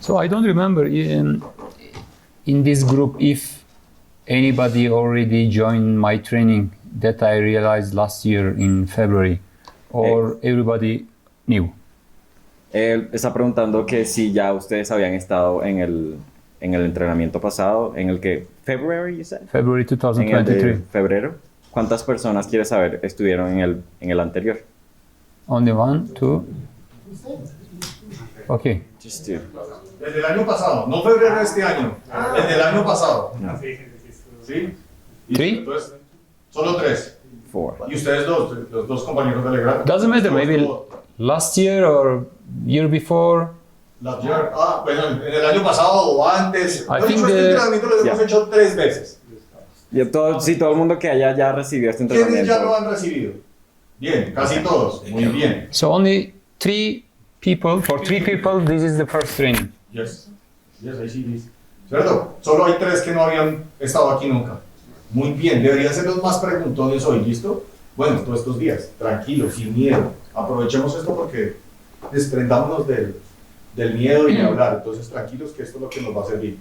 So I don't remember in this group if anybody already joined my training that I realized last year in February, or everybody new. Él está preguntando que si ya ustedes habían estado en el entrenamiento pasado, en el que February, you said? February En el 2023. de febrero. ¿Cuántas personas, quiere saber, estuvieron en el anterior? Only one, two. Okay. Just two. Desde el año pasado, no febrero de este año, desde el año pasado. ¿Sí? Y Three? entonces, solo 3. Four. Y ustedes dos, los 2 compañeros de Legrand. Doesn't matter, maybe last year or year before. Last year, bueno, en el año pasado o antes. I think este entrenamiento lo hemos hecho 3 veces. Y todo el mundo que haya ya recibido este ¿Quiénes entrenamiento. ya lo han recibido? Bien, casi todos. Muy bien. So only 3 people, for 3 people, this is the first training. Yes, I see this. ¿Cierto? Solo hay 3 que no habían estado aquí nunca. Muy bien, deberían ser los más preguntones hoy, ¿listo? Bueno, todos estos días, tranquilos, sin miedo. Aprovechemos esto porque desprendámonos del miedo y de hablar. Entonces, tranquilos que esto es lo que nos va a servir.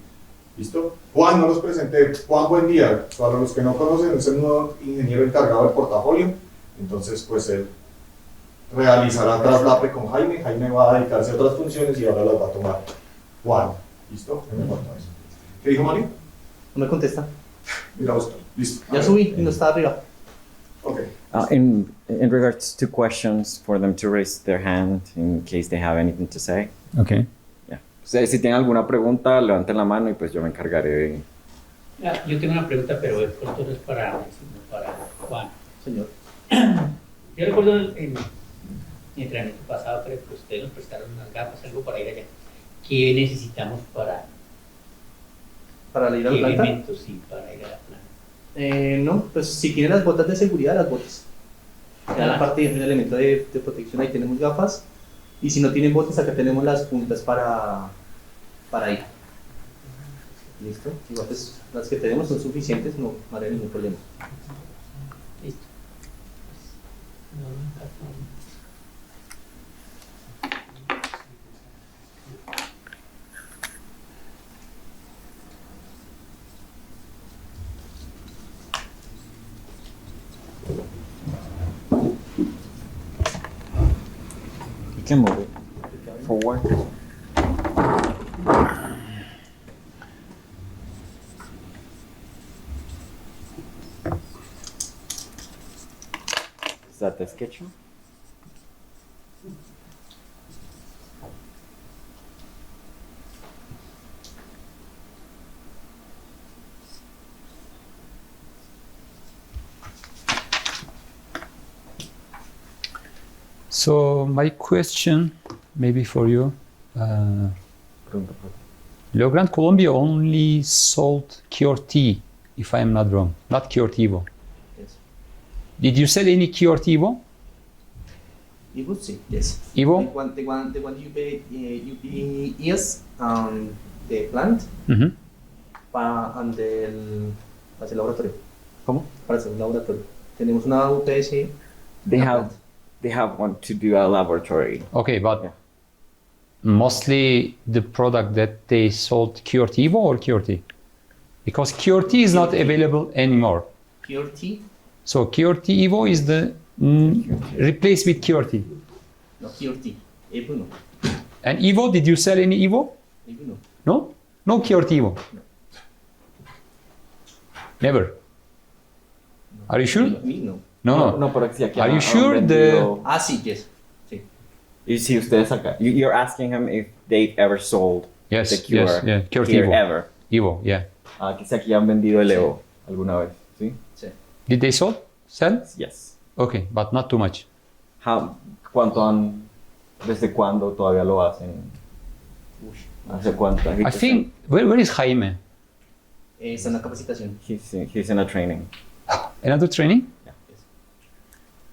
¿Listo? Juan, no los presenté. Juan, buen día. Para los que no conocen, es el nuevo ingeniero encargado del portafolio. Entonces, pues él realizará traslape con Jaime. Jaime va a dedicarse a otras funciones y ahora las va a tomar Juan. ¿Listo? Me falta eso. ¿Qué dijo Mario? No me contesta. Mira, Oscar. Listo. Ya subí y no está arriba. Ok. In regards to questions, for them to raise their hand in case they have anything to say. Okay. Yeah. O sea, si tienen alguna pregunta, levanten la mano y pues yo me encargaré de... Yo tengo una pregunta, pero esto no es para Juan. Señor. Yo recuerdo en mi entrenamiento pasado, creo que ustedes nos prestaron unas gafas, algo para ir allá. ¿Qué necesitamos para ir a la planta? elementos sí, para ir a la planta? No, pues si tiene las botas de seguridad, las botas. Ya la parte del elemento de protección, ahí tenemos gafas. Y si no tienen botas, acá tenemos las puntas para ir. ¿Listo? Igual pues las que tenemos son suficientes, no hará ningún problema. Listo. You can move it forward. Is that the sketch? So my question, maybe for you, Legrand Colombia only sold QRT, if I am not wrong, not QRT Evo. Yes. Did you sell any QRT Evo? Evo, sí, yes. Evo? The one UPS, the plant, Mm-hmm. para el laboratorio. ¿Cómo? Para hacer un laboratorio. Tenemos una UPS. They have one to do a laboratory. Okay, but Yeah. mostly the product that they sold QRT Evo or QRT? Because QRT is not available anymore. QRT, So QRT Evo is the replaced with QRT. no QRT. Evo no. And Evo, did you sell any Evo? Evo no. No? No QRT Evo? Never? Are you sure? Me no. No. No, pero si aquí Are han- you sure han vendido- Ah, sí, yes. Sí. Y si ustedes acá, you're asking him if they've ever sold Yes, the cure yes, yeah. QRT here Evo. ever. Evo, yeah. Que si aquí han vendido el Evo alguna vez, ¿sí? Sí. Did they sell? Yes. Okay, but not too much. ¿Desde cuándo todavía lo hacen? ¿Hace cuánto? I think, where is Jaime? Está en la capacitación. He's in a training. Another training? Yeah.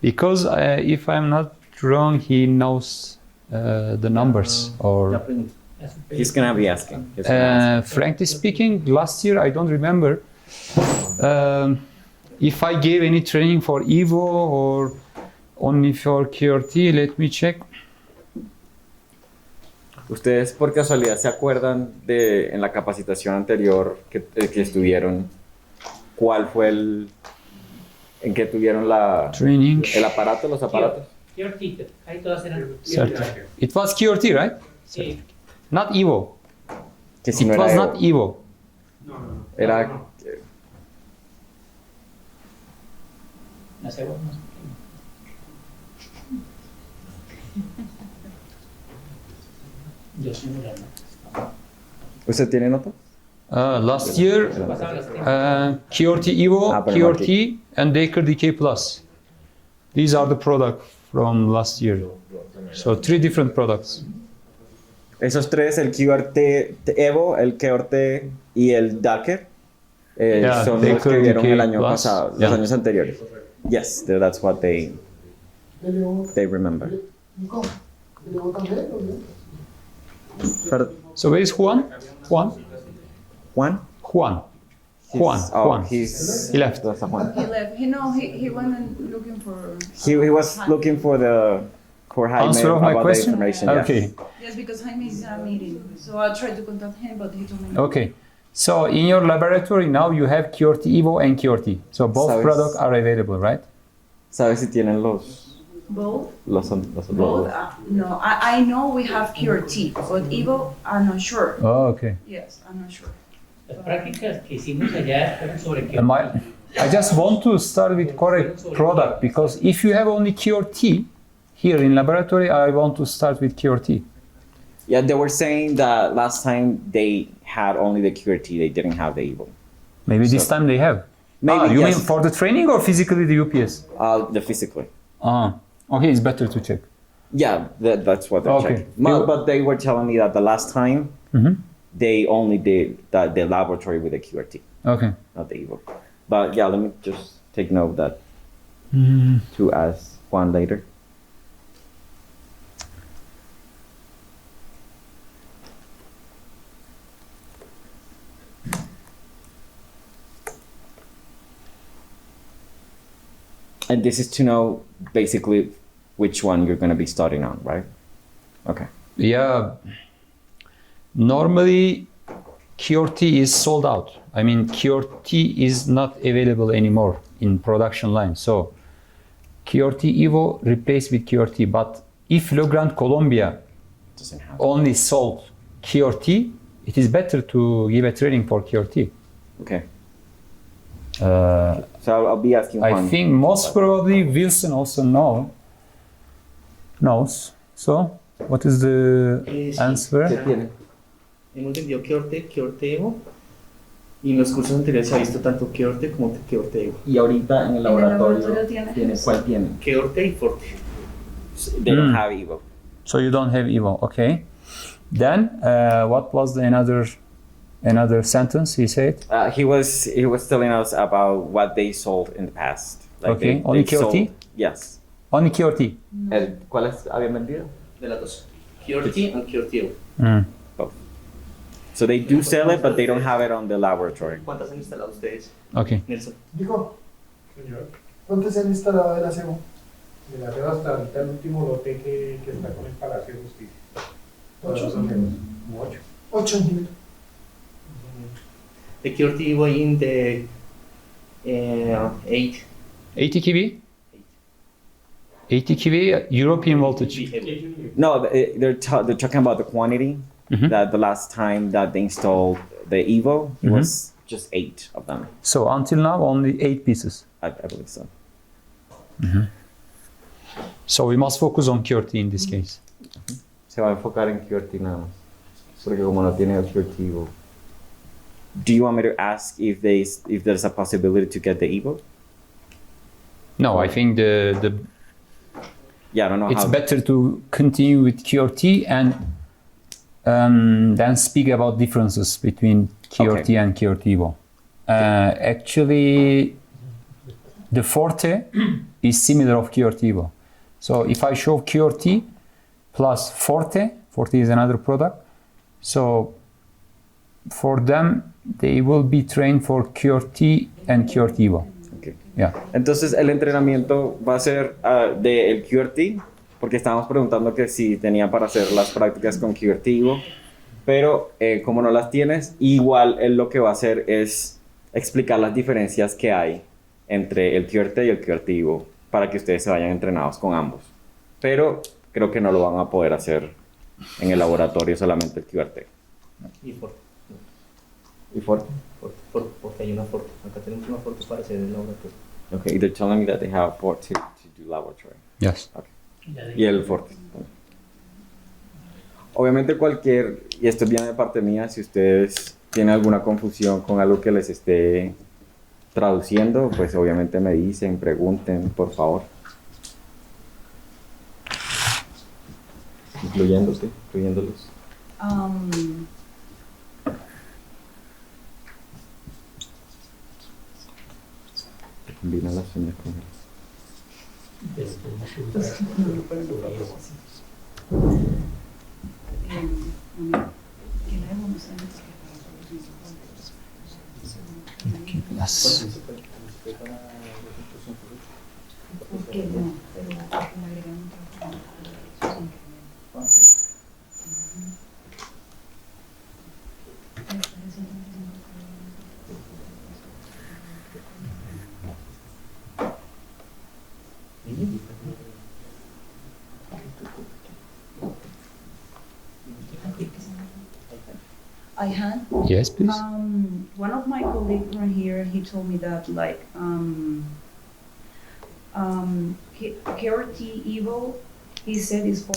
Because if I'm not wrong, he knows the numbers. Ya Or pregunto. He's gonna be asking. He's gonna ask. frankly speaking, last year I don't remember if I gave any training for Evo or only for QRT. Let me check. ¿Ustedes por casualidad se acuerdan de en la capacitación anterior que estuvieron, cuál fue en qué tuvieron Training. el aparato, los aparatos? QRT, ahí todas eran. It was QRT, right? Sí. Not Evo. Que si no It era was Evo. not Evo. Era La segunda. Yo tengo la nota. ¿Usted tiene nota? Last year, Pasaba las tres. QRT Evo, pero QRT, and Daker DK Plus. These are the products from last year. So 3 different products. Esos tres, el QRT Evo, el QRT y el Docker, Yeah, son they los que could vieron indicate el año plus. pasado, Yeah. los años anteriores. Yes, that's what they remember. Pero, So where is Juan? Juan? Juan? Juan. Juan. Oh, Juan. He left. That's a Juan. He left. He went and looking for. He was looking for Jaime Answer of my about question? the information. yes. Okay. Yes, because Jaime is in a meeting, so I tried to contact him, but he told me. Okay. So in your laboratory now you have QRT Evo and QRT. So both Sabes- products are available, right? ¿Sabes si tienen los Both. los Both. No, I know we have QRT, but Evo, I'm not sure. Oh, okay. Yes, I'm not sure. Las prácticas que hicimos allá fueron sobre And I just want to start with correct product because if you have only QRT here in laboratory, I want to start with QRT. Yeah, they were saying that last time they had only the QRT, they didn't have the Evo. Maybe this So- time they have. Maybe, you yes. mean for the training or physically the UPS? The physically. Okay, it's better to check. Yeah, that's what they're Okay. checking. But they were telling me that the last time Mhm. they only did the laboratory with the QRT, Okay. not the Evo. But yeah, let me just take note of that to ask Juan later. And this is to know basically which one you're going to be starting on, right? Okay. Yeah. Normally, QRT is sold out. I mean, QRT is not available anymore in production line. So, QRT Evo replaced with QRT. But if Legrand Colombia Doesn't have. only sold QRT, it is better to give a training for QRT. Okay. Uh, So I'll be asking I Juan. think most probably Wilson also knows. So, what is the Sí. answer? ¿Qué tiene? Hemos vendido QRT Evo, y en los cursos anteriores se ha visto tanto QRT como QRT Evo. Y ahorita en el laboratorio tiene. ¿Cuál tiene? QRT y Forte. They don't have Evo. So you don't have Evo, okay? Then what was the another sentence he said? He was telling us about what they sold in the past. Okay, only they've QRT? sold- Yes. Only QRT. ¿Cuáles habían vendido? De las dos. QRT and QRT Evo. Both. So they do sell it, but they don't have it on the laboratory. ¿Cuántas han instalado ustedes, Okay. Nelson? Digo, Señor, ¿cuántos se han instalado de la CEBO? de la red hasta ahorita el último lote que está con el Palacio de Justicia. Ocho. Más o menos, como 8. 8 en The QRT Evo in the 8 80 kV? 80 kV European voltage. No, they're talking about the quantity. Mhm. That the last time that they installed the Evo, it was just 8 of them. So until now only 8 pieces. I believe so. So we must focus on QRT in this case. Se va a enfocar en QRT nada más. Porque como no tiene el QRT Evo. Do you want me to ask if there's a possibility to get the Evo? No, I think the Yeah, I don't know it's how. better to continue with QRT and then speak about differences between QRT Okay. and QRT Evo. Actually, the Forte is similar of QRT Evo. So if I show QRT plus Forte is another product. So for them, they will be trained for QRT and QRT Evo. Okay. Yeah. Entonces el entrenamiento va a ser del QRT porque estábamos preguntando que si tenía para hacer las prácticas con QWERTY, pero como no las tienes, igual él lo que va a hacer es explicar las diferencias que hay entre el QWERTY y el QWERTY para que ustedes se vayan entrenados con ambos. Pero creo que no lo van a poder hacer en el laboratorio, solamente el QWERTY. Y Forte. ¿Y Forte? Porque hay una Forte. Acá tenemos una Forte para hacer el laboratorio. Okay, they're telling me that they have Forte to do laboratory. Yes. Y el Forte. Obviamente y esto viene de parte mía, si ustedes tienen alguna confusión con algo que les esté traduciendo, pues obviamente me dicen, pregunten, por favor. Incluyéndolos. Combina las uñas con él. Yes. ¿Por qué no? Pero le agregan un trabajo. I had Yes, please. one of my colleagues from here. He told me that KRT Evo, he said is for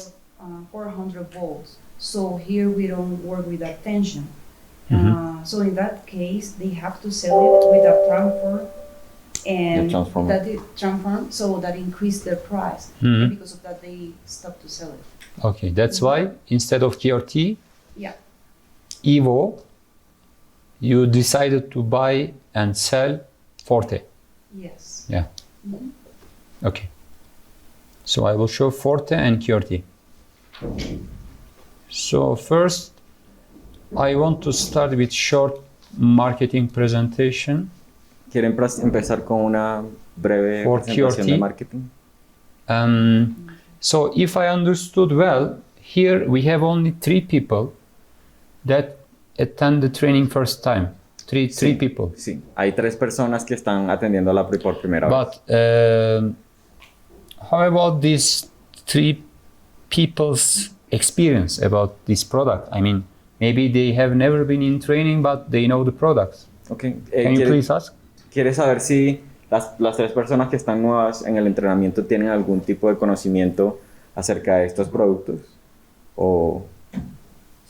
400 volts. So here we don't work with that tension. So in that case, they have to sell it with a transformer, and The transformer. that it transform, so that increase their price. Mhm. And because of that, they stop to sell it. Okay, that's why instead of QWERTY, Yeah. Evo, you decided to buy and sell Forte. Yes. Yeah. Mhm. Okay. So I will show Forte and QWERTY. So first, I want to start with short marketing presentation. ¿Quieren empezar con una breve For presentación de QWERTY. marketing? So if I understood well, here we have only 3 people that attend the training first time. Three people. Sí, hay 3 personas que están atendiendo la por primera vez. But how about these 3 people's experience about this product? I mean, maybe they have never been in training, but they know the product. Okay. Can you please ask? ¿Quieres saber si las 3 personas que están nuevas en el entrenamiento tienen algún tipo de conocimiento acerca de estos productos? O...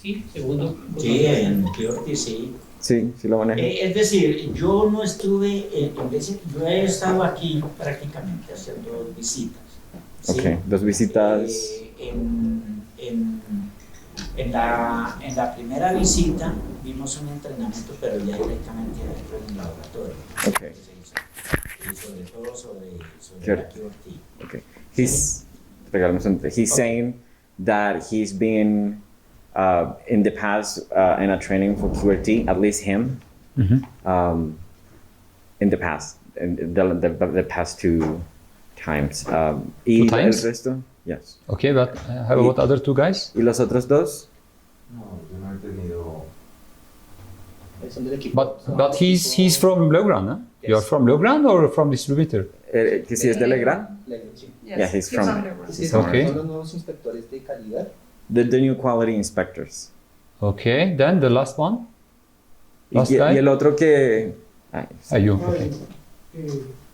Sí, segundo. Sí, en QWERTY sí. Sí, sí lo manejan. Es decir, yo no estuve, yo he estado aquí prácticamente haciendo visitas. ¿sí? Ok, 2 visitas. En la primera visita vimos un entrenamiento, pero ya directamente dentro del laboratorio. Ok. Y sobre todo sobre Sure. la QWERTY. Okay. He's saying that he's been in the past in a training for QWERTY, at least him, in the past, in the past 2 times. Y 2 times? el resto, yes. Okay, but how about other 2 guys? ¿Y los otros 2? No, yo no he tenido. Son del equipo. But he's from Legrand, huh? You are from Legrand or from distributor? Que si es de Legrand? Sí. Yes. Yeah, he's from- on the road. Sí, Okay. son los nuevos inspectores de calidad. The new quality inspectors. Okay, then the last one? Last Y guy? el otro que... ay, Ah, you, okay.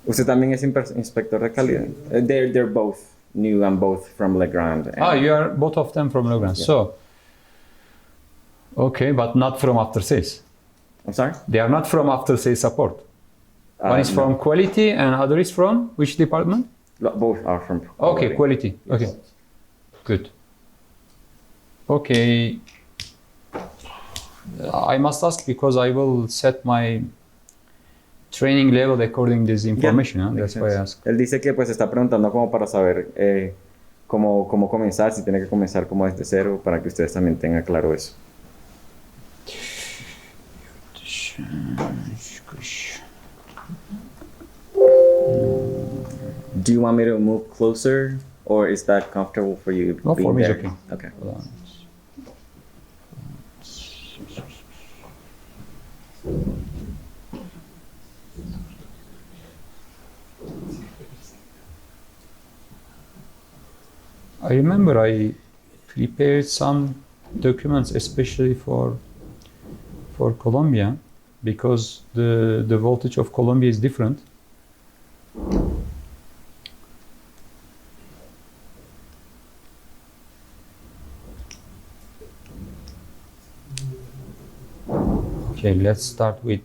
usted también es inspector de calidad. They're both new and both from Legrand. And- You are both of them from Legrand. Yeah. So, okay, but not from after sales. I'm sorry? They are not from after sales support. One is No. from quality and other is from which department? Both are from Okay, quality. Okay, good. Okay. I must ask because I will set my training level according to this information. Huh? Makes That's why I sense. ask. Él dice que pues está preguntando como para saber cómo comenzar, si tiene que comenzar como desde cero, para que ustedes también tengan claro eso. Do you want me to move closer Or is that comfortable for you? No, being for me it's there? okay. Okay. I remember I prepared some documents especially for Colombia because the voltage of Colombia is different. Okay, let's start with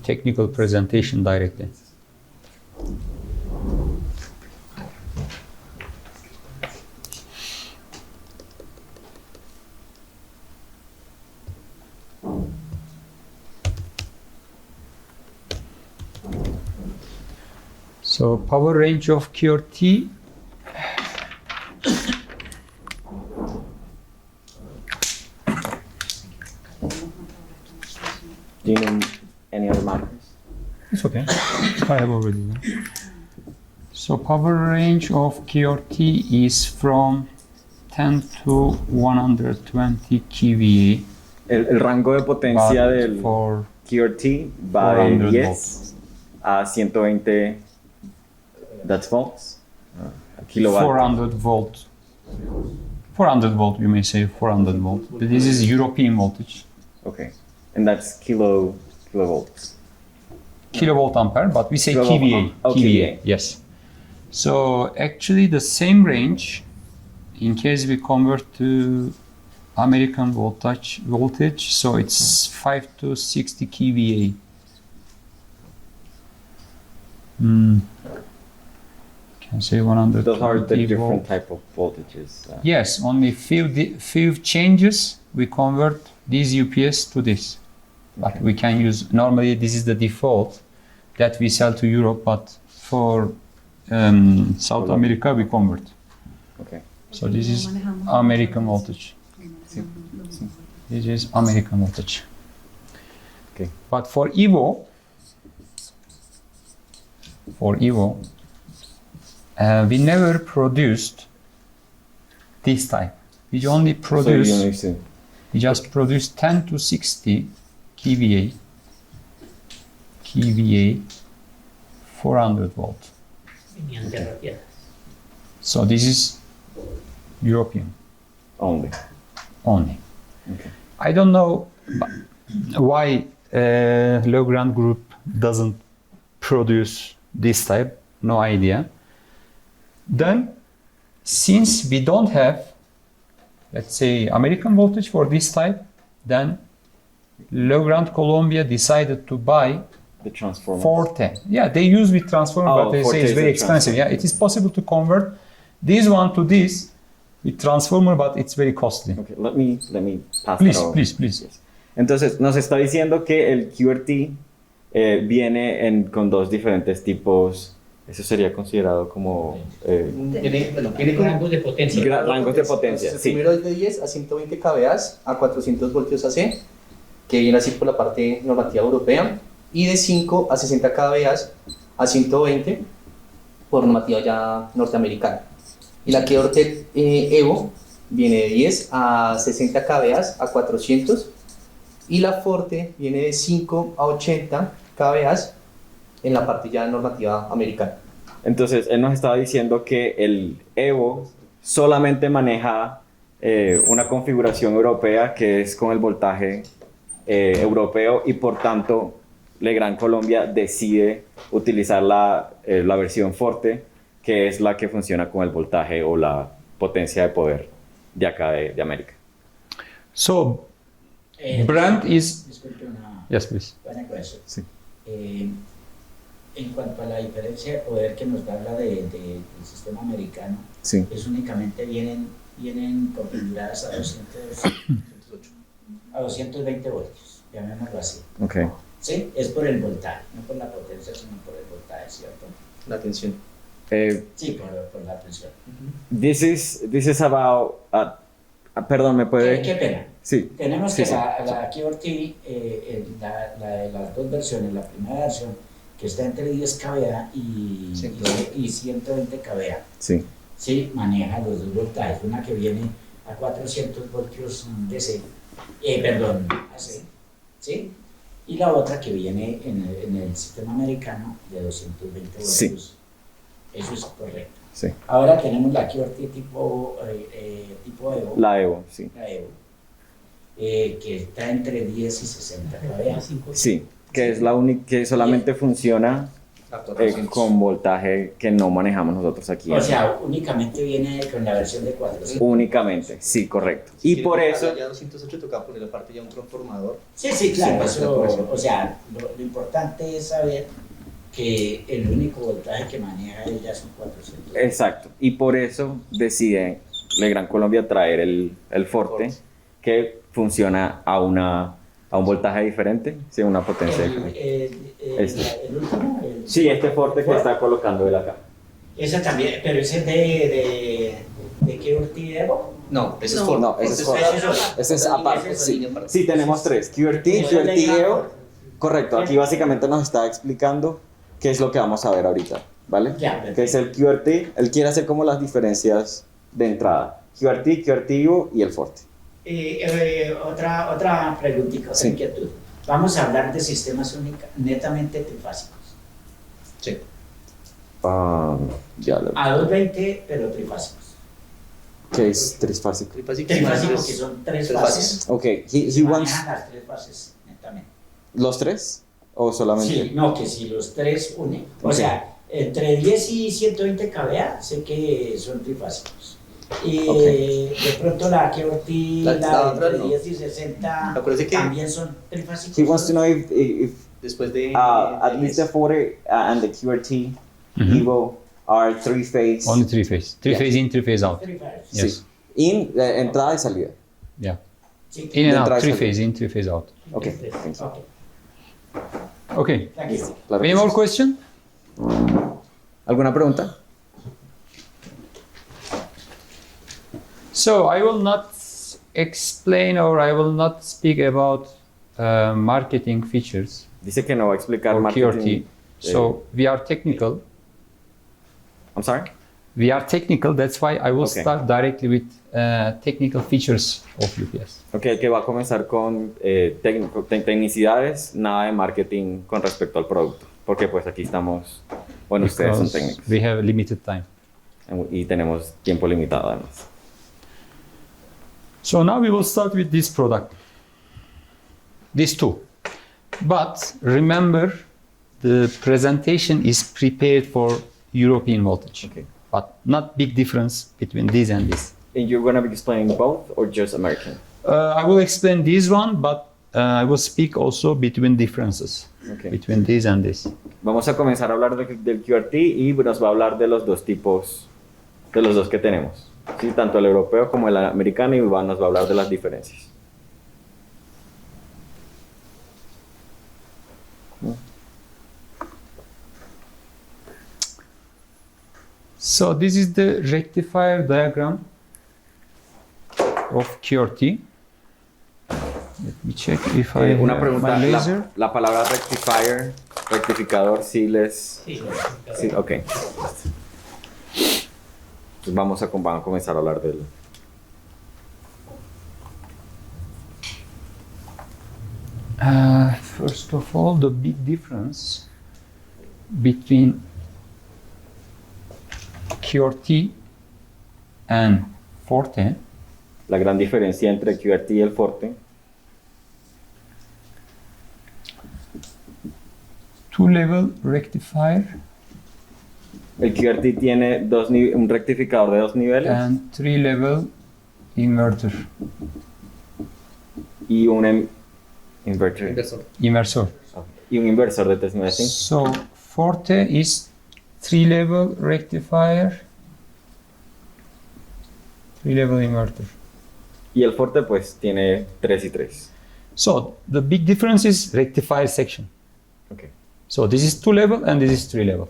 technical presentation directly. So power range of QRT. Do you need any other markers? It's okay. I have already done. So power range of QRT is from 10 to 120 kVA. El rango de potencia but del for QRT va de 400 10 volts. a 120 that's volts, kilowatt. 400 volt. 400 volt, you may say 400 volt. But this is European voltage. Okay, and that's kilovolts. Kilovolt ampere, but we say Kilovolt kVA. oh, kVA. Yes. So actually the same range, in case we convert to American voltage, so it's 5 to 60 kVA. Can say 120 Those are the different volt. type of voltages. Yes, only few changes we convert these UPS to this. But Okay. we can use, normally this is the default that we sell to Europe, but for South America we convert. Okay. So this is American voltage. This is American voltage. Okay. But for Evo, we never produced this type. We only produce, we just produce 10 to 60 kVA, 400 volt. Venían derretidas. So this is European Only. only. Okay. I don't know why Legrand Group doesn't produce this type. No idea. Then, since we don't have, let's say, American voltage for this type, then Legrand Colombia decided to buy The transformer. Forte. Yeah, they use with transformer, Oh, but they say Forte it's is very the expensive. Yeah, transformer. it is possible to convert this one to this with transformer, but it's very costly. Okay, let me pass Please, that over. please. Yes. Entonces, nos está diciendo que el QRT viene con dos diferentes tipos. Eso sería considerado como Viene con Rangos de potencia. rangos de potencia. El Sí. primero es de 10 a 120 kVA a 400 voltios AC, que viene así por la parte normativa europea, y de 5 a 60 kVA a 120 por normativa ya norteamericana. Y la QRT Evo viene de 10 a 60 kVA a 400, y la Forte viene de 5 a 80 kVA en la parte ya normativa americana. Entonces, él nos estaba diciendo que el Evo solamente maneja una configuración europea que es con el voltaje europeo y por tanto Legrand Colombia decide utilizar la versión Forte, que es la que funciona con el voltaje o la potencia de poder de acá de América. So, brand is... Disculpe una Yes, please. buena cosa. Sí. En cuanto a la diferencia de poder que nos habla del sistema americano, Sí. es únicamente vienen configuradas a 220 voltios, llamémoslo así. Okay. Sí, es por el voltaje, no por la potencia, sino por el voltaje, ¿cierto? La tensión. Sí, por la tensión. This is about... perdón, ¿me puede...? ¿Qué pena? Sí. Tenemos Sí, que sí. la QRT, la de las dos versiones, la primera versión, que está entre 10 kVA y 120 kVA. Sí. Sí, maneja los dos voltajes, una que viene a 400 voltios DC, perdón, AC, ¿sí? Y la otra que viene en el sistema americano de 220 voltios. Sí. Eso es correcto. Sí. Ahora tenemos la QRT tipo Evo. La Evo, sí. La Evo, que está entre 10 y 60 kVA. Sí, que es la única que solamente funciona con voltaje que no manejamos nosotros aquí. O sea, únicamente viene con la versión de 400. Únicamente, sí, correcto. Y por eso... Ya 208 toca poner aparte ya un transformador. Sí, claro, Sí, eso, o sea, lo importante es saber que el único voltaje que maneja ella son 400. Exacto. Y por eso decide Legrand Colombia traer el Forte, que funciona a un voltaje diferente, sí, una potencia diferente. El último. Sí, este Forte que está colocando él acá. Ese también, pero ese es de qué Evo. No, ese es No. Ford. No, ese es Forte. Ese es aparte, Esa sí. línea aparte. Sí, tenemos tres, QRT, QRT Evo. Correcto, aquí básicamente nos está explicando qué es lo que vamos a ver ahorita, ¿vale? Ya, Que es el QRT, él quiere hacer como las diferencias de entrada. QRT, QRT Evo y el Forte. Otra preguntita, otra Sí. inquietud. Vamos a hablar de sistemas netamente trifásicos. Sí. Ya lo... A 220, pero trifásicos. ¿Qué es trisfásico? Trifásicos que son tres fases. Ok, he Se wants... manejan las tres fases netamente. ¿Los tres? ¿O solamente? Sí, no, que si los tres unen. O Ok. sea, entre 10 y 120 kVA sé que son trifásicos. Y Ok. de pronto la que Ortiz, La la otra entre no. 10 y 60 Acuérdese que- también son trifásicos. He wants to know if Después de... at least the 40 and the QRT Evo are three-phase. Only three phase. Three Yeah. phase in, three phase out. Trifases. Yes. Sí. Entrada y salida. Yeah. Sí. In and De out. entrada y Three salida. phase in, three phase out. Ok, Tres. thank you. Ok, Okay. tranquilo. Claro Any que more sí. question? ¿Alguna pregunta? So I will not explain or I will not speak about marketing features Dice que no va a explicar or marketing. QRT. So we are technical. I'm sorry? We are technical. That's why I will Okay. start directly with technical features of UPS. Ok, que va a comenzar con tecnicidades, nada de marketing con respecto al producto. Porque pues aquí estamos, bueno, ustedes son Because técnicos. we have limited time. Y tenemos tiempo limitado además. So now we will start with this product. These two. But remember, the presentation is prepared for European voltage. Okay. But not big difference between this and this. And you're going to be explaining both or just American? I will explain this one, but I will speak also between differences Okay. between this and this. Vamos a comenzar a hablar del QRT y nos va a hablar de los dos tipos, de los dos que tenemos. ¿Sí? Tanto el europeo como el americano y nos va a hablar de las diferencias. So this is the rectifier diagram of QRT. Let me check if I Una have pregunta, my laser. la palabra rectifier, rectificador, sí les... Sí, Sí, ok. Entonces vamos a comenzar a hablar del... First of all, the big difference between QRT and Forte. La gran diferencia entre QRT y el Forte. Two-level rectifier El QRT tiene un rectificador de 2 niveles and three-level inverter, y un inverter. Inversor. inversor. Y un inversor de 3 niveles. ¿Sí? So Forte is three-level rectifier, three-level inverter. Y el Forte pues tiene 3 y 3. So the big difference is rectifier section. Okay. So this is two-level and this is three-level.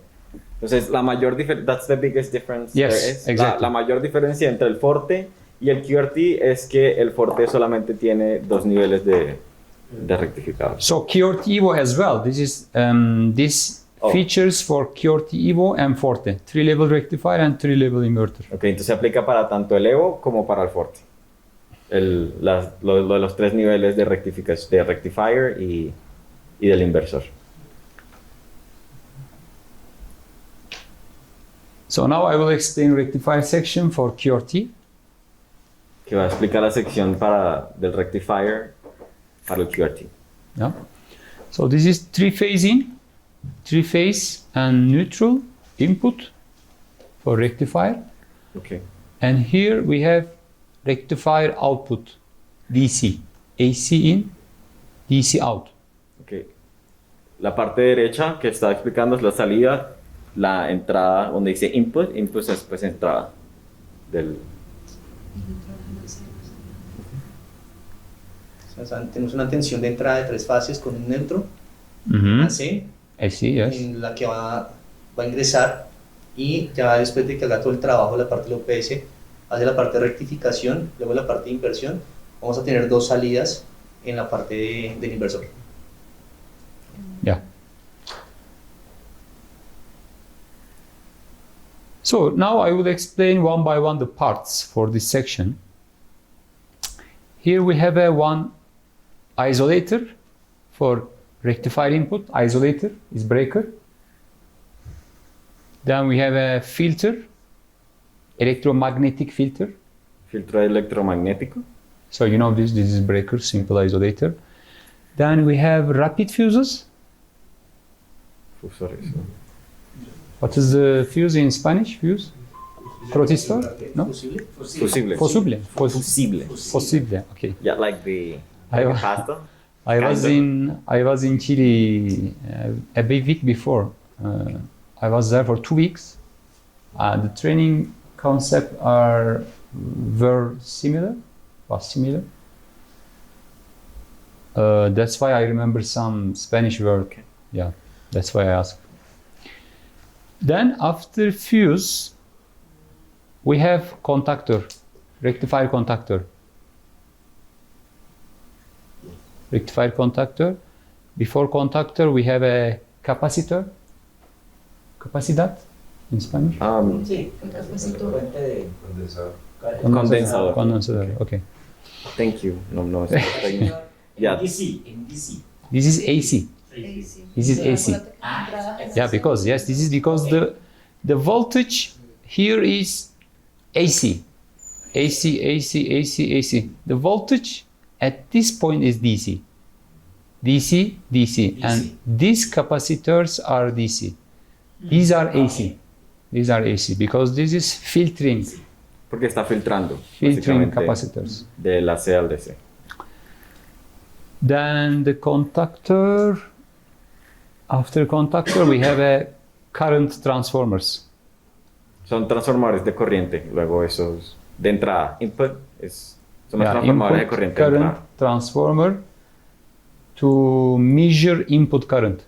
Entonces la mayor diferencia, that's the biggest difference Yes, there is. exactly. La mayor diferencia entre el Forte y el QRT es que el Forte solamente tiene 2 niveles de rectificador. So QRT Evo as well. This is this Oh. Features for QWERTY Evo and Forte. 3-level rectifier and 3-level inverter. Ok, entonces se aplica para tanto el Evo como para el Forte. Lo de los 3 niveles de rectifier y del inversor. So now I will explain rectifier section for QWERTY. Que va a explicar la sección del rectifier para el QWERTY. Yeah. So this is 3-phase in, 3-phase and neutral input for rectifier. Okay. And here we have rectifier output, DC. AC in, DC out. Okay. La parte derecha que está explicando es la salida, la entrada donde dice input. Input es pues entrada del... O sea, tenemos una tensión de entrada de 3 fases con un neutro, AC, AC, yes. en la que va a ingresar, y ya después de que haga todo el trabajo, la parte de OPS, hace la parte de rectificación, luego la parte de inversión. Vamos a tener 2 salidas en la parte del inversor. Yeah. So now I will explain one by one the parts for this section. Here we have one isolator for rectifier input. Isolator is breaker. Then we have a filter, electromagnetic filter. Filtro electromagnético. So you know this is breaker, simple isolator. Then we have rapid fuses. Fusores. What is the fuse in Spanish? Fuse? Protestor? No? ¿Posible? Fusible. Fusible. Fusible. Fusible. Okay. Yeah, like the I wa- pasta. I was in Chile a week before. I was there for 2 weeks. The training concept were similar. That's why I remember some Spanish word. Okay. Yeah, that's why I asked. Then after fuse, we have contactor, rectifier contactor. Rectifier contactor. Before contactor, we have a capacitor. Capacidad in Spanish? Sí, Capacitor. fuente de Condensador. Condensador, okay. Thank you. No, Yeah. Yeah. In DC. This is AC. AC. This is AC. Yeah, because this is because the voltage here is AC. AC. The voltage at this point is DC. DC. And these capacitors are DC. These are AC. These are AC because this is filtering Porque está filtrando. filtering básicamente, capacitors. De la C al DC. Then the contactor, after contactor we have a current transformers. Son transformadores de corriente. Luego esos de entrada. Input son los Yeah, transformadores de input corriente de current entrada. transformer to measure input current.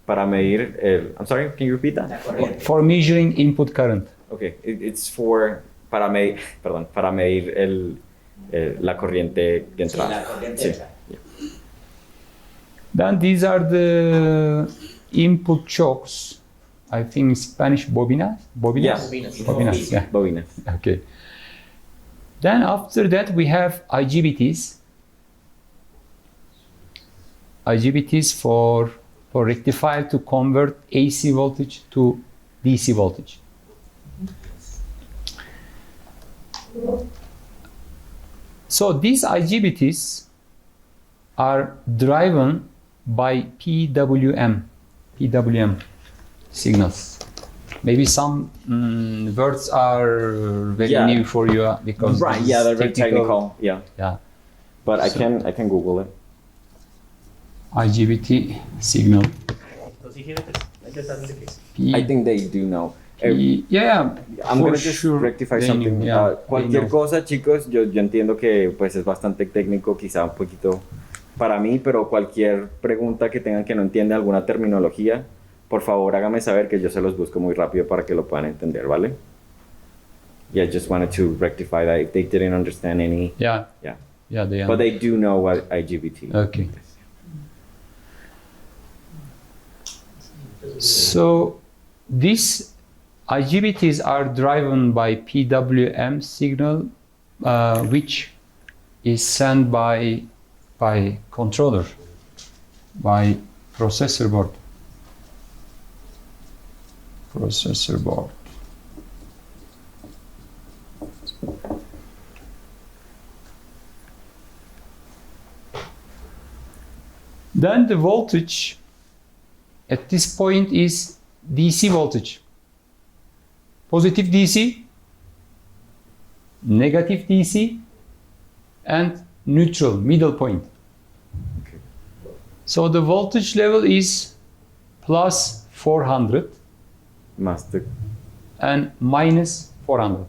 Para medir el... I'm sorry, can you repeat that? La corriente. For measuring input current. Okay, it's for... Para medir la corriente de Sí, la entrada. corriente Sí. entra. Then these are the input chokes. I think in Spanish bobinas. Yes. Bobinas. Yeah. Bobinas. Okay. Then after that we have IGBTs. IGBTs for rectifier to convert AC voltage to DC voltage. So these IGBTs are driven by PWM signals. Maybe some words are very Yeah. new for you because Right, this yeah, is they're very technical. Yeah. Yeah, But I So- can Google it. IGBT signal. Entonces, fíjate, hay que estar de qué es. I think they do know. Yeah, I'm for gonna just sure rectify they something. know, yeah, they Cualquier know. cosa, chicos, yo entiendo que pues es bastante técnico, quizá un poquito para mí, pero cualquier pregunta que tengan que no entienda alguna terminología, por favor hágame saber que yo se los busco muy rápido para que lo puedan entender, ¿vale? Yeah, just wanted to rectify that if they didn't understand any. Yeah, Yeah. yeah, they But are. they do know what IGBT Okay. is. Entonces So these IGBTs are driven by PWM signal, which is sent by controller, by processor board. Then the voltage at this point is DC voltage. Positive DC, negative DC, and neutral, middle point. Okay. So the voltage level is plus 400 Más de- and minus 400.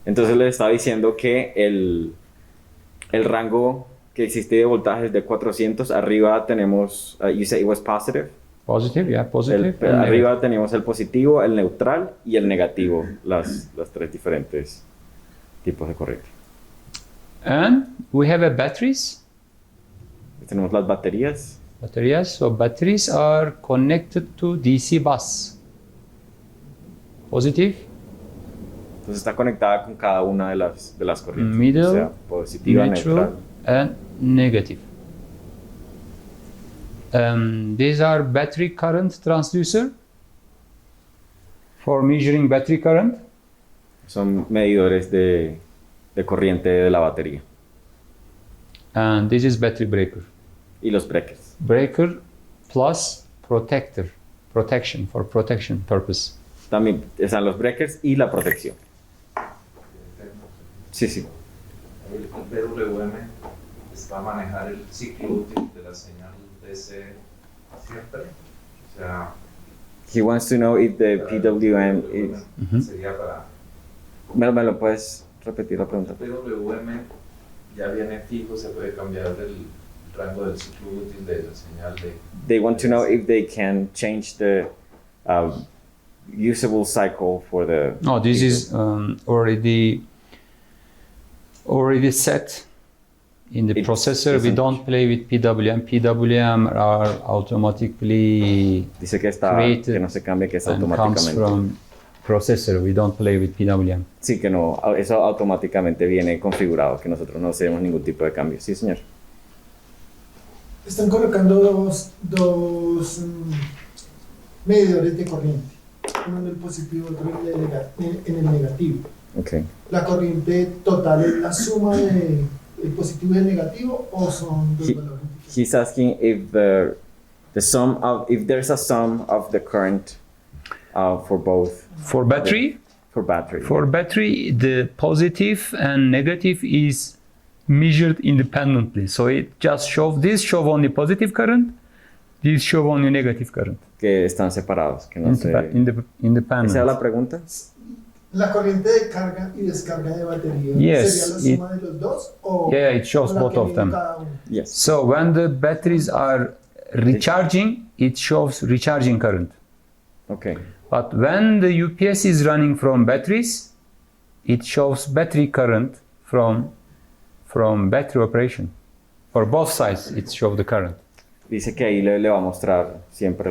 Entonces les estaba diciendo que el rango que existe de voltajes de 400, arriba tenemos, you said it was positive. Positive, yeah, positive. and Arriba tenemos el positivo, el neutral y el negativo, las tres diferentes tipos de corriente. negative. And we have a batteries. Tenemos las baterías. So batteries are connected to DC bus. Positive, Entonces está conectada con cada una de las corrientes. Middle, o sea, positiva, neutral, neutral. and negative. These are battery current transducer for measuring battery current. Son medidores de corriente de la batería. And this is battery breaker. Y los breakers. Breaker plus protector. Protection, for protection purpose. También están los breakers y la protección. Sí, sí. El PWM es para manejar el ciclo útil de la señal DC siempre. O sea, He wants to know if the PWM is... sería para... ¿Me lo puedes repetir la pregunta? El PWM ya viene fijo, se puede cambiar el rango del ciclo útil de la señal de... They want to know if they can change the usable cycle for the... No, this is already set in the It processor. We isn't. don't play with PWM. PWM are automatically Dice que está, created que no se cambie, que es and comes automáticamente. from processor. We don't play with PWM. Sí, que no, eso automáticamente viene configurado, que nosotros no hacemos ningún tipo de cambio. Sí, señor. Están colocando dos medidores de corriente, uno en el positivo y otro en el negativo. Okay. ¿La corriente total es la suma del positivo y el negativo o son dos valores diferentes? He's asking if if there's a sum of the current for both. For battery, For battery. For battery, the positive and negative is measured independently. So it just shows, this show only positive current, this show only negative current. Que están separados, que no se... Independent. ¿Esa es la pregunta? ¿La corriente de carga y descarga de batería Yes, sería la suma de los dos? O Yeah, it shows o la both que of viene them. cada uno? Yes. So when the batteries are recharging, it shows recharging current. Okay. But when the UPS is running from batteries, it shows battery current from battery operation. For both sides, it shows the current. Dice que ahí le va a mostrar siempre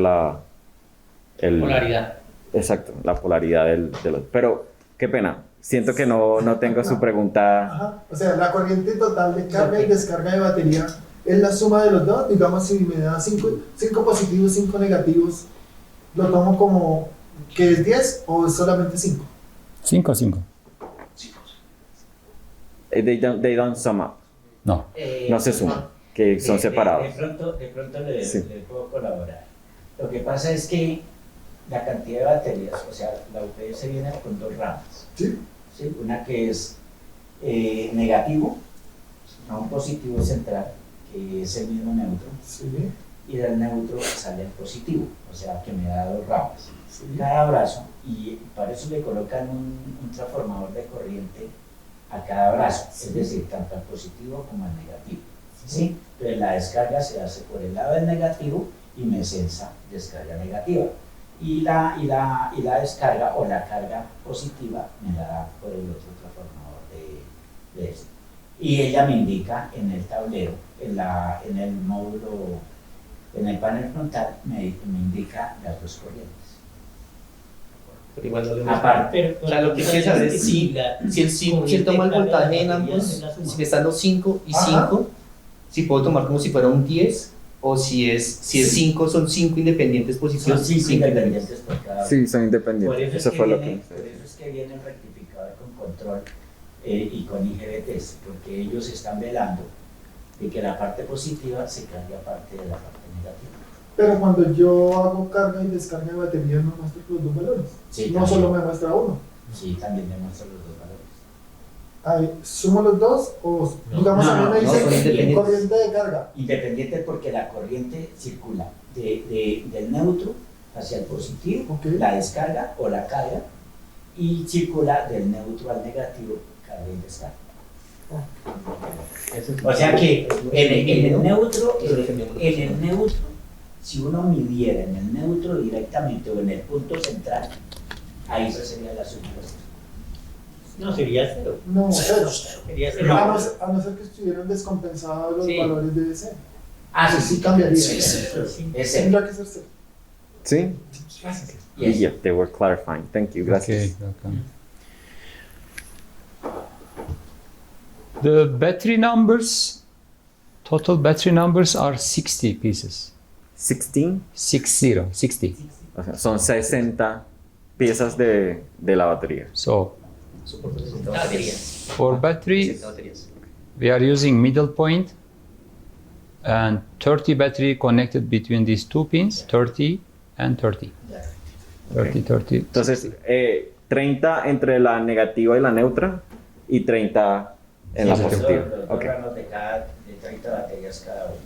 Polaridad. Exacto, la polaridad Pero, qué pena, siento que no tengo su pregunta. Ajá. O sea, la corriente total de carga y descarga de batería es la suma de los dos. Digamos, si me da 5 positivos, 5 negativos, ¿lo tomo como que es 10 o es solamente 5? 5. They don't sum up, No. no se suman, que son separados. De pronto le, Sí. le puedo colaborar. Lo que pasa es que la cantidad de baterías, o sea, la UPS viene con dos ramas. ¿Sí? ¿Sí? Una que es negativo, a un positivo central, que es el mismo neutro, Sí. y del neutro sale el positivo, o sea, que me da dos ramas. Sí. Cada brazo, y para eso le colocan un transformador de corriente a cada brazo, es decir, tanto al positivo como al negativo. ¿Sí? Entonces la descarga se hace por el lado del negativo y me censa descarga negativa. Y la descarga o la carga positiva me la da por el otro transformador de este. Y ella me indica en el tablero, en el módulo En el panel frontal me indica las dos corrientes. Pero igual no le Aparte, O sea, lo que quiere saber es si él toma el voltaje en ambos, si me están los 5 y 5, si puedo tomar como si fuera un 10, o si es 5 son 5 independientes positivos. son 5 independientes por cada uno. Sí, son Por independientes. eso, Eso es fue que lo que viene, por usted- eso es que viene el rectificador con control y con IGBTs, porque ellos están velando de que la parte positiva se cargue aparte de la parte negativa. Pero cuando yo hago carga y descarga de batería me muestra los dos valores. Sí, No también. solo me muestra uno. Sí, también demuestra los dos valores. Ahí, ¿sumo los dos? O No, digamos no, a mí me no, dice son independientes. corriente de carga. Independiente porque la corriente circula del neutro hacia el positivo, Ok. la descarga o la carga, y circula del neutro al negativo, carga y descarga. O sea que en el neutro, si uno midiera en el neutro directamente o en el punto central, ahí esa sería la suma. No, sería 0. No, cero. Sería A 0. no ser que estuvieran descompensados los Sí. valores de DC. Ah, Sí, cambiaría. Sí, es cero. Tendrá que ser cero. Sí. Gracias. Yes. Yeah, they were clarifying. Thank you. Gracias. Okay, welcome. The battery numbers, total battery numbers are 60 pieces. 16. 60. O sea, son 60 piezas de la batería. So Baterías. for battery, Baterías. we are using middle point and 30 battery connected between these two pins, 30 and 30. 30. Entonces, 30 entre la negativa y la neutra y 30 en la Sí, sí. positiva. Los dos Ok. ramos de 30 baterías cada uno.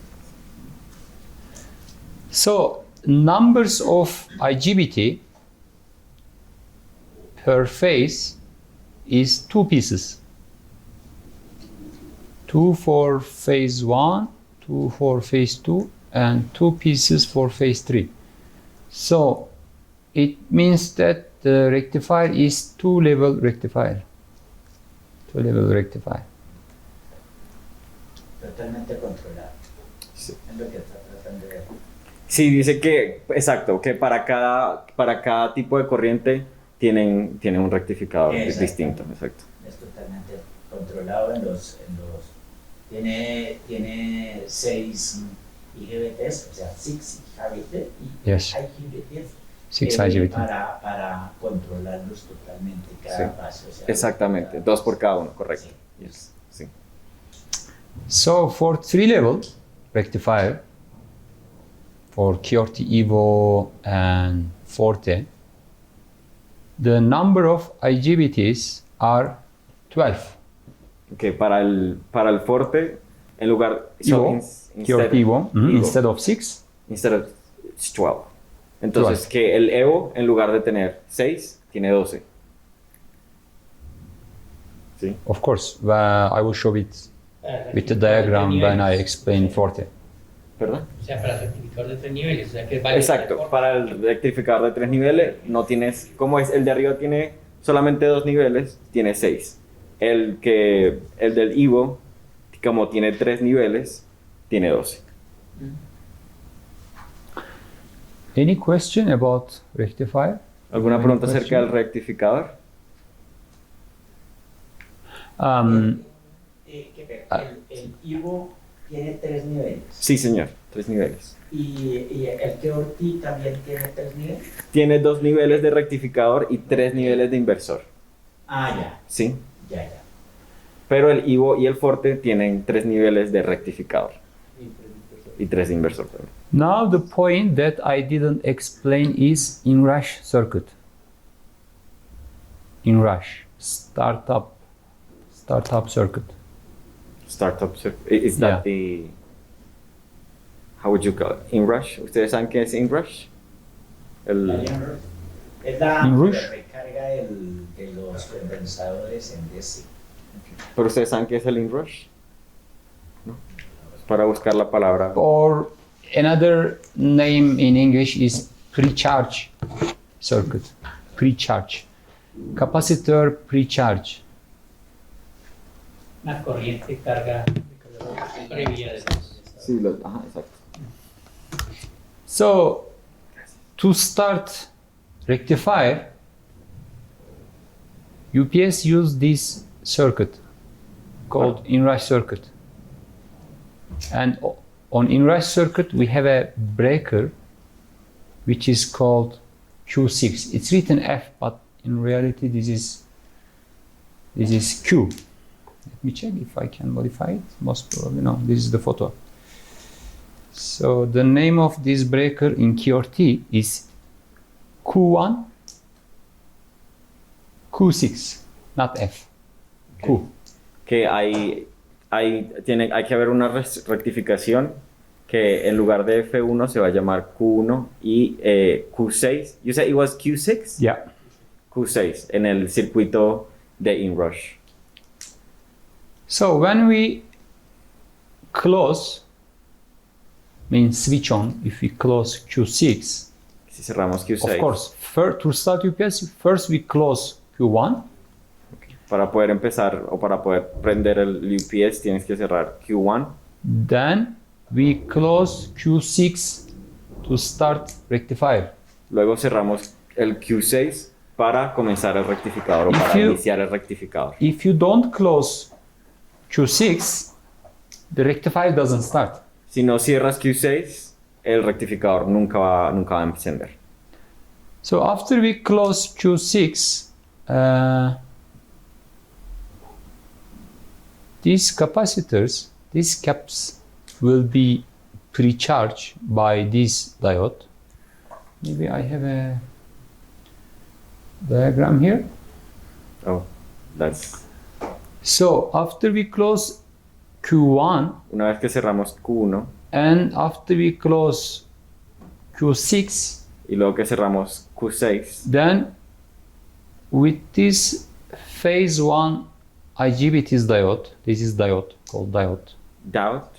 So numbers of IGBT per phase is 2 pieces. 2 for phase 1, 2 for phase 2, and 2 pieces for phase 3. So it means that the rectifier is 2-level rectifier. 2-level rectifier. Totalmente controlado. Sí. Es lo que está tratando de ver. Sí, dice que, exacto, que para cada tipo de corriente tienen un rectificador Exacto. distinto. Exacto. Es totalmente controlado tiene 6 IGBTs, o sea, 6 IGBTs y Yes. IGBTs 6 IGBT. para controlarlos totalmente cada Sí. paso. O sea, Exactamente, cada 2 por paso. cada uno, correcto. Sí. Yes. Sí. So for 3-level rectifier, for QWERTY Evo and Forte, the number of IGBTs are 12. Que para el forte, en lugar Evo, QWERTY Evo, instead of 6, instead of 12. Entonces, 12. que el Evo, en lugar de tener 6, tiene 12. ¿Sí? of course, I will show it with the diagram when I explain Forte. ¿Perdón? O sea, para rectificador de 3 niveles. O sea, que vale Exacto, para el rectificador de 3 niveles no tienes, como es el de arriba tiene solamente 2 niveles, tiene 6. El del Evo, como tiene 3 niveles, tiene 12. Any question about rectifier? ¿Alguna Any pregunta acerca del question? rectificador? El Evo tiene 3 niveles. Sí, señor, 3 niveles. Y el QWERTY también tiene 3 niveles. Tiene 2 niveles de rectificador y 3 niveles de inversor. Ah, ya, Sí, ya. pero el Evo y el Forte tienen 3 niveles de rectificador y 3 de inversor también. Now the point that I didn't explain is inrush circuit. Inrush, startup circuit. Startup circuit. Is that the... How would you call it? Inrush. ¿Ustedes saben qué es inrush? Es la Inrush. recarga de los condensadores en DC. ¿Pero ustedes saben qué es el inrush? ¿No? Para buscar la palabra. Or another name in English is pre-charge circuit. Pre-charge. Capacitor pre-charge. Una corriente carga previa de Sí, ajá, exacto. So to start rectifier, UPS use this circuit called inrush circuit. And on inrush circuit we have a breaker which is called Q6. It's written F, but in reality this is Q. Let me check if I can modify it. Most probably no. This is the photo. So the name of this breaker in QRT is Q1, Q6, not F. Q. Que hay que haber una rectificación que en lugar de F1 se va a llamar Q1 y Q6. You said it was Q6? Yeah. Q6 en el circuito de inrush. So when we close, means switch on, if we close Q6, Si cerramos Q6. of course, to start UPS, first we close Q1. Para poder empezar o para poder prender el UPS tienes que cerrar Q1. Then we close Q6 to start rectifier. Luego cerramos el Q6 para comenzar el rectificador o para iniciar el rectificador. If you don't close Q6, the rectifier doesn't start. Si no cierras Q6, el rectificador nunca va a encender. So after we close Q6, these capacitors, these caps will be pre-charged by this diode. Maybe I have a diagram here. Oh, that's... So after we close Q1, Una vez que cerramos Q1 and after we close Q6, y luego que cerramos Q6, then with this phase 1 IGBT diode, this is diode called diode. doubt,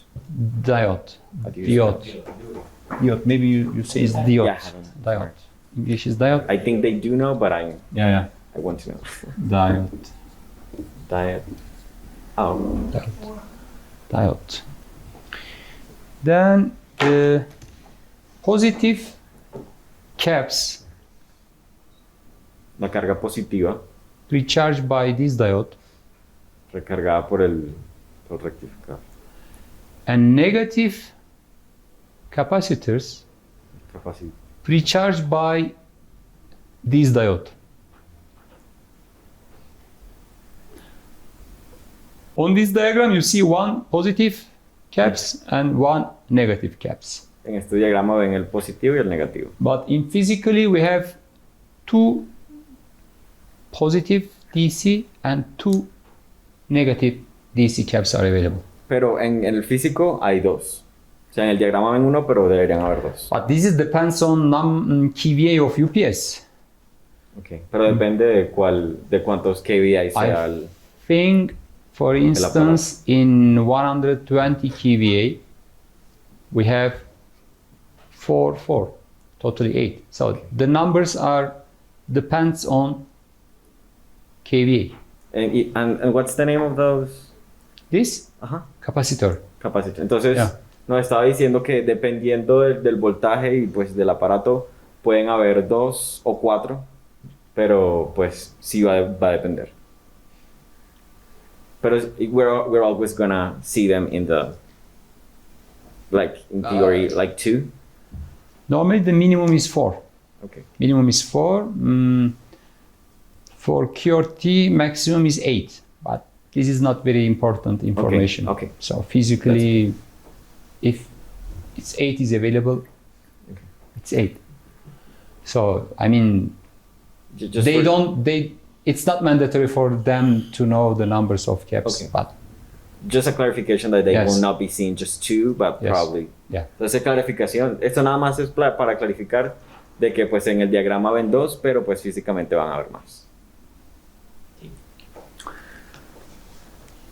Diode. How do you Diode. Diode. Maybe you say it's diode. Yeah, I don't know. Diode. English is diode. I think they do know, but I Yeah. want to know. Diode. Diet. Oh, Diode. Then the positive caps la carga positiva recharged by this diode recargada por el rectificador. and negative capacitors Capacidad. recharged by this diode. On this diagram you see one positive caps and one negative caps. En este diagrama ven el positivo y el negativo. But in physically we have two positive DC and two negative DC caps are available. Pero en el físico hay dos. O sea, en el diagrama ven uno, pero deberían haber dos. But this is depends on kVA of UPS. Okay. Pero depende de cuántos kVA sea el... I think, for instance, in 120 kVA, we have 4, totally 8. So the numbers are depends on kVA. And what's the name of those? This Ajá. capacitor. Capacitor. Entonces, Yeah. nos estaba diciendo que dependiendo del voltaje y pues del aparato, pueden haber 2 o 4, pero pues sí va a depender. Pero we're always gonna see them in the, like, in theory, like 2. Normally the minimum is 4. Okay. Minimum is 4. For QRT, maximum is 8. But this is not very important information. Okay. So physically, if it's 8 is available, it's 8. So I mean, it's not mandatory for them to know the numbers of caps. Okay. But Just a clarification that they Yes. will not be seeing just 2, but Yes. probably. Yeah. Entonces, clarificación. Esto nada más es para clarificar de que pues en el diagrama ven 2, pero pues físicamente van a ver más.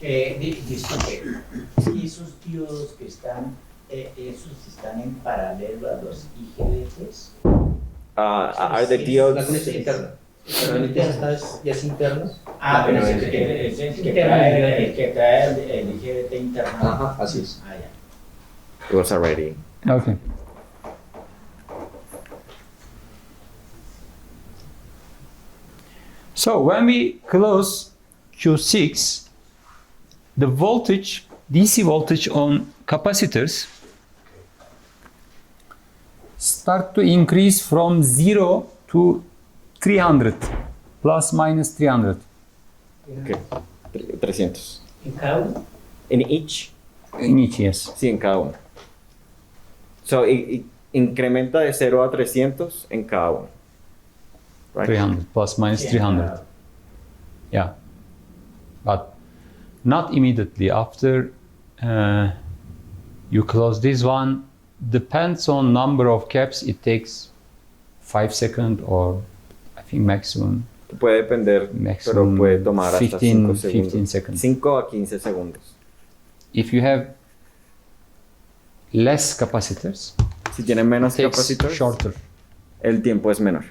Disculpe, esos diodos que están, esos están en paralelo a los IGBTs. Are the La diodes... conexión interna. Realmente esta ya es interna. Pero La es conexión el que trae el IGBT interno. Ajá, así es. Ah, ya. It was already... okay. So when we close Q6, the voltage, DC voltage on capacitors start to increase from 0 to 300, plus minus 300. Ok. 300. En cada uno. In each. In each, yes. Sí, en cada uno. So, incrementa de 0 a 300 en cada uno. Right? 300, plus minus 300. Yeah. But not immediately. After you close this one, depends on number of caps, it takes 5 seconds or I think maximum Puede depender, pero puede tomar hasta 5 segundos. 15 seconds. 5 a 15 segundos. If you have less capacitors, Si tienen menos it takes capacitors, shorter. el tiempo es menor.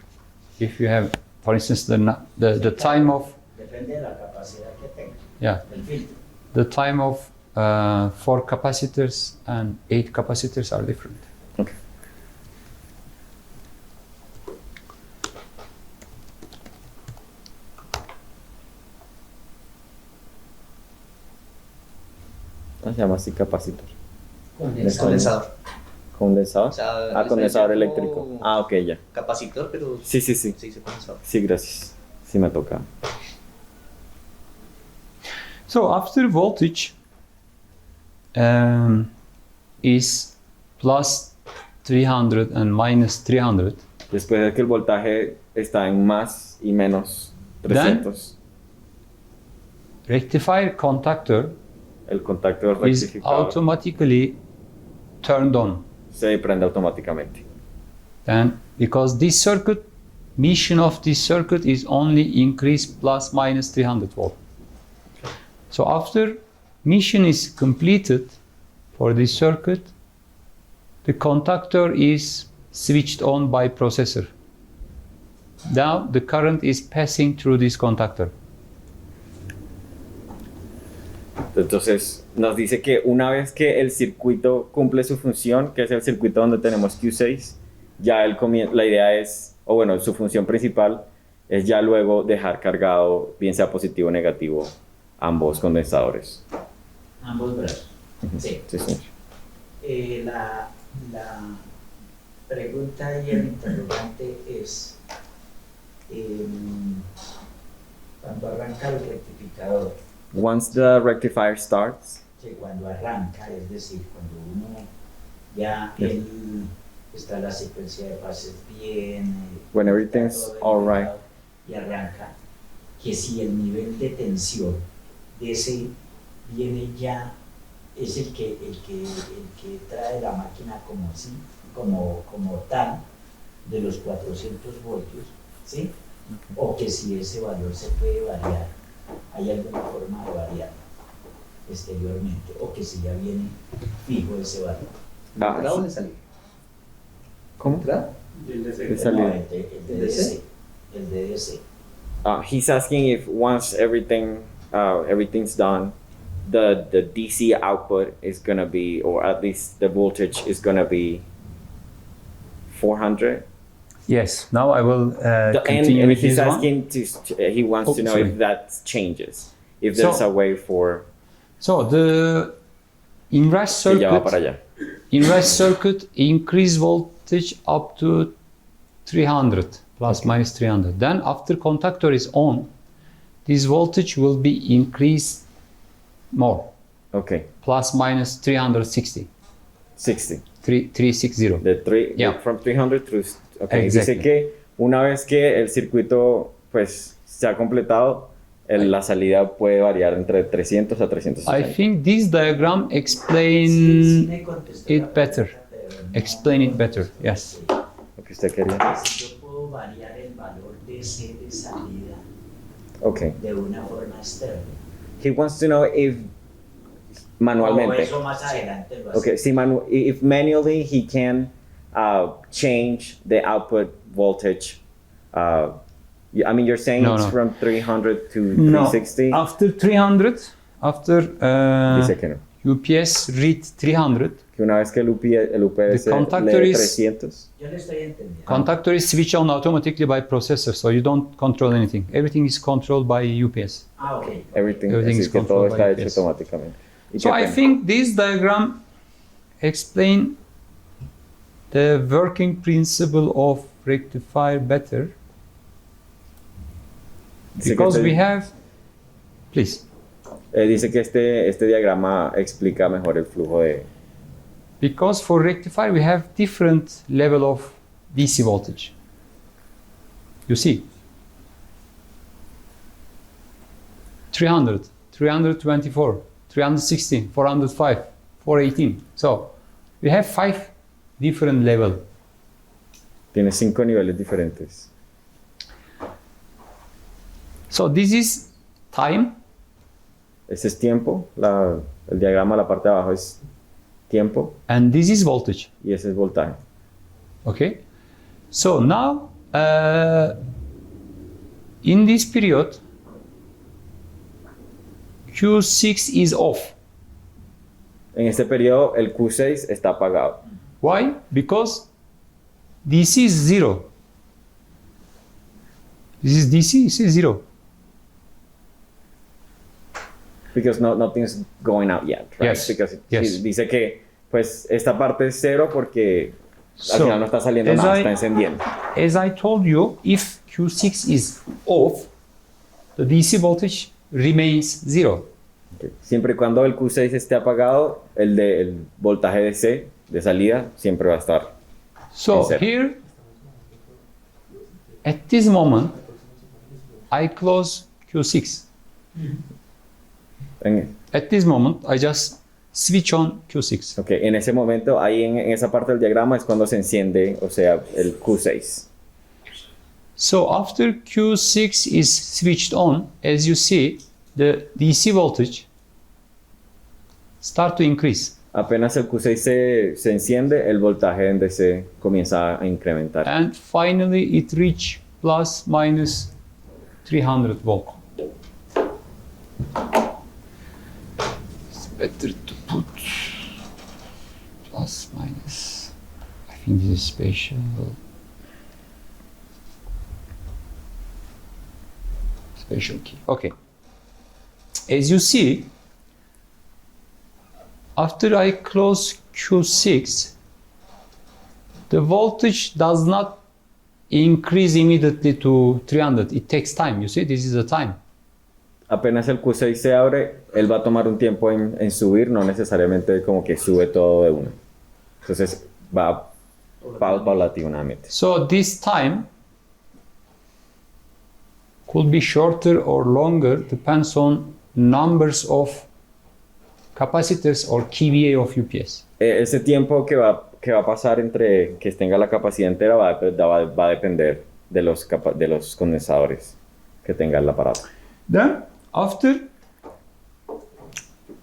If you have, for instance, the time of Depende de la capacidad que tenga, yeah el filtro. the time of 4 capacitors and 8 capacitors are different. Okay. Se llama así capacitor. Condensador. ¿Condensador? O sea, Ah, le condensador está eléctrico. llamando Ah, ok, ya. Capacitor, pero Sí. se dice condensador. Sí, gracias. Sí me toca. So after voltage is plus 300 and minus 300, Después de que el voltaje está en más y menos 300, rectifier contactor el contactor is rectificador automatically turned on. se prende automáticamente. Then, because this circuit, mission of this circuit is only increase plus minus 300 volt. So after mission is completed for this circuit, the contactor is switched on by processor. Now the current is passing through this contactor. Entonces nos dice que una vez que el circuito cumple su función, que es el circuito donde tenemos Q6, ya la idea es, o bueno, su función principal es ya luego dejar cargado, bien sea positivo o negativo, ambos condensadores. Ambos brazos. Sí. Sí, sí. La pregunta y el interrogante es, cuando arranca el rectificador, Once the rectifier starts, que cuando arranca, es decir, cuando uno ya Yes. está la secuencia de pases bien, When está everything's todo all right. indicado y arranca, que si el nivel de tensión de ese viene ya, es el que trae la máquina como así, como tal, de los 400 voltios, ¿sí? O que si ese valor se puede variar, hay alguna forma de variar exteriormente, o que si ya viene fijo ese valor. Ah, ¿Entrada o de salida? ¿Cómo? ¿Entrada? De salida. No, el DDC. El DDC. He's asking if once everything's done, the DC output is gonna be, or at least the voltage is gonna be 400. Yes, now I will And continue with he's this one. asking he wants Oh, to know sorry. if that changes, if there's So- a way for So the inrush que ya va para circuit, allá. inrush circuit increase voltage up to 300 plus minus 300. Then after contactor is on, this voltage will be increased more, Okay, plus minus 360, 60. 360. Yeah. From 300 through. Okay, Exactly. dice que una vez que el circuito pues se ha completado, la salida puede variar entre 300 a I 360. think this diagram Sí explain me contestó it la better. pregunta, pero no- Explain it better, yes. Lo que usted quería. Si yo puedo variar el valor DC de salida Okay. de una forma externa. He wants to know if O manualmente. eso más adelante lo hace. Okay, si if manually he can change the output voltage. I mean, you're saying No, it's no. from 300 to No, 360? after 300, after Dice que no. UPS read 300, que una vez que el UPS The contactor lee is- 300, Yo le estoy entendiendo. contactor is switched on automatically by processor, so you don't control anything. Everything is controlled by UPS. Ah, ok. everything Everything así is que todo controlled está by hecho UPS. automáticamente. ¿Y So qué I pena? think this diagram explain the working principle of rectifier better, Dice que because este- we have, please, dice que este diagrama explica mejor el flujo de... because for rectifier we have different level of DC voltage. You see, 300, 324, 316, 405, 418. So we have 5 different level. Tiene 5 niveles diferentes. So this is time, Ese es tiempo, el diagrama, la parte de abajo es tiempo and this is voltage. y ese es voltaje. Okay, so now in this period Q6 is off. En este periodo el Q6 está apagado. Why? Because DC is 0. This is DC, this is 0. Because nothing's going out yet, right? Yes, Because yes. dice que pues esta parte es 0 porque al So, final no está saliendo as nada, I- está encendiendo. As I told you, if Q6 is off, the DC voltage remains 0. Ok. Siempre y cuando el Q6 esté apagado, el voltaje DC de salida siempre va a estar. So Yes, sir. here, at this moment, I close Q6. At this moment, I just switch on Q6. Ok, en ese momento, ahí en esa parte del diagrama es cuando se enciende, o sea, el Q6. So after Q6 is switched on, as you see, the DC voltage start to increase. Apenas el Q6 se enciende, el voltaje en DC comienza a incrementar. And finally, it reach plus minus 300 volt. It's better to put plus minus. I think this is special. Special key. Okay. As you see, after I close Q6, the voltage does not increase immediately to 300. It takes time. You see, this is the time. Apenas el Q6 se abre, él va a tomar un tiempo en subir, no necesariamente como que sube todo de una. Entonces va paulatinamente. So this time could be shorter or longer, depends on numbers of capacitors or kVA of UPS. Ese tiempo que va a pasar entre que tenga la capacidad entera va a depender de los condensadores que tenga el aparato. Then, after,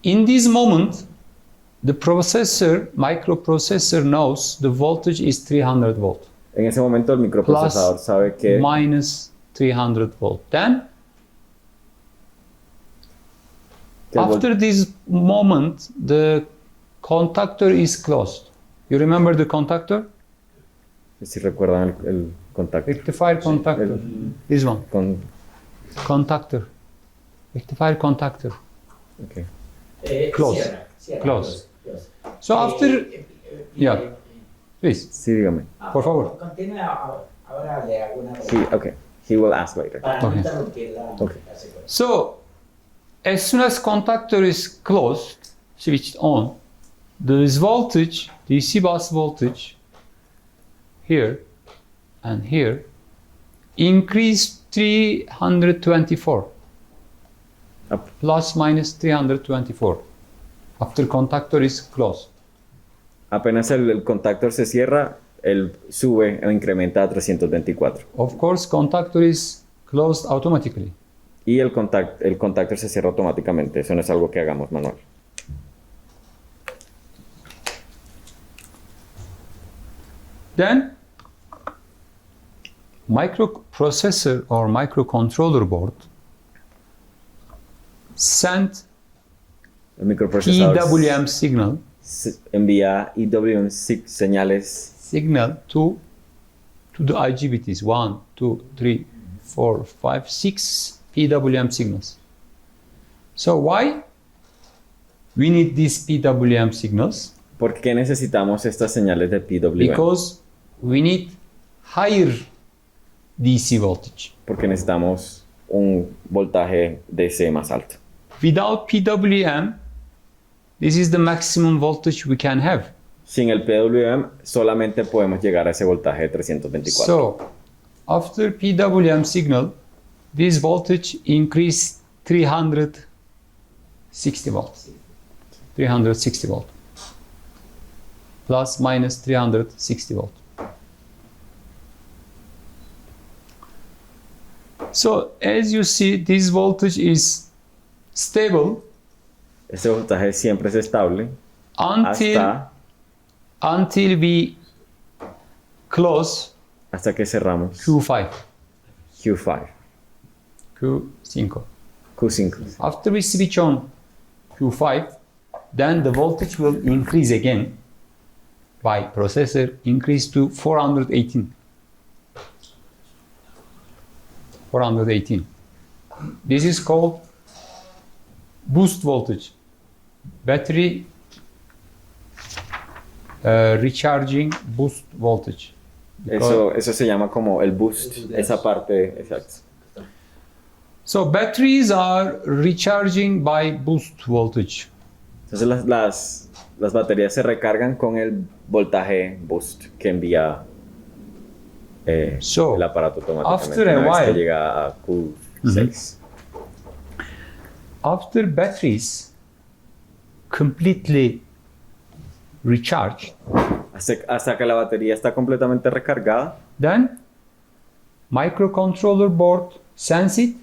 in this moment, the microprocessor knows the voltage is 300 volt, En ese momento el microprocesador sabe que minus 300 volt. Then, after this moment, the contactor is closed. You remember the contactor? si recuerdan el contacto. Rectifier contactor. This one. Contactor. Rectifier contactor. Okay. Close. Close. So after, yeah, please, Sí, dígame. por favor. Continúa, ahora le hago una Sí, okay. He will ask later. para no Okay. interrumpir la Okay. secuencia. So, as soon as contactor is closed, switched on, this voltage, DC bus voltage, here and here, increase 324, Up. plus minus 324, after contactor is closed. Apenas el contactor se cierra, él sube o incrementa a 324. Of course, contactor is closed automatically. Y el contactor se cierra automáticamente. Eso no es algo que hagamos manual. Then, microprocessor or microcontroller board send El microprocesador PWM signal envía EWM señales to the IGBTs. 1, 2, 3, 4, 5, 6 PWM signals. So why we need these PWM signals? ¿Por qué necesitamos estas señales de PWM? Because we need higher DC voltage. Porque necesitamos un voltaje DC más alto. Without PWM, this is the maximum voltage we can have. Sin el PWM solamente podemos llegar a ese voltaje de 324. So, after PWM signal, this voltage increased 360 volts. 360 volt. Plus minus 360 volt. So, as you see, this voltage is stable Este voltaje siempre es estable until we close hasta que cerramos Q5. Q5. Q5. Q5. After we switch on Q5, then the voltage will increase again by processor increase to 418. 418. This is called boost voltage. Battery recharging boost voltage. Eso se llama como el boost, esa parte, exacto. So batteries are recharging by boost voltage. Entonces las baterías se recargan con el voltaje boost que envía el aparato automáticamente after a una vez que while, llega a Q6. After batteries completely recharged, hasta que la batería está completamente recargada, then microcontroller board sense it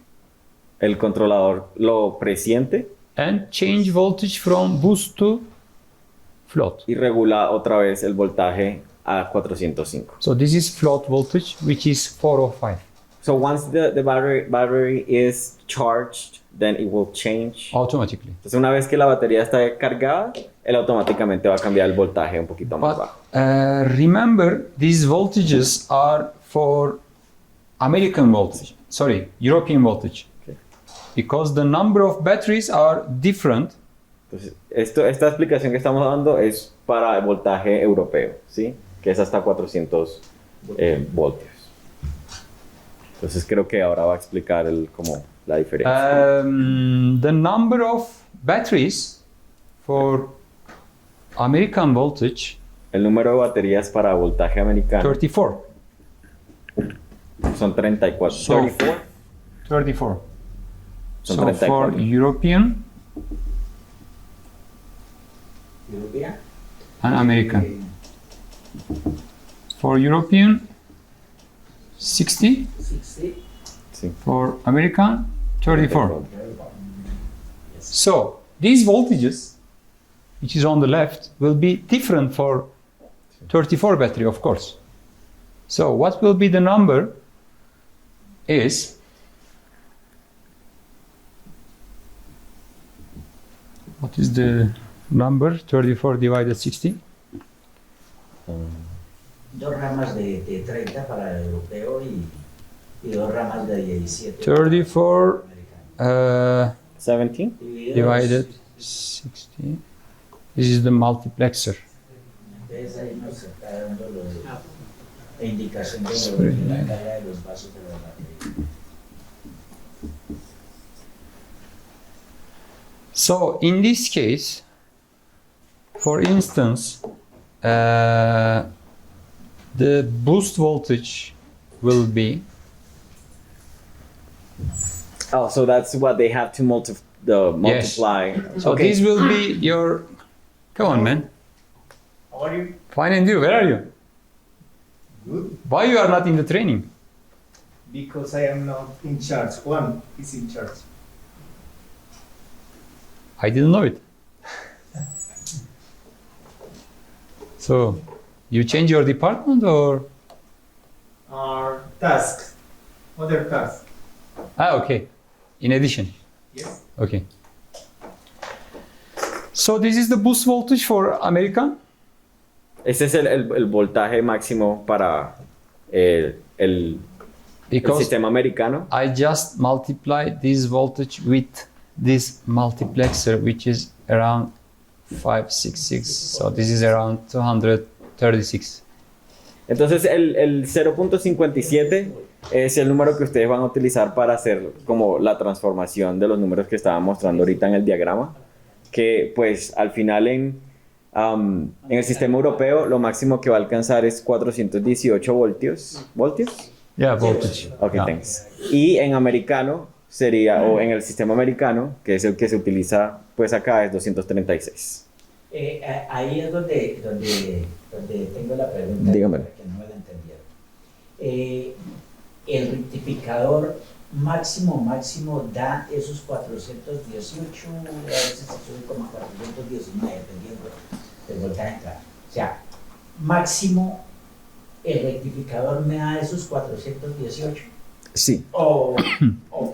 el controlador lo presiente and change voltage from boost to float. y regula otra vez el voltaje a 405. So this is float voltage, which is 405 So once the battery is charged, then it will change. automatically. Entonces una vez que la batería está cargada, él automáticamente va a cambiar el voltaje un poquito más But bajo. remember, these voltages are for American voltage, sorry, European voltage. Okay. Because the number of batteries are different. Entonces, esta explicación que estamos dando es para el voltaje europeo, ¿sí? Que es hasta 400 voltios. Entonces creo que ahora va a explicar como la diferencia. The number of batteries for American voltage, El número de baterías para voltaje americano 34. son 34. So, 34. 34. Son So 34. for European and American. For European, 60. Sí. For American, 34. So these voltages, which is on the left, will be different for 34 battery, of course. So what will be the number is what is the number 34 divided 60? Dos ramas de 30 para el europeo y dos ramas de 17 34 17. divided 60. This is the multiplexer. Entonces ahí nos está dando la indicación de la carga de los vasos de la batería. So in this case, for instance, the boost voltage will be Oh, so that's what they have to multiply. so Okay. this will be your come on man, How are you? fine, and you, where are you? Good. Why you are not in the training? Because I am not in charge. Juan is in charge. I didn't know it. So you change your department or Our task. Other task. okay, in addition. Yes. Okay. So this is the boost voltage for American. Este es el voltaje máximo para el Because sistema americano. I just multiply this voltage with this multiplexer, which is around 566. So this is around 236. Entonces el 0.57 es el número que ustedes van a utilizar para hacer como la transformación de los números que estaba mostrando ahorita en el diagrama. Que pues al final en el sistema europeo lo máximo que va a alcanzar es 418 voltios. ¿Voltios? Yeah, voltage. Ok, Yeah. thanks. Y en americano sería, o en el sistema americano, que es el que se utiliza pues acá, es 236. Ahí es donde tengo la pregunta. Dígamelo. Que no me la entendieron. El rectificador máximo da esos 418, a veces se sube como a 419, dependiendo del voltaje de entrada. O sea, máximo el rectificador me da esos 418. Sí. O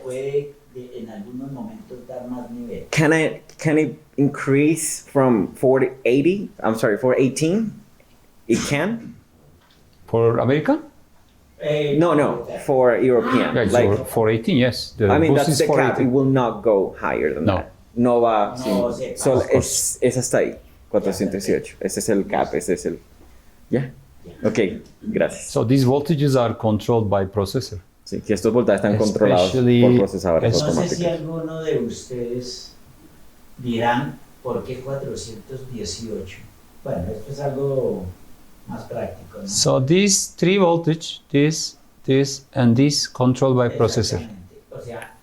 puede en algunos momentos dar más nivel. Can it increase from 480? I'm sorry, 418? It can? For American? No, for European. Yeah, Like, for 18, yes. The I mean, boost that's is the cap. 418. It will not go higher than No. that. No va. No, sí. sí, Solo of es hasta ahí. 418. Ese es el cap. Ese es el. ¿Ya? Ok, gracias. So these voltages are controlled by processor. Sí, que estos voltajes están controlados Especially- por procesadores es- No sé automáticos. si alguno de ustedes dirán por qué 418. Bueno, esto es algo más práctico, ¿no? So these three voltage, this, and this controlled by processor. Exactamente. O sea,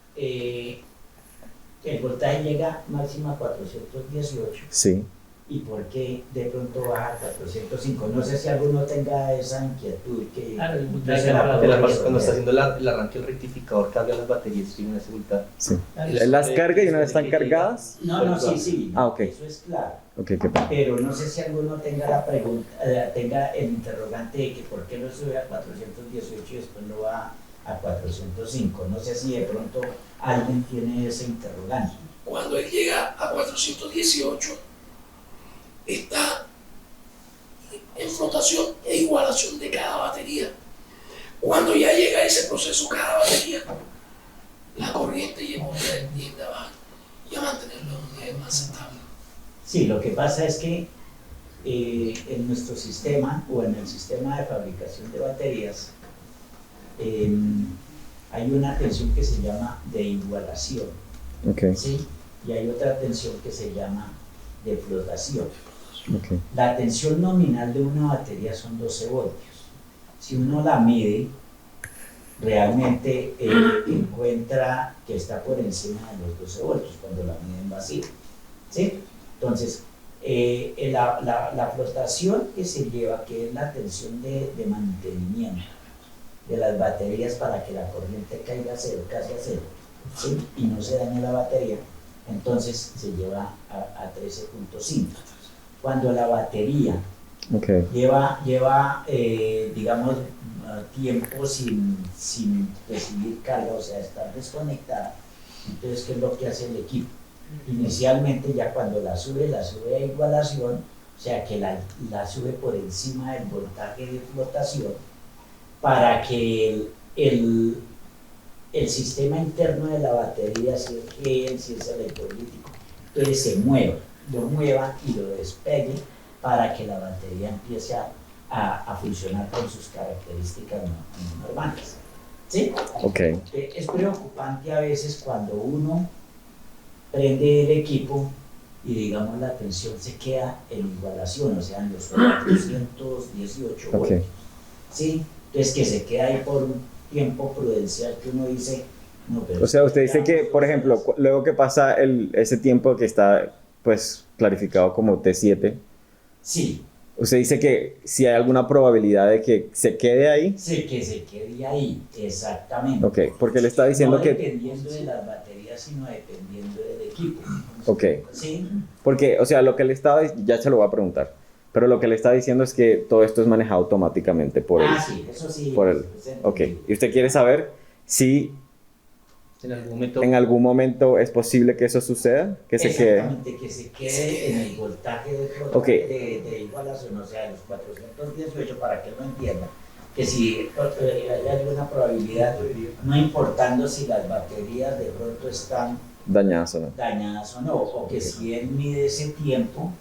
el voltaje llega máximo a 418. Sí. ¿Y por qué de pronto baja a 405? No sé si alguno tenga esa inquietud que Claro, el no voltaje se la va a puedo Cuando está responder. haciendo el arranque, el rectificador carga las baterías y tiene ese voltaje. Sí. Claro, Las carga y una vez están cargadas. No, sí, Ah, ok. eso es claro. Ok, qué pena. Pero no sé si alguno tenga la pregunta, tenga el interrogante de que por qué lo sube a 418 y después lo va a 405. No sé si de pronto alguien tiene ese interrogante. Cuando él llega a 418, está en flotación e igualación de cada batería. Cuando ya llega a ese proceso, cada batería, la corriente y el voltaje tiende a bajar y a mantenerlo en un nivel más estable. Sí, lo que pasa es que en nuestro sistema o en el sistema de fabricación de baterías hay una tensión que se llama de igualación, Ok, ¿sí? Y hay otra tensión que se llama de flotación. ok. La tensión nominal de una batería son 12 voltios. Si uno la mide, realmente encuentra que está por encima de los 12 voltios cuando la miden vacía, ¿sí? Entonces, la flotación que se lleva, que es la tensión de mantenimiento de las baterías para que la corriente caiga a cero, casi a cero, ¿sí? Y no se dañe la batería, entonces se lleva a 13.5. Cuando la batería Ok. lleva digamos, tiempo sin recibir carga, o sea, estar desconectada, entonces, ¿qué es lo que hace el equipo? Inicialmente, ya cuando la sube a igualación, o sea, que la sube por encima del voltaje de flotación, para que el sistema interno de la batería, si es electrolítico, entonces se lo mueva y lo despegue para que la batería empiece a funcionar con sus características normales. ¿Sí? Ok. Es preocupante a veces cuando uno prende el equipo y digamos la tensión se queda en igualación, o sea, en los 418 Ok. voltios. ¿Sí? Entonces que se queda ahí por un tiempo prudencial que uno dice, no, pero... O sea, usted dice que, por ejemplo, luego que pasa ese tiempo que está, pues, clarificado como T7, Sí, usted dice que si hay alguna probabilidad de que se quede ahí. sé que se quede ahí, exactamente. Ok, porque le está diciendo no que... dependiendo de las baterías, sino dependiendo del equipo. Ok, ¿Sí? porque, o sea, lo que le estaba... Ya se lo voy a preguntar. Pero lo que le está diciendo es que todo esto es manejado automáticamente por él. Sí, eso sí. Por él. es entendido. Ok, y usted quiere saber si En algún momento. ¿En algún momento es posible que eso suceda? Que se quede. Exactamente, que se quede en el voltaje Ok. de igualación, o sea, los 418, para que lo entienda. Que si hay alguna probabilidad, no importando si las baterías de pronto están Dañadas o no. dañadas o no, o que si él mide ese tiempo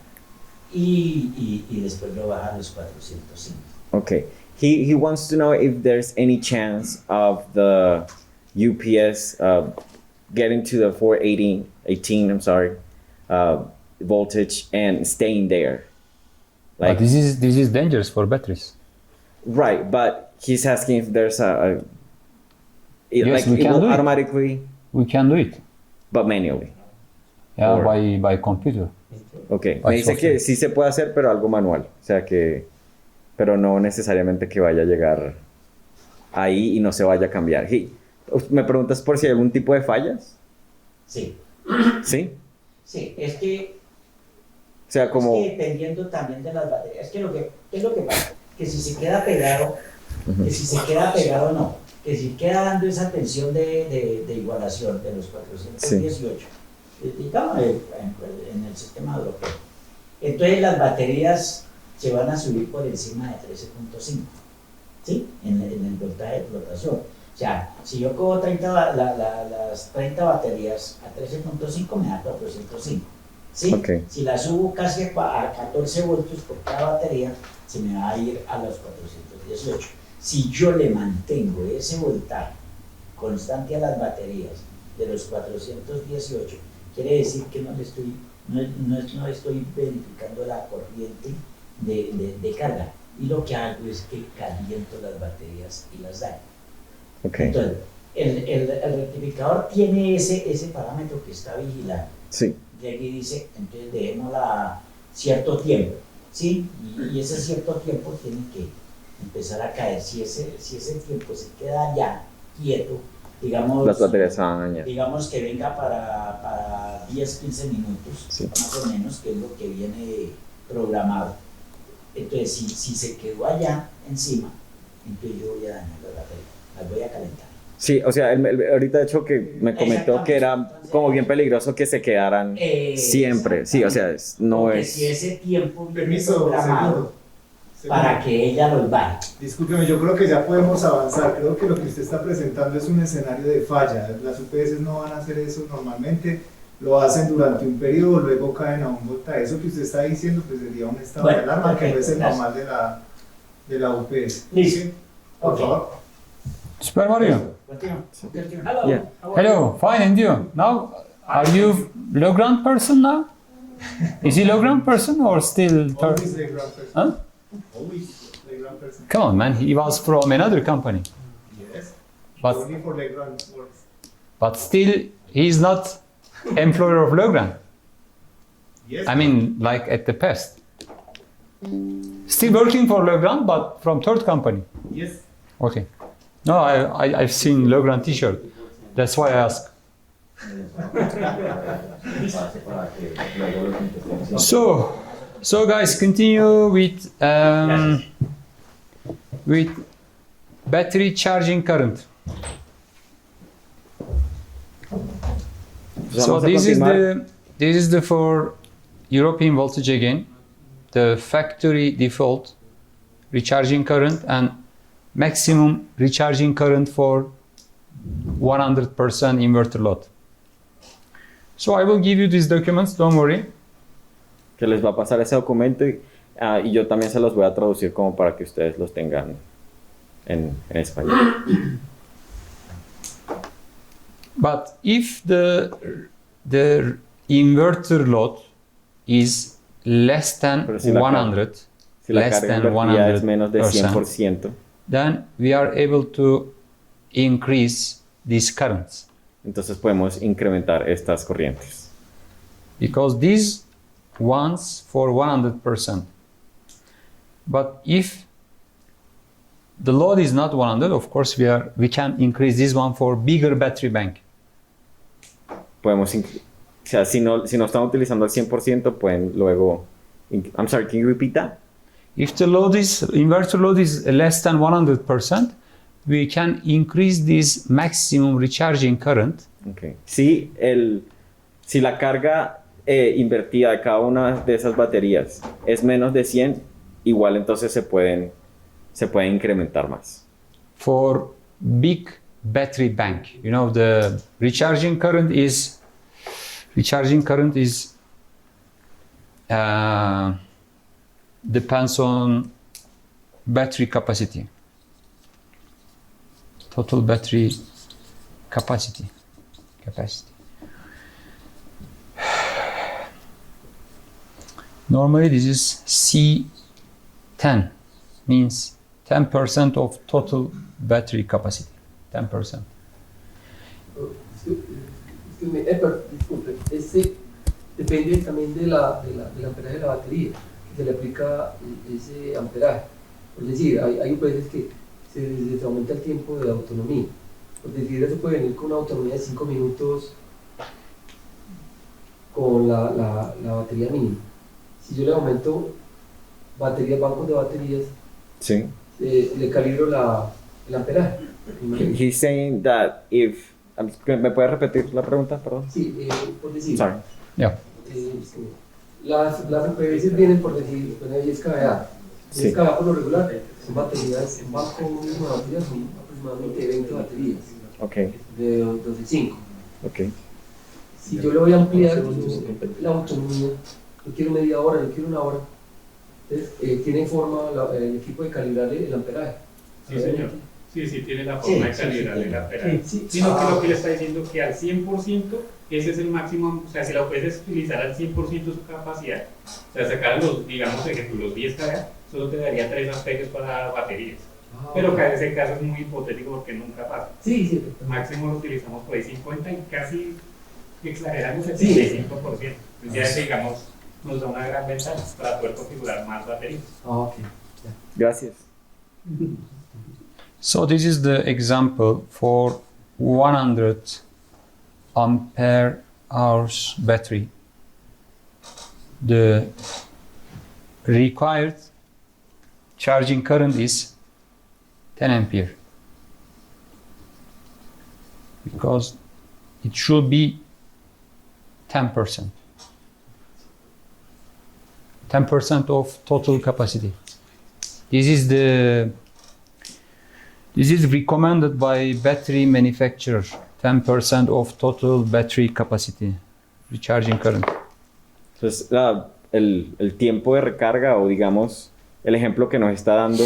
y después lo baja a los 405. Okay. He wants to know if there's any chance of the UPS getting to the 418, I'm sorry, voltage and staying there. But this is dangerous for batteries. Right, but he's asking if there's Yes, like we it can will do it. automatically, We can do it. but manually. Yeah, Or- by computer. Okay. By Me dice software. que sí se puede hacer, pero algo manual. O sea que, pero no necesariamente que vaya a llegar ahí y no se vaya a cambiar. ¿Me preguntas por si hay algún tipo de fallas? Sí, ¿Sí? sí, es que O sea, como... Es que dependiendo también de las baterías, es que ¿qué es lo que pasa? Que si se queda pegado, que si se queda pegado no, que si queda dando esa tensión de igualación de los 418, digamos en el sistema europeo, entonces las baterías se van a subir por encima de 13.5, ¿sí? En el voltaje de explotación. O sea, si yo cojo las 30 baterías a 13.5 me da 405. ¿Sí? Okay. Si la subo casi a 14 voltios por cada batería, se me va a ir a los 418. Si yo le mantengo ese voltaje constante a las baterías de los 418, quiere decir que no estoy verificando la corriente de carga. Y lo que hago es que caliento las baterías y las daño. Okay. Entonces, el rectificador tiene ese parámetro que está vigilando. Sí. Y aquí dice, entonces dejémosla cierto tiempo, ¿sí? Y ese cierto tiempo tiene que empezar a caer. Si ese tiempo se queda ya quieto, digamos... Las baterías se van a dañar. Digamos que venga para 10-15 minutos, Sí. más o menos, que es lo que viene programado. Entonces, si se quedó allá encima, entonces yo voy a dañar las baterías, las voy a calentar. Sí, o sea, ahorita de hecho que me comentó que era como bien peligroso que se quedaran siempre. Sí, o sea, no Porque es... si ese tiempo viene Permiso, programado para que ella los baje. Discúlpeme, yo creo que ya podemos avanzar. Creo que lo que usted está presentando es un escenario de falla. Las UPS no van a hacer eso normalmente. Lo hacen durante un periodo, luego caen a un voltaje. Eso que usted está diciendo pues sería un estado de alarma que no es el normal de la UPS. Listo. ¿Sí? Por favor. Super Mario. Hello. Yeah. Hello, fine, and you? Now, are you Legrand person now? Is he Legrand person or still? Always Legrand person. Huh? Always Legrand person. Come on, man. He was from another company, Yes. but Only for Legrand works. still he's not employer of Legrand. Yes. I mean, like at the past. Still working for Legrand, but from third company. Yes. Okay. No, I've seen Legrand T-shirt. That's why I ask. So guys, continue with battery charging current. So Vamos a this continuar. is the for European voltage again, the factory default recharging current and maximum recharging current for 100% inverter load. So I will give you these documents, don't worry. Que les va a pasar ese documento y yo también se los voy a traducir como para que ustedes los tengan en español. But if the inverter load is less than Pero si la 100, Si la less carga than invertida es menos de 100%, 100%, then we are able to increase these currents. entonces podemos incrementar estas corrientes. Because these ones for 100%. But if the load is not 100, of course we can increase this one for bigger battery bank. Podemos, o sea, si no están utilizando al 100%, pueden luego... I'm sorry, can you repeat that? If the inverter load is less than 100%, we can increase this maximum recharging current Okay. Si la carga invertida de cada una de esas baterías es menos de 100, igual entonces se pueden incrementar más. For big battery bank, you know, the recharging current is depends on battery capacity, total battery capacity. Normally this is C10, means 10% of total battery capacity. 10%. Disculpe, este depende también del amperaje de la batería, que se le aplica ese amperaje. Es decir, hay veces que se aumenta el tiempo de autonomía. Por decir, eso puede venir con una autonomía de 5 minutos con la batería mínima. Si yo le aumento bancos de baterías, Sí. le calibro el amperaje. He's saying that if... ¿Me puedes repetir la pregunta, perdón? Sí, por decir. Sorry. Yeah. Las UPS vienen por decir, 10 kVA. 10 kVA por lo regular son baterías, un banco mínimo de baterías son aproximadamente 20 baterías. Okay. De 12.5. Okay. Si yo le voy a ampliar la autonomía, yo quiero media hora, yo quiero una hora, entonces tiene forma el equipo de calibrarle el amperaje. Sí, señor. Sí, tiene la forma de calibrarle el amperaje. Sino que lo que le está diciendo que al 100% ese es el máximo, o sea, si la puedes utilizar al 100% su capacidad, o sea, sacar los 10 kVA, solo te daría 3 amperes para baterías. Pero que en ese caso es muy hipotético porque nunca pasa. Sí. Máximo lo utilizamos por ahí 50 y casi exageramos el 75%. Entonces ya digamos, nos da una gran ventaja para poder configurar más baterías. Okay. Gracias. So this is the example for 100 ampere hours battery. The required charging current is 10 ampere because it should be 10%. 10% of total capacity. This is recommended by battery manufacturer. 10% of total battery capacity, recharging current. Entonces, el tiempo de recarga, o digamos, el ejemplo que nos está dando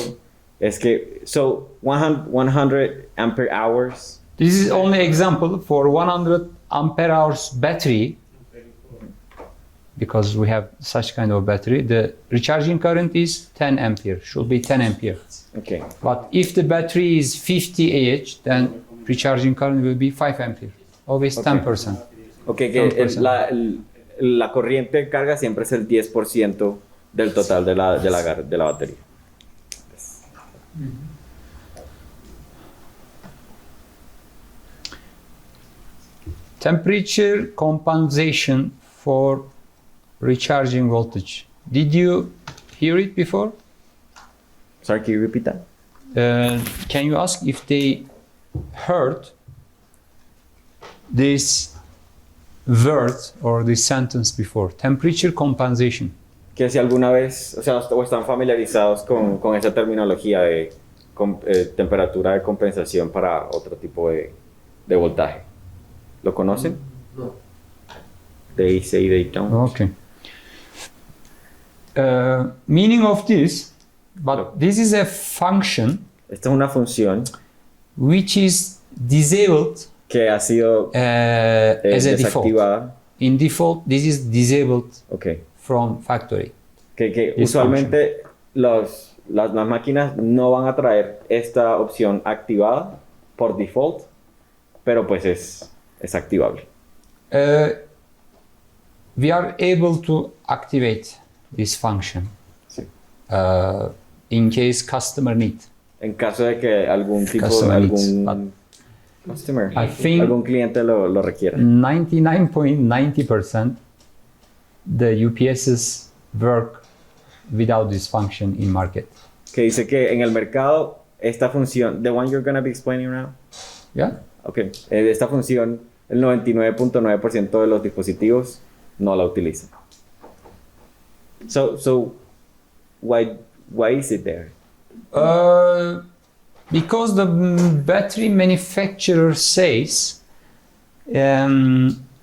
es que, 100 ampere hours. This is only example for 100 ampere hours battery, because we have such kind of battery. The recharging current is 10 ampere, should be 10 ampere. Okay. But if the battery is 50 Ah, then recharging current will be 5 ampere, always 10%. Okay, que 10%. la corriente de carga siempre es el 10% del total de la batería. Temperature compensation for recharging voltage. Did you hear it before? Sorry, can you repeat that? Can you ask if they heard this word or this sentence before? Temperature compensation. Que si alguna vez, o están familiarizados con esa terminología de temperatura de compensación para otro tipo de voltaje. ¿Lo conocen? No. They say they don't. Okay. Meaning of this, but this is a function. Esta es una función which is disabled que ha sido as a desactivada. default. In default, this is disabled Okay. from factory. Que usualmente las máquinas no van a traer esta opción activada por default, pero pues es activable. We are able to activate this function Sí. In case customer need. En caso de que algún customer, I think algún cliente lo requiera. 99.90% the UPSs work without this function in market. Que dice que en el mercado esta función, the one you're going to be explaining now, Yeah? okay, esta función el 99.9% de los dispositivos no la utilizan. So why is it there? Because the battery manufacturer says,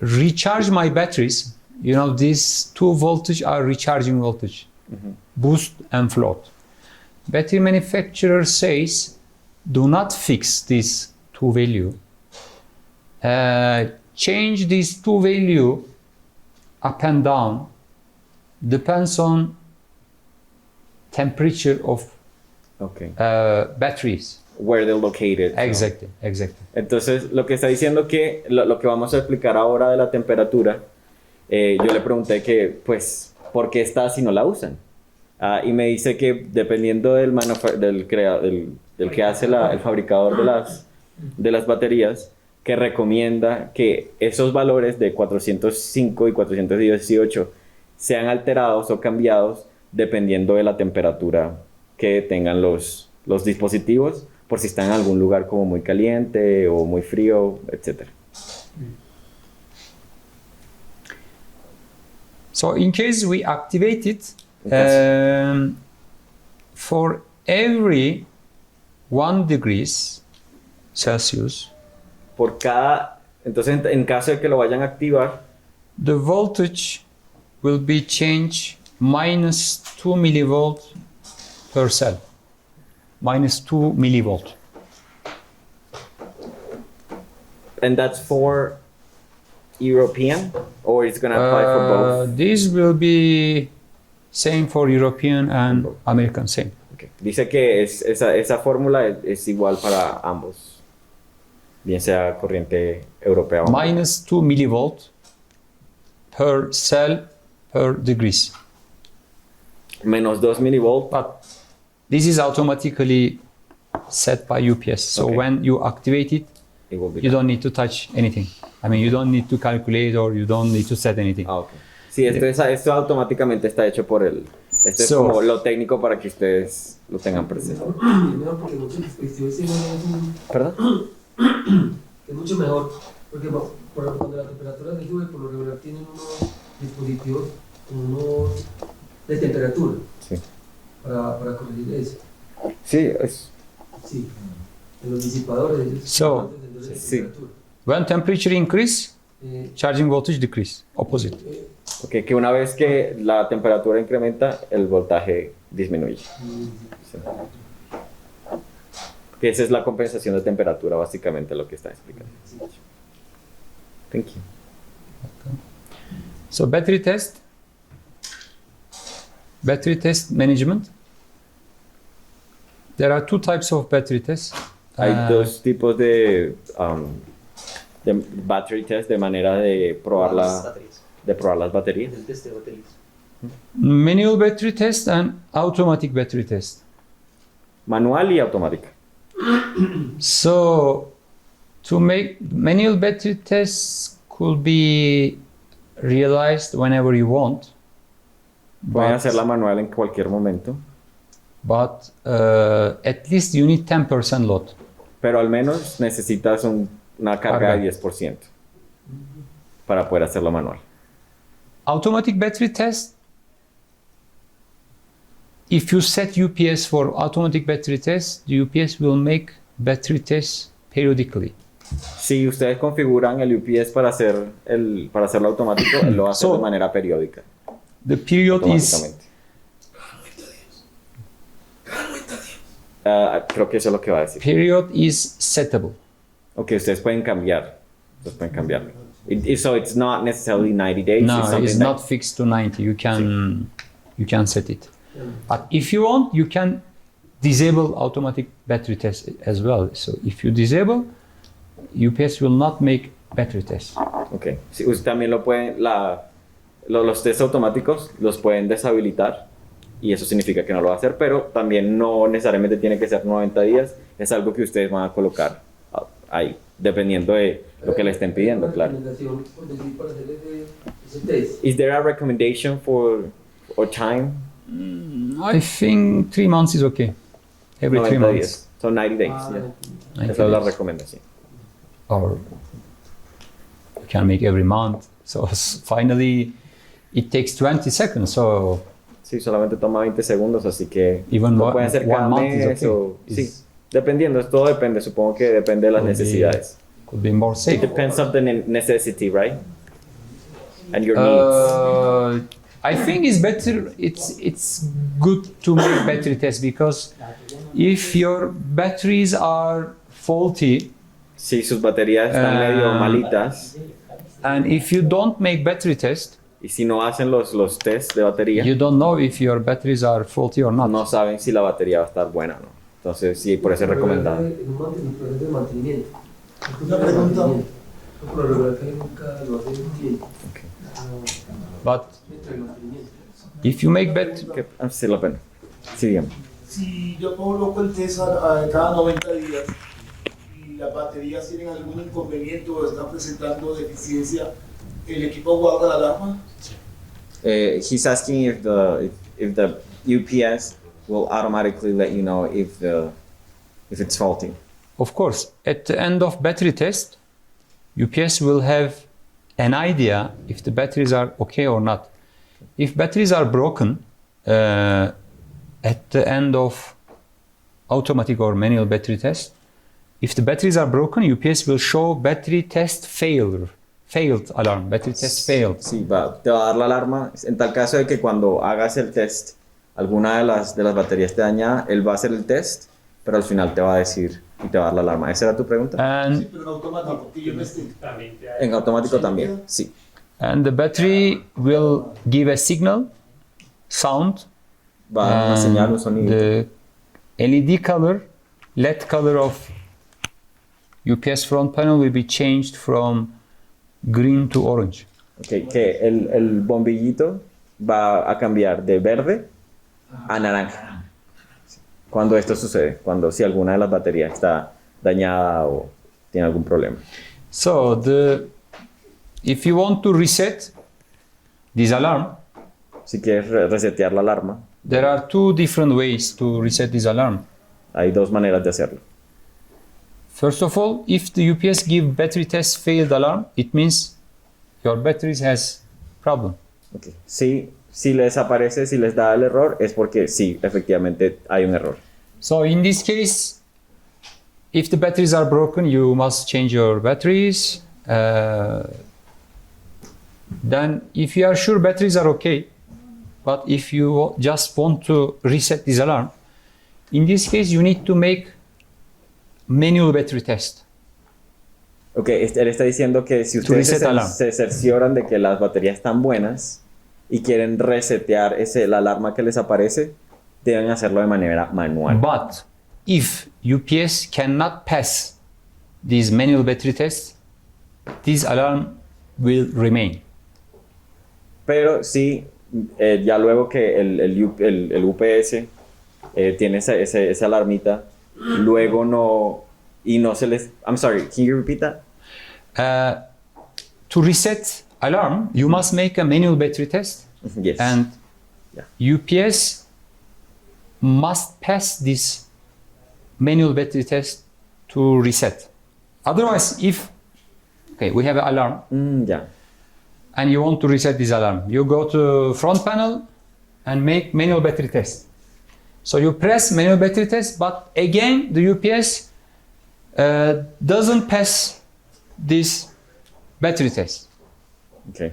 recharge my batteries. You know, these 2 voltage are recharging voltage, boost and float. Battery manufacturer says, do not fix this 2 value. Change these 2 value up and down, depends on temperature of batteries. Where they're located. Exactly. Entonces, lo que está diciendo que lo que vamos a explicar ahora de la temperatura, yo le pregunté que, pues, ¿por qué está si no la usan? Y me dice que dependiendo del que hace el fabricador de las baterías, que recomienda que esos valores de 405 y 418 sean alterados o cambiados dependiendo de la temperatura que tengan los dispositivos, por si están en algún lugar como muy caliente o muy frío, etc. So in case we activate it, for every 1 degrees Celsius, entonces en caso de que lo vayan a activar, the voltage will be changed minus 2 millivolt per cell. Minus 2 millivolt. And that's for European, or it's going to apply for both? This will be same for European and American, same. Okay. Dice que esa fórmula es igual para ambos, bien sea corriente europea o minus 2 millivolt per cell per degrees. Menos 2 millivolt. But this is automatically set by UPS. So when you activate it, you don't need to touch anything. I mean, you don't need to calculate or you don't need to set anything. Sí, esto automáticamente está hecho por él. Esto es como lo técnico para que ustedes lo tengan presente. ¿Perdón? Es mucho mejor, porque cuando la temperatura se sube, por lo regular tienen unos dispositivos de temperatura para corregir eso. Sí, Sí, en los disipadores. So, when temperature increase, charging voltage decrease, opposite. Okay, que una vez que la temperatura incrementa, el voltaje disminuye. Sí. Que esa es la compensación de temperatura, básicamente lo que está explicando. Thank you. Okay. So battery test management. There are 2 types of battery tests. Hay 2 tipos de battery test, de manera de probar las baterías. El test de baterías. Manual battery test and automatic battery test. Manual y automática. So, to make manual battery tests could be realized whenever you want. Pueden hacer la manual en cualquier momento. But at least you need 10% load. Pero al menos necesitas una carga de 10% para poder hacerlo manual. Automatic battery test. If you set UPS for automatic battery test, the UPS will make battery tests periodically. Si ustedes configuran el UPS para hacerlo automático, él lo hace de manera periódica. The period is... creo que eso es lo que va a decir. Period is settable. Ok, ustedes pueden cambiar. So it's not necessarily 90 days. No, it's not fixed to 90. You can set it. But if you want, you can disable automatic battery test as well. So if you disable, UPS will not make battery tests. Ok, sí, ustedes también lo pueden, los tests automáticos los pueden deshabilitar y eso significa que no lo va a hacer, pero también no necesariamente tiene que ser 90 días, es algo que ustedes van a colocar ahí, dependiendo de lo que le estén pidiendo, claro. Is there a recommendation for time? I think 3 months is okay. Every 3 months. Días. So 90 days. Esa es la recomendación. Or you can make every month. So finally, it takes 20 seconds. So Sí, solamente toma 20 segundos, así que even lo pueden hacer cada one month is mes okay. o... Sí, dependiendo, todo depende, supongo que depende de las necesidades. Could be more It safe. depends on the necessity, right? And your needs. I think it's better. It's good to make battery tests because if your batteries are faulty Si sus baterías están medio malitas and if you don't make battery test, y si no hacen los tests de batería, you don't know if your batteries are faulty or not. no saben si la batería va a estar buena o no. Entonces, sí, por eso es recomendado. En un proceso de mantenimiento. Una pregunta. Por lo regular que nunca lo hacen en tiempo. But Dentro del mantenimiento. if you make battery, Que hace la pena. Sí, digamos. Si yo coloco el test a cada 90 días y las baterías tienen algún inconveniente o están presentando deficiencia, ¿el equipo guarda la alarma? He's asking if the UPS will automatically let you know if it's faulty. of course, at the end of battery test, UPS will have an idea if the batteries are okay or not. If batteries are broken, at the end of automatic or manual battery test, if the batteries are broken, UPS will show battery test failed alarm, battery test failed. Sí, te va a dar la alarma. En tal caso de que cuando hagas el test, alguna de las baterías esté dañada, él va a hacer el test, pero al final te va a decir y te va a dar la alarma. ¿Esa era tu pregunta? And, Pero en automático, que yo no esté. También te hay- En automático también, sí. and the battery will give a signal, sound, Va a dar una señal, un and sonido. the LED color, LED color of UPS front panel will be changed from green to orange. Okay, que el bombillito va a cambiar de verde a naranja. Cuando esto sucede, si alguna de las baterías está dañada o tiene algún problema. So if you want to reset this alarm, Si quieres resetear la alarma, there are two different ways to reset this alarm. hay dos maneras de hacerlo. First of all, if the UPS give battery test failed alarm, it means your batteries has problem. Okay. Si les aparece, si les da el error, es porque sí, efectivamente hay un error. So in this case, if the batteries are broken, you must change your batteries. Then if you are sure batteries are okay, but if you just want to reset this alarm, in this case you need to make manual battery test. Ok, él está diciendo que si ustedes reset alarm. se cercioran de que las baterías están buenas y quieren resetear la alarma que les aparece, deben hacerlo de manera manual. But if UPS cannot pass these manual battery tests, this alarm will remain. Pero sí, ya luego que el UPS tiene esa alarmita, luego no se les... I'm sorry, can you repeat that? To reset alarm, you must make a manual battery test, Yes. and Yeah. UPS must pass this manual battery test to reset. Otherwise, if we have an alarm Ya. and you want to reset this alarm, you go to front panel and make manual battery test. So you press manual battery test, but again the UPS doesn't pass this battery test. Okay.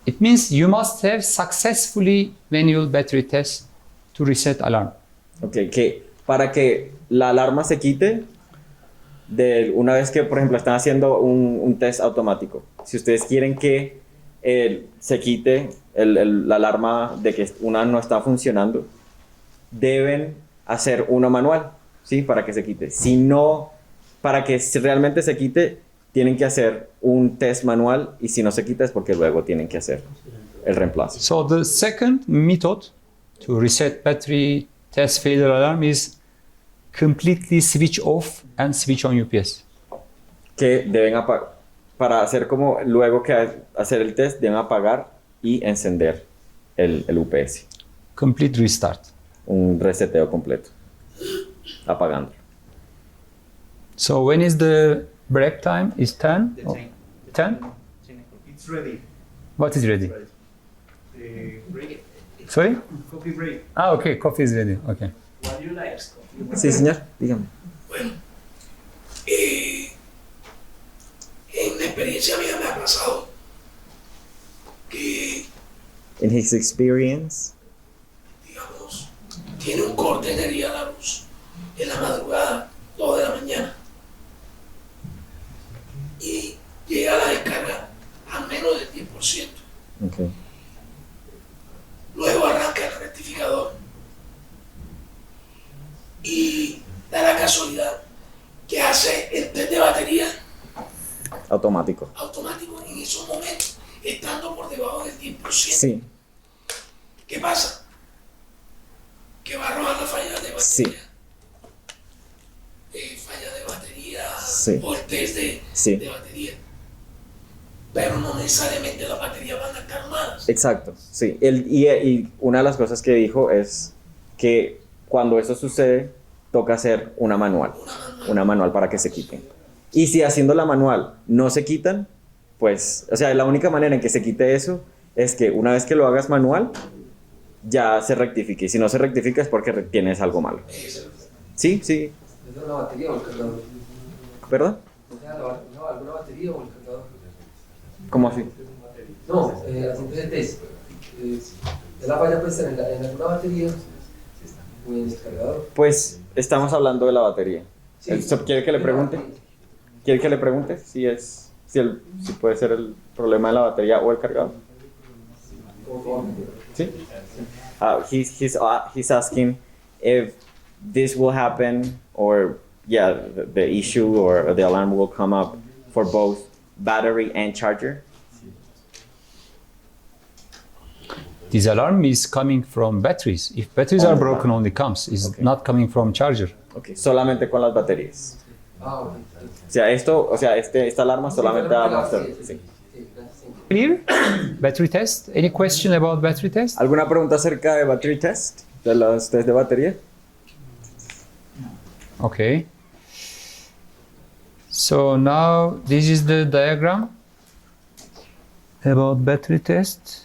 It means you must have successfully manual battery test to reset alarm. Ok, que para que la alarma se quite, una vez que, por ejemplo, están haciendo un test automático, si ustedes quieren que se quite la alarma de que una no está funcionando, deben hacer uno manual, ¿sí? Para que se quite. Si no, para que realmente se quite, tienen que hacer un test manual, y si no se quita es porque luego tienen que hacer el reemplazo. So the second method to reset battery test failure alarm is completely switch off and switch on UPS. Que deben para hacer como luego que hacer el test, deben apagar y encender el UPS. Complete restart. Un reseteo completo, apagando. So when is the break time? Is 10? The Oh, time. 10? It's ready. What is ready? The break. Sorry? Coffee break. Ah, okay, coffee is ready. Okay. What do you like? Sí, señor, dígame. Bueno, en la experiencia mía me ha pasado que, In his experience, digamos, tiene un corte de energía la luz en la madrugada, 2 de la mañana, y llega la descarga a menos del 10%. okay. Luego arranca el rectificador y da la casualidad que hace el test de batería Automático. automático en esos momentos, estando por debajo del 10%. Sí, ¿Qué pasa? Que va a arrojar la falla de batería. sí, Falla de batería Sí. o el test Sí. de batería. Pero no necesariamente las baterías van a estar armadas. exacto. Sí. Y una de las cosas que dijo es que cuando eso sucede, toca hacer una manual. Una manual para que se quiten. Y si haciendo la manual no se quitan, pues, o sea, la única manera en que se quite eso es que una vez que lo hagas manual, ya se rectifique. Y si no se rectifica es porque tienes algo malo. Sí, sí. ¿Es una batería o el cargador? ¿Perdón? O sea, ¿alguna batería o el cargador? ¿Cómo así? No, haciendo ese test. ¿Es la falla puesta en alguna batería o en el cargador? Pues estamos hablando de la batería. Sí. ¿Quiere que le pregunte? ¿Quiere que le pregunte si puede ser el problema de la batería o el cargador? Sí. He's asking if this will happen, or the issue or the alarm will come up for both battery and charger. This alarm is coming from batteries. If batteries are broken, only comes. It's Okay. not coming from charger. Okay, solamente con las baterías. Ah, ok. Esta alarma solamente va a mostrar. Sí. Clear? Battery test? Any question about battery test? ¿Alguna pregunta acerca de battery test? ¿De los test de batería? Okay. So now this is the diagram about battery test.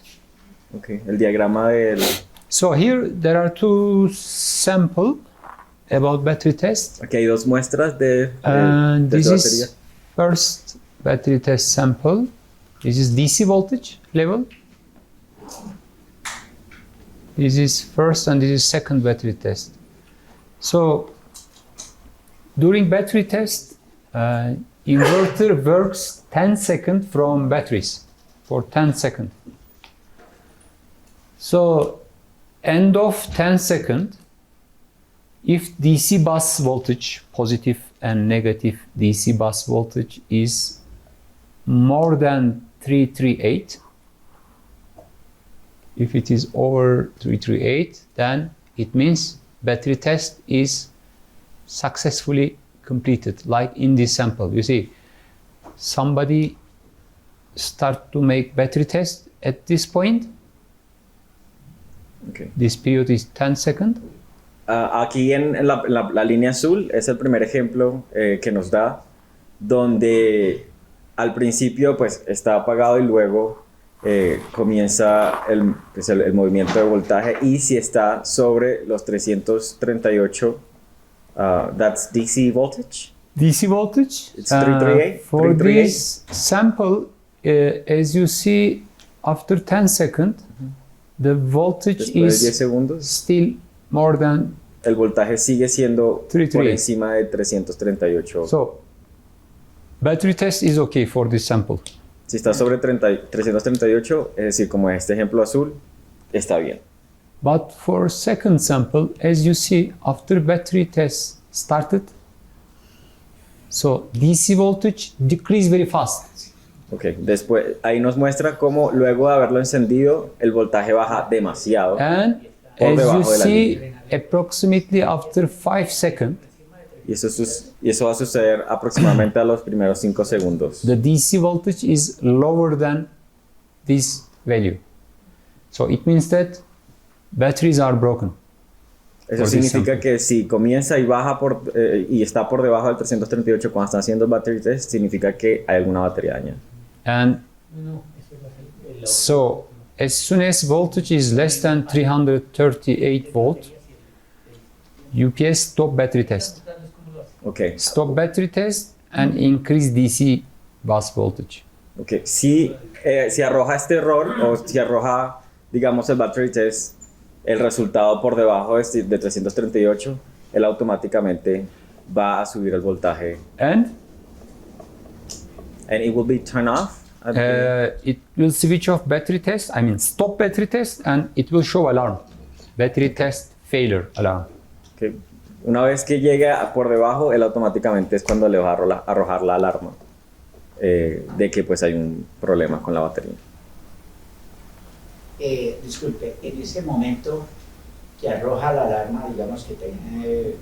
Okay, el diagrama del... So here there are two samples about battery test. Aquí hay dos muestras de And test this de batería. is first battery test sample. This is DC voltage level. This is first and this is second battery test. So during battery test, inverter works 10 seconds from batteries for 10 seconds. So end of 10 seconds, if DC bus voltage, positive and negative DC bus voltage is more than 338, if it is over 338, then it means battery test is successfully completed, like in this sample. You see, somebody start to make battery test at this point. Okay. This period is 10 seconds. Aquí en la línea azul es el primer ejemplo que nos da, donde al principio pues está apagado y luego comienza el movimiento de voltaje, y si está sobre los 338, that's DC voltage. DC voltage. It's 338. For 338. this sample, as you see, after 10 seconds, the voltage Después de 10 is segundos, still more than. el voltaje sigue siendo 338. por encima de 338. So, battery test is okay for this sample. Si está sobre 338, es decir, como este ejemplo azul, está bien. But for second sample, as you see, after battery test started, so DC voltage decrease very fast. Ok, después ahí nos muestra cómo luego de haberlo encendido, el voltaje baja demasiado. And Por as you debajo de la see, approximately after 5 seconds, Y eso va a suceder aproximadamente a los primeros 5 segundos. the DC voltage is lower than this value. So it means that batteries are broken. Eso por significa ejemplo. que si comienza y baja y está por debajo del 338 cuando está haciendo battery test, significa que hay alguna batería dañada. And So as soon as voltage is less than 338 volt, UPS stop battery test. Ok, Stop battery test and increase DC bus voltage. ok. Si arroja este error o si arroja, digamos, el battery test, el resultado por debajo de 338, él automáticamente va a subir el voltaje. And It will be turned off. it will switch off battery test, I mean stop battery test, and it will show alarm. Battery test failure alarm. Ok. Una vez que llegue por debajo, él automáticamente es cuando le va a arrojar la alarma de que pues hay un problema con la batería. Disculpe, en ese momento que arroja la alarma, digamos que tiene...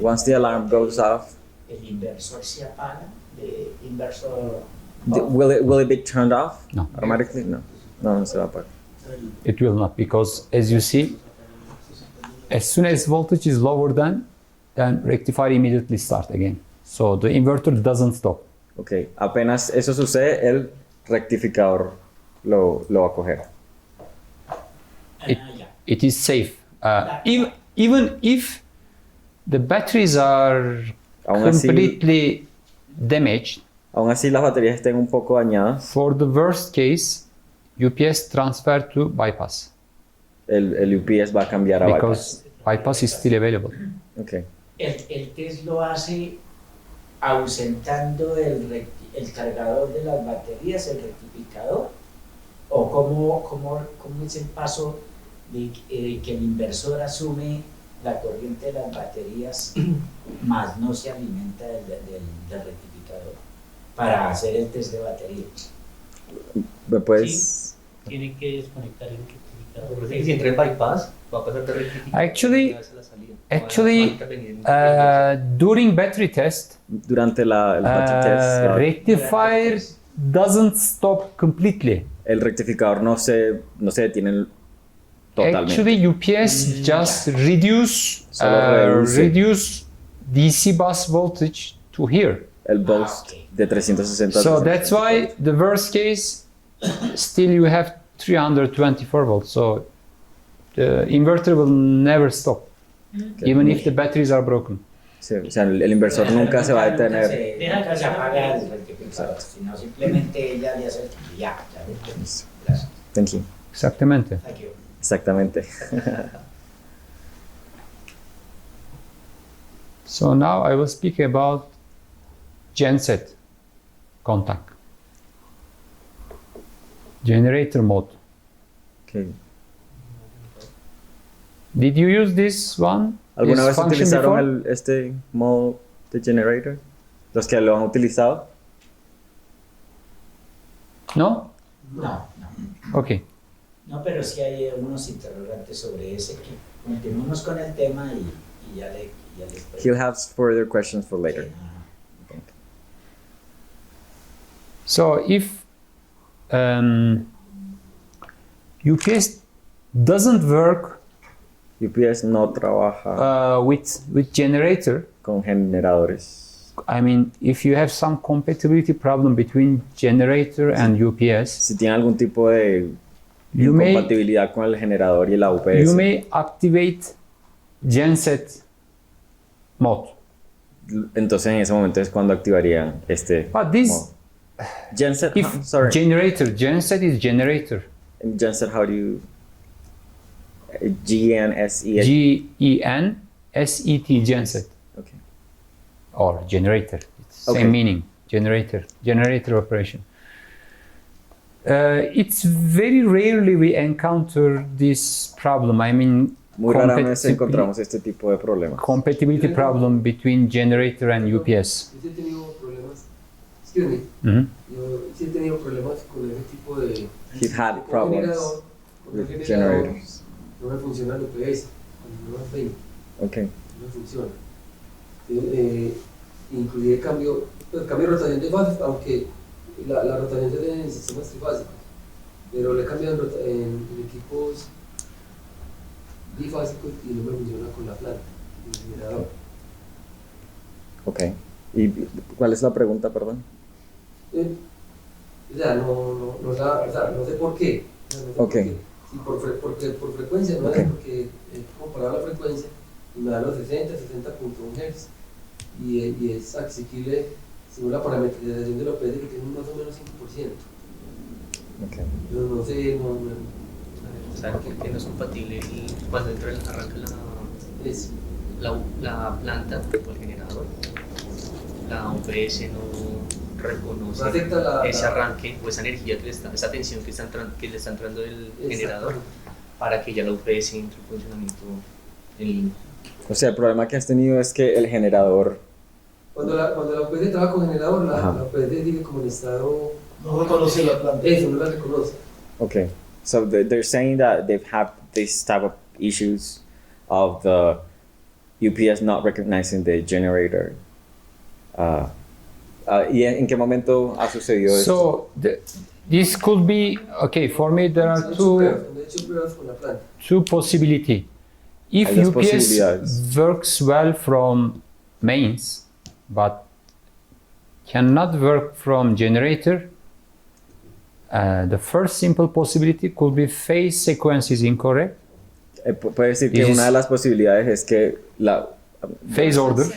Once the alarm goes off, el inversor se apaga, el inversor... will it be turned off No. automatically? No, no se va a apagar. It will not, because as you see, as soon as voltage is lower than, then rectifier immediately start again. So the inverter doesn't stop. Ok, apenas eso sucede, el rectificador lo va a coger. It is safe. Even if the batteries are Aún así- completely damaged, Aún así las baterías estén un poco dañadas, for the worst case, UPS transfer to bypass, el UPS va a cambiar a bypass. because bypass is still available. Ok. El test lo hace ausentando el cargador de las baterías, el rectificador, o cómo es el paso de que el inversor asume la corriente de las baterías, más no se alimenta del rectificador para hacer el test de batería. ¿Me puedes? Tiene que desconectar el rectificador. Porque si entra en bypass, va a pasar de rectificador. Actually- a la salida. Actually, Va a intervenir. during battery test, Durante el battery test, rectifier doesn't stop completely. el rectificador no se detiene totalmente. Actually, UPS just reduce Solo reduce DC bus voltage to here. El boost de 360. a So that's 364. why the worst case, still you have 324 volts. So the inverter will never stop, even if the batteries are broken. Sí, o sea, el inversor nunca se va a detener. Nunca se apaga el rectificador, sino simplemente ella le hace ya. Gracias. Thank you. Exactamente. Thank you. Exactamente. So now I will speak about genset contact. Generator mode. Okay. Did you use this one? ¿Alguna This vez function utilizaron before? este modo de generator? ¿Los que lo han utilizado? No? No. Okay. No, pero sí hay unos interrogantes sobre ese que continuemos con el tema y ya les He'll have further questions for later. So if UPS doesn't work UPS no trabaja with generator, con generadores. I mean, if you have some compatibility problem between generator and UPS, Si tiene algún tipo de you may incompatibilidad con el generador y la UPS, you may activate genset mode. entonces en ese momento es cuando activarían este But this, modo. Genset, if sorry. genset is generator. Genset, how do you GNSET? GENSET, genset. Okay. Or generator. It's Okay. same meaning. Generator operation. It's very rarely we encounter this problem. I mean, Muy rara vez encontramos este tipo de problemas. compatibility problem between generator and UPS. Yo sí he tenido problemas. Excuse me. Mhm. Yo sí he tenido problemas con ese tipo de. He had de problems generador, porque with el generador generators. no me funciona el UPS. Cuando no es 20, Okay. no me funciona. Inclusive cambio rotación de fases, aunque la rotación se tiene en sistemas trifásicos. Pero le he cambiado en equipos bifásicos y no me funciona con la planta, el generador. Okay. ¿Y cuál es la pregunta, perdón? O sea, no sé por qué. O sea, no sé por Ok. qué. Sí, por frecuencia, no Ok. es porque he comparado la frecuencia y me da los 60.1 Hz y es asequible según la parametrización de la OPS que tiene más o menos 5%. Ok. Pero no sé, O sea, que no es compatible cuando arranca la planta o el generador. La OPS no reconoce No afecta ese arranque o esa energía esa tensión que le está entrando del generador para que ya la UPS entre en funcionamiento en línea. O sea, el problema que has tenido es que el generador... Cuando la OPS trabaja con generador, Ajá. la OPS sigue como en estado. No reconoce la planta. Eso, no la reconoce. Okay, so they're saying that they've had this type of issues of the UPS not recognizing the generator. ¿Y en qué momento ha sucedido esto? So this could be okay. For me, there are Cuando he hecho pruebas con la planta. two possibility. If Hay dos UPS posibilidades. works well from mains, but cannot work from generator, the first simple possibility could be phase sequence is incorrect. Puede decir que This is- una de las posibilidades es que Phase order.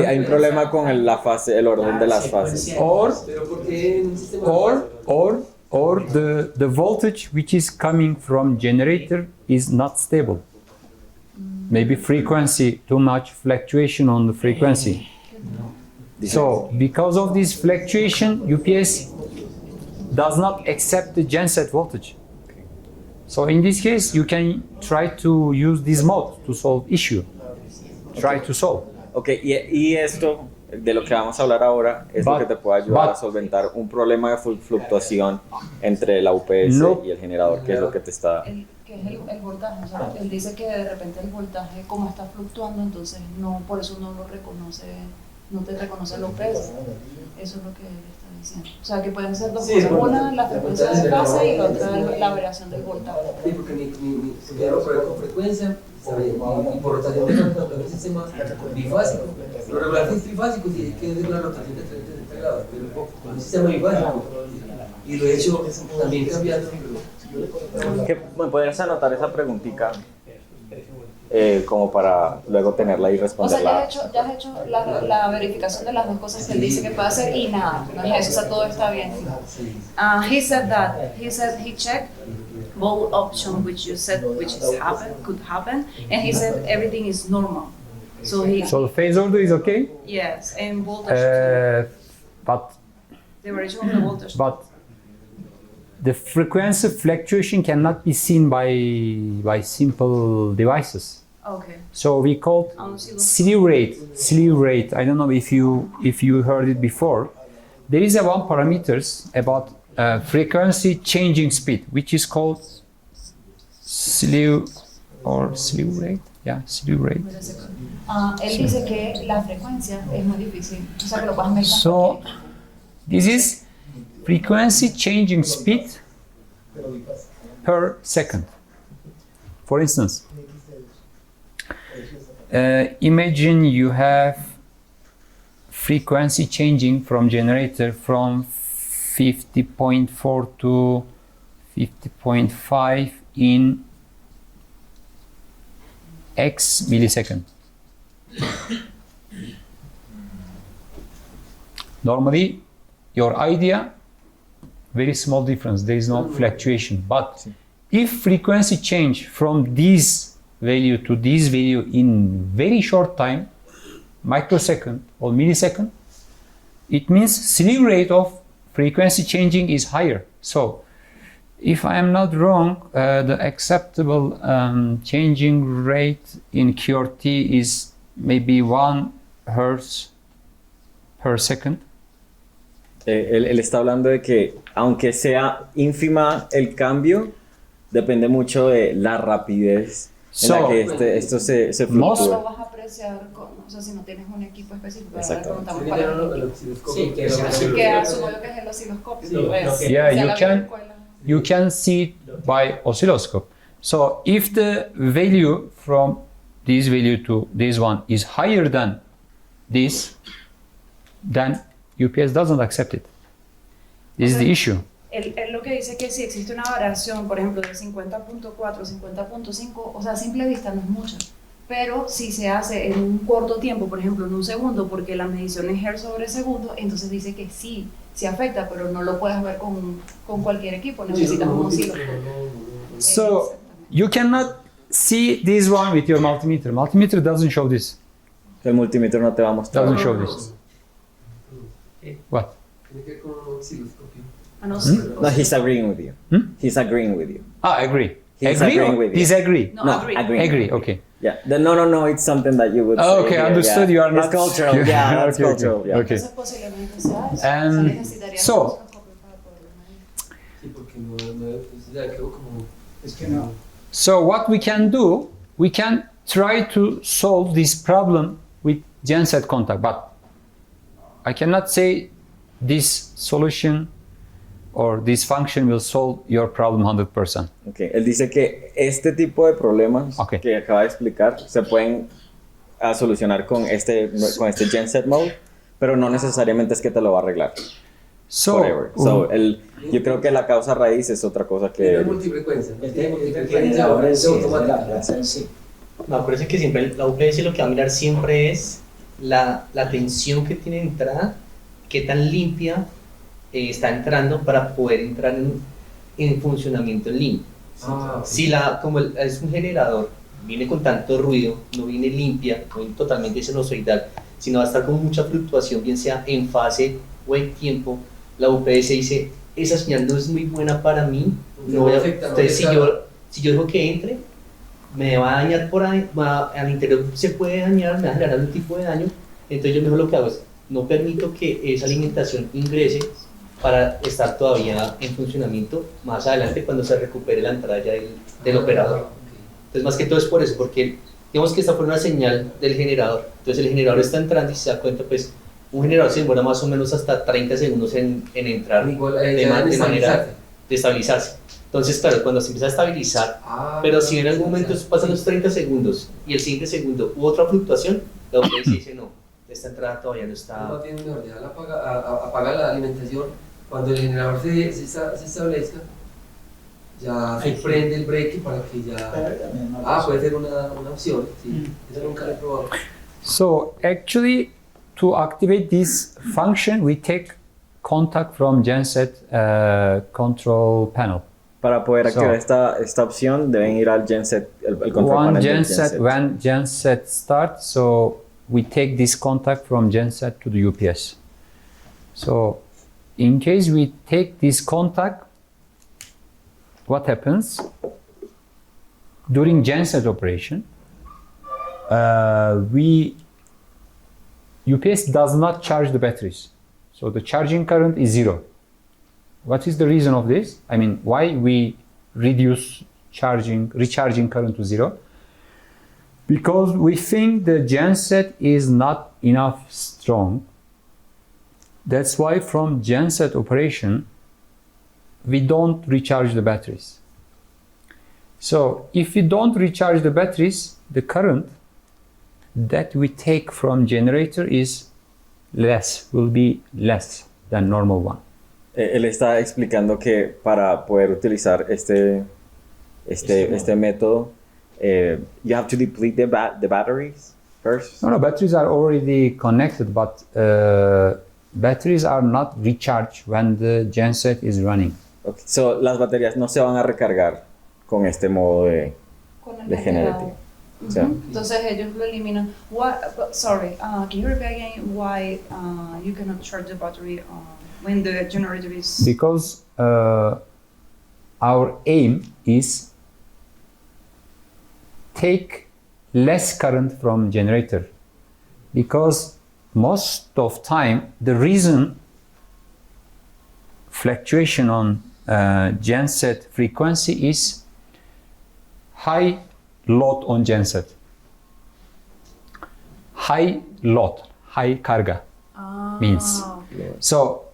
hay un problema con el orden de las fases. Or Pero porque en un sistema or the voltage which is coming from generator is not stable. Maybe frequency, too much fluctuation on the frequency. So because of this fluctuation, UPS does not accept the genset voltage. So in this case, you can try to use this mode to solve issue. Try to solve. Ok, y esto de lo que vamos a hablar ahora es lo que te puede ayudar a solventar un problema de fluctuación entre la UPS No. y el generador, que es lo que te está... Que es el voltaje, o sea, él dice que de repente el voltaje como está fluctuando, entonces no, por eso no lo reconoce, no te reconoce el OPS. Eso es lo que él está diciendo. O sea, que pueden ser dos Sí, cosas, porque una la frecuencia de fase y la otra la variación del voltaje. Sí, porque mi primero prueba con frecuencia, y por rotación de campo, también un sistema bifásico. Lo regular es trifásico, sí, que es una rotación de 30 grados, pero un sistema bifásico. Y lo he hecho también cambiando. ¿Me podrías anotar esa preguntita? Como para luego tenerla y O sea, responderla. ya has hecho la verificación de las dos cosas que él dice que puede hacer y nada, no es eso, o sea, todo está bien. He said he checked both options which you said could happen, and he said everything is normal. So So the phase order is okay, yes, and voltage, but the variation of the voltage. the frequency fluctuation cannot be seen by simple devices. Okay. So we call slew rate. I don't know if you heard it before. There is a one parameters about frequency changing speed, which is called slew rate. Yeah, slew rate. Él dice que la frecuencia es muy difícil, o sea que lo puedes medir. So this is frequency changing speed per second. For instance, imagine you have frequency changing from generator from 50.4 to 50.5 in x millisecond. Normally, your idea, very small difference, there is no fluctuation. But if frequency change from this value to this value in very short time, microsecond or millisecond, it means slew rate of frequency changing is higher. So, if I am not wrong, the acceptable changing rate in QRT is maybe 1 Hertz per second. Él está hablando de que aunque sea ínfima el cambio, depende mucho de la rapidez en la que esto se No fluctúa. lo vas a apreciar, o sea, si no tienes un equipo específico. Exactamente. Sí, que asumo yo que es el osciloscopio. Sí, pues, Yeah, si a la vieja escuela. you can see it by oscilloscope. So if the value from this value to this one is higher than this, then UPS doesn't accept it. This is the issue. Él lo que dice que si existe una variación, por ejemplo, de 50.4 a 50.5, o sea, a simple vista no es mucha. Pero si se hace en un corto tiempo, por ejemplo, en un segundo, porque la medición es hertz sobre segundo, entonces dice que sí afecta, pero no lo puedes ver con cualquier equipo, necesitas un osciloscopio. So you cannot see this one with your multimeter. Multimeter doesn't show this. El multímetro no te va a mostrar. Doesn't show this. What? Tiene que ver con un osciloscopio. An oscilloscope. No, he's agreeing with you. He's agreeing with you. Ah, agree. He's Agree agreeing or with you. disagree? No, No, agree. agreeing. Agree. Okay. Yeah. No, it's something that you would say. Oh, okay, here, understood. yeah. You are not. It's cultural. Yeah, that's Okay, okay. cultural. Yeah. Okay. Entonces posiblemente sea eso. O sea, necesitaría So- un oscilloscopio para poderlo medir. Sí, porque no ya quedó como... Es que no. So what we can do, we can try to solve this problem with genset contact, but I cannot say this solution or this function will solve your problem 100%. Okay. Él dice que este tipo de problemas Okay. que acaba de explicar se pueden solucionar con este genset mode, pero no necesariamente es que te lo va a arreglar. So, Forever. Yo creo que la causa raíz es otra cosa Tiene que... multifrecuencia. ¿no? Este Tiene multifrecuencia ahora es automática. la plaza en sí. Me parece que siempre la UPS lo que va a mirar siempre es la tensión que tiene de entrada, qué tan limpia está entrando para poder entrar en funcionamiento en línea. Ah, Si como es un generador, viene con tanto ruido, no viene limpia, no viene totalmente sinusoidal, sino va a estar con mucha fluctuación, bien sea en fase o en tiempo, la UPS dice, esa señal no es muy buena para mí, no voy a, entonces si yo dejo que entre, me va a dañar por ahí, al interior se puede dañar, me va a generar un tipo de daño, entonces yo mejor lo que hago es, no permito que esa alimentación ingrese para estar todavía en funcionamiento más adelante cuando se recupere la entrada ya del operador. Entonces más que todo es por eso, porque digamos que esta fue una señal del generador, entonces el generador está entrando y se da cuenta, pues un generador se demora más o menos hasta 30 segundos en entrar de manera de estabilizarse. Entonces claro, cuando se empieza a estabilizar, pero si en algún momento pasan los 30 segundos y el siguiente segundo hubo otra fluctuación, la UPS dice no, esta entrada todavía no está... No tiene un orden, apaga la alimentación, cuando el generador se establezca, ya se prende el break para que ya... puede ser una opción, sí, eso nunca lo he probado. So actually, to activate this function, we take contact from genset control panel. Para poder activar esta opción deben ir al genset, el control One panel del genset, when genset starts, so we take this contact from genset to the UPS. So in case we take this contact, what happens? During genset operation, UPS does not charge the batteries. So the charging current is 0. What is the reason of this? I mean, why we reduce recharging current to 0? Because we think the genset is not enough strong. That's why from genset operation, we don't recharge the batteries. So if we don't recharge the batteries, the current that we take from generator will be less than normal one. Él está explicando que para poder utilizar este método, you have to deplete the batteries first. No, batteries are already connected, but batteries are not recharged when the genset is running. Okay. So las baterías no se van a recargar con este modo de generating. Uh-huh. So, entonces ellos lo eliminan. Sorry, can you repeat again why you cannot charge the battery when the generator is... Because our aim is take less current from generator. Because most of time, the reason fluctuation on genset frequency is high load on genset. High load, high carga means. So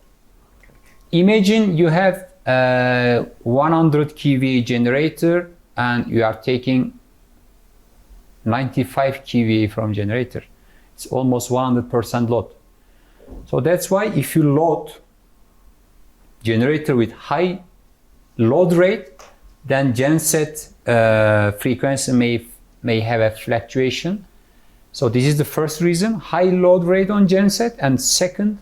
imagine you have a 100 kVA generator and you are taking 95 kVA from generator. It's almost 100% load. So that's why if you load generator with high load rate, then genset frequency may have a fluctuation. So this is the first reason, high load rate on genset, and second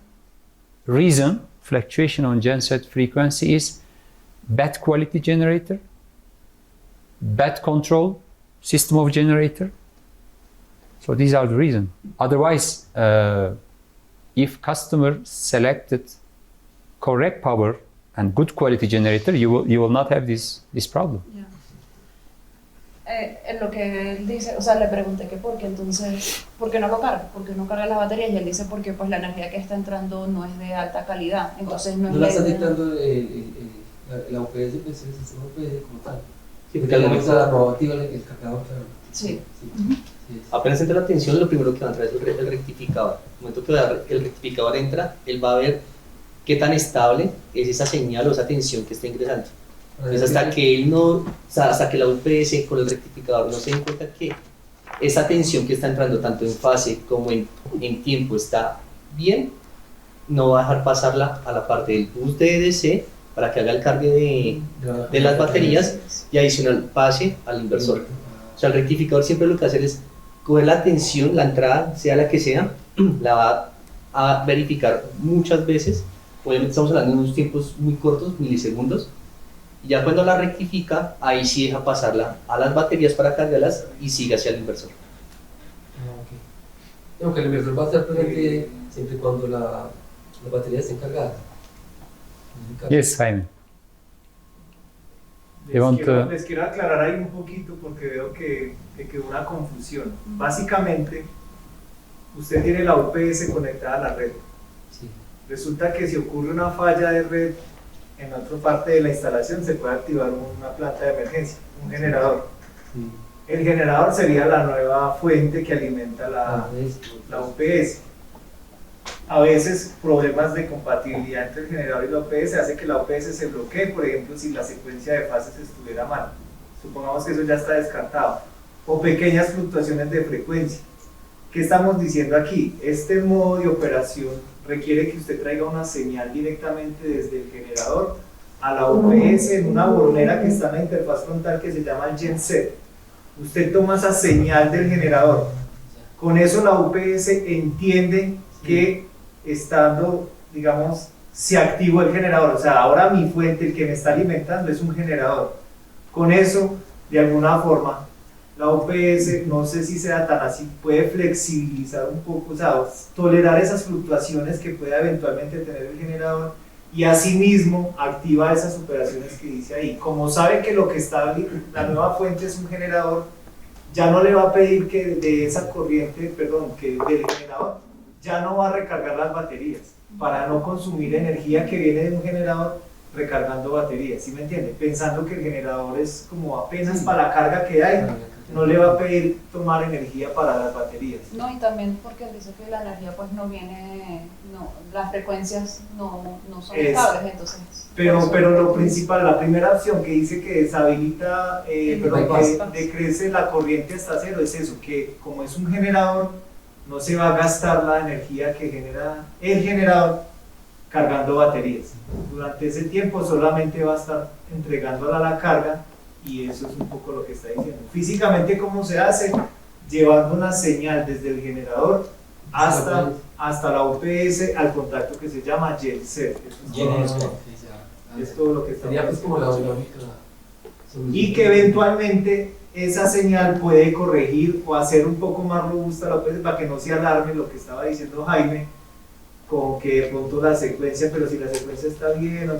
reason, fluctuation on genset frequency, is bad quality generator, bad control system of generator. So these are the reasons. Otherwise, if customer selected correct power and good quality generator, you will not have this problem. Yeah. En lo que él dice, o sea, le pregunté que por qué entonces, ¿por qué no lo carga? ¿Por qué no carga las baterías? Y él dice porque pues la energía que está entrando no es de alta calidad, entonces no es no la está de- dictando la UPS, pues el sistema UPS como tal. Sí, porque al momento de la probativa el cargador, claro. Sí. Sí. Apenas entra la tensión, lo primero que va a entrar es el rectificador. En el momento que el rectificador entra, él va a ver qué tan estable es esa señal o esa tensión que está ingresando. Entonces, hasta que él no, o sea, hasta que la UPS con el rectificador no se den cuenta que esa tensión que está entrando tanto en fase como en tiempo está bien, no va a dejar pasarla a la parte del bus de EDC para que haga el cargue de las baterías y adicional pase al inversor. O sea, el rectificador siempre lo que hace es coger la tensión, la entrada, sea la que sea, la va a verificar muchas veces. Obviamente estamos hablando de unos tiempos muy cortos, milisegundos, y ya cuando la rectifica, ahí sí deja pasarla a las baterías para cargarlas y sigue hacia el inversor. Aunque el inversor va a estar presente siempre y cuando la batería esté cargada. Yes, Jaime. Les quiero aclarar ahí un poquito porque veo que quedó una confusión. Básicamente, usted tiene la UPS conectada a la red. Sí. Resulta que si ocurre una falla de red en otra parte de la instalación, se puede activar una planta de emergencia, un generador. Sí. El generador sería la nueva fuente que alimenta la UPS. A veces problemas de compatibilidad entre el generador y la UPS hace que la UPS se bloquee, por ejemplo, si la secuencia de fases estuviera mal. Supongamos que eso ya está descartado. O pequeñas fluctuaciones de frecuencia. ¿Qué estamos diciendo aquí? Este modo de operación requiere que usted traiga una señal directamente desde el generador a la UPS en una bornera que está en la interfaz frontal que se llama el genset. Usted toma esa señal del generador. Con eso la UPS entiende que estando, digamos, se activó el generador. O sea, ahora mi fuente, el que me está alimentando, es un generador. Con eso, de alguna forma, la UPS, no sé si sea tan así, puede flexibilizar un poco, o sea, tolerar esas fluctuaciones que pueda eventualmente tener el generador y asimismo activa esas operaciones que dice ahí. Como sabe que lo que está, la nueva fuente es un generador, ya no le va a pedir que de esa corriente, perdón, que del generador, ya no va a recargar las baterías para no consumir energía que viene de un generador recargando baterías, ¿sí me entiende? Pensando que el generador es como apenas para la carga que hay, no le va a pedir tomar energía para las baterías. No, y también porque él dice que la energía pues no viene, no, las frecuencias no son estables, entonces... Pero lo principal, la primera opción que dice que deshabilita, perdón, que decrece la corriente hasta cero, es eso, que como es un generador, no se va a gastar la energía que genera el generador cargando baterías. Durante ese tiempo solamente va a estar entregándola a la carga y eso es un poco lo que está diciendo. Físicamente, ¿cómo se hace? Llevando una señal desde el generador hasta la UPS al contacto que se llama genset. Es todo lo que está diciendo. Y que eventualmente esa señal puede corregir o hacer un poco más robusta la UPS para que no se alarme lo que estaba diciendo Jaime, con que de pronto la secuencia, pero si la secuencia está bien,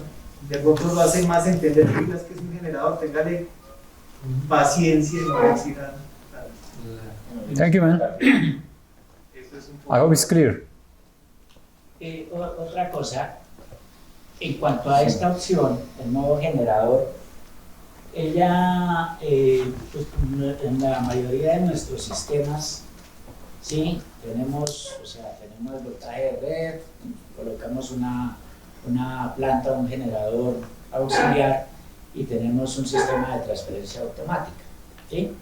de pronto lo hace más entender que es un generador, téngale paciencia y no decir nada. Thank you, man. I hope it's clear. Otra cosa, en cuanto a esta opción, el modo generador, ella, pues, en la mayoría de nuestros sistemas, sí, tenemos el voltaje de red, colocamos una planta, un generador auxiliar y tenemos un sistema de transferencia automática, ¿sí?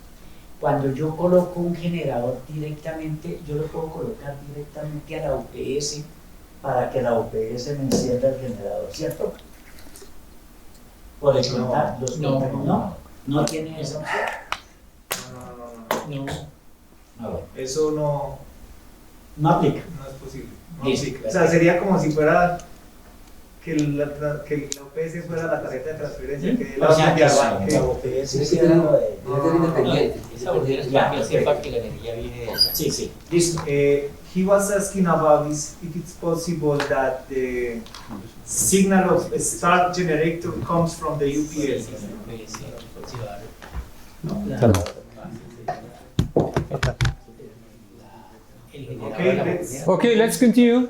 Cuando yo coloco un generador directamente, yo lo puedo colocar directamente a la UPS para que la UPS me encienda el generador, ¿cierto? Por el contar, No. no tiene esa opción. No, Ah, bueno. eso no, No aplica. no es posible. No Listo. aplica. O sea, sería como si fuera que la UPS fuera la tarjeta de transferencia, que la O sea, orden que al la banco. OPS Tiene que sea ser lo de... independiente. Esa orden es para que sepa que la energía viene de allá. Sí, sí, listo. He was asking about if it's possible that the signal of a start generator comes from the UPS. Okay, let's continue.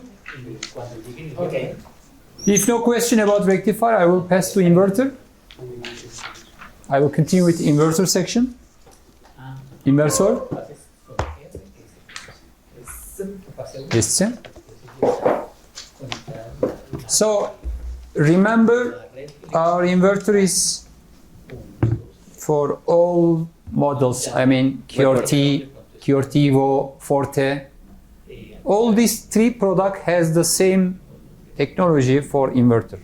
Okay. If no question about rectifier, I will pass to inverter. I will continue with inverter section. Inversor. Yes. So remember, our inverter is for all models. I mean QRT, QRT Evo, Forte. All these three products has the same technology for inverter.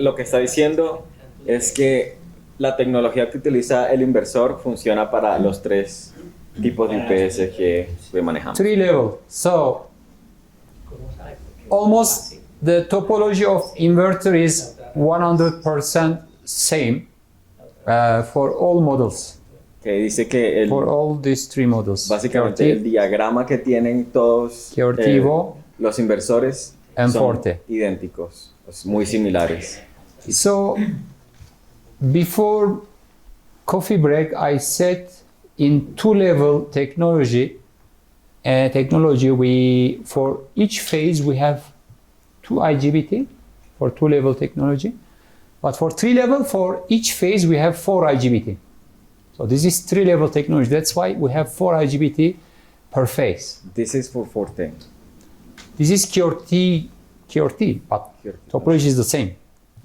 Lo que está diciendo es que la tecnología que utiliza el inversor funciona para los tres tipos de UPS que manejamos. Three level. So almost the topology of inverter is 100% same for all models. Que dice que For all these three models. básicamente el diagrama que tienen todos los inversores and son Forte. idénticos, muy similares. So before coffee break, I said in two-level technology, we for each phase we have 2 IGBT for two-level technology, but for three-level, for each phase we have 4 IGBT. So this is three-level technology. That's why we have 4 IGBT per phase. This is for Forte. This is QRT, but topology is the same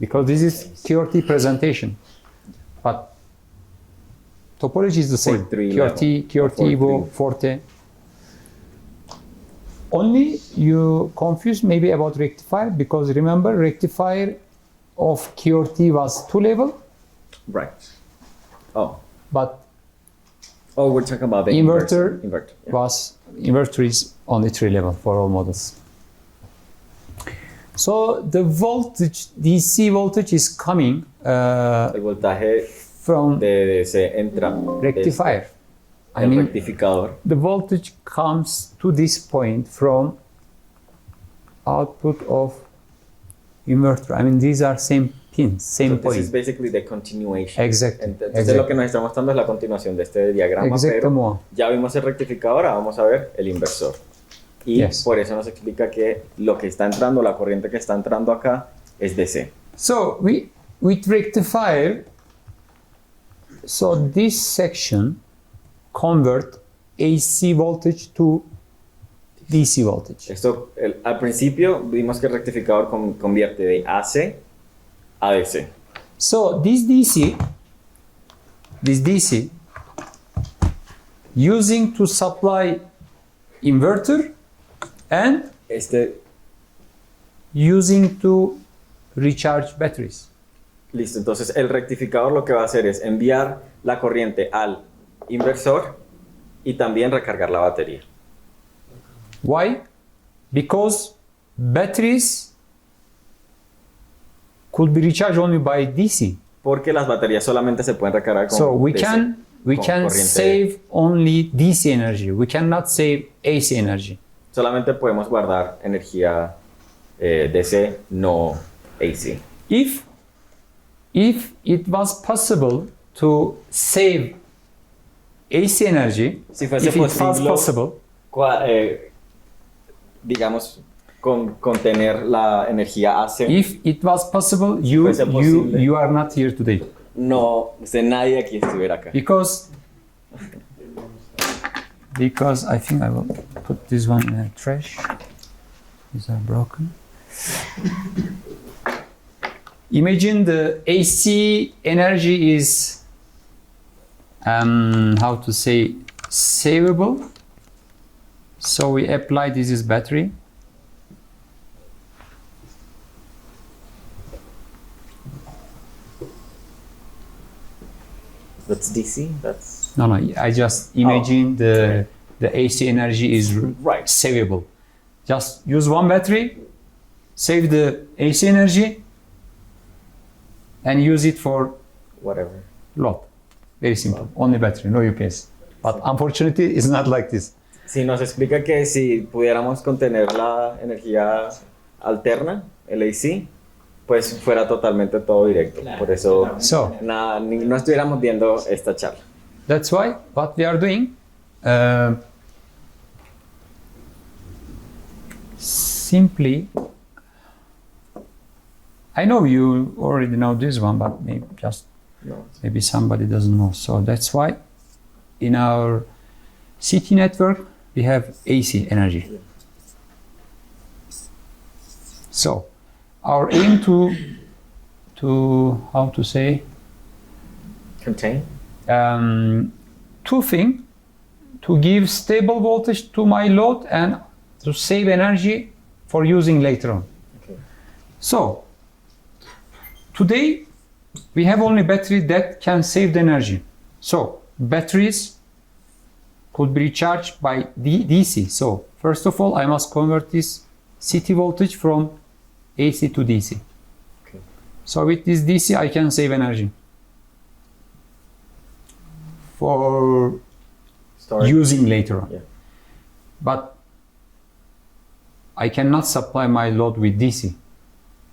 because this is QRT presentation, but topology is the same. QRT Evo, Forte. Only you confused maybe about rectifier because remember rectifier of QRT was 2-level. Right. Oh. But we're talking about the inverter. Yeah. Inverter is only 3-level for all models. So the voltage, DC voltage is coming el voltaje from de DC entra rectifier. I el mean, rectificador. the voltage comes to this point from output of inverter. I mean, these are same pins, same point. This is basically the continuation. Exactly. Entonces lo que nos está mostrando es la continuación de este diagrama, pero ya vimos el rectificador, ahora vamos a ver el inversor. Y por eso nos explica que lo que está entrando, la corriente que está entrando acá es DC. So with rectifier, so this section convert AC voltage to DC voltage. Esto, al principio vimos que el rectificador convierte de AC a DC. So this DC using to supply inverter and using to recharge batteries. Listo, entonces el rectificador lo que va a hacer es enviar la corriente al inversor y también recargar la batería. Why? Because batteries could be recharged only by DC. Porque las baterías solamente se pueden recargar con So we DC, can save only DC energy. We cannot save AC energy. Solamente podemos guardar energía DC, no AC. If it was possible to save AC energy, si fuese if it was possible, digamos, contener la energía AC. If it was possible, you are not here today. No, nadie aquí estuviera acá. Because I think I will put this one in the trash. These are broken. Imagine the AC energy is how to say savable. So we apply this is battery. That's DC? That's... No, I just imagine the AC energy is Right. savable. Just use one battery, save the AC energy, and use it for Whatever. load. Very simple. Only battery, no UPS. But unfortunately, it's not like this. Sí, nos explica que si pudiéramos contener la energía alterna, el AC, pues fuera totalmente todo directo. Claro. Por eso So, nada, no estuviéramos viendo esta charla. that's why what we are doing, simply, I know you already know this one, but maybe somebody doesn't know. So that's why in our city network, we have AC energy. So our aim to how to say, Contain? two things: to give stable voltage to my load and to save energy for using later on. Okay. So today we have only battery that can save the energy. So batteries could be recharged by DC. So first of all, I must convert this city voltage from AC to DC. Okay. So with this DC, I can save energy for Storage. using later on. Yeah. But I cannot supply my load with DC.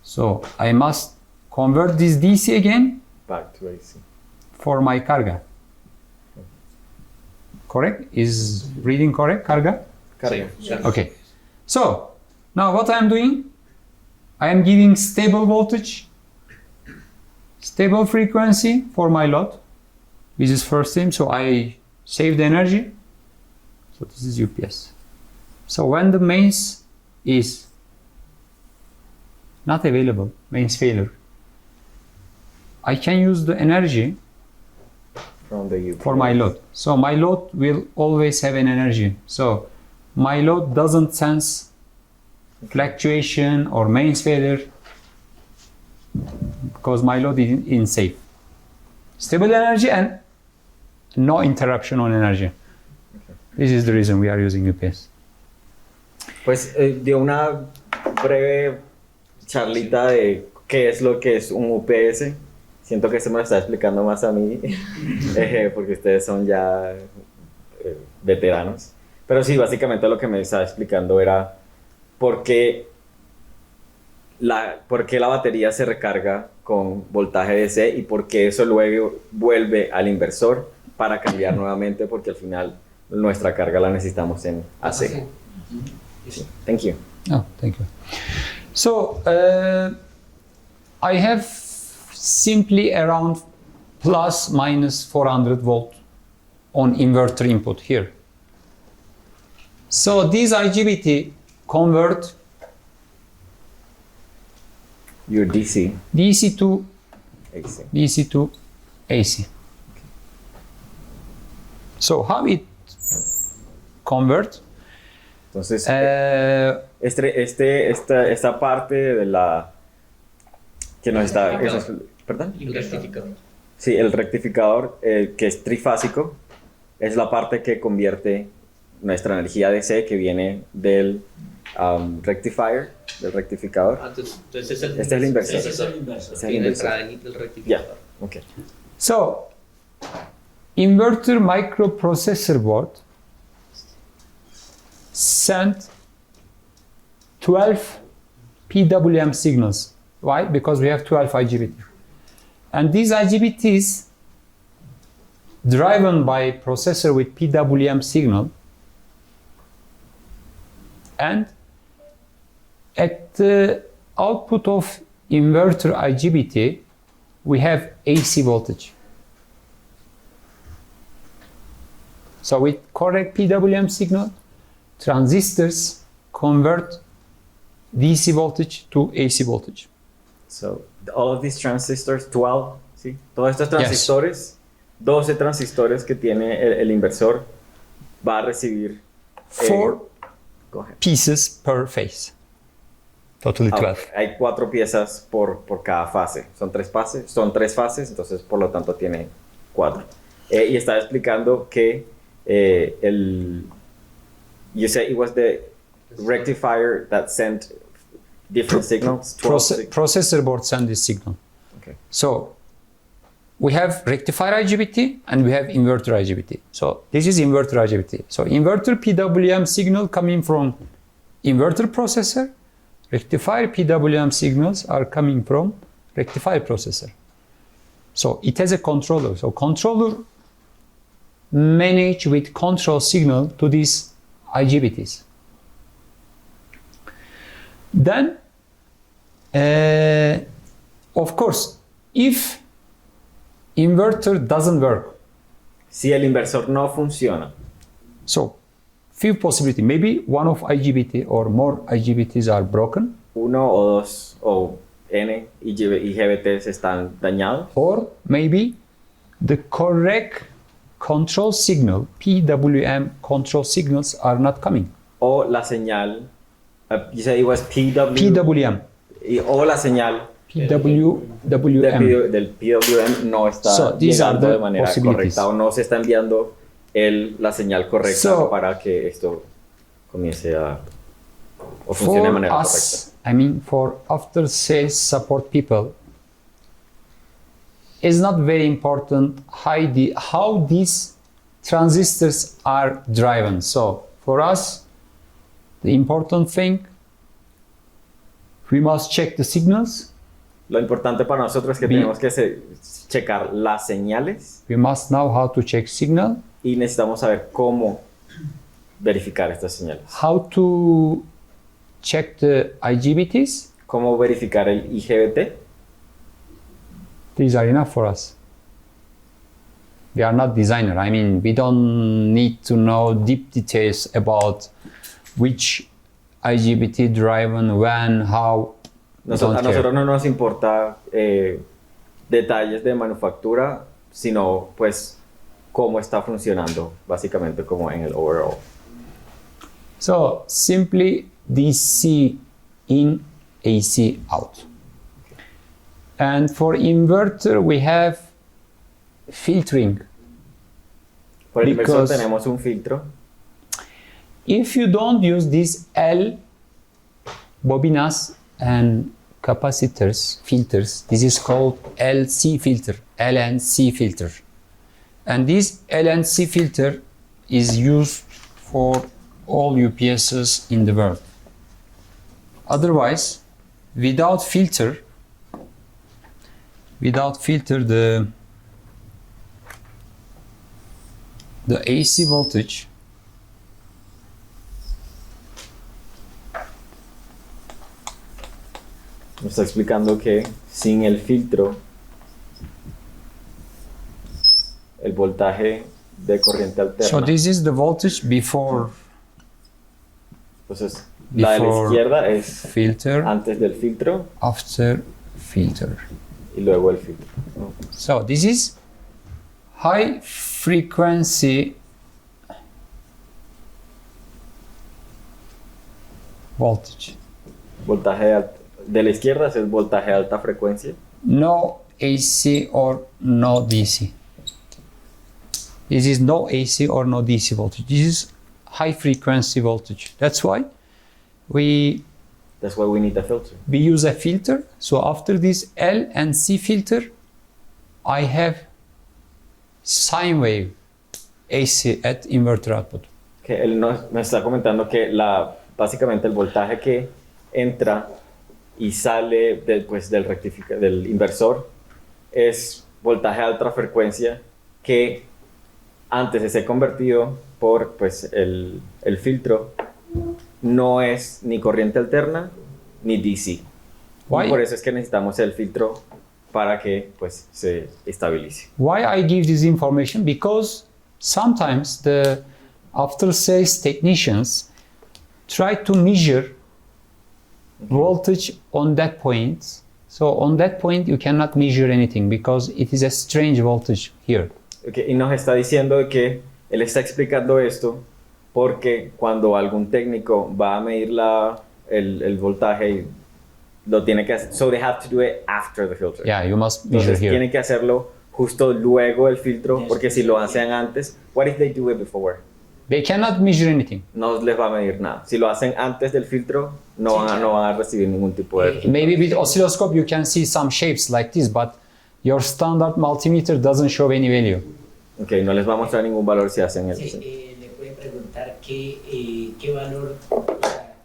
So I must convert this DC again Back to AC. for my carga. Correct? Is reading correct, carga? Carga. Okay. So now what I am doing, I am giving stable voltage, stable frequency for my load. This is first thing, so I save the energy. So this is UPS. So when the mains is not available, mains failure, I can use the energy From the UPS. for my load. So my load will always have an energy. So my load doesn't sense fluctuation or mains failure because my load is in safe. Stable energy and no interruption on energy. This is the reason we are using UPS. Pues dio una breve charlita de qué es lo que es un UPS. Siento que se me lo está explicando más a mí, porque ustedes son ya veteranos. Pero sí, básicamente lo que me estaba explicando era por qué la batería se recarga con voltaje DC y por qué eso luego vuelve al inversor para cambiar nuevamente, porque al final nuestra carga la necesitamos en AC. Sí. Thank you. Oh, thank you. So I have simply around plus minus 400 volt on inverter input here. So these IGBT convert Your DC. DC to AC. DC to AC. So how it convert? Entonces, esta parte de la que nos está, ¿perdón? El rectificador. Sí, el rectificador que es trifásico es la parte que convierte nuestra energía DC que viene del rectifier, del rectificador. Entonces Este es el inversor. Ese es el inversor. Este es el Tiene inversor. entrada en el rectificador. Okay. So inverter microprocessor board sent 12 PWM signals. Why? Because we have 12 IGBT. And these IGBTs driven by processor with PWM signal, and at the output of inverter IGBT we have AC voltage. So with correct PWM signal, transistors convert DC voltage to AC voltage. So, all of these transistors, 12, ¿sí? Todos estos transistores, 12 transistores que tiene el inversor, va a recibir 4 go ahead. pieces per phase. Totally 12. Hay 4 piezas por cada fase. Son 3 fases, entonces por lo tanto tiene 4. Y estaba explicando que you said it was the rectifier that sent different signals. 12 Processor board send this signal. Okay. So we have rectifier IGBT and we have inverter IGBT. So this is inverter IGBT. So inverter PWM signal coming from inverter processor. Rectifier PWM signals are coming from rectifier processor. So it has a controller. So controller manage with control signal to these IGBTs. Then, of course, if inverter doesn't work, Si el inversor no funciona, so few possibility. Maybe one of IGBT or more IGBTs are broken, uno o dos o N IGBTs están dañados, or maybe the correct control signal, PWM control signals are not coming. o la señal, you said it was PWM. O la señal PWM. del PWM no está So, these are llegando the de manera possibilities. correcta o no se está enviando la señal correcta So, para que esto comience a o funcione de For manera us, I mean for after sales support people, it's not very important how these transistors are driven. So for us, the important thing, we must check the signals. Lo importante para nosotros es que tenemos que checar las señales We must know how to check signal, y necesitamos saber cómo verificar estas señales. how to check the IGBTs. Cómo verificar el IGBT. These are enough for us. We are not designer. I mean, we don't need to know deep details about which IGBT driven, when, how. A nosotros no nos importa detalles de manufactura, sino pues cómo está funcionando, básicamente como en el overall. So simply DC in, AC out. And for inverter we have filtering. Por el inversor Because tenemos un filtro. if you don't use these L bobinas and capacitors filters, this is called LC filter, LNC filter. And this LNC filter is used for all UPSs in the world. Otherwise, without filter the AC voltage Nos está explicando que sin el filtro, el voltaje de corriente alterna. So this is the voltage before. Entonces, la de la izquierda es filter, antes del filtro, after filter. Y luego el filtro. So this is high frequency voltage. Voltaje de la izquierda es el voltaje de alta frecuencia. No AC or no DC. This is no AC or no DC voltage. This is high frequency voltage. That's why we need a filter. We use a filter. So after this L and C filter, I have sine wave AC at inverter output. Que él nos está comentando que básicamente el voltaje que entra y sale del inversor es voltaje de alta frecuencia que antes de ser convertido por el filtro no es ni corriente alterna ni DC. Why? Y por eso es que necesitamos el filtro para que se estabilice. Why I give this information? Because sometimes the after sales technicians try to measure voltage on that point. So on that point you cannot measure anything because it is a strange voltage here. Okay, y nos está diciendo que él está explicando esto porque cuando algún técnico va a medir el voltaje lo tiene que hacer. So they have to do it after the filter. Yeah, you must measure Entonces here. tiene que hacerlo justo luego del filtro, porque si lo hacen antes, what if they do it before? They cannot measure anything. No les va a medir nada. Si lo hacen antes del filtro, no van a recibir ningún tipo de... Maybe with oscilloscope you can see some shapes like this, but your standard multimeter doesn't show any value. Ok, no les va a mostrar ningún valor si hacen el... Sí, le puede preguntar qué valor, o sea,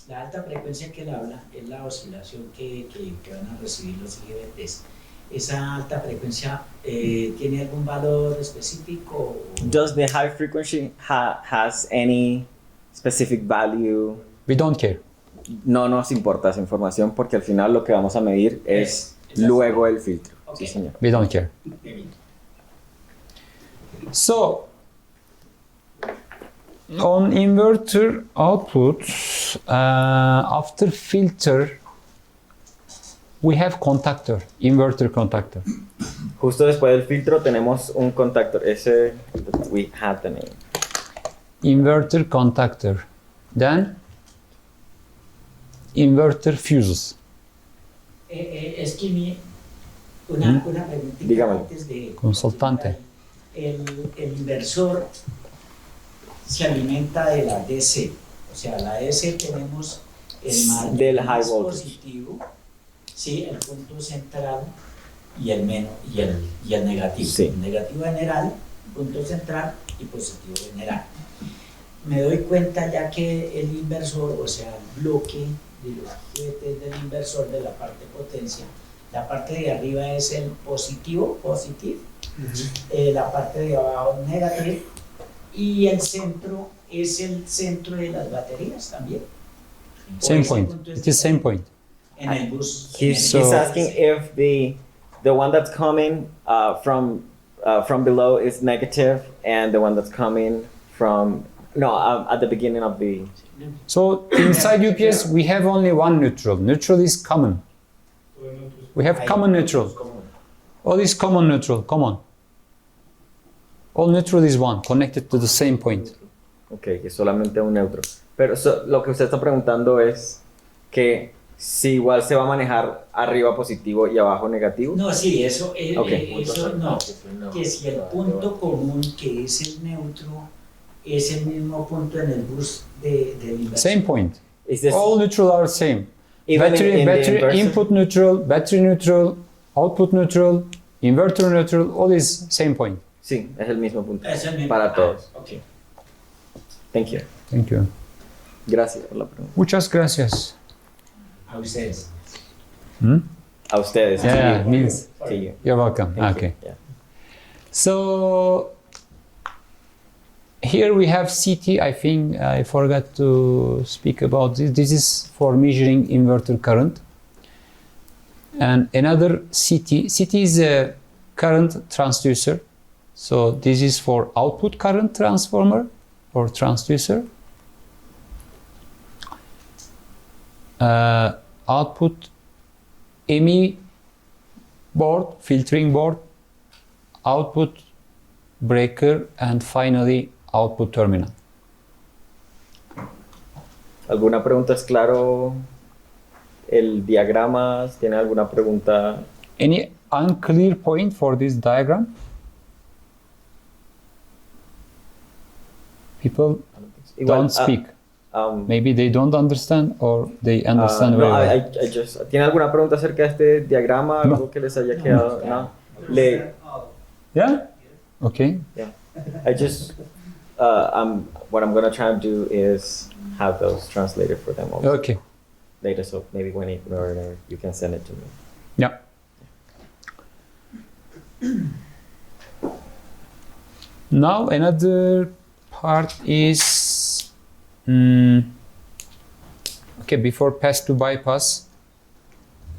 la alta frecuencia que él habla es la oscilación que van a recibir los IGBTs. ¿Esa alta frecuencia tiene algún valor específico? Does the high frequency has any specific value? We don't care. No nos importa esa información porque al final lo que vamos a medir es luego el filtro. Okay. Sí, señor. We don't care. So, on inverter output, after filter, we have contactor, inverter contactor. Justo después del filtro tenemos un contactor. Ese, we have the name. Inverter contactor. Then, inverter fuses. Es que una preguntita antes de... Consultante. El inversor se alimenta de la DC, o sea, la DC tenemos del high voltage positivo, sí, el punto central y el negativo. Sí. El negativo general, punto central y positivo general. Me doy cuenta ya que el inversor, o sea, el bloque de los juguetes del inversor de la parte potencia, la parte de arriba es el positivo, positive, la parte de abajo negative, y el centro es el centro de las baterías también. Same point. It is same point. En el bus. He's asking if the one that's coming from below is negative and the one that's coming from at the beginning of the... So inside UPS we have only one neutral. Neutral is common. We have common neutral. All is common neutral, common. All neutral is one, connected to the same point. Ok, que solamente un neutro. Pero lo que usted está preguntando es que si igual se va a manejar arriba positivo y abajo negativo. No, sí, eso Okay. eso no. Que si el punto común que es el neutro es el mismo punto en el bus del inversor. Same point. Is this All neutral are same. even Battery, in the battery inverter? input neutral, battery neutral, output neutral, inverter neutral, all is same point. Sí, es el mismo punto. Es el mismo. Para todos. Okay. Thank you. Thank you. Gracias por la pregunta. Muchas gracias. A ustedes. Hmm? A ustedes. Yeah, Sí. means Sí. you're welcome. Thank Okay. you. Yeah. So here we have CT. I think I forgot to speak about this. This is for measuring inverter current. And another CT. CT is a current transducer. So this is for output current transformer or transducer. Output ME board, filtering board, output breaker, and finally output terminal. ¿Alguna pregunta? ¿Es claro el diagrama? ¿Tiene alguna pregunta? Any unclear point for this diagram? People Igual, don't speak. Maybe they don't understand or they understand very no, well. I just, ¿tiene alguna pregunta acerca de este diagrama? No. ¿Algo que les haya quedado? No. Yeah? Okay. Yeah. I just, what I'm gonna try and do is have those translated for them also Okay. later, so maybe whenever you can send it to me. Yeah. Now another part is okay. Before pass to bypass,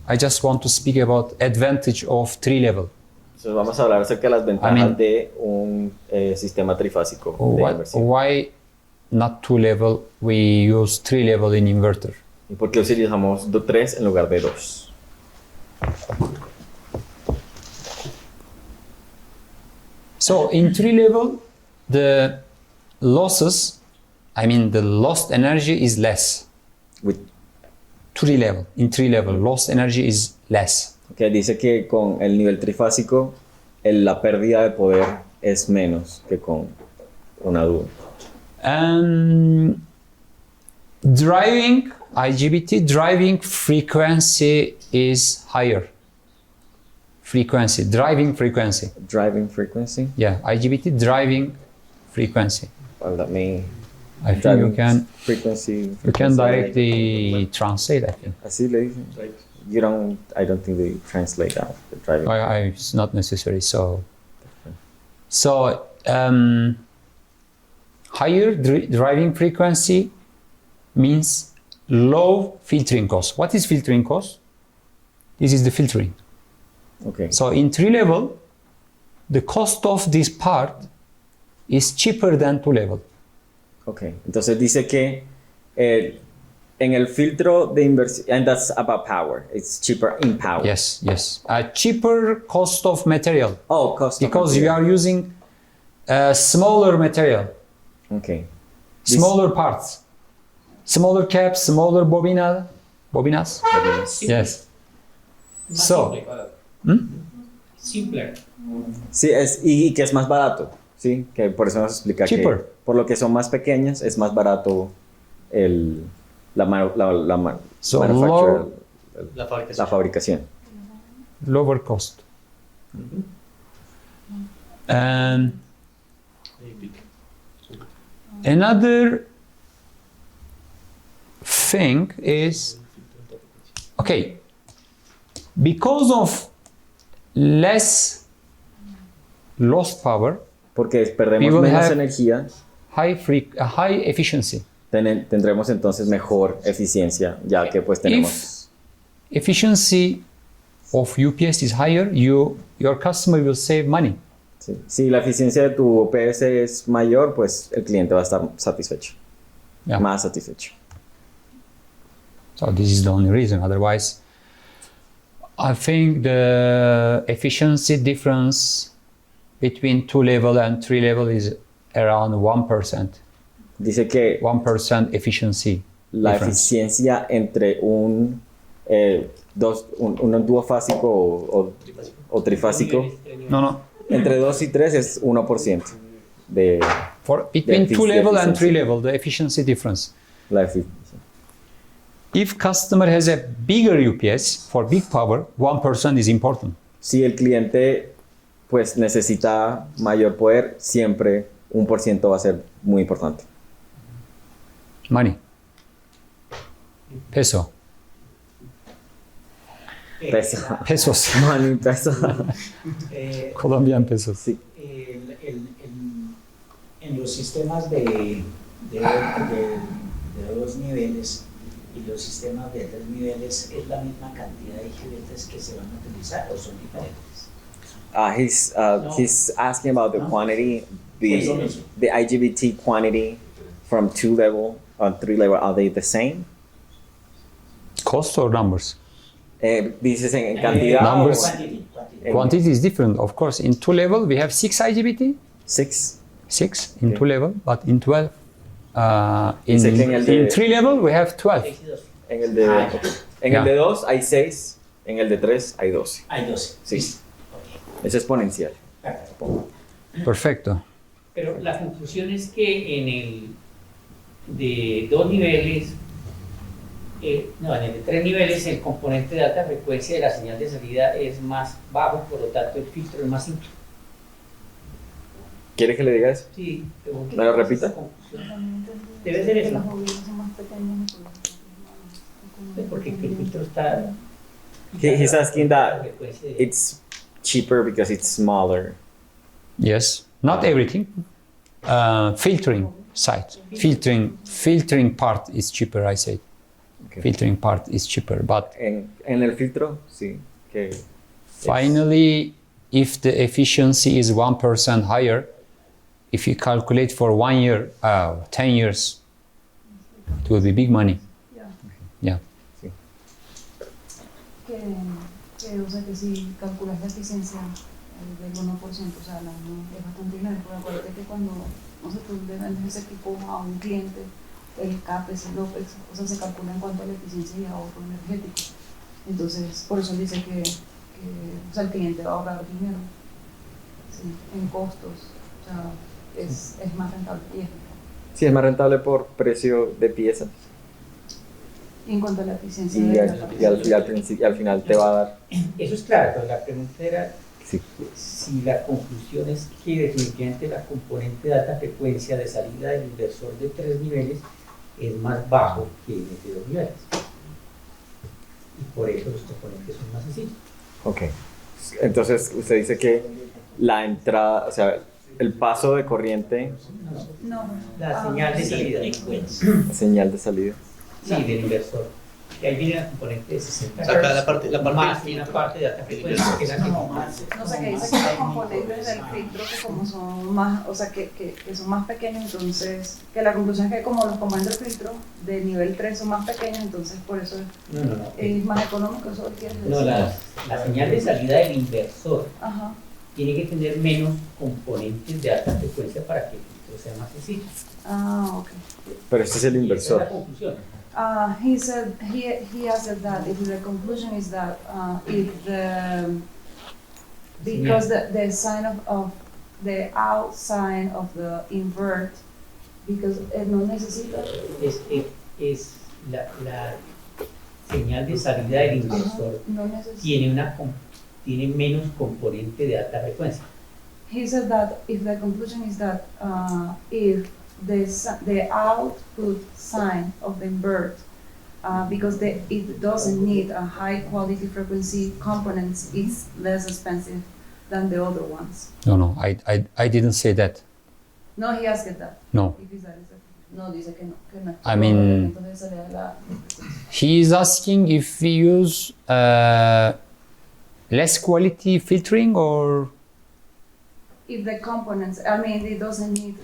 I just want to speak about advantage of three level. Entonces vamos a hablar acerca de las ventajas de un sistema trifásico de inversión. Why not two level? We use three level in inverter. ¿Y por qué utilizamos 3 en lugar de 2? So in three level, the losses, I mean the lost energy is less. With three level, in three level, lost energy is less. Okay, dice que con el nivel trifásico la pérdida de poder es menos que con una duo? Driving IGBT driving frequency is higher. Driving frequency. Driving frequency? Yeah, IGBT driving frequency. Well, let me... I think you can frequency. You can directly translate, I think. Así le dicen. I don't think they translate that. The driving. It's not necessary. So higher driving frequency means low filtering cost. What is filtering cost? This is the filtering. Okay. So in 3 level, the cost of this part is cheaper than 2 level. Okay. Entonces dice que en el filtro de inversión, and that's about power. It's cheaper in power. Yes. A cheaper cost of material. Oh, cost because of material. you are using smaller material. Okay. Smaller parts. Smaller caps, smaller bobinas. Yes. So. Simpler. Sí, y que es más barato. Sí, que por eso nos explica Cheaper. que por lo que son más pequeñas es más barato la fabricación. Lower cost. And another thing is, okay, because of less lost power, porque perdemos menos energía, high efficiency. Tendremos entonces mejor eficiencia, ya que pues tenemos... If efficiency of UPS is higher, your customer will save money. Sí. Si la eficiencia de tu OPS es mayor, pues el cliente va a estar satisfecho. Yeah. Más satisfecho. So this is the only reason. Otherwise, I think the efficiency difference between 2 level and 3 level is around 1%. Dice que 1% efficiency. La difference. eficiencia entre un duofásico o trifásico, No. entre 2 y 3 es 1% de Between 2 level and 3 eficiencia. level, the efficiency difference. La eficiencia. If customer has a bigger UPS for big power, 1% is important. Si el cliente pues necesita mayor poder, siempre 1% va a ser muy importante. Money. Peso. Pesos. Money, peso. Colombian pesos. Sí. En los sistemas de 2 niveles y los sistemas de 3 niveles, ¿es la misma cantidad de IGBTs que se van a utilizar o son diferentes? He's asking about the quantity, the IGBT quantity from 2 level on 3 level. Are they the same? Cost or numbers? Dices en cantidad. Numbers. Quantity. Quantity is different, of course. In 2 level, we have 6 IGBT. 6. 6 in 2 level, but in 12. Dice que en el de- In 3 level, we have 12. En el de 2 hay 6, en el de 3 hay 12. Hay 12. Sí. Es exponencial. Perfecto. Pero la conclusión es que en el de 2 niveles, en el de 3 niveles, el componente de alta frecuencia de la señal de salida es más bajo, por lo tanto el filtro es más simple. ¿Quieres que le diga eso? Sí, ¿Me lo repita? Debe ser eso. Las bobinas son más pequeñas. Porque el filtro está... He's asking that it's cheaper because it's smaller. Yes. Not everything. Filtering side. Filtering part is cheaper, I say. Okay. Filtering part is cheaper, but En el filtro, sí. Que finally, if the efficiency is 1% higher, if you calculate for 1 year, 10 years, it will be big money. Yeah. Que, o sea, que si calculas la eficiencia del 1%, o sea, es bastante dinero, porque acuérdate que cuando, no sé, tú le vendes ese equipo a un cliente, el CAPEX, el OPEX, o sea, se calcula en cuanto a la eficiencia y ahorro energético. Entonces, por eso dice que o sea, el cliente va a ahorrar dinero. Sí, en costos, o sea, es más rentable y es mejor. Sí, es más rentable por precio de piezas. Y en cuanto a la eficiencia Y de al final te va a dar. Eso es claro, pero la pregunta era Sí. si la conclusión es que definitivamente la componente de alta frecuencia de salida del inversor de 3 niveles es más bajo que el de 2 niveles. Y por eso los componentes son más sencillos. Ok. Entonces, usted dice que la entrada, o sea, el paso de corriente, No, La señal de salida. la señal de salida. Sí, del inversor. Y ahí viene la componente de 60 O sea, acá la Hz, parte más del una filtro. parte de alta frecuencia, que es la que más. no sé, que dice que los componentes del filtro que como son más, o sea, que son más pequeños, entonces, que la conclusión es que como los componentes del filtro de nivel 3 son más pequeños, entonces por eso No. es más económico, eso quieres decir. No, la señal de salida del inversor Ajá. tiene que tener menos componentes de alta frecuencia para que el filtro sea más sencillo. Ah, ok. Pero este es el Esa es inversor. la conclusión. He said he asked that if the conclusion is that if the because the sign of the out sign of the invert because no necesita Es la señal de salida del inversor no necesita. tiene menos componente de alta frecuencia. He said that if the conclusion is that if the output sign of the invert because it doesn't need a high quality frequency components, it's less expensive than the other ones. No, I didn't say that. No, he asked that. No. If it's that, no, dice que no, que no. I mean, Entonces salía de la he is asking if we use less quality filtering or if the components, I mean, it doesn't need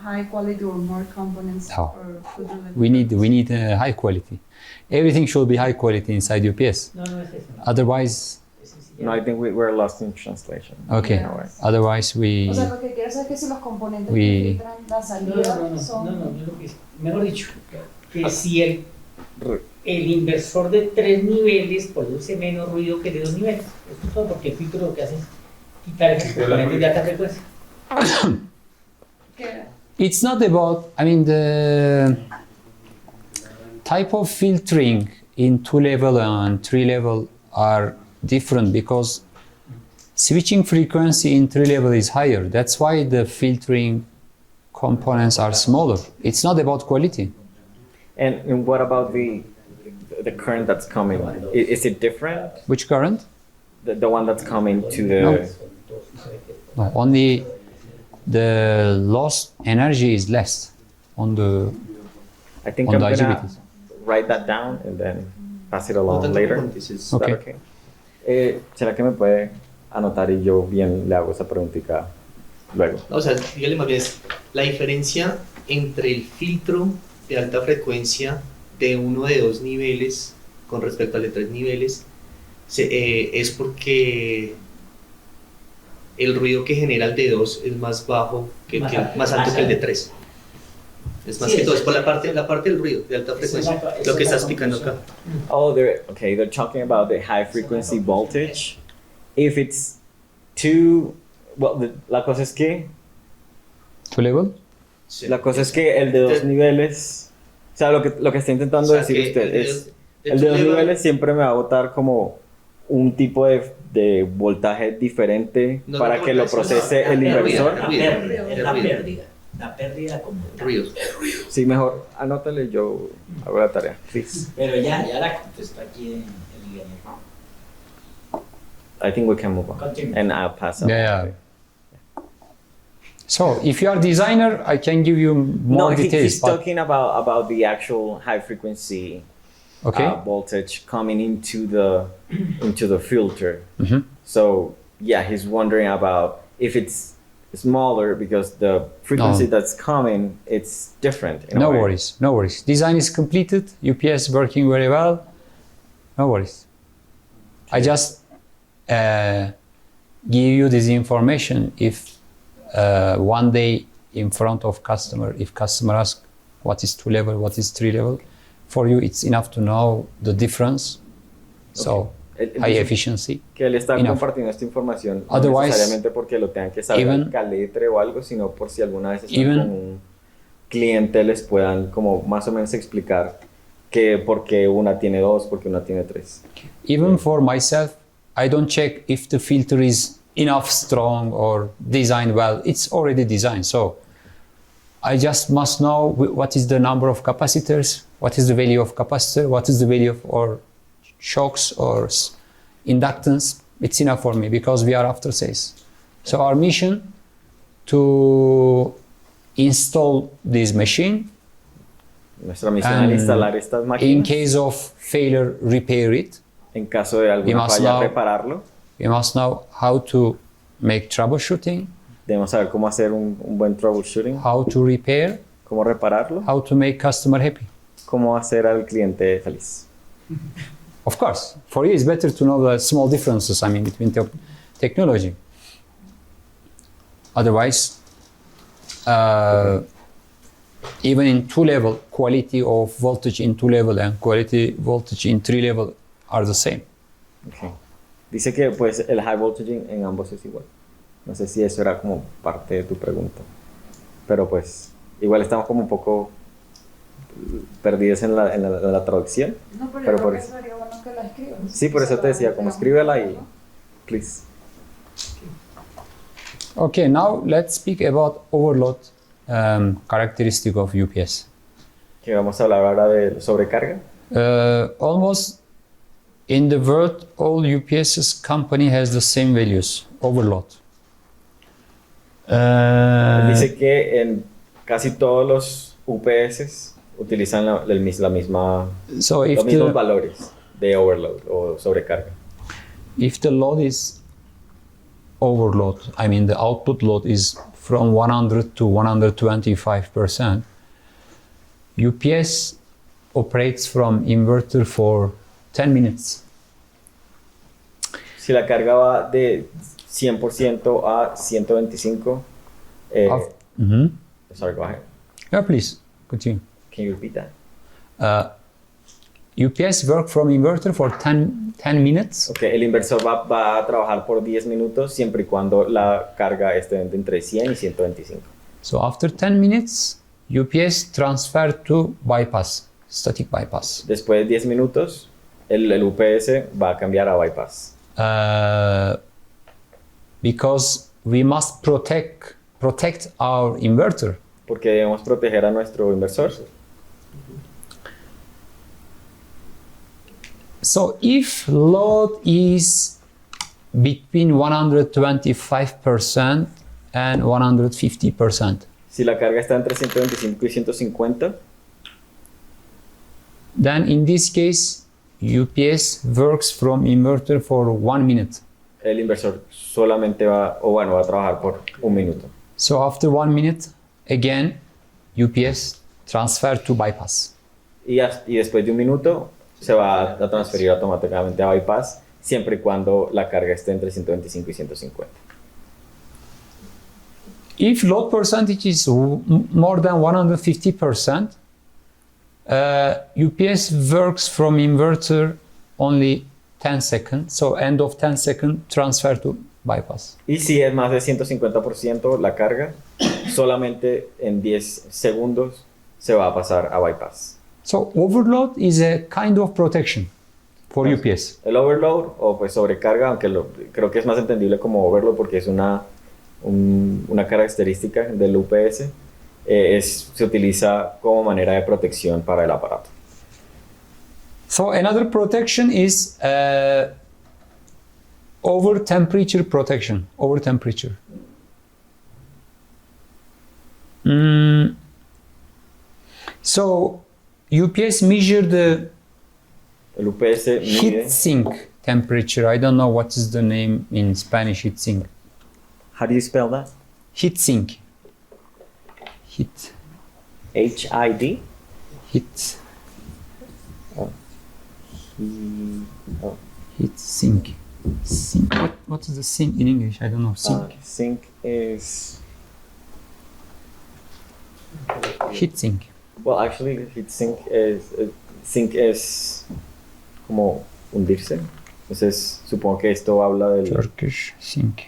high quality or more components No. for the we need high quality. Everything should be high quality inside UPS. No es eso. Otherwise, No, I think we're lost in translation. okay. Yes. Otherwise, we O sea, lo que quiero saber es que si los componentes We- que filtran la salida son... No, yo lo que mejor dicho, que si el inversor de 3 niveles produce menos ruido que el de 2 niveles. Esto es todo porque el filtro lo que hace es quitar esos componentes de alta frecuencia. que- it's not about. I mean, the type of filtering in 2 level and 3 level are different because switching frequency in 3 level is higher. That's why the filtering components are smaller. It's not about quality. And what about the current that's coming? Is it different? Which current? The one that's coming to the... No. No, only the lost energy is less on the I think on I'm the gonna IGBTs. write that down and then pass it No along tanto later. componentes, Is es- that Okay. ¿Será que me puede anotar y yo bien le hago esa preguntita luego? O sea, dígale más bien, es la diferencia entre el filtro de alta frecuencia de uno de 2 niveles con respecto al de 3 niveles es porque el ruido que genera el de 2 es más bajo más alto que el de 3. Es más Sí, que todo, es- es por la parte del ruido, de alta frecuencia, esa lo que es la está explicando acá. Oh, they're talking about the high frequency voltage. If it's too... Well, la cosa es que... Two level? La cosa es que el de 2 niveles... O sea, lo que está intentando O sea, decir que usted es... El two de 2 level- niveles siempre me va a botar como un tipo de voltaje diferente No, para no, que no, lo eso procese el inversor. La pérdida como Ruido. Sí, mejor anótale, yo hago la tarea. Please. Pero ya la contestó aquí el ingeniero. I think we can move on. Continue. And I'll pass on. Yeah. So, if you are designer, I can give you more No, details. he's But, talking about the actual high frequency okay. voltage coming into the filter. Mhm. So yeah, he's wondering about if it's smaller because the frequency No. that's coming it's different. in a No way. worries. No worries. Design is completed. UPS working very well. No worries. I just give you this information if one day in front of customer, if customer asks what is 2 level, what is 3 level, for you it's enough to know the difference. So high efficiency. Que él está enough. compartiendo esta información no Otherwise, necesariamente porque lo tengan que saber even- al caletre o algo, sino por si alguna vez están even- con un cliente les puedan como más o menos explicar que por qué una tiene 2, por qué una tiene 3. Even for myself, I don't check if the filter is enough strong or designed well. It's already designed. So I just must know what is the number of capacitors, what is the value of capacitor, what is the value of or shocks or inductance. It's enough for me because we are after sales. So our mission to install this machine. Nuestra misión es instalar estas In máquinas. case of failure, repair it. En caso de We alguna must falla, know- repararlo. We must know how to make troubleshooting, Debemos saber cómo hacer un buen troubleshooting, how to repair, cómo repararlo, how to make customer happy. cómo hacer al cliente feliz. Of course, for you it's better to know the small differences, between technology. Otherwise, even in 2-level, quality of voltage in 2-level and quality voltage in 3-level are the same. Okay. Dice que pues el high voltage en ambos es igual. No sé si eso era como parte de tu pregunta. Pero pues igual estamos como un poco perdidos en la traducción. No, pero, Pero yo por creo que eso. sería bueno que la escribas. Sí, por eso te decía, como escríbela y please. Okay, now let's speak about overload characteristic of UPS. Que vamos a hablar ahora de sobrecarga. Almost in the world, all UPS's company has the same values, overload. Dice que en casi todos los UPS utilizan la misma, So if los mismos the, valores de overload o sobrecarga. if the load is overload, the output load is from 100 to 125%, UPS operates from inverter for 10 minutes. Si la carga va de 100% a 125, sorry, go ahead. Yeah, please, continue. Can you repeat that? UPS work from inverter for 10 minutes. Okay, el inversor va a trabajar por 10 minutos siempre y cuando la carga esté entre 100 y 125. So after 10 minutes, UPS transfer to bypass, static bypass. Después de 10 minutos, el UPS va a cambiar a bypass. Because we must protect our inverter. Porque debemos proteger a nuestro inversor. So if load is between 125% and 150%, Si la carga está entre 125 y 150, then in this case, UPS works from inverter for 1 minute. el inversor solamente va a trabajar por 1 minuto. So after 1 minute, again, UPS transfer to bypass. Y después de 1 minuto se va a transferir automáticamente a bypass siempre y cuando la carga esté entre 125 y 150. If load percentage is more than 150%, UPS works from inverter only 10 seconds. So end of 10 seconds, transfer to bypass. Y si es más de 150% la carga, solamente en 10 segundos se va a pasar a bypass. So overload is a kind of protection for UPS. El overload o pues sobrecarga, aunque creo que es más entendible como overload porque es una característica del UPS, se utiliza como manera de protección para el aparato. So another protection is over temperature protection. Over temperature. So UPS measure El UPS the mide heat sink temperature. I don't know what is the name in Spanish, heat sink. How do you spell that? Heat sink. Heat. H-I-D? Heat. Oh. Heat sink. Sink. What is the sink in English? I don't know. Sink. Sink is... Heat sink. Well, actually, heat sink es como hundirse. Entonces, supongo que esto habla del, Turkish sink.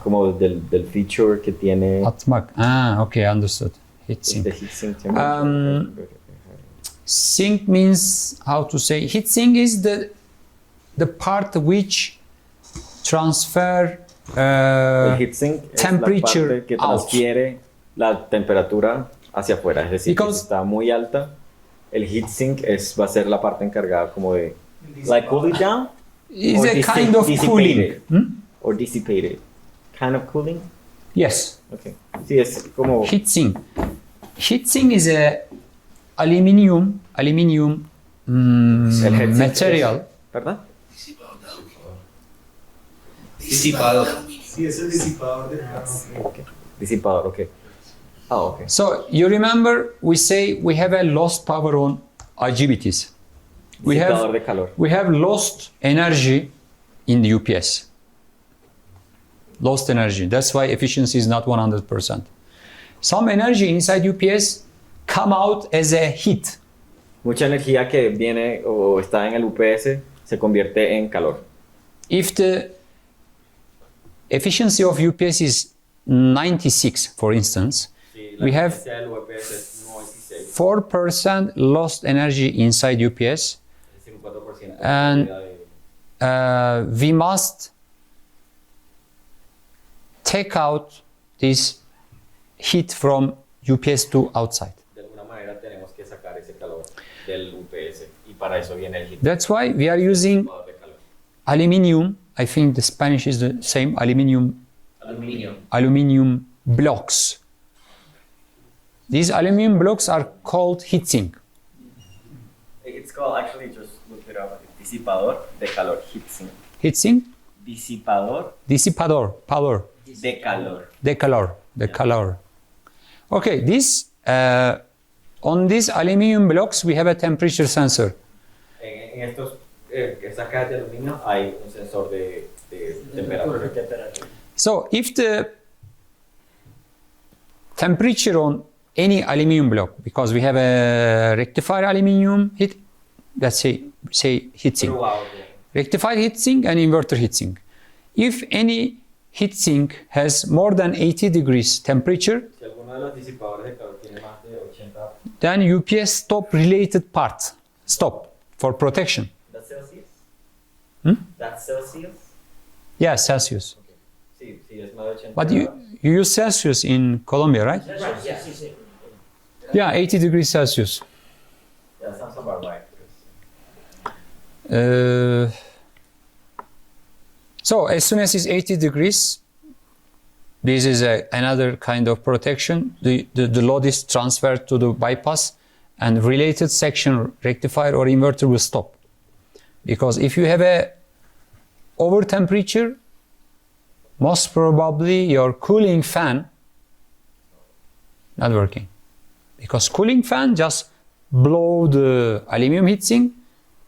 como del feature que tiene Atmak. Ah, okay, understood. Heat the sink. heat sink temperature. Sink means, how to say, heat sink is the part which transfer El heat sink es la temperature parte que out. transfiere la temperatura hacia afuera, es decir, que Because- si está muy alta, el heat sink va a ser la parte encargada como de like cool it down Is or a kind of dissipate cooling. it, or dissipate it. Kind of cooling? Yes. Okay. Sí, es como Heat sink. Heat sink is a aluminium el head sink material. es- ¿verdad? Disipador. Sí, es el disipador de gas. Okay. Disipador, okay. Ah, okay. So you remember we say we have a lost power on IGBTs. Disipador de calor. We have lost energy in the UPS. Lost energy. That's why efficiency is not 100%. Some energy inside UPS come out as a heat. Mucha energía que viene o está en el UPS se convierte en calor. If the efficiency of UPS is 96, for instance, we have 4% lost energy inside UPS, and we must take out this heat from UPS to outside. De alguna manera tenemos que sacar ese calor del UPS y para eso viene el heat That's why we are using de calor. aluminium. I think the Spanish is the same, aluminium blocks. These aluminium blocks are called heat sink. It's called, actually, just look it up. Disipador de calor, heat sink. Heat sink, Disipador dissipador, power, de calor. the color. Okay, this on these aluminium blocks we have a temperature sensor. En estas cajas de aluminio hay un sensor de temperatura. So if the temperature on any aluminium block, because we have a rectified aluminium heat, let's say heat sink, Throughout. rectified heat sink and inverter heat sink. If any heat sink has more than 80 degrees temperature, Si alguno de los disipadores de calor tiene más de 80, then UPS stop related part, stop for protection. ¿that's Celsius? Hmm? ¿That's Celsius? Yeah, Celsius. Sí, sí, es más de 80. But you use Celsius in Colombia, right? Yeah, 80 degrees Celsius. That sounds about right. So as soon as it's 80 degrees, this is another kind of protection. The load is transferred to the bypass and related section rectifier or inverter will stop. Because if you have a over temperature, most probably your cooling fan not working. Because cooling fan just blow the aluminum heatsink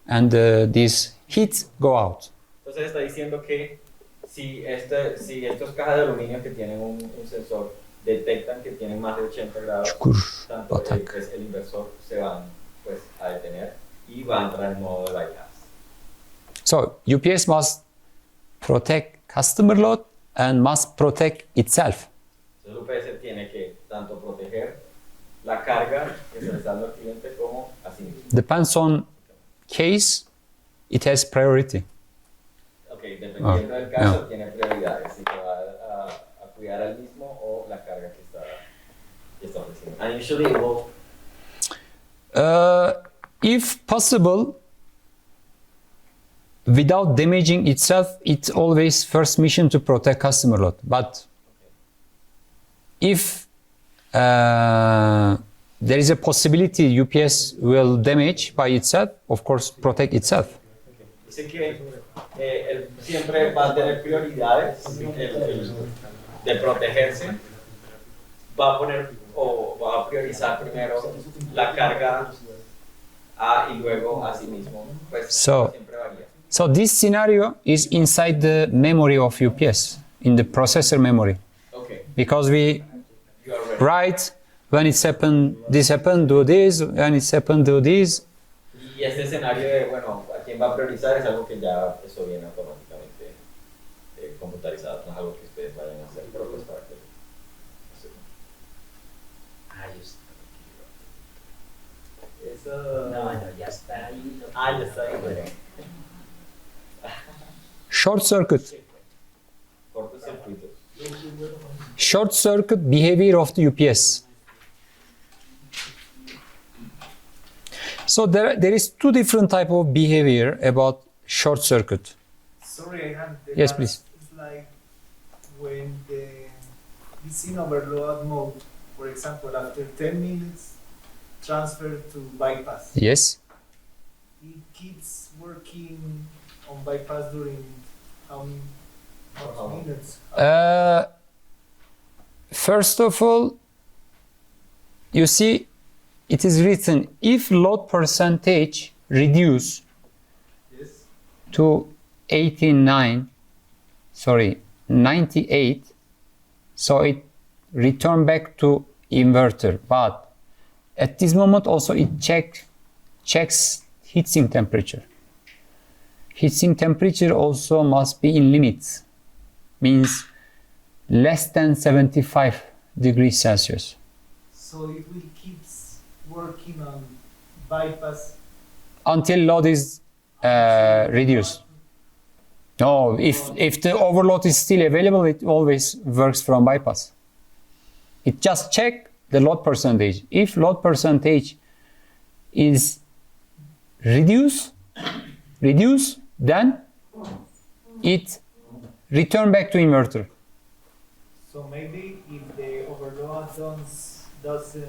and this heat go out. Entonces está diciendo que si estos cajas de aluminio que tienen un sensor detectan que tienen más de 80 grados, tanto el inversor se van pues, a detener y va a entrar en modo de bypass. So UPS must protect customer load and must protect itself. Entonces UPS tiene que tanto proteger la carga que se le está dando al cliente como a sí mismo. Depends on case, it has priority. Okay, dependiendo del caso tiene prioridades, si se va a cuidar al mismo o la carga que está ofreciendo. And usually it will If possible, without damaging itself, it's always first mission to protect customer load. But if there is a possibility UPS will damage by itself, of course, protect itself. Dice que él siempre va a tener prioridades de protegerse, va a poner o va a priorizar primero la carga y luego a sí mismo. Pues siempre varía. So this scenario is inside the memory of UPS, in the processor memory. Okay. Because we write when it's happened, this happened, do this, when it's happened, do this. Y este escenario de, bueno, aquí quién va a priorizar es algo que ya eso viene automáticamente computarizado, no es algo que ustedes vayan a hacer, pero pues para que No, ya está ahí. ya está ahí. Bueno. Short circuit. Cortocircuito. Short circuit behavior of the UPS. So there is two different type of behavior about short circuit. Sorry, I had the Yes, last- please. It's like when it's in overload mode, for example, after 10 minutes, transfer to bypass. Yes. It keeps working on bypass during how many minutes? First of all, you see, it is written if load percentage reduce Yes. to 98, so it return back to inverter. But at this moment also it checks heatsink temperature. Heatsink temperature also must be in limits, means less than 75 degrees Celsius. So it will keep working on bypass Until load is reduced. No, if the overload is still available, it always works from bypass. It just check the load percentage. If load percentage is reduced, then it return back to inverter. So maybe if the overload doesn't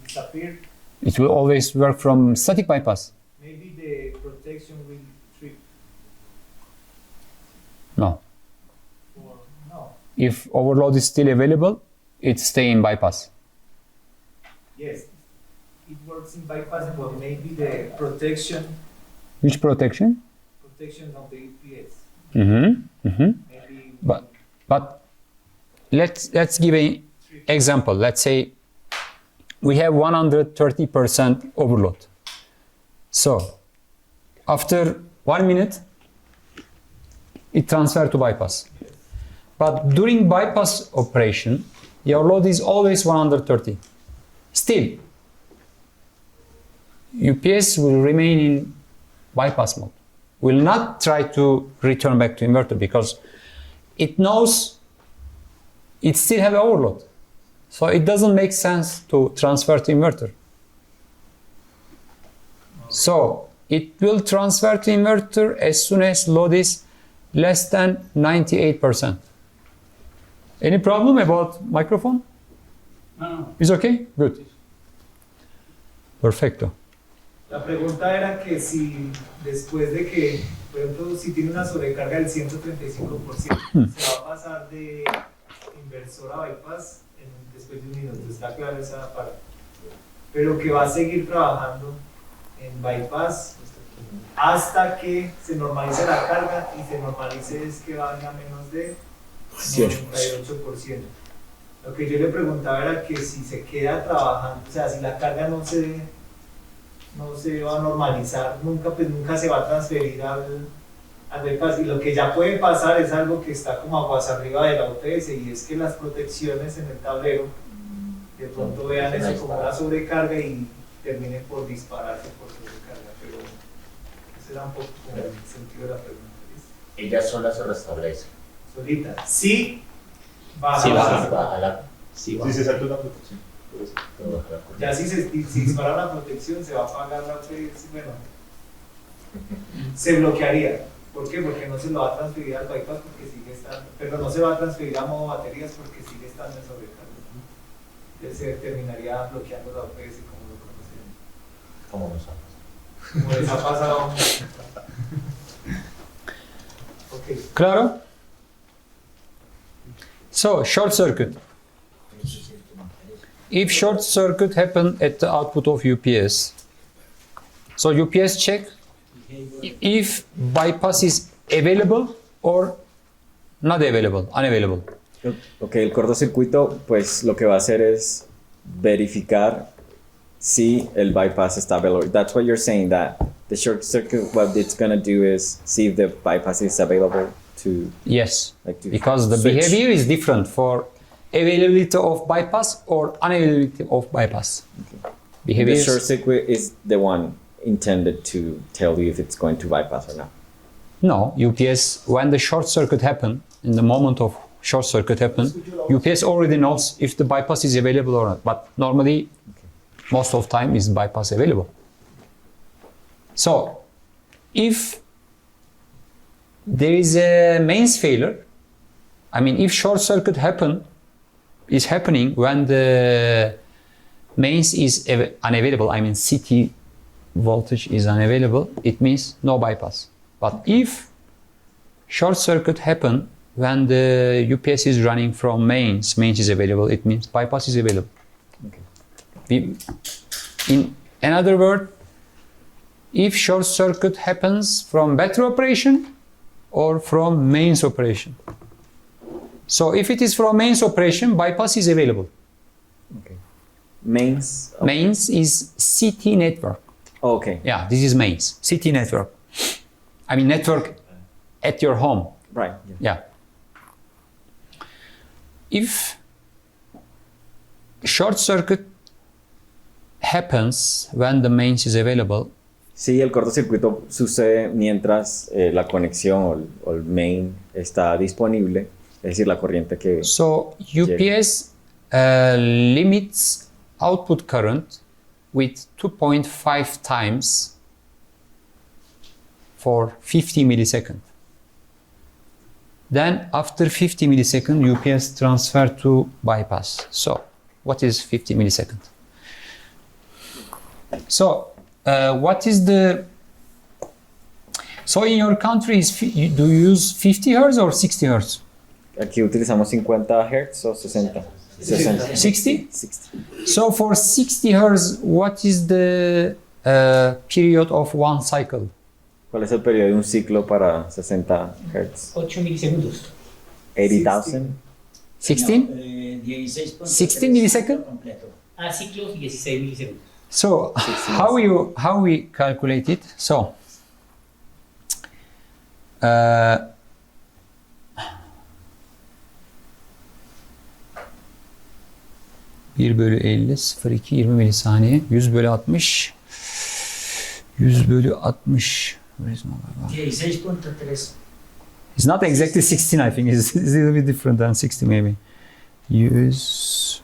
disappear, It will always work from static bypass. maybe the protection will trip. No. Or no. If overload is still available, it stay in bypass. Yes, it works in bypass, but maybe the protection Which protection? of the EPS. Maybe But let's give an example. Let's say we have 130% overload. So after 1 minute, it transfers to bypass. But during bypass operation, your load is always 130. Still, UPS will remain in bypass mode. Will not try to return back to inverter because it knows it still have overload. So it doesn't make sense to transfer to inverter. So it will transfer to inverter as soon as load is less than 98%. Any problem about microphone? No. Is okay? Good. Perfecto. la pregunta era que si después de que, por ejemplo, si tiene una sobrecarga del 135%, se va a pasar de inversor a bypass después de un minuto, está claro esa parte. Pero que va a seguir trabajando en bypass hasta que se normalice la carga y se normalice es que vaya a menos de 98%. Lo que yo le preguntaba era que si se queda trabajando, o sea, si la carga no se va a normalizar, nunca se va a transferir al bypass. Y lo que ya puede pasar es algo que está como aguas arriba de la UPS, y es que las protecciones en el tablero de pronto vean eso como una sobrecarga y terminen por dispararse por sobrecarga. Pero ese era un poco como el sentido de la pregunta. Ella sola se restablece. Solita. Sí, baja. Sí, la Sí, se saltó una protección. Por eso. Ya si dispara la protección, se va a apagar la UPS, bueno, se bloquearía. ¿Por qué? Porque no se lo va a transferir al bypass porque sigue estando, pero no se va a transferir a modo baterías porque sigue estando en sobrecarga. Entonces se terminaría bloqueando la UPS como lo conocemos. Como nos ha pasado. Como les ha pasado. Okay. Claro? So, short circuit. If short circuit happen at the output of UPS, so UPS check if bypass is available or not available, unavailable. Ok, el cortocircuito pues lo que va a hacer es verificar si el bypass está available. That's what you're saying, that The short circuit, what it's gonna do is see if the bypass is available to. Yes, like to because the switch. behavior is different for availability of bypass or unavailability of bypass. Behavior The is- short circuit is the one intended to tell you if it's going to bypass or not. No, UPS, when the short circuit happen, in the moment of short circuit happen, UPS already knows if the bypass is available or not. But normally, most of time is bypass available. So, if there is a mains failure, I mean, if short circuit is happening when the mains is unavailable, I mean CT voltage is unavailable, it means no bypass. But if short circuit happen when the UPS is running from mains is available, it means bypass is available. Okay. In another word, if short circuit happens from battery operation or from mains operation. So if it is from mains operation, bypass is available. Okay. Mains. Mains is CT network. Okay. Yeah, this is mains, CT network. I mean network at your home. Right. Yeah. If short circuit happens when the mains is available. Sí, el cortocircuito sucede mientras la conexión o el main está disponible, es decir, la corriente que. So UPS limits output current with 2.5 times for 50 milliseconds. Then after 50 milliseconds, UPS transfer to bypass. So what is 50 milliseconds? So what is the... So in your country, do you use 50 Hertz or 60 Hertz? Aquí utilizamos 50 Hz o 60. 60? So for 60 Hertz, what is the period of one cycle? ¿Cuál es el periodo de un ciclo para 60 Hz? 8 milisegundos. 80,000. 16? 16 milliseconds? Ah, ciclos 16 milisegundos. So how we calculate it? So 1 bölü 50 0,2 20 milisaniye 100 bölü 60 100 bölü 60 16.3. It's not exactly 16, I think. It's a little bit different than 60 maybe. 100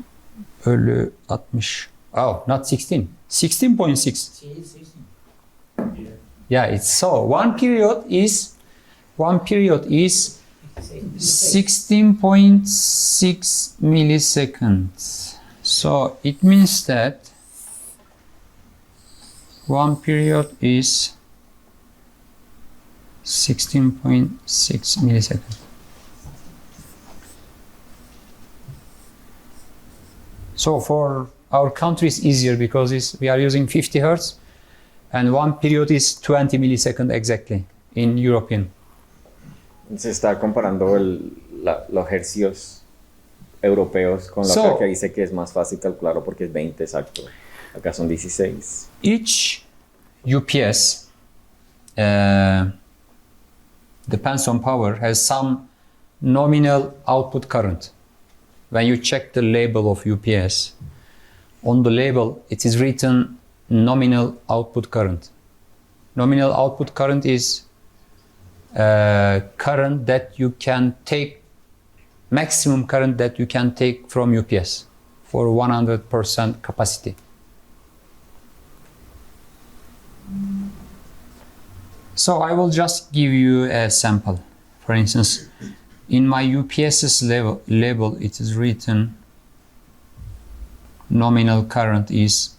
bölü 60. Oh, not 16. 16.6. Yeah, it's so. One period is 16.6 milliseconds. So it means that one period is 16.6 milliseconds. So for our country is easier because we are using 50 Hertz and one period is 20 milliseconds exactly in European. Se está comparando los hercios europeos con la So, que dice que es más fácil calcularlo porque es 20 exacto. Acá son 16. Each UPS depends on power, has some nominal output current. When you check the label of UPS, on the label it is written nominal output current. Nominal output current is current that you can take, maximum current that you can take from UPS for 100% capacity. So I will just give you a sample. For instance, in my UPS's label it is written nominal current is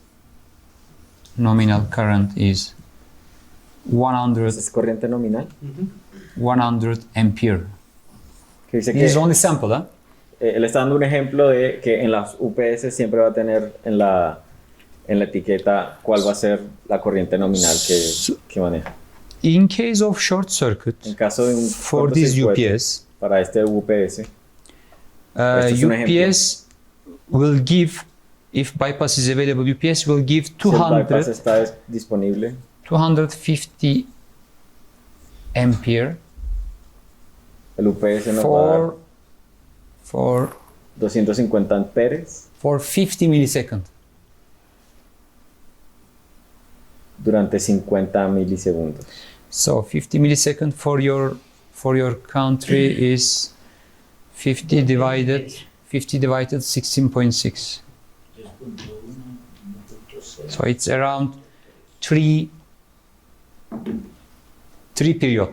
100. ¿Es corriente nominal? 100 ampere. Que dice This is only sample, ¿eh? Él está dando un ejemplo de que en las UPS siempre va a tener en la etiqueta cuál va a ser la corriente nominal que maneja. In case of short circuit, En caso de un for this cortocircuito, UPS, para este UPS, es un UPS will give, if bypass is available, UPS will give si el bypass 200, está disponible, 250 ampere El UPS nos va a dar for 250 amperes for 50 milliseconds. durante 50 milisegundos. So 50 milliseconds for your country is 50 divided 16.6. So it's around three period.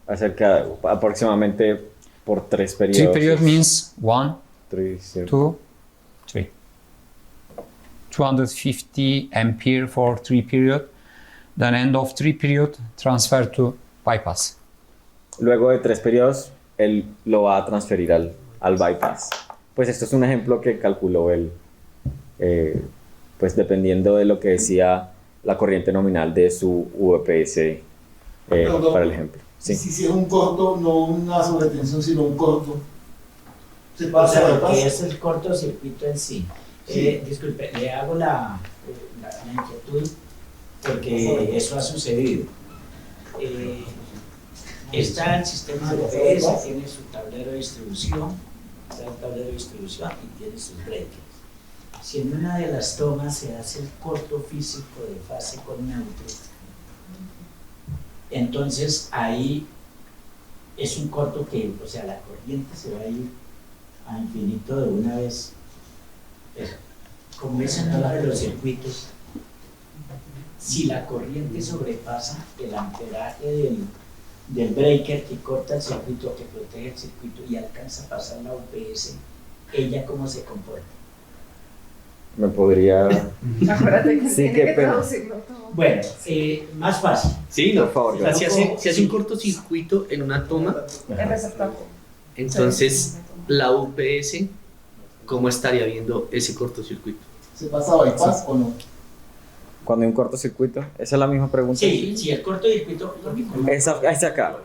Acerca aproximadamente por 3 periodos. 3 period means 1, 3, 2, 3. 250 ampere for 3 period. Then end of 3 period transfer to bypass. Luego de 3 periodos, él lo va a transferir al bypass. Pues esto es un ejemplo que calculó él, pues dependiendo de lo que decía la corriente nominal de su VPS para el ejemplo. Sí. Si es un corto, no una sobretensión, sino un corto, se O pasa sea, a que es el cortocircuito en sí. Disculpe, le hago la inquietud porque eso ha sucedido. Está el sistema de UPS, tiene su tablero de distribución, está el tablero de distribución y tiene sus breakers. Si en una de las tomas se hace el corto físico de fase con neutro, entonces ahí es un corto que, o sea, la corriente se va a ir a infinito de una vez. Como es en todos los circuitos, si la corriente sobrepasa el amperaje del breaker que corta el circuito, que protege el circuito y alcanza a pasar la UPS, ¿ella cómo se comporta? Me podría... Acuérdate que Sí, tiene qué que pena. traducirlo todo. Bueno, más fácil. Sí, no. Por favor, O sea, si gracias. hace un cortocircuito en una toma, El receptáculo. entonces la UPS, ¿cómo estaría viendo ese cortocircuito? ¿Se pasa a bypass o no? Cuando hay un cortocircuito, esa es la misma pregunta. Sí, el cortocircuito, Esa acá.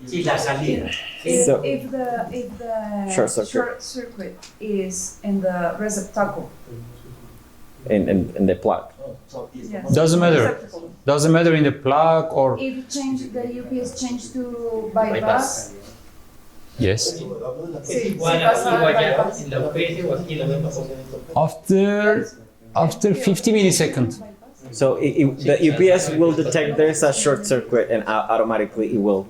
sí, la salida. So- If the Short circuit. short circuit is in the receptacle, En the plug. yes. Doesn't matter. Receptacle. Doesn't matter in the plug or If change the UPS change to bypass, yes. Es igual allá en la UPS o aquí en la misma cosa. After 50 milliseconds. So the UPS will detect there's a short circuit and automatically it will.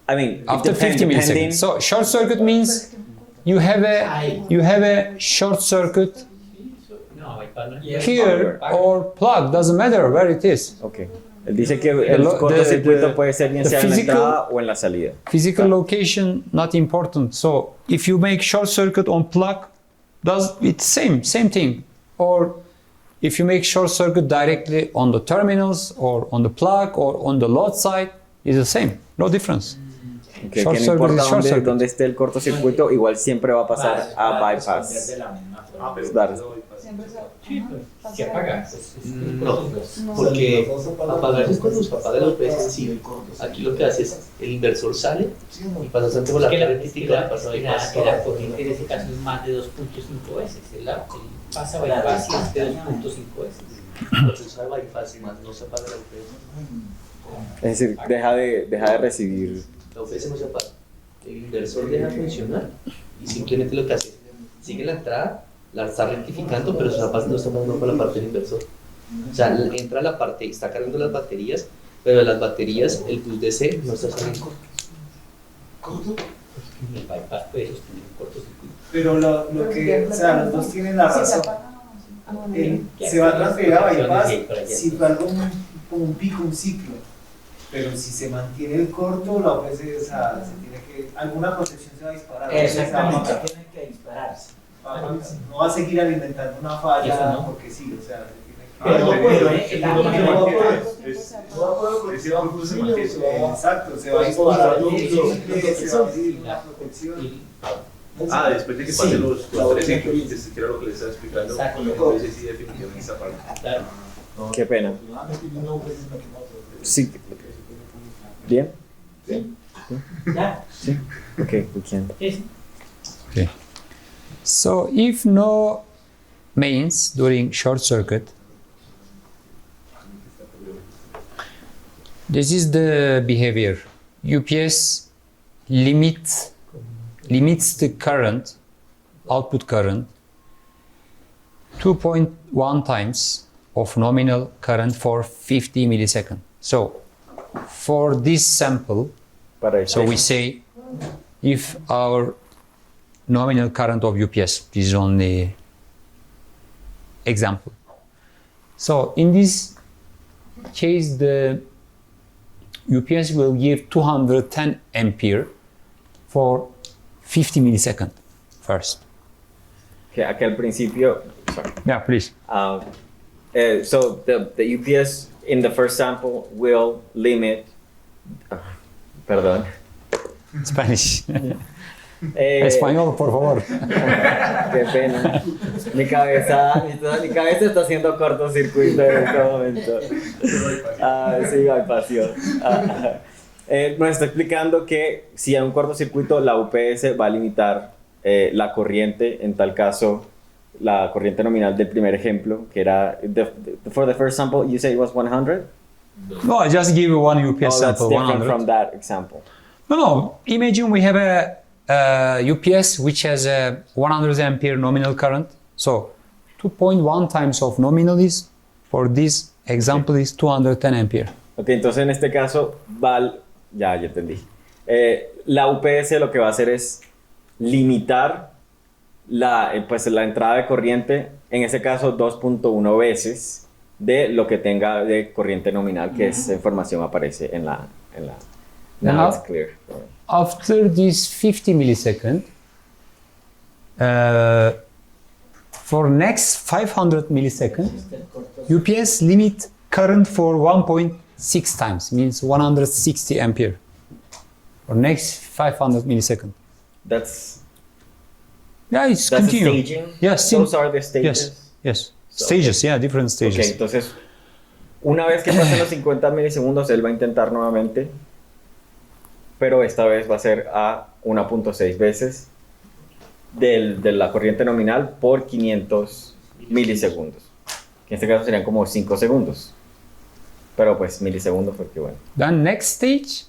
I mean, After 50 milliseconds. So short circuit means you have a short circuit No, bypass no. here or plug, doesn't matter where it is. Okay. Él dice que el cortocircuito puede ser bien sea en la entrada o en la salida. Physical location not important. So if you make short circuit on plug, it's same thing. Or if you make short circuit directly on the terminals or on the plug or on the load side, it's the same. No difference. Okay, Short que no circuit importa is short circuit. dónde esté el cortocircuito, igual siempre va a pasar a bypass. Claro. siempre se Sí, pues, ¿qué apaga? No, porque apagar es cuando los papás de la UPS sí. Aquí lo que hace es el inversor sale y pasa antes por la Es que la, carretera, pasa que bypass. la corriente en ese caso es más de 2.5 veces. El pasa bypass y es de 2.5 veces. Entonces usa bypass y más no se apaga la UPS. Es decir, deja de recibir. La UPS no se apaga. El inversor deja de funcionar y simplemente lo que hace sigue la entrada, la está rectificando, pero no está pasando por la parte del inversor. O sea, entra la parte, está cargando las baterías, pero de las baterías el bus DC no está saliendo. El bypass puede sostener un cortocircuito. Pero lo que, o sea, los dos tienen la Si se razón. apaga, Se va a transferir a bypass Para allá. si fue algo como un pico, un ciclo. Pero si se mantiene el corto, la OPS, o sea, se tiene que, alguna protección se va a disparar. Exactamente, tiene que dispararse. No va a seguir alimentando una Eso falla no. porque sí, o sea, se tiene que... Pero no puedo, Ese producto se mantiene. Exacto, se va a disparar un Sí, ciclo, sí, se va a pedir una protección. Ah, después de que pasen los 3 ciclos, que era lo que les estaba explicando, Exacto. con la UPS sí definitivamente está apagado. Claro. Qué pena. Sí. ¿Bien? ¿Ya? Sí. Okay, we can. Okay. So if no mains during short circuit, This is the behavior. UPS limits the current, output current, 2.1 times of nominal current for 50 milliseconds. So, for this sample, so we say if our nominal current of UPS, this is only example. So, in this case, the UPS will give 210 ampere for 50 milliseconds first. Que aquí al principio, sorry. Yeah, please. So the UPS in the first sample will limit, perdón. Spanish. Español, por favor. Qué pena. Mi cabeza está haciendo cortocircuito en este momento. Sí, hay pasión. Nos está explicando que si hay un cortocircuito, la UPS va a limitar la corriente, en tal caso, la corriente nominal del primer ejemplo, que era, for the first sample, you say it was 100? No, I just give you one UPS Oh, that's sample, different 100. from that example. No, imagine we have a UPS which has a 100 ampere nominal current. So 2.1 times of nominal is, for this example, is 210 ampere. Ok, entonces en este caso, ya entendí. La UPS lo que va a hacer es limitar la entrada de corriente, en ese caso 2.1 veces de lo que tenga de corriente nominal, que esa información aparece en la Now it's clear. After this 50 millisecond, for next 500 milliseconds, UPS limit current for 1.6 times, means 160 ampere. For next 500 milliseconds. It's That's a continuous. staging? Yes. Those are the stages? Yes. Stages, yeah, different stages. Ok, entonces, una vez que pasen los 50 milisegundos, él va a intentar nuevamente, pero esta vez va a ser a 1.6 veces de la corriente nominal por 500 milisegundos. En este caso serían como 5 segundos. Pero pues milisegundos porque bueno. Then next stage,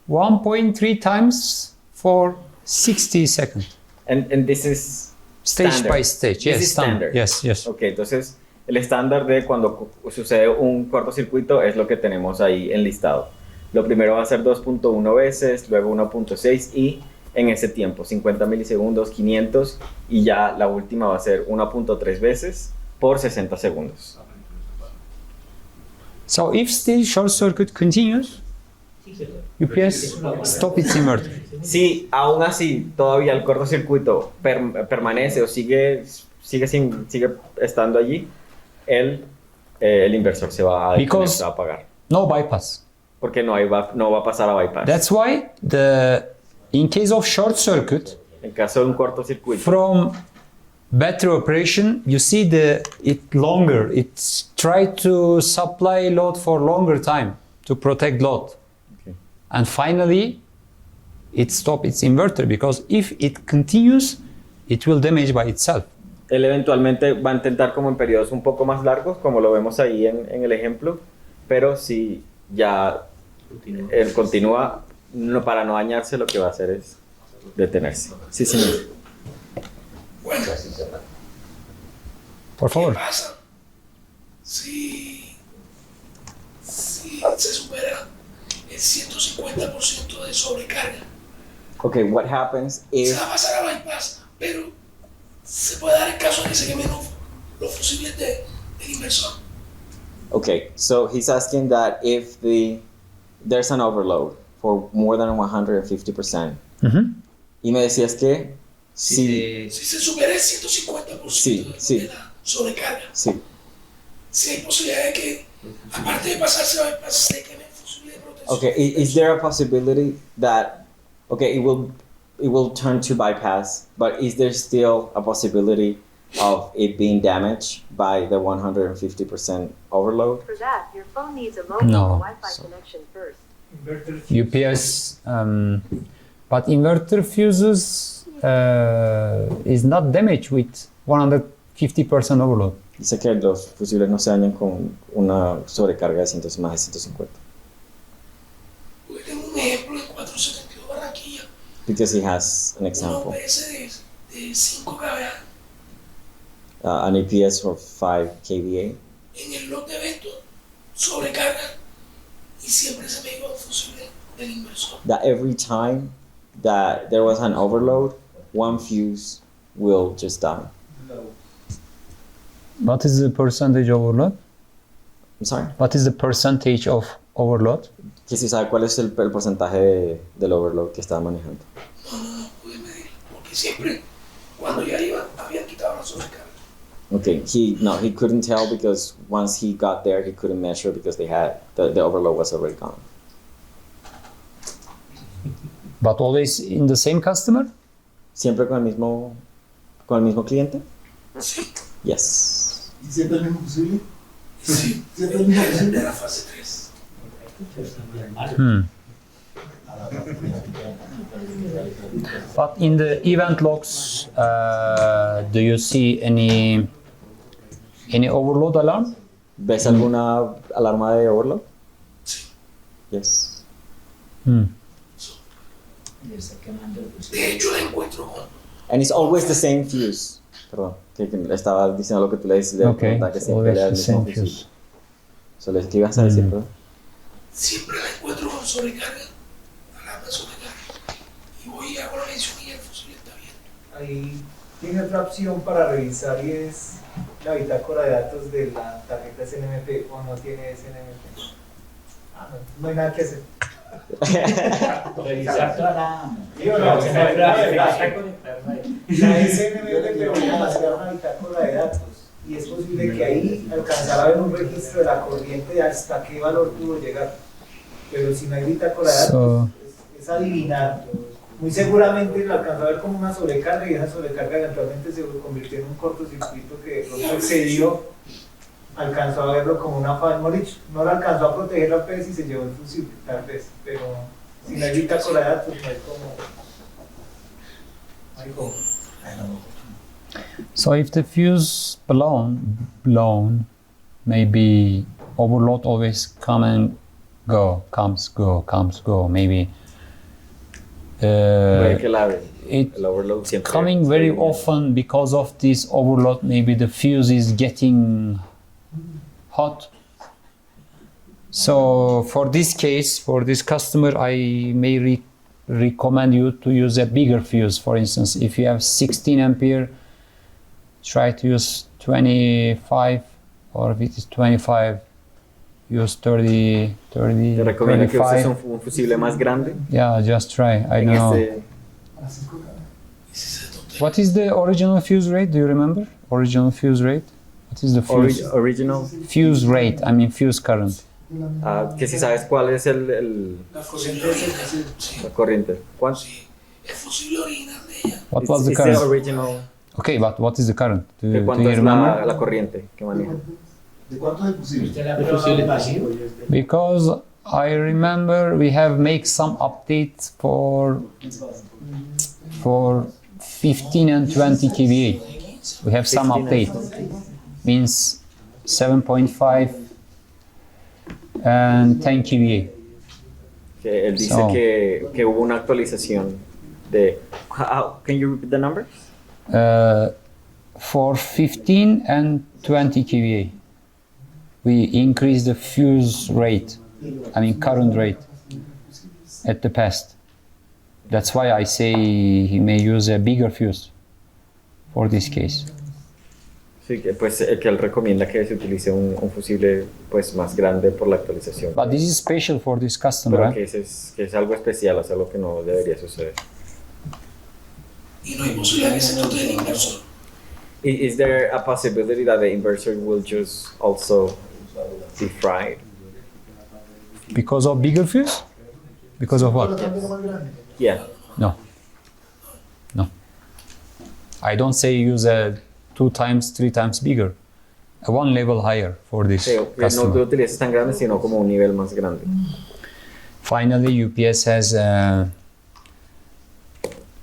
1.3 times for 60 seconds. And this is Stage standard. by stage, This yes, is standard. Yes. Ok, entonces el estándar de cuando sucede un cortocircuito es lo que tenemos ahí enlistado. Lo primero va a ser 2.1 veces, luego 1.6 y en ese tiempo, 50 milisegundos, 500 y ya la última va a ser 1.3 veces por 60 segundos. So if still short circuit continues, UPS stop its inverter. Si aún así todavía el cortocircuito permanece o sigue estando allí, el inversor se va a apagar. No bypass. Porque no va a pasar a bypass. That's why in case of short circuit, en caso de un cortocircuito, from battery operation, you see it longer. It's try to supply load for longer time to protect load. Okay. And finally, it stop its inverter because if it continues, it will damage by itself. Él eventualmente va a intentar como en periodos un poco más largos, como lo vemos ahí en el ejemplo, pero si ya él continúa, para no dañarse, lo que va a hacer es detenerse. Sí, señor. Bueno, Por favor. ¿qué pasa si se supera el 150% de sobrecarga? Ok, what happens if... Se va a pasar a bypass, pero se puede dar el caso de que se quemen los fusibles del inversor. Okay, so he's asking that if there's an overload for more than 150%. Y me decías que si se supera el 150% de la sobrecarga, si hay posibilidad de que, aparte de pasarse a bypass, se quemen fusibles de protección. Okay, is there a possibility that it will turn to bypass, but is there still a possibility of it being damaged by the 150% overload? For that, your phone needs a mobile No. Wi-Fi connection first. UPS, but inverter fuses is not damaged with 150% overload. Dice que los fusibles no se dañan con una sobrecarga de más de 150. Because he has an una example. UPS de 5 kVA. An APS for 5 kVA. En el lot de eventos sobrecarga y siempre se me iba un fusible del inversor. That every time that there was an overload, one fuse will just die. What is the percentage overload? I'm sorry? What is the percentage of overload? Que si sabe cuál es el porcentaje del overload que estaba manejando. No pude medir, porque siempre cuando ya iba habían quitado la sobrecarga. Okay, he couldn't tell because once he got there, he couldn't measure because they had the overload was already gone. But always in the same customer? Siempre con el mismo cliente? Sí. Yes. ¿Y siempre el mismo fusible? Sí, ¿Siempre el mismo de fusible? la fase 3. But in the event logs, do you see any overload alarm? ¿Ves alguna alarma de overload? Sí. Yes. Le está quemando el fusible. De hecho, la encuentro con And it's always the same fuse. Perdón, que estaba diciendo lo que tú le dices de Okay, que it's siempre always le da el the mismo same fusible. fuse. So, ¿qué ibas a decir, perdón? siempre la encuentro con sobrecarga, alarma de sobrecarga. Y voy y hago la mención y el fusible está bien. Ahí tiene otra opción para revisar y es la bitácora de datos de la tarjeta SNMP o no tiene SNMP. No hay nada que hacer. Revisar toda la... La SNMP permite almacenar una bitácora de datos y es posible que ahí alcanzara a ver un registro de la corriente de hasta qué valor pudo llegar. Pero si no hay bitácora de datos, es adivinar. Muy seguramente lo alcanzó a ver como una sobrecarga y esa sobrecarga eventualmente se convirtió en un cortocircuito que no excedió, alcanzó a verlo como una falla, no lo alcanzó a proteger la UPS y se llevó el fusible, tal vez, pero si no hay bitácora de datos no hay como. So if the fuse blown, maybe overload always comes, go. Maybe Puede que it el overload siempre coming very often because of this overload. Maybe the fuse is getting hot. So for this case, for this customer, I may recommend you to use a bigger fuse. For instance, if you have 16 ampere, try to use 25, or if it is 25, use 30, Te recomiendo que uses 35. un fusible más grande. Yeah, just try. I En don't know. What is the original fuse rate? Do you remember? Original fuse rate? What is the fuse? Original. Fuse rate, I mean fuse current. Que si sabes cuál es La corriente original. la corriente. ¿Cuál? Sí. El fusible original de ella. What was the It's the current? original. Okay, but what is the current? Do ¿De you cuánto es remember? la corriente que maneja? ¿De cuánto es el fusible? El fusible pasivo. Because I remember we have make some updates for 15 and 20 kVA. We have some 15 and update. Means 7.5 and 10 kVA. Que él dice So- que hubo una actualización de... Can you repeat the number? For 15 and 20 kVA, we increase the fuse rate, I mean current rate at the past. That's why I say he may use a bigger fuse for this case. Sí, que pues que él recomienda que se utilice un fusible pues más grande por la actualización. But this is special for this customer. Pero eh? que es algo especial, es algo que no debería suceder. Y no hay posibilidad que se trate del inversor. Is there a possibility that the inverter will just also be fried? Because of bigger fuse? Because of what? Yeah. No. No. I don't say use a 2 times, 3 times bigger. A 1 level higher for this Sí, que no customer. lo utilices tan grande, sino como un nivel más grande. Finally, UPS has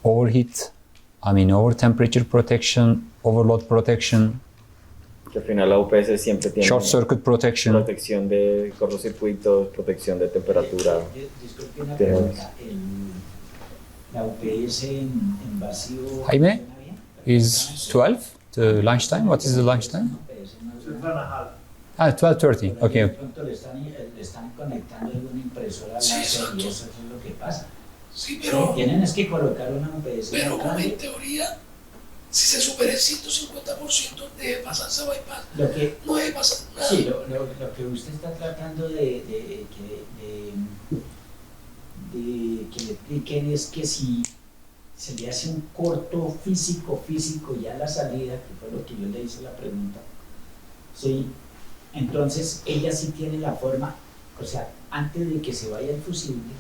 overheat, I mean over temperature protection, overload protection, Que al final la UPS siempre tiene short circuit protection. protección de cortocircuitos, protección de temperatura. Disculpe una Tenemos. pregunta. La UPS en vacío. Jaime, ¿funciona bien? is 12 the lunchtime? What is the lunchtime? Ah, 12:30. Okay. De pronto le están conectando alguna impresora láser y eso es lo que pasa. Sí, pero, Tienen es que colocar una UPS. pero más como grande. en teoría, si se supera el 150%, debe pasarse a bypass. Lo que, No debe pasar nada. sí, lo que usted está tratando de que le expliquen es que si se le hace un corto físico ya a la salida, que fue lo que yo le hice la pregunta, ¿sí? Entonces ella sí tiene la forma, o sea, antes de que se vaya el fusible,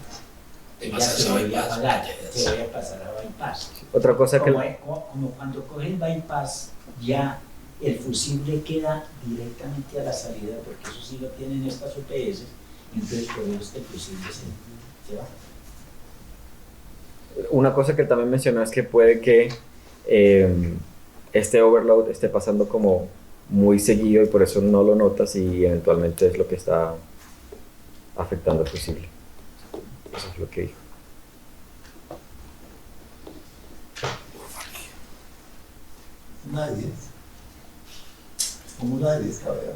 ella se debe apagar, se debe pasar a bypass. Otra cosa que... Como cuando coge el bypass, ya el fusible queda directamente a la salida, porque eso sí lo tienen estas UPS, entonces por eso este fusible se va. Una cosa que también mencionó es que puede que este overload esté pasando como muy seguido y por eso no lo notas y eventualmente es lo que está afectando el fusible. Eso es lo que dijo. Nadie. Como nadie está, ¿verdad?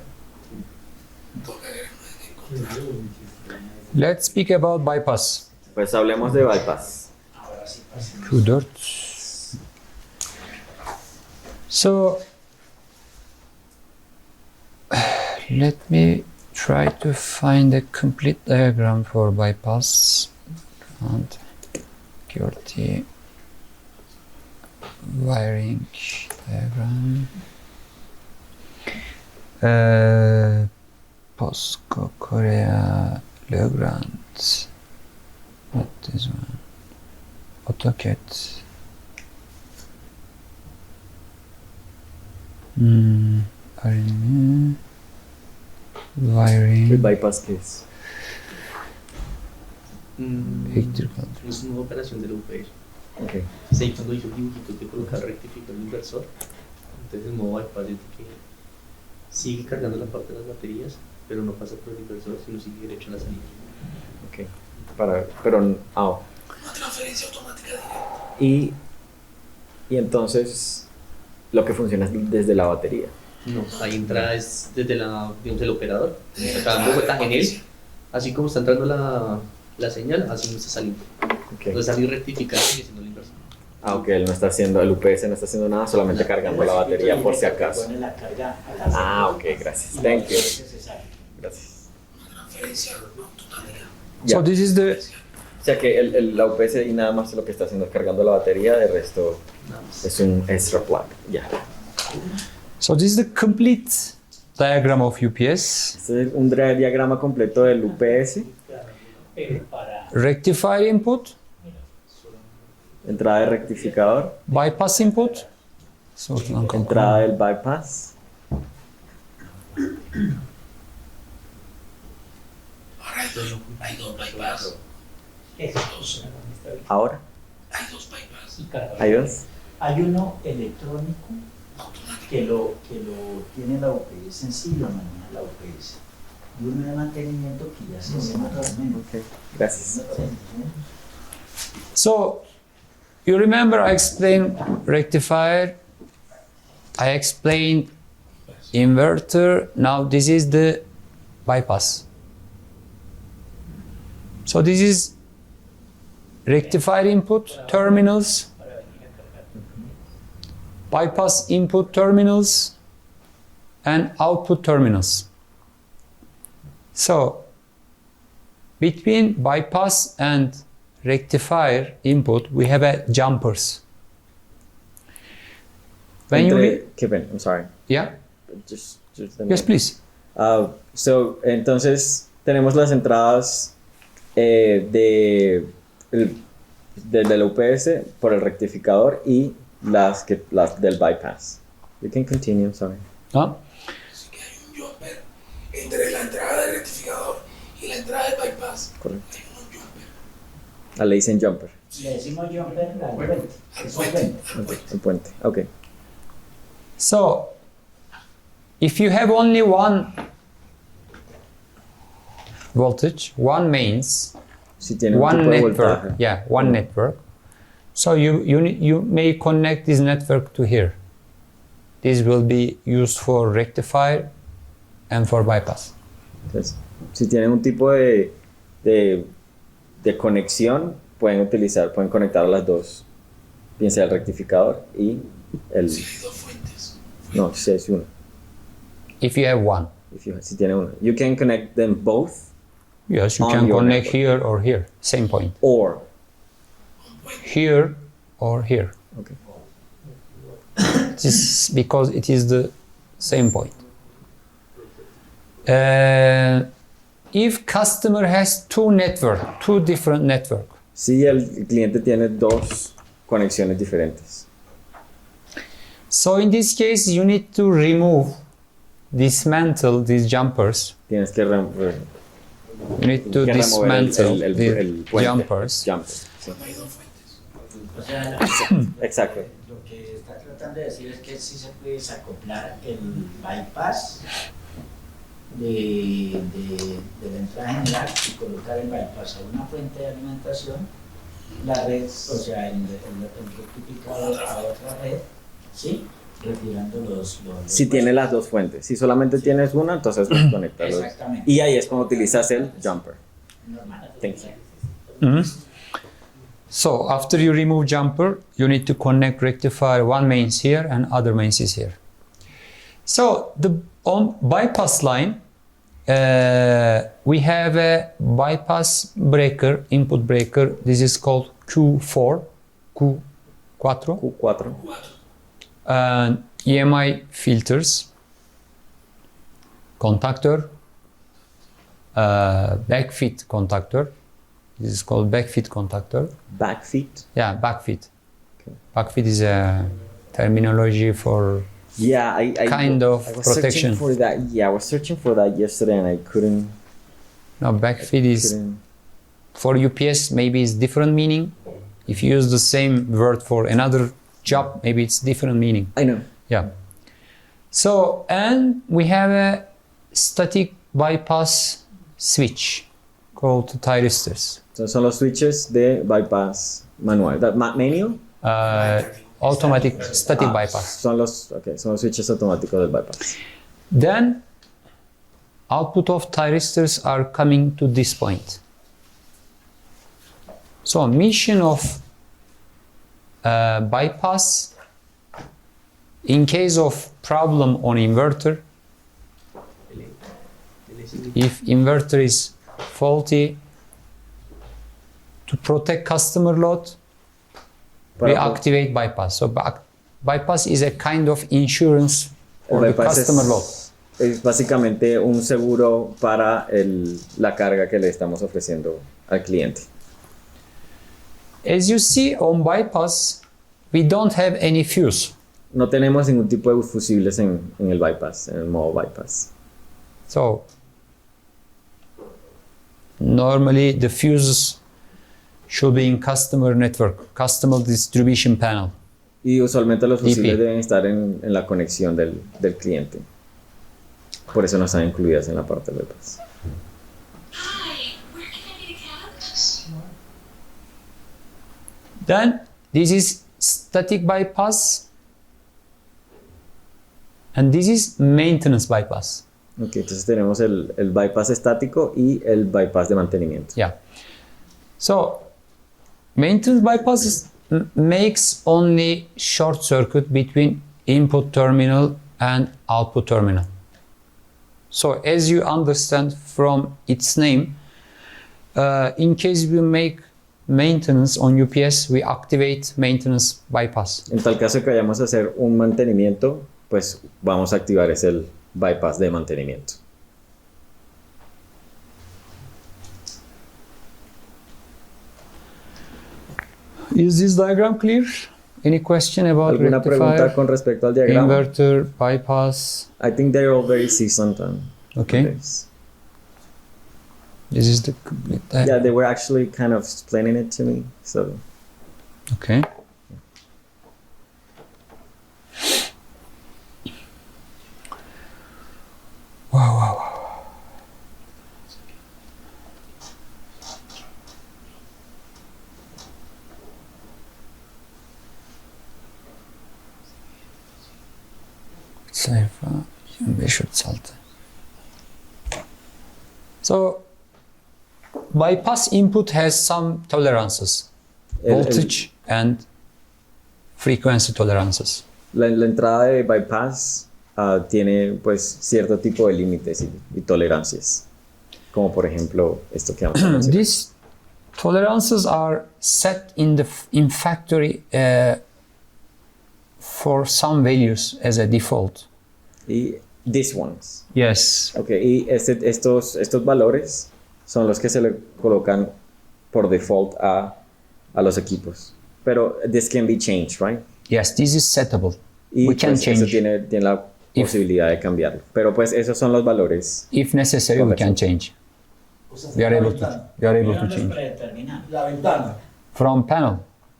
Let's speak about bypass. Pues hablemos de bypass. Two dots. So let me try to find a complete diagram for bypass and QRT wiring diagram. Posco Korea Legrand. Not this one. AutoCAD. RMA. Wiring. ¿El bypass qué es? Electrical. Es una operación de la UPS. Okay. Sí, cuando hizo dibujitos de colocar rectificador inversor, entonces el modo bypass es de que sigue cargando la parte de las baterías, pero no pasa por el inversor, sino sigue derecho a la salida. Okay. Pero Una transferencia automática directa. y entonces lo que funciona es desde la batería. No, ahí entra es desde digamos, el operador, acá en Bogotá, en él, así como está entrando la señal, así no está saliendo. Okay. Entonces salir rectificando y haciendo la inversión. Ah, ok, él no está haciendo, el UPS no está haciendo nada, solamente cargando la batería por si acaso. Pone la carga a la Ah, ok, gracias. Thank you. Gracias. Transferencia automática. Ya. So this is the O sea que la UPS y nada más lo que está haciendo es cargando la batería, de resto es un extra plug. Ya. this is the complete diagram of UPS. Este es un diagrama completo del UPS. Pero para Rectifier input, Entrada de rectificador. bypass input. So Entrada del bypass. Ahora hay dos bypass. Dos. Ahora. Hay dos bypass. y cargar. Hay dos. Hay uno electrónico que lo tiene la UPS en sí, lo maneja la UPS. Y uno de mantenimiento que ya se hace manualmente. Ok, gracias. So you remember I explained rectifier, I explained inverter, now this is the bypass. So this is rectifier input terminals, bypass input terminals, and output terminals. So between bypass and rectifier input, we have a jumpers. When you Kevin, I'm sorry. yeah, Just yes, please. So, entonces tenemos las entradas de la UPS por el rectificador y las del bypass. You can continue, I'm sorry. Huh? Así que hay un jumper entre la entrada del rectificador y la entrada del bypass. Correcto. Hay un jumper. Le dicen jumper. Le decimos jumper al puente. Es un puente. El puente. Okay. So if you have only one voltage, one mains, Si tiene un one tipo de network, voltaje. yeah, one network, So you may connect this network to here. This will be used for rectifier and for bypass. Entonces, si tienen un tipo de conexión, pueden conectar a las dos, bien sea el rectificador y el... No, si es uno. If you have one. Si tiene uno. You can connect them both. Yes, you can connect here or here, same point. Or here or here. Okay. This because it is the same point. If customer has two different network. Si el cliente tiene dos conexiones diferentes. So in this case, you need to dismantle these jumpers. Tienes que You need to dismantle the jumpers. Sí. O sea, Exacto. lo que está tratando de decir es que sí se puede desacoplar el bypass de la entrada general y colocar el bypass a una fuente de alimentación, la red, o sea, el rectificador a otra red, ¿sí? Retirando los si tiene las dos fuentes. Si solamente tienes una, entonces puedes conectarlos. Exactamente. Y ahí es cuando utilizas el jumper. Normal. Thank you. So after you remove jumper, you need to connect rectifier, one mains here and other mains is here. So on bypass line, we have a bypass breaker, input breaker. This is called Q4. And EMI filters, contactor, backfeed contactor. This is called backfeed contactor. Backfeed? Yeah, backfeed. Okay. Backfeed is a terminology for kind of protection. For that. Yeah, I was searching for that yesterday and I couldn't. No, backfeed is for UPS. Maybe it's different meaning. If you use the same word for another job, maybe it's different meaning. I know. Yeah. So, and we have a static bypass switch called thyristors. So son los switches de bypass manual. That manual? Automatic static bypass. Son los switches automáticos del bypass. Then output of thyristors are coming to this point. So mission of bypass, in case of problem on inverter, if inverter is faulty, to protect customer load, we activate bypass. So bypass is a kind of insurance for the customer load. Es básicamente un seguro para la carga que le estamos ofreciendo al cliente. As you see on bypass, we don't have any fuse. No tenemos ningún tipo de fusibles en el bypass, en el modo bypass. So normally the fuses should be in customer network, customer distribution panel. Y usualmente los fusibles deben estar en la conexión del cliente. Por eso no están incluidas en la parte del bypass. Then this is static bypass and this is maintenance bypass. Ok, entonces tenemos el bypass estático y el bypass de mantenimiento. Yeah. So maintenance bypass makes only short circuit between input terminal and output terminal. So as you understand from its name, in case we make maintenance on UPS, we activate maintenance bypass. En tal caso que vayamos a hacer un mantenimiento, pues vamos a activar el bypass de mantenimiento. Is this diagram clear? Any question about ¿Alguna rectifier, pregunta con respecto al diagrama? inverter, bypass? I think they're all very seasoned. Okay. This is the complete diagram. Yeah, they were actually kind of explaining it to me. So. Okay. Wow. sayfa 2536. So bypass input has some tolerances, voltage and frequency tolerances. La entrada de bypass tiene pues cierto tipo de límites y tolerancias, como por ejemplo esto que vamos a mencionar. These tolerances are set in factory for some values as a default. Y these ones. Yes. Okay, y estos valores son los que se le colocan por default a los equipos. Pero this can be changed, right? Yes, this is settable. Y We can pues, change. eso tiene la posibilidad de cambiarlo. Pero pues esos son los valores. If necessary, we can change. We are able to change. La ventana. From panel,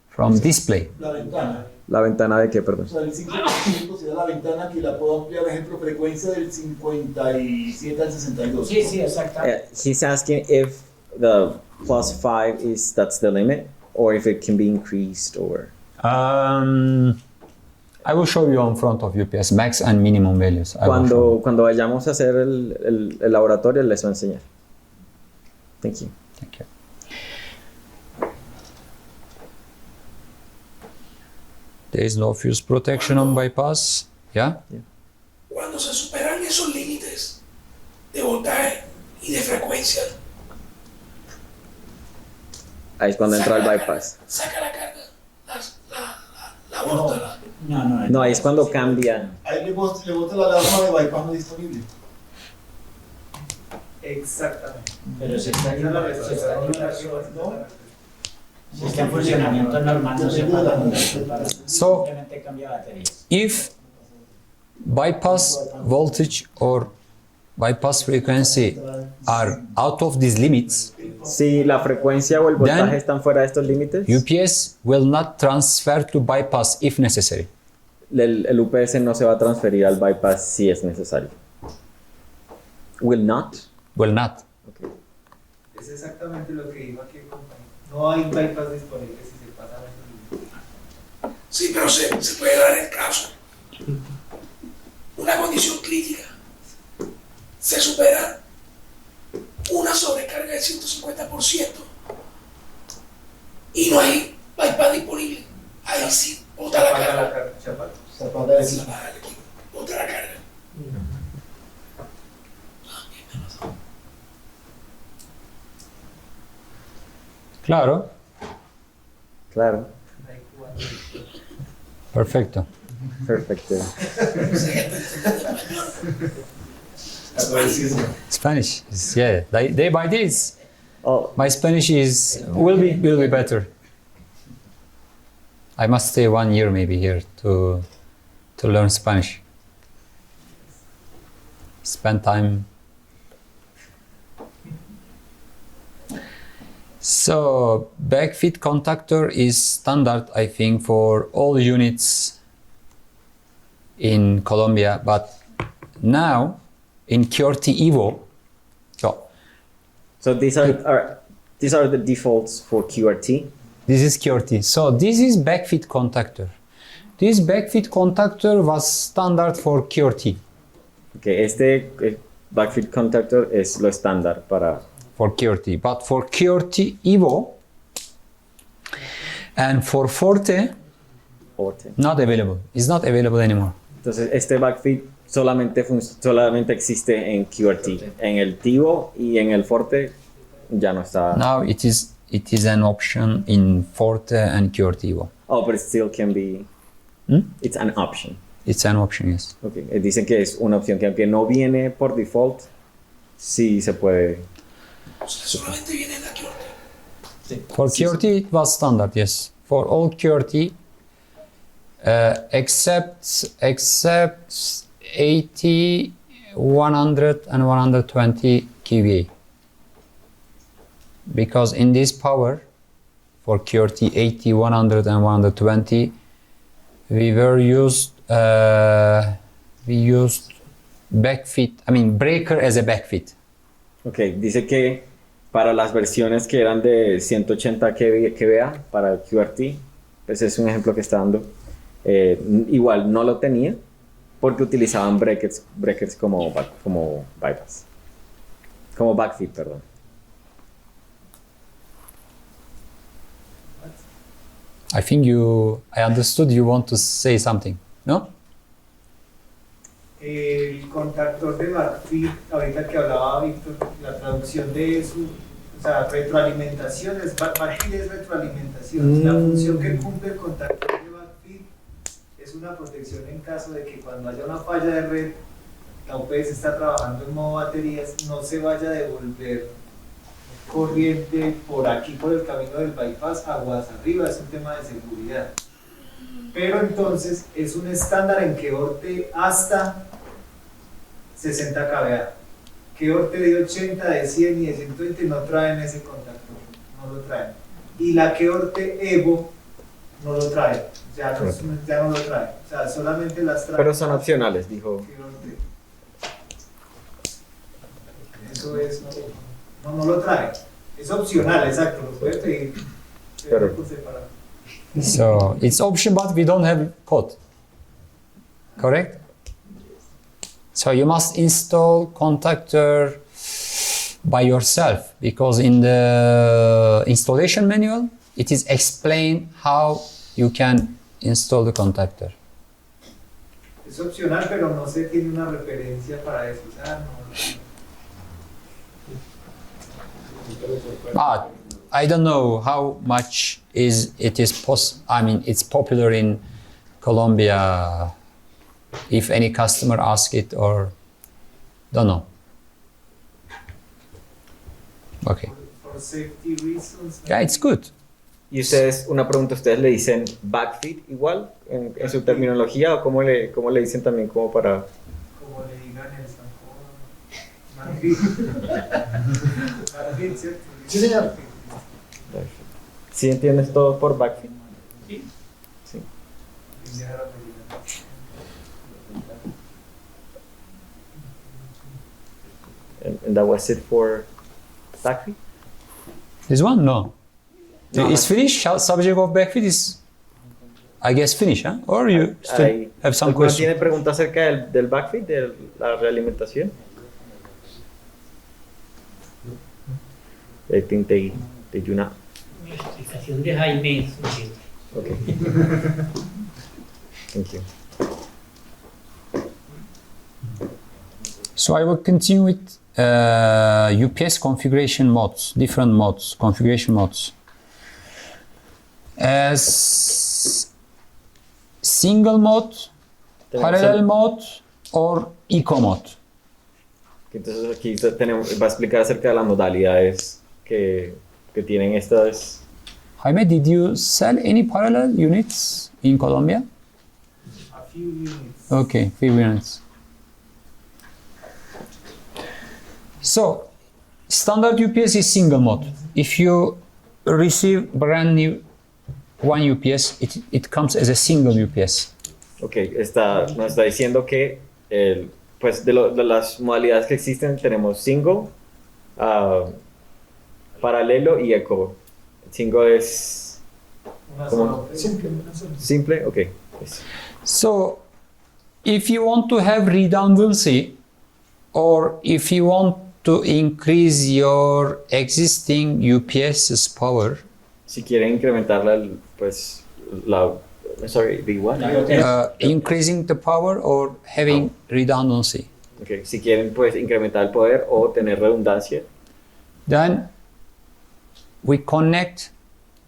from display. La ventana. ¿La ventana de qué, perdón? O sea, el 5% será la ventana que la puedo ampliar, por ejemplo, frecuencia del 57 al 62. Sí, sí, exactamente. He's asking if the +5 that's the limit, or if it can be increased, or... I will show you on front of UPS max and minimum values. Cuando vayamos a hacer el laboratorio, les voy a enseñar. Thank you. Thank you. There is no fuse protection on bypass. Yeah? Cuando se superan esos límites de voltaje y de frecuencia, Ahí es cuando entra el bypass. saca la carga, la bota. No, ahí es cuando cambia. Ahí le bota la alarma de bypass no disponible. Exactamente. Pero si está en ¿no? funcionamiento normal, no se para So, simplemente cambia baterías. if bypass voltage or bypass frequency are out of these limits, Si la frecuencia o el voltaje están fuera de estos límites, UPS will not transfer to bypass if necessary. el UPS no se va a transferir al bypass si es necesario. Will not. Will not. Okay. Es exactamente lo que dijo aquí el compañero. No hay bypass disponible si se pasa a los. Sí, pero se puede dar el caso. Una condición crítica. Se supera una sobrecarga del 150% y no hay bypass disponible. Ahí sí, bota la carga. Se apaga. Se apaga el equipo. Bota la carga. Claro. Claro. Perfecto. Perfecto. Spanish. Yeah. Day by days. Oh, My Spanish will be better. I must stay 1 year maybe here to learn Spanish. Spend time. So backfeed contactor is standard, I think, for all units in Colombia, but now in QRT Evo, so these are the defaults for QRT. this is QRT. So this is backfeed contactor. This backfeed contactor was standard for QRT. Okay, este backfeed contactor es lo estándar para for QRT, but for QRT Evo and for Forte, not available. It's not available anymore. Entonces este backfeed solamente existe en QRT. En el Tivo y en el Forte ya no está. Now it is an option in Forte and QRT Evo. Oh, but it still can be. It's an option. It's an option, yes. Okay. Dicen que es una opción que aunque no viene por default, sí se puede. O sea, solamente viene la QRT. For QRT it was standard, yes. For all QRT, except 80, 100 and 120 kVA. Because in this power, for QRT 80, 100 and 120, we used backfeed, breaker as a backfeed. Ok, dice que para las versiones que eran de 180 kVA para el QRT, pues es un ejemplo que está dando. Igual no lo tenía, porque utilizaban breakers como bypass. Como backfeed, perdón. I think I understood you want to say something, no? El contactor de backfeed, ahorita que hablaba Víctor, la traducción de eso, o sea, retroalimentación, backfeed es retroalimentación. La función que cumple el contactor de backfeed es una protección en caso de que cuando haya una falla de red, la UPS está trabajando en modo baterías, no se vaya a devolver corriente por aquí, por el camino del bypass, aguas arriba, es un tema de seguridad. Pero entonces es un estándar en que orte hasta 60 kVA. Que orte de 80, de 100 y de 120 no traen ese contactor, no lo traen. Y la que orte Evo no lo trae, ya no lo trae. O sea, solamente las trae. Pero son opcionales, dijo. Eso es, no lo trae. Es opcional, exacto, lo puede pedir. Pero por separado. So it's option, but we don't have code. Correct? So you must install contactor by yourself, because in the installation manual it is explained how you can install the contactor. Es opcional, pero no se tiene una referencia para eso. O sea, no. I don't know how much it's popular in Colombia. If any customer asks it, or don't know. Okay. For safety reasons. Yeah, it's good. Y ustedes, una pregunta, ¿ustedes le dicen backfeed igual en su terminología, o cómo le dicen también como para...? Como le digan en San Juan, backfeed, ¿cierto? Sí, señor. ¿Sí entiendes todo por backfeed? Sí. Sí. And that was it for backfeed? This one? No. No, It's finished? Subject of backfeed is, I guess, finished, huh? Or you still have some ¿Alguno questions? tiene preguntas acerca del backfeed, de la realimentación? I think they do not. La explicación de Jaime es suficiente. Okay. Thank you. So I will continue with UPS configuration modes, different modes, configuration modes. As single mode, parallel mode, or eco mode. Entonces aquí va a explicar acerca de las modalidades que tienen estas. Jaime, did you sell any parallel units in Colombia? A few units. Okay, few units. So, standard UPS is single mode. If you receive brand new one UPS, it comes as a single UPS. Ok, nos está diciendo que pues de las modalidades que existen tenemos single, paralelo y eco. Single es simple, ok. Yes. So, if you want to have redundancy, or if you want to increase your existing UPS's power, si quieren incrementar the what? increasing the power or having redundancy. Okay. Si quieren pues incrementar el poder o tener redundancia, then we connect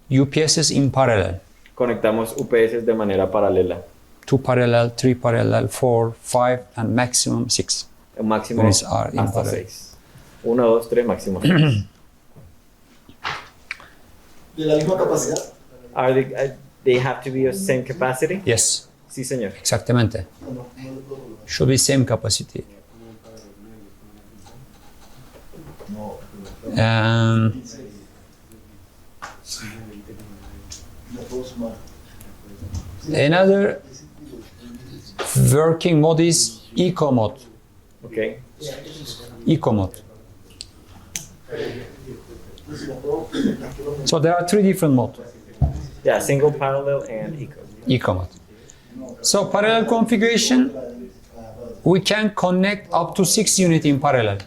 UPSs in parallel. Conectamos UPS de manera paralela. 2 parallel, 3 parallel, 4, 5, and maximum 6. El máximo are in hasta parallel. 6. 1, 2, 3, máximo 6. ¿De la misma capacidad? They have to be of same capacity? Yes. Sí, señor. Exactamente. Should be same capacity. Another working mode is eco mode. Okay. Eco mode. So there are 3 different modes. Yeah, single, parallel, and eco. Eco mode. So parallel configuration, we can connect up to 6 units in parallel.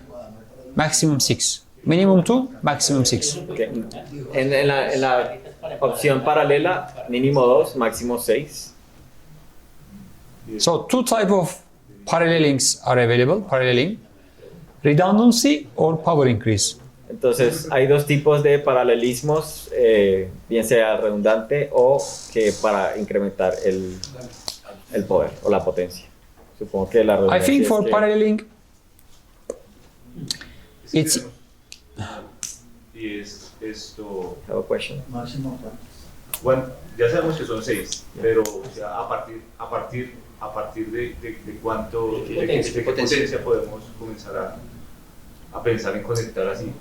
Maximum 6. Minimum 2, maximum 6. Okay. En la opción paralela, mínimo 2, máximo 6. So two type of parallelings are available, paralleling. Redundancy or power increase. Entonces, hay dos tipos de paralelismos, bien sea redundante o que para incrementar el poder o la potencia. Supongo que la I redundancia think es for que- paralleling, it's Y es esto. Have a question? Bueno, ya sabemos que son 6, pero o sea, a partir de cuánto, de qué potencia podemos comenzar a pensar en conectar así.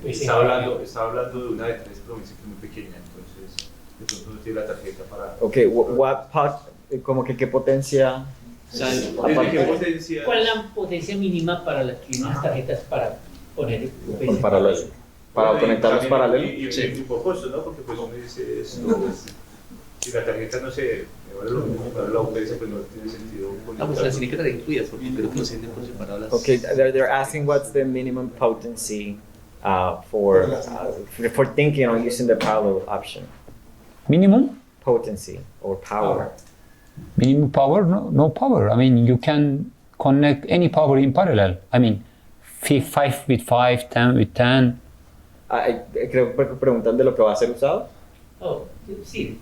Pues estaba hablando de una de 3 provincias que es muy pequeña, entonces de pronto no tiene la tarjeta para. Ok, como que qué potencia. ¿Desde qué potencia? ¿Cuál es la potencia mínima para las tarjetas para poner Con paralelo. Para conectarlos paralelos. Y por costo, ¿no? Porque pues uno dice esto, pues, si la tarjeta no se me vale lo mismo para la UPS, pues no tiene sentido. Pues las tienen que estar incluidas porque creo que no se venden por separado las. Okay, they're asking what's the minimum potency for thinking on using the parallel option. minimum. Potency or power. Minimum power, no power. I mean, you can connect any power in parallel. I mean, 5 with 5, 10 with 10. Creo que preguntan de lo que va a ser usado. Oh, sí,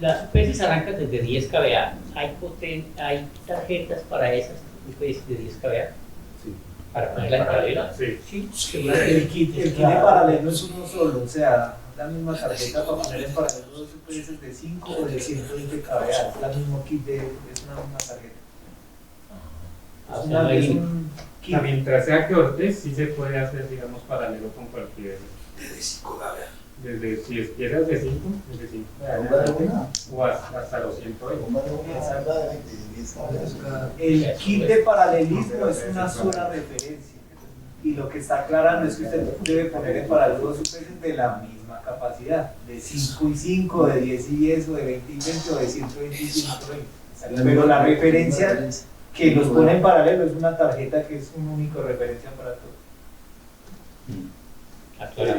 las UPS arrancan desde 10 kVA. Hay tarjetas para esas UPS de 10 kVA. Sí. Para ponerla en paralelo. Sí. El kit de paralelo es uno solo, o sea, la misma tarjeta para poner en paralelo dos UPS de 5 o de 120 kVA, es la misma kit es una misma tarjeta. Es un kit. Mientras sea que orte, sí se puede hacer, digamos, paralelo con cualquier. Desde 5 kVA. Desde, si quieres de 5, desde 5. O hasta los 120. El kit de paralelismo es una sola referencia. Y lo que está aclarando es que usted debe poner en paralelo dos UPS de la misma capacidad, de 5 y 5, de 10 y 10, o de 20 y 20, o de 120 y 120. Pero la referencia que los pone en paralelo es una tarjeta que es una única referencia para todos.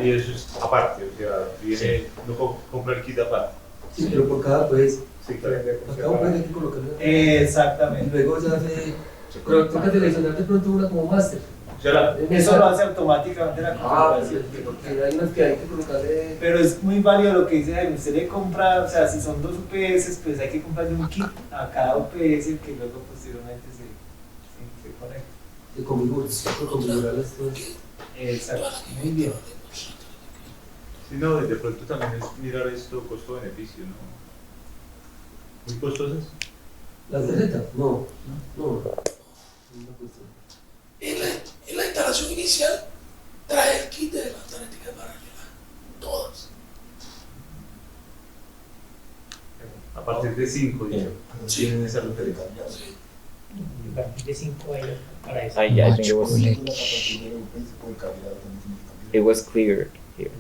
Y eso es aparte, o sea, viene, no compra el kit aparte. Sí, pero por cada pues. Sí, claro. Por cada pues hay que colocarlo. Exactamente. Y luego se hace. Pero toca seleccionar de pronto una como máster. Eso lo hace automáticamente la computadora. Sí, porque hay unas que hay que colocarle. Pero es muy válido lo que dice Jaime. Usted le compra, o sea, si son dos UPS, pues hay que comprarle un kit a cada UPS que luego posteriormente se conecta. Se configura las dos. Exacto, muy bien. Sí, no, de pronto también es mirar esto costo-beneficio, ¿no? ¿Muy costosas? ¿Las tarjetas? No. En la instalación inicial trae el kit de la tarjeta paralela. Todas. A partir de 5, digo. Sí. Tienen esa referencia. Sí. A partir de 5 hay para eso. I think it was clear here.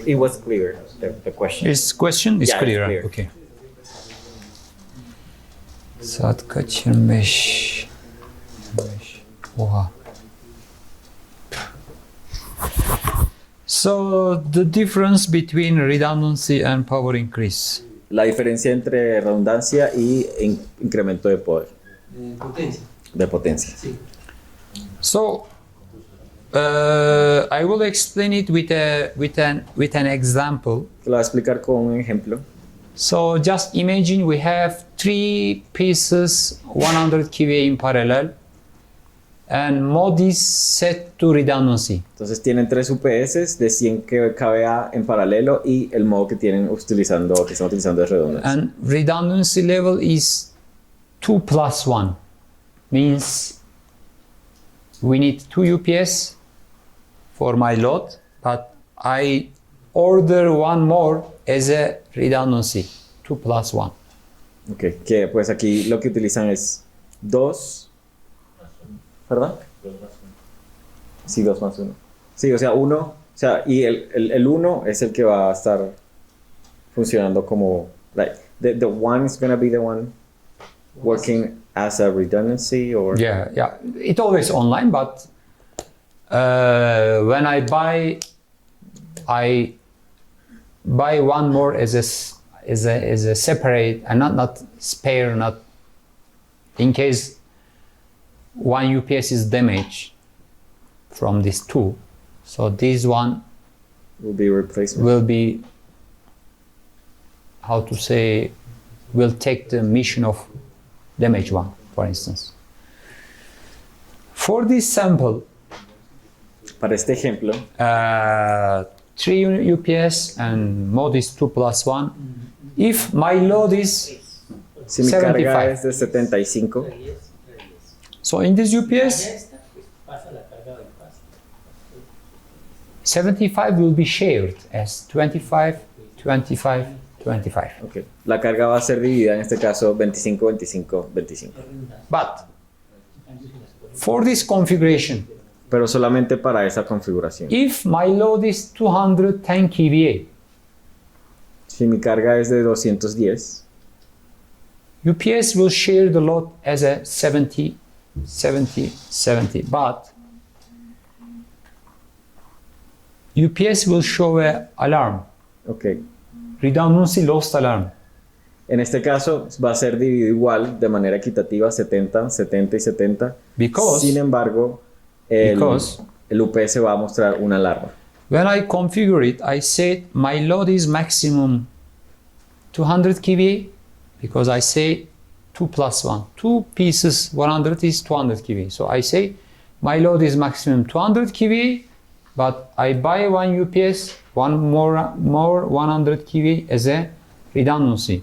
It was clear, the question. Is question is Yeah, it's clear. clear. Okay. Saat kaç? 25. Oha. So the difference between redundancy and power increase. La diferencia entre redundancia y incremento de poder, Potencia. de potencia. Sí. So I will explain it with an example. Lo voy a explicar con un ejemplo. So just imagine we have 3 pieces 100 kVA in parallel and mode is set to redundancy. Entonces tienen 3 UPS de 100 kVA en paralelo y el modo que están utilizando es redundancia. And redundancy level is 2 plus 1. Means we need 2 UPS for my load, but I order one more as a redundancy, 2 plus 1. Ok, que pues aquí lo que utilizan es 2, ¿verdad? 2 más 1. Sí, 2 más 1. Sí, o sea, 1, o sea, y el 1 es el que va a estar funcionando como, the one is gonna be the one working as a redundancy, or Yeah. It always online, but when I buy one more as a separate and not spare, not in case one UPS is damaged from these two. So this one will be replacement. will be, how to say, will take the mission of damaged one, for instance. For this sample, para este ejemplo, 3 UPS and mode is 2+1. If my load is si mi carga 75, es de 75, so in this UPS, 75 will be shared as 25, 25, 25. okay, la carga va a ser dividida en este caso 25, 25, 25. But for this configuration, Pero solamente para esa configuración. if my load is 210 kVA, Si mi carga es de 210, UPS will share the load as a 70, 70, 70. But UPS will show a alarm, okay. redundancy lost alarm. En este caso va a ser dividido igual de manera equitativa 70, 70 y 70. Because- Sin embargo, because- el UPS va a mostrar una alarma. When I configure it, I say my load is maximum 200 kVA because I say 2+1. 2 pieces 100 is 200 kVA. So I say my load is maximum 200 kVA, but I buy one UPS, one more 100 kVA as a redundancy.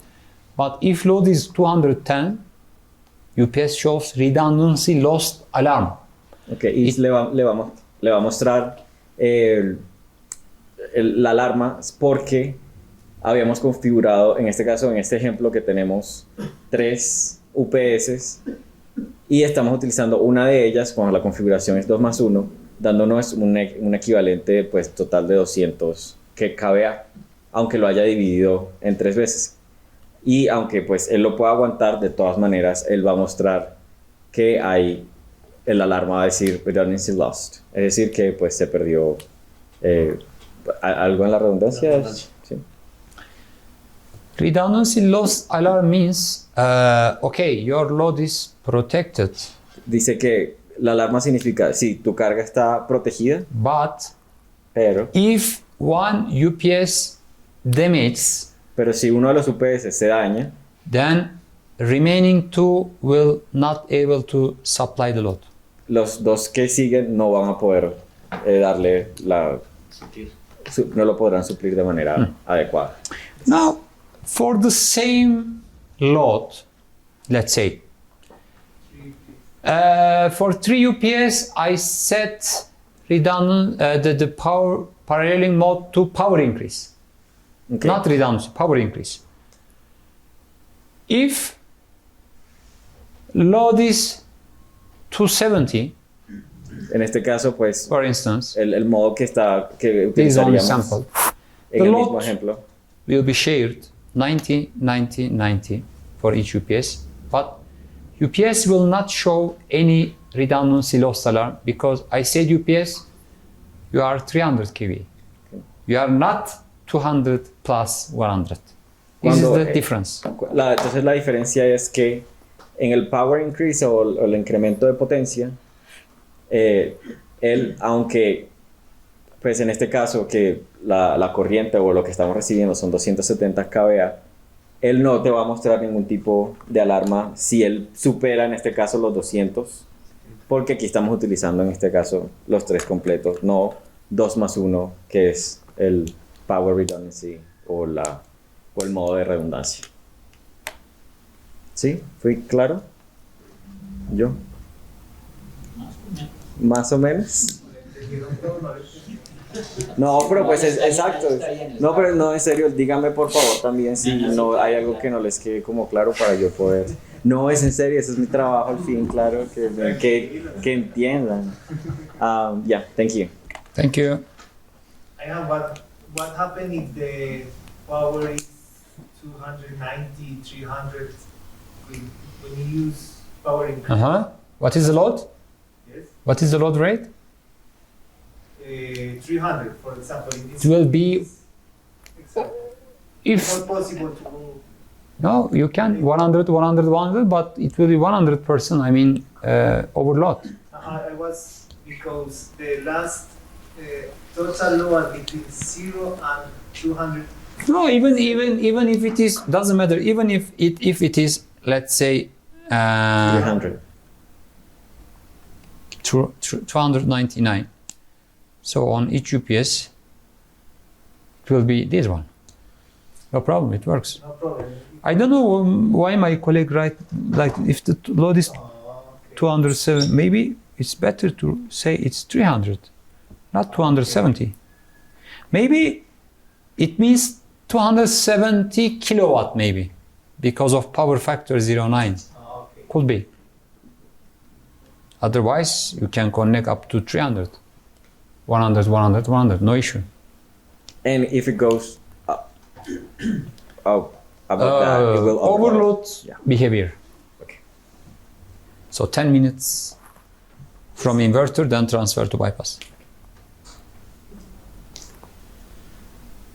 But if load is 210, UPS shows redundancy lost alarm. Okay, y le va a mostrar la alarma porque habíamos configurado, en este caso, en este ejemplo que tenemos 3 UPS y estamos utilizando una de ellas cuando la configuración es 2+1, dándonos un equivalente pues, total de 200 kVA, aunque lo haya dividido en 3 veces. Y aunque pues él lo pueda aguantar, de todas maneras, él va a mostrar que el alarma va a decir redundancy lost, es decir, que pues se perdió algo en la redundancia. Sí. Redundancy lost alarm means, okay, your load is protected, Dice que la alarma significa si tu carga está protegida, but pero if one UPS damages, si uno de los UPS se daña, then remaining 2 will not able to supply the load. los 2 que siguen no van a poder darle no lo podrán suplir de manera adecuada. Now, for the same load, let's say, for 3 UPS, I set redundant the power paralleling mode to power increase, Okay. not redundancy, power increase. If load is 270, En este caso, pues, for instance, el modo que this is only utilizaríamos sample, en The el load- mismo ejemplo, will be shared 90, 90, 90 for each UPS, but UPS will not show any redundancy loss alarm because I said UPS, you are 300 kV. You are not 200 plus 100. This is Cuando, the difference. entonces la diferencia es que en el power increase o el incremento de potencia, él, aunque pues en este caso que la corriente o lo que estamos recibiendo son 270 kVA, él no te va a mostrar ningún tipo de alarma si él supera en este caso los 200, porque aquí estamos utilizando en este caso los 3 completos, no 2+1 que es el power redundancy o el modo de redundancia. ¿Sí? ¿Fui claro? ¿Yo? ¿Más o menos? No, pero pues es exacto. No, pero no, en serio, díganme por favor también si no hay algo que no les quede como claro para yo poder. No, es en serio, ese es mi trabajo al fin, claro, que entiendan. Yeah, thank you. Thank you. I have what happens if the power is 290, 300 when you use power increase. What is the load? Yes. What is the load rate? 300, for example. In this It will be example. if It's not possible to move. no, you can 100, 100, 100, but it will be 100%. I mean, overload. I was because the last total load between 0 and 200. No, even if it is doesn't matter. Even if it is, let's say, 300. 299. So on each UPS, it will be this one. No problem, it works. No problem. I don't know why my colleague write like if the load is 207, maybe it's better to say it's 300, not 270. Maybe it means 270 kilowatt maybe because of power factor 09. Could be. Otherwise, you can connect up to 300. 100, 100, 100, no issue. And if it goes up, above that, it will overload Yeah. behavior. Okay. So 10 minutes from inverter, then transfer to bypass.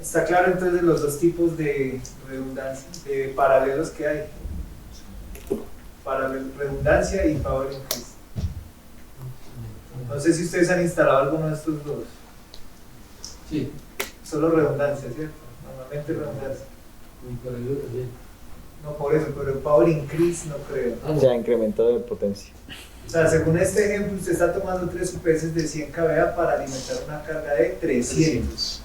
Está claro entonces los dos tipos de redundancia, de paralelos que hay. Redundancia y power increase. No sé si ustedes han instalado alguno de estos dos. Sí. Solo redundancia, ¿cierto? Normalmente redundancia. Y paralelo también. No por eso, pero el power increase no creo. O sea, incremento de potencia. O sea, según este ejemplo, usted está tomando 3 UPS de 100 kVA para alimentar una carga de 300.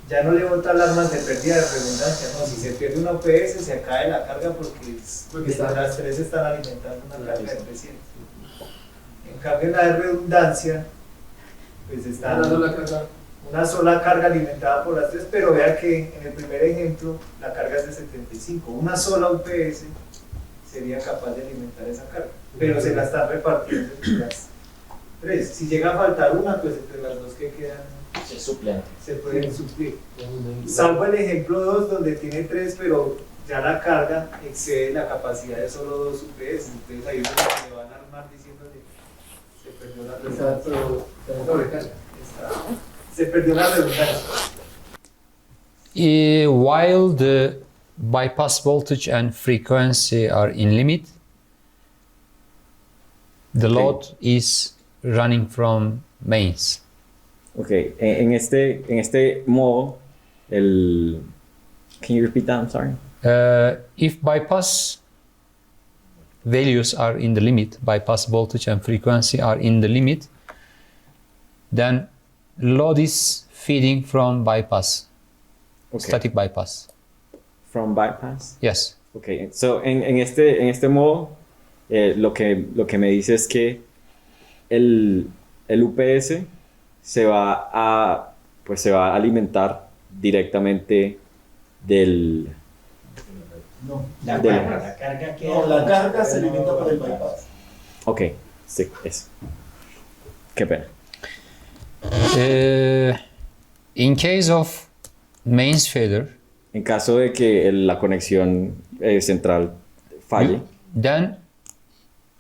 Ya no le bota alarmas de pérdida de redundancia, no, si se pierde una UPS se cae la carga porque las 3 están alimentando una carga de 300. En cambio, en la de redundancia, pues está una sola carga alimentada por las 3, pero vea que en el primer ejemplo la carga es de 75. Una sola UPS sería capaz de alimentar esa carga, pero se la están repartiendo entre las 3. Si llega a faltar una, pues entre las 2 que quedan se pueden suplir. Salvo el ejemplo 2 donde tiene 3, pero ya la carga excede la capacidad de solo 2 UPS. Entonces ahí es donde se le van a armar diciéndole se perdió la redundancia. Se perdió la redundancia. While the bypass voltage and frequency are in limit, the load is running from mains. Okay, en este modo, can you repeat that? I'm sorry. If bypass values are in the limit, bypass voltage and frequency are in the limit, then load is feeding from bypass, static bypass. From bypass? Yes. Okay, so en este modo, lo que me dice es que el UPS se va a alimentar directamente del... La carga se alimenta por el bypass. Ok, sí, eso. Qué pena. In case of mains failure, en caso de que la conexión central falle, then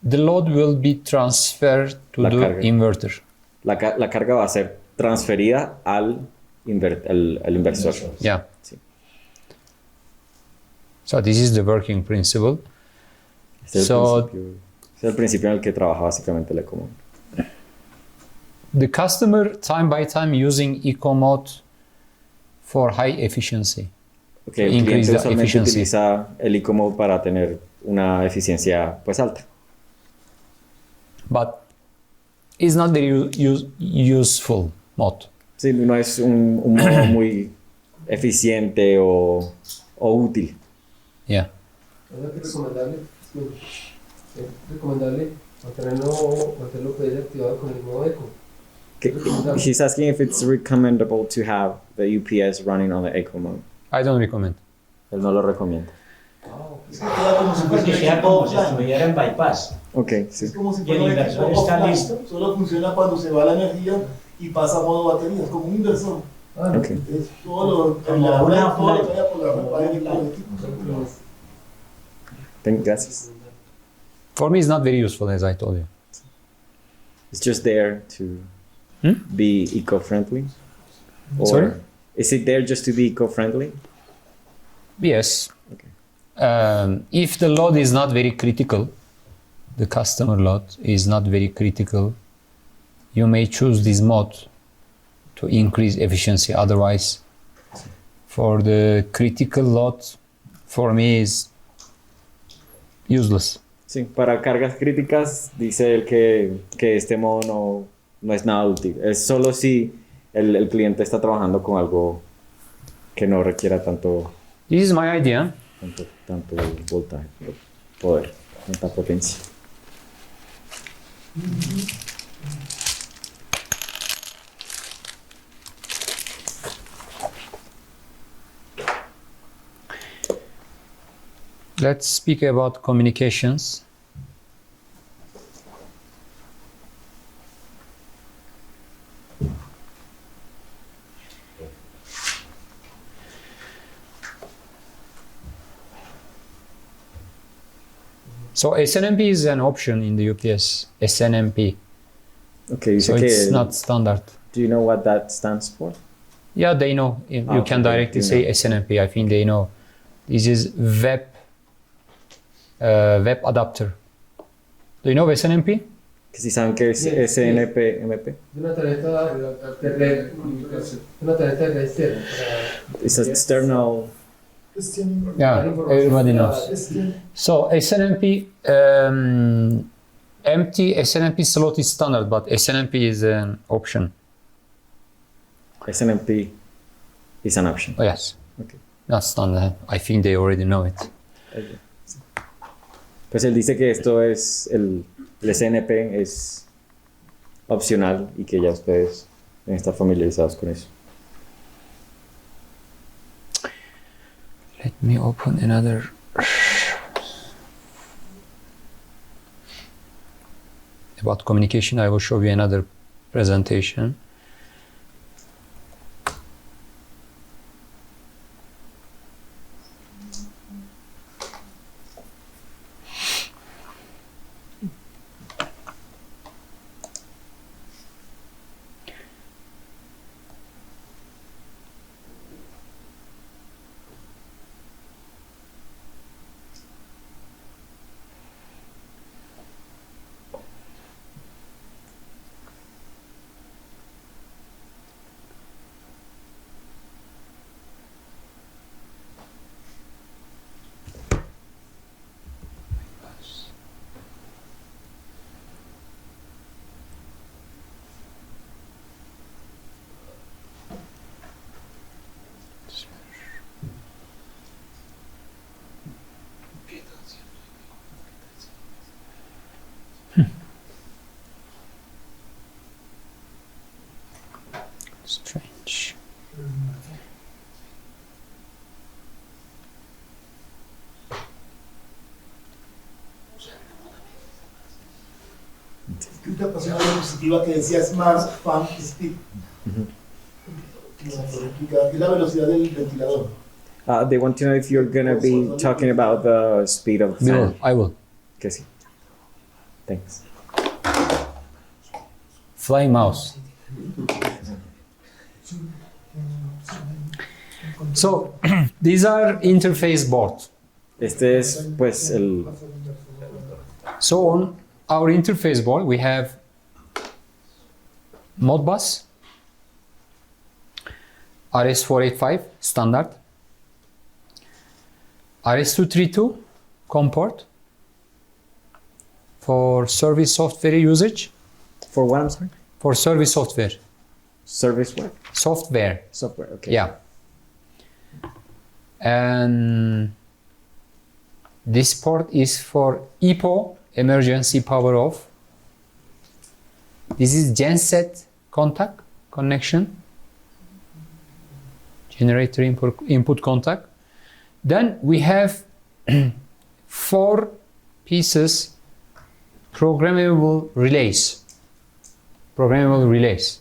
the load will be transferred to the carga. inverter. La carga va a ser transferida al inversor. Yeah. Sí. So this is the working principle. Este es el principio en el que trabaja básicamente el eco mode. The customer time by time using eco mode for high efficiency. Okay, el cliente usualmente utiliza el eco mode para tener una eficiencia pues alta. But it's not very useful mode. Sí, no es un modo muy eficiente o útil. Yeah. Es recomendable mantenerlo activado con el modo eco. He's asking if it's recommendable to have the UPS running on the eco mode. I don't recommend. Él no lo recomienda. Es que sea como si estuviera en bypass. Ok, sí. Es como si Y el fuera inversor está listo. Solo funciona cuando se va la energía y pasa a modo batería, es como un inversor. Okay. Entonces, todo lo que vaya por la red va a ir por el equipo. Gracias. For me, it's not very useful, as I told you. It's just there to be eco-friendly? Or Sorry? is it there just to be eco-friendly? Yes. Okay. If the load is not very critical, the customer load is not very critical, you may choose this mode to increase efficiency. Otherwise, for the critical load, for me is useless. Sí, para cargas críticas dice él que este modo no es nada útil. Es solo si el cliente está trabajando con algo que no requiera tanto This is my idea. tanto voltaje, poder, tanta potencia. Let's speak about communications. So SNMP is an option in the UPS. SNMP. Okay, So it's not standard. Do you know what that stands for? Yeah, they know. You can directly say SNMP. I think they know. This is web adapter. Do you know SNMP? Que si saben que es SNP, MP. Una tarjeta de red, una tarjeta de red externa. It's an external. Yeah, everybody knows. So SNMP, empty SNMP slot is standard, but SNMP is an option. SNMP is an option. Oh, yes. Okay. Not standard. I think they already know it. Okay. Pues él dice que esto es el SNP es opcional y que ya ustedes deben estar familiarizados con eso. Let me open another. About communication, I will show you another presentation. Strange. Te pasó una diapositiva que decía Smart Fan Speed. ¿Qué es la velocidad del ventilador? They want to know if you're gonna be talking about the speed of the fan. I will. Que sí. Thanks. Flying mouse. So these are interface board. Este es pues el. So on our interface board we have Modbus, RS485 standard, RS232 COM port for service software usage. For what, I'm sorry? For service software. Service what? Software. Software, okay. Yeah. And this port is for EPO, emergency power off. This is genset contact connection, generator input contact. Then we have 4 pieces programmable relays. Programmable relays.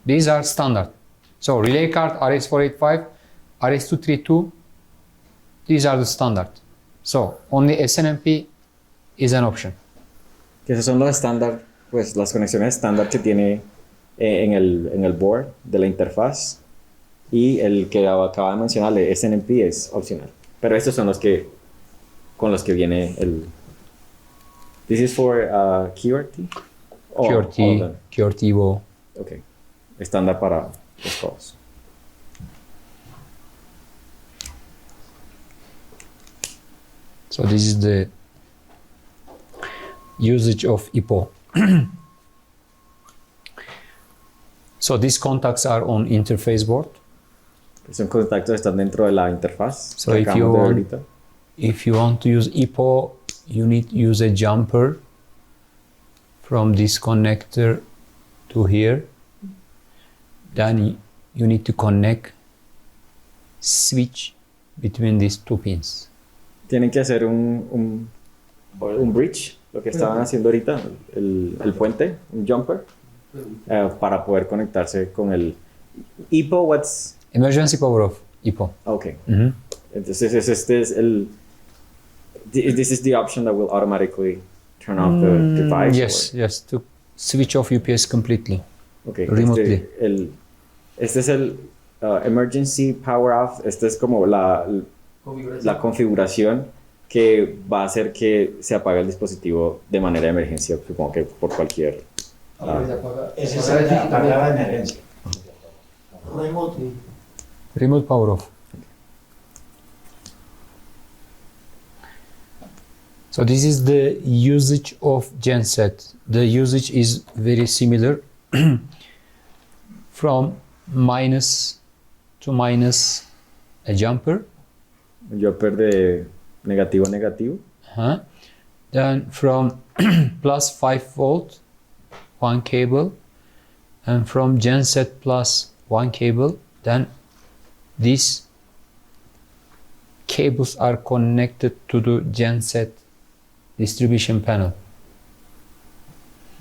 These are standard. So relay card RS485, RS232, these are the standard. So only SNMP is an option. Que esos son los estándar, pues las conexiones estándar que tiene en el board de la interfaz, y el que acaba de mencionar, el SNMP, es opcional. Pero estos son los que con los que viene el. This is for QRT? QRT, QRT Evo. Ok. Estándar para los todos. So this is the usage of IPO. So these contacts are on interface board. Son contactos están dentro de la interfaz. So if you want to use IPO, you need to use a jumper from this connector to here. Then you need to connect switch between these two pins. Tienen que hacer un bridge, lo que estaban haciendo ahorita, el puente, un jumper, para poder conectarse con el IPO. What's emergency power off, IPO. Okay. Entonces este es this is the option that will automatically turn off the device. Yes, yes, to switch off UPS completely. Okay. Remotely. Este es el emergency power off. Este es como la configuración que va a hacer que se apague el dispositivo de manera de emergencia, supongo que por cualquier. Ese es el apagado de emergencia. Remote power off. So this is the usage of genset. The usage is very similar from minus to minus a jumper. Jumper de negativo a negativo. Then from plus 5 volt, one cable, and from genset plus one cable, then these cables are connected to the genset distribution panel.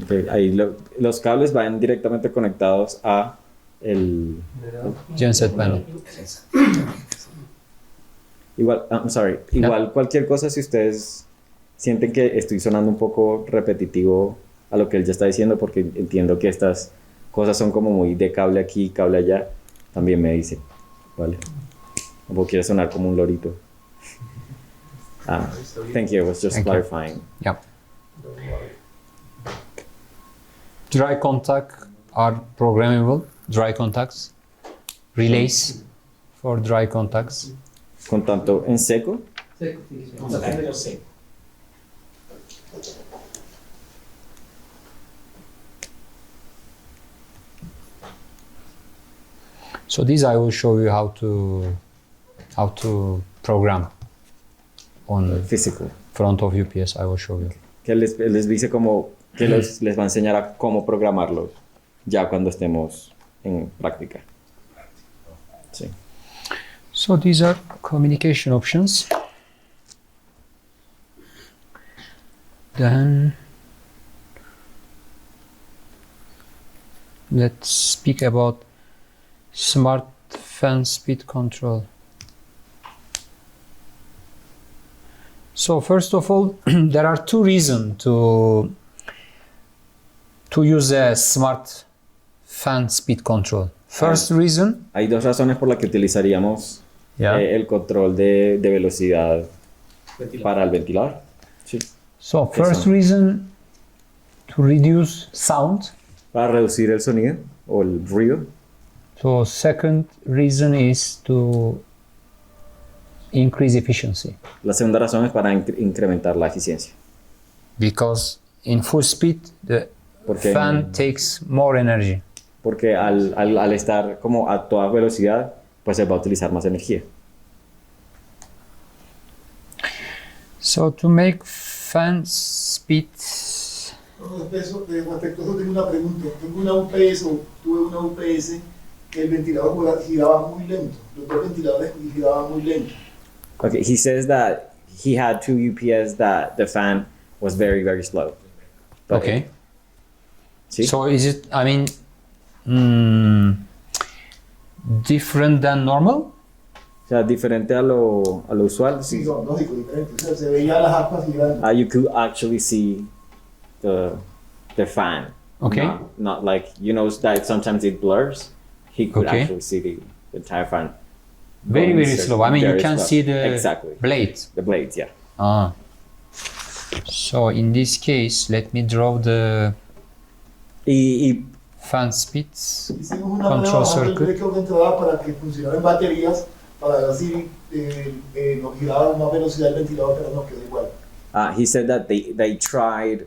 Okay, ahí los cables van directamente conectados a el genset panel. Igual, I'm sorry, igual cualquier cosa, si ustedes sienten que estoy sonando un poco repetitivo a lo que él ya está diciendo, porque entiendo que estas cosas son como muy de cable aquí, cable allá, también me dice, ¿vale? O quiere sonar como un lorito. Thank you, I was just clarifying. Yeah. Dry contact are programmable, dry contacts, relays for dry contacts. Con tanto en seco. So these I will show you how to program on physical front of UPS. I will show you. Que les dice como que les va a enseñar a cómo programarlos ya cuando estemos en práctica. Sí. So these are communication options. Then let's speak about smart fan speed control. So first of all, there are two reasons to use a smart fan speed control. First reason. Hay dos razones por las que utilizaríamos el control de velocidad para el ventilador. Sí. So first reason, to reduce sound. Para reducir el sonido o el ruido. So second reason is to increase efficiency. La segunda razón es para incrementar la eficiencia. Because in full speed the fan takes more energy. Porque al estar como a toda velocidad, pues se va a utilizar más energía. So to make fan speed. Respecto a eso tengo una pregunta. Tengo una UPS o tuve una UPS que el ventilador giraba muy lento. Los dos ventiladores giraban muy lento. Okay, he says that he had two UPS that the fan was very, very slow. But okay. ¿Sí? So is it, I mean, different than normal? sea, diferente a lo usual. Sí, son lógico, diferentes. O sea, se veía las aspas gigantes. You could actually see the fan. Okay. Not like, you know, that sometimes it blurs. He could Okay. actually see the entire fan. Very, going very slow. I mean, you very can slow. see the Exactly. blades. The blades, yeah. Ah. So in this case, let me draw the Y fan speeds. Hicimos una Control prueba bajando el circuit. breaker de entrada para que funcionara en baterías, para ver si nos giraba más velocidad el ventilador, pero nos quedó igual. he said that they tried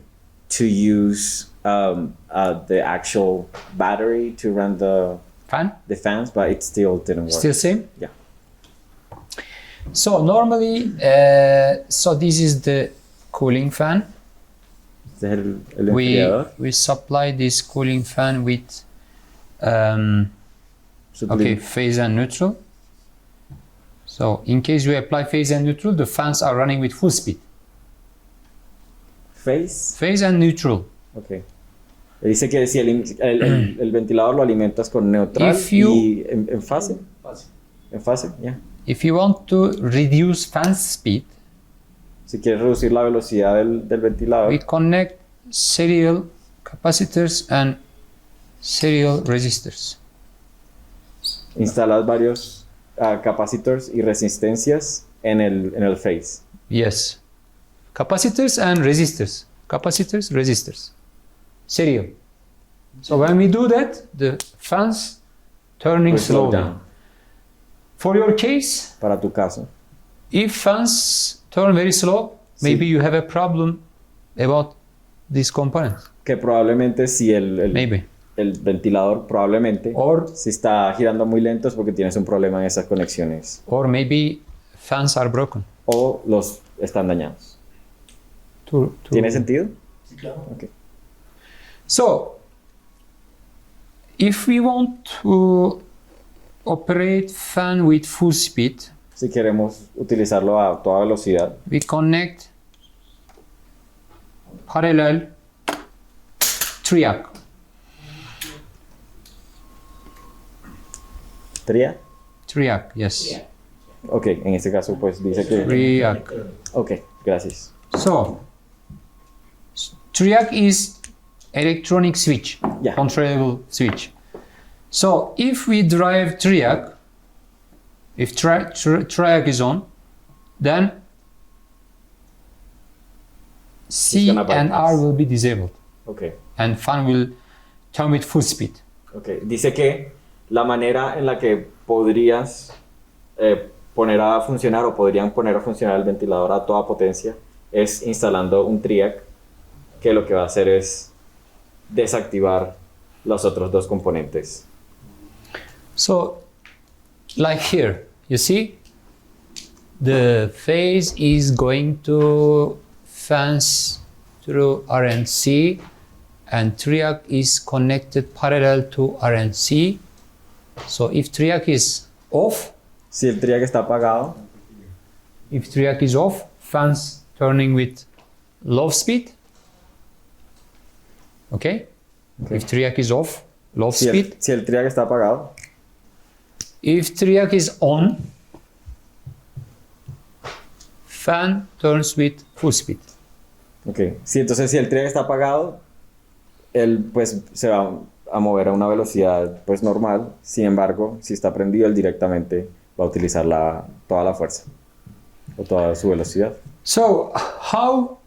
to use the actual battery to run the fans, but it still didn't work. Still same? Yeah. So normally, so this is the cooling fan. Este es el enfriador. We supply this cooling fan with okay, phase and neutral. So in case you apply phase and neutral, the fans are running with full speed. Phase and neutral. Okay. Dice que si el ventilador lo alimentas con neutral y en fase. En fase, yeah. If you want to reduce fan speed, si quieres reducir la velocidad del ventilador, we connect serial capacitors and serial resistors. Instalas varios capacitors y resistencias en el phase. Yes. Capacitors and resistors. Capacitors, resistors. Serial. So when we do that, the fans turning slow slowly. down. For your case, para tu caso, if fans turn very slow, maybe you have a problem about this component. Que probablemente si el ventilador probablemente, si está girando muy lento es porque tienes un problema en esas conexiones. Or maybe fans are broken. O los están dañados. ¿Tiene sentido? Sí, claro. Okay. So, if we want to operate fan with full speed, si queremos utilizarlo a toda velocidad, we connect parallel triac. Triac, yes. Ok, en este caso pues dice que... Triac. Ok, gracias. So, triac is electronic switch, controllable switch. So if we drive triac, if triac is on, then C and R will be disabled. Okay. And fan will turn with full speed. Okay. Dice que la manera en la que podrías poner a funcionar o podrían poner a funcionar el ventilador a toda potencia es instalando un triac que lo que va a hacer es desactivar los otros dos componentes. So, like here, you see, the phase is going to fans through R and C, and triac is connected parallel to R and C. So, if triac is off, si el triac está apagado, if triac is off, fans turning with low speed. Okay? If triac is off, low speed. Si el triac está apagado. If triac is on, fan turns with full speed. Okay. Si entonces si el triac está apagado, él pues se va a mover a una velocidad pues normal. Sin embargo, si está prendido, él directamente va a utilizar toda la fuerza o toda su velocidad. So, how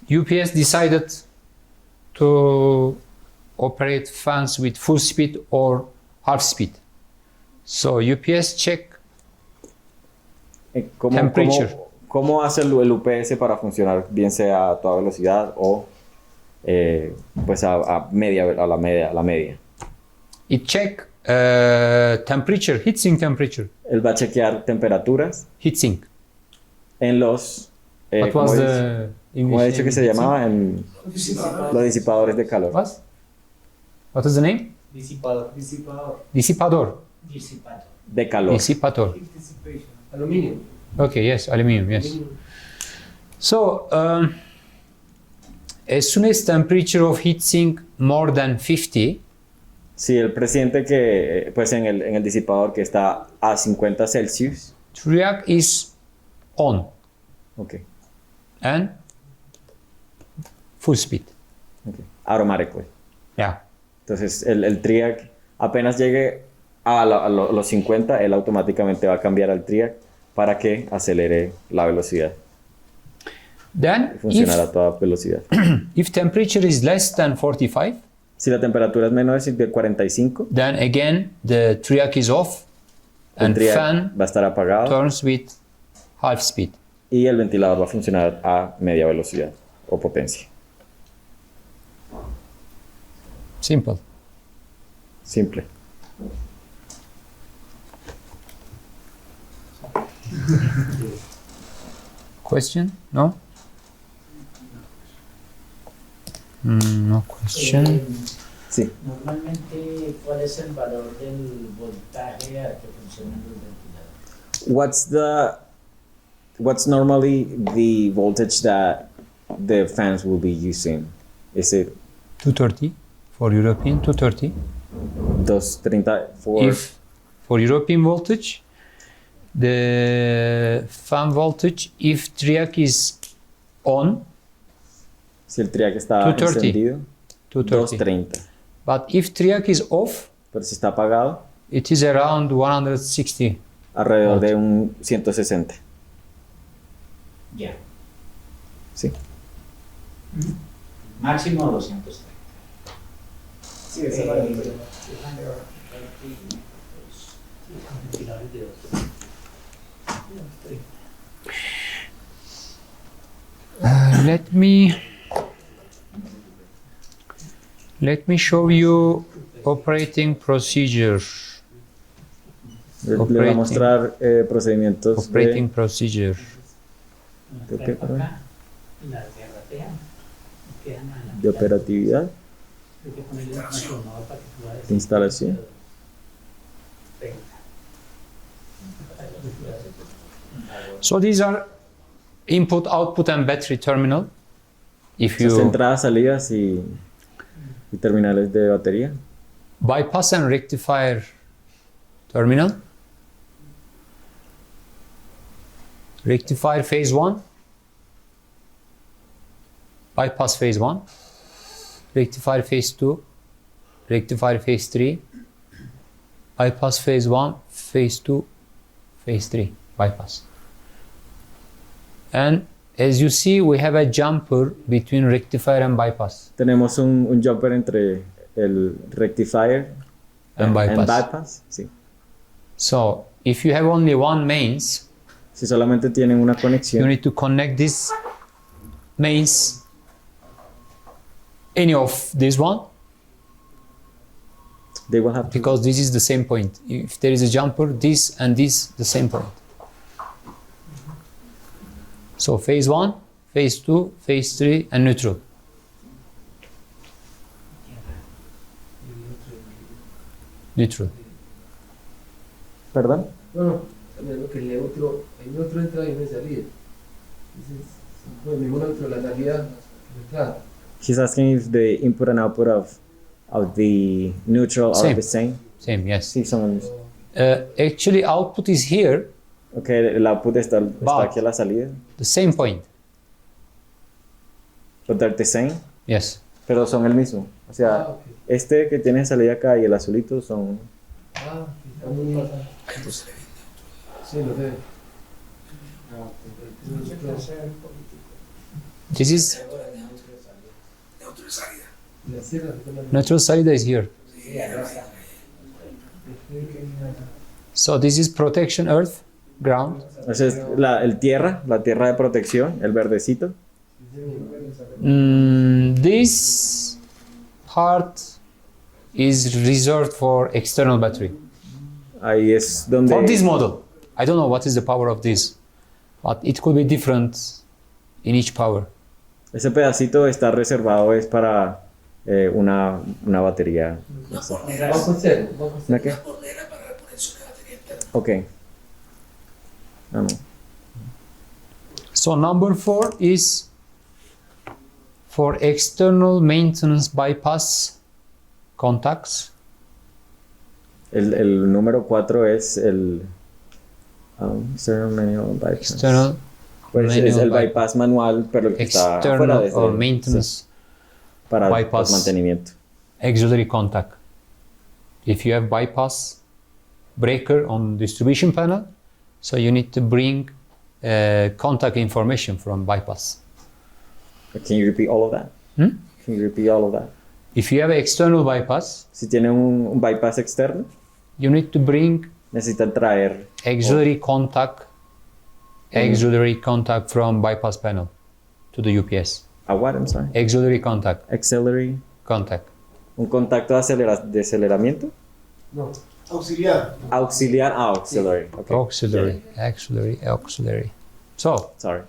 UPS decided to operate fans with full speed or half speed? So UPS check temperature. ¿Cómo hace el UPS para funcionar, bien sea a toda velocidad o pues a la media? It check temperature, heatsink temperature. Él va a chequear temperaturas. Heatsink. En los What was the ¿cómo ha dicho que se llamaba? En los disipadores de calor. What is the name? Disipador. Disipador. De calor. Disipador. Aluminio. Okay, yes, aluminum, yes. So, as soon as temperature of heatsink more than 50, Sí, el presidente que, pues en el disipador que está a 50 Celsius. Triac is on Ok, and full speed. ok. Automatic, pues. Yeah. Entonces, el triac apenas llegue a los 50, él automáticamente va a cambiar al triac para que acelere la velocidad. Then, Funcionará a toda velocidad. if temperature is less than 45, Si la temperatura es menor de 45, then again the triac is off el and triac fan va a estar apagado turns with half speed. y el ventilador va a funcionar a media velocidad o potencia. Simple. Simple. Question? No? No question. Sí. Normalmente, ¿cuál es el valor del voltaje a que funcionan los ventiladores? What's normally the voltage that the fans will be using? Is it 230 for European 230. 230 for If for European voltage, the fan voltage, if triac is on, si el triac está 230. encendido? 230. 230. But if triac is off, Pero si está apagado, it is around 160. alrededor de un 160. Ya. Sí. Máximo 230. Sí, esa es la diferencia. Let me show you operating procedure. Le voy a mostrar procedimientos Operating procedure. de operatividad, de instalación. So these are input, output, and battery terminal. If Estas you entradas, salidas y terminales de batería. bypass and rectifier terminal, rectifier phase 1, bypass phase 1, rectifier phase 2, rectifier phase 3, bypass phase 1, phase 2, phase 3, bypass. And as you see, we have a jumper between rectifier and bypass. Tenemos un jumper entre el rectifier And bypass. Sí. So if you have only one mains, Si solamente tienen una you conexión, need to connect this mains, any of this one, they will have to, because this is the same point. If there is a jumper, this and this, the same point. So phase 1, phase 2, phase 3, and neutral. Neutral. ¿Perdón? No, también lo que el neutro, hay neutro entrada y una salida. Entonces, el mismo neutro, la salida, la entrada. He's asking if the input and output of the neutral are Same. the same. Same, yes. Sí, son. Actually, output is here, Okay, el output está But- aquí a la salida. the same point. But they're the same. Yes. Pero son el mismo. O sea, Ok. este que tiene salida acá y el azulito son. Ah, está muy... Sí, lo sé. This is Neutro de salida. La sierra, neutral salida is here. So this is protection earth, ground. Entonces, la tierra de protección, el verdecito. This part is reserved for external battery. Ahí es donde. For this model, I don't know what is the power of this, but it could be different in each power. Ese pedacito está reservado es para una batería. No sé. Banco cero, banco cero. ¿Una qué? Cordera para reponerse una batería interna. Ok. Ah, no. So number 4 is for external maintenance bypass contacts. El número 4 es el external manual bypass. External Pues es manual el bypass manual, pero el que está afuera external de or maintenance para bypass. el mantenimiento. Auxiliary contact. If you have bypass breaker on distribution panel, so you need to bring contact information from bypass. Can you repeat all of that? Hmm? Can you repeat all of that? If you have external bypass, Si tiene un bypass externo, you need to bring necesitan traer auxiliary contact from bypass panel to the UPS. a what, I'm sorry? Auxiliary contact. Auxiliary. Contact. ¿Un contacto de aceleramiento? No. Auxiliar. Auxiliar, auxiliary. Okay. Auxiliary. So, Sorry.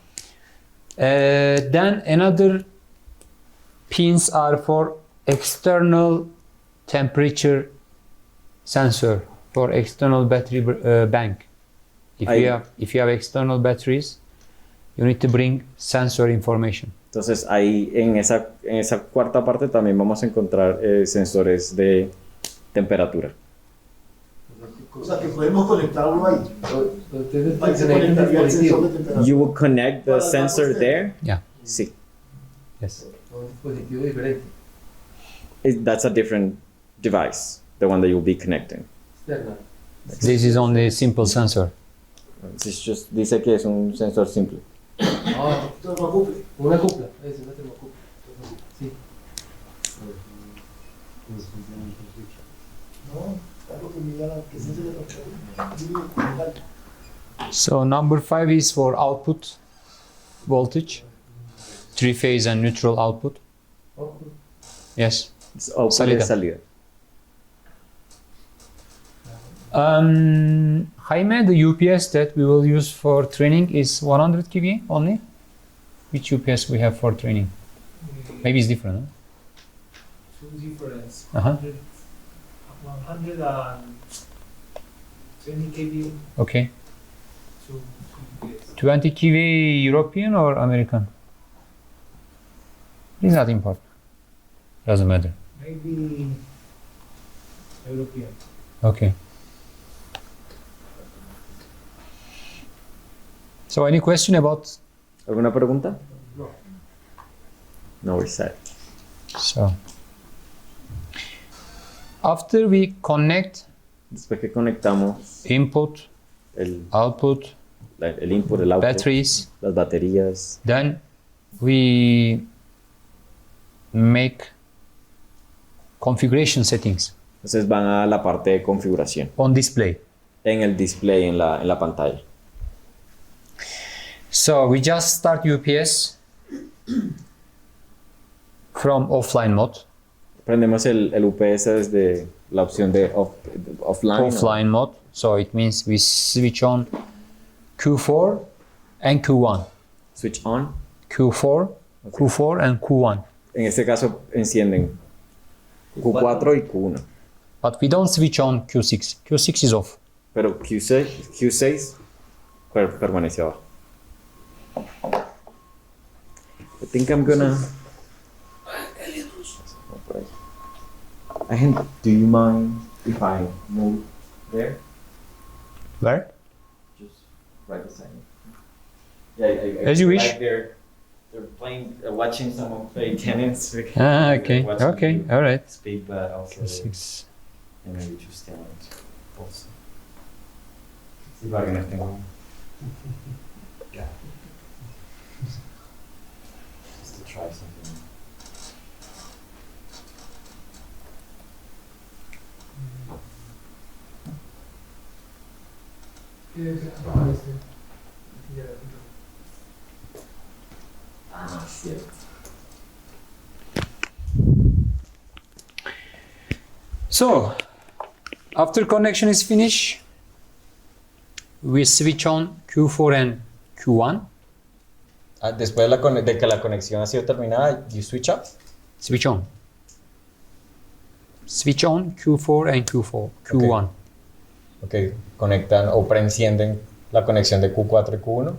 then another pins are for external temperature sensor for external battery bank. If you have external batteries, you need to bring sensor information. Entonces ahí en esa cuarta parte también vamos a encontrar sensores de temperatura. O sea, que podemos conectarlo ahí. Entonces, Ahí se conectaría el sensor de temperatura. You will connect the sensor there? Yeah. Sí. Yes. un dispositivo diferente, That's a different device, the one that you'll be connecting. externa. This is only a simple sensor. Dice que es un sensor simple. Ah, termocouple. Una cupla, es una termocouple. Sí. No, algo que me diga que se le So number 5 is for output voltage, 3-phase and neutral output. Yes. Output Salida. es salida. Jaime, the UPS that we will use for training is 100 kVA only? Which UPS we have for training? Maybe it's different, huh? Two difference. Uh-huh. 120 kV. Okay. Two UPS. 20 kVA European or American? It's not important. Doesn't matter. Maybe European. Okay. So any question about? ¿Alguna pregunta? No. No, we're set. So after we connect Después que conectamos input, el output, input, el output, batteries, las baterías, then we make configuration settings entonces van a la parte de configuración. on display. En el display, en la pantalla. So we just start UPS from offline mode. Prendemos el UPS desde la opción de offline. Offline mode. So it means we switch on Q4 and Q1. Switch on. Q4, Okay. Q4 and Q1. En este caso encienden Q4 y Q1. But we don't switch on Q6. Q6 is off. Pero Q6 permanece abajo. I think I'm gonna... Do you mind if I move there? Where? Just right beside me. Yeah, As you wish. Like they're playing, watching someone play tennis. Ah, okay. Watching Okay. you All right. Speak, but also Q6. and maybe just stand also. Sí, para que no estén. Yeah. Just to try something. Ah, cierto. So after connection is finished, we switch on Q4 and Q1. Después de que la conexión ha sido terminada, you switch up. Switch on. Switch on Q4 and Q1. Ok, conectan o preencienden la conexión de Q4 y Q1.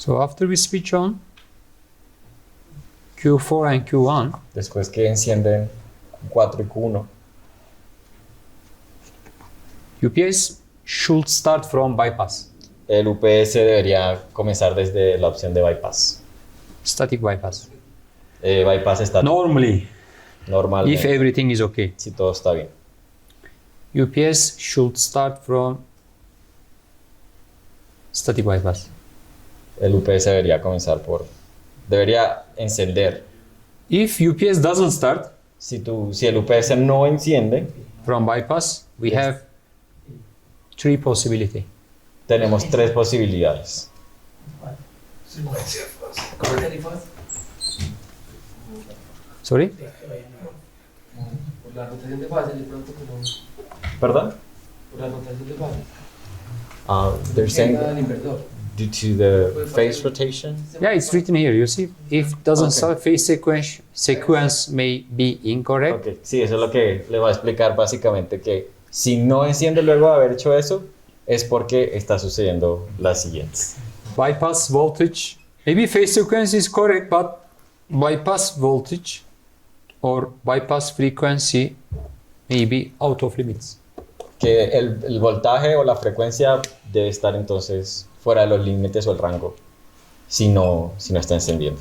So after we switch on Q4 and Q1, Después que encienden Q4 y Q1, UPS should start from bypass, el UPS debería comenzar desde la opción de bypass. static bypass. Bypass está Normally, normalmente, if everything is okay. si todo está bien. UPS should start from static bypass. El UPS debería debería encender. If UPS doesn't start Si el UPS no enciende, from bypass, we Yes. have 3 possibilities. tenemos 3 posibilidades. Sorry? Por la rotación de fase, de pronto que no. ¿Perdón? Por la rotación de fase. They're saying El inversor. due to the phase rotation. Yeah, it's written here. You see, if it doesn't Okay. start, phase sequence may be incorrect. Okay. Sí, eso es lo que le voy a explicar básicamente, que si no enciende luego de haber hecho eso, es porque está sucediendo las siguientes. Bypass voltage, maybe phase sequence is correct, but bypass voltage or bypass frequency may be out of limits. Que el voltaje o la frecuencia debe estar entonces fuera de los límites o el rango si no está encendiendo.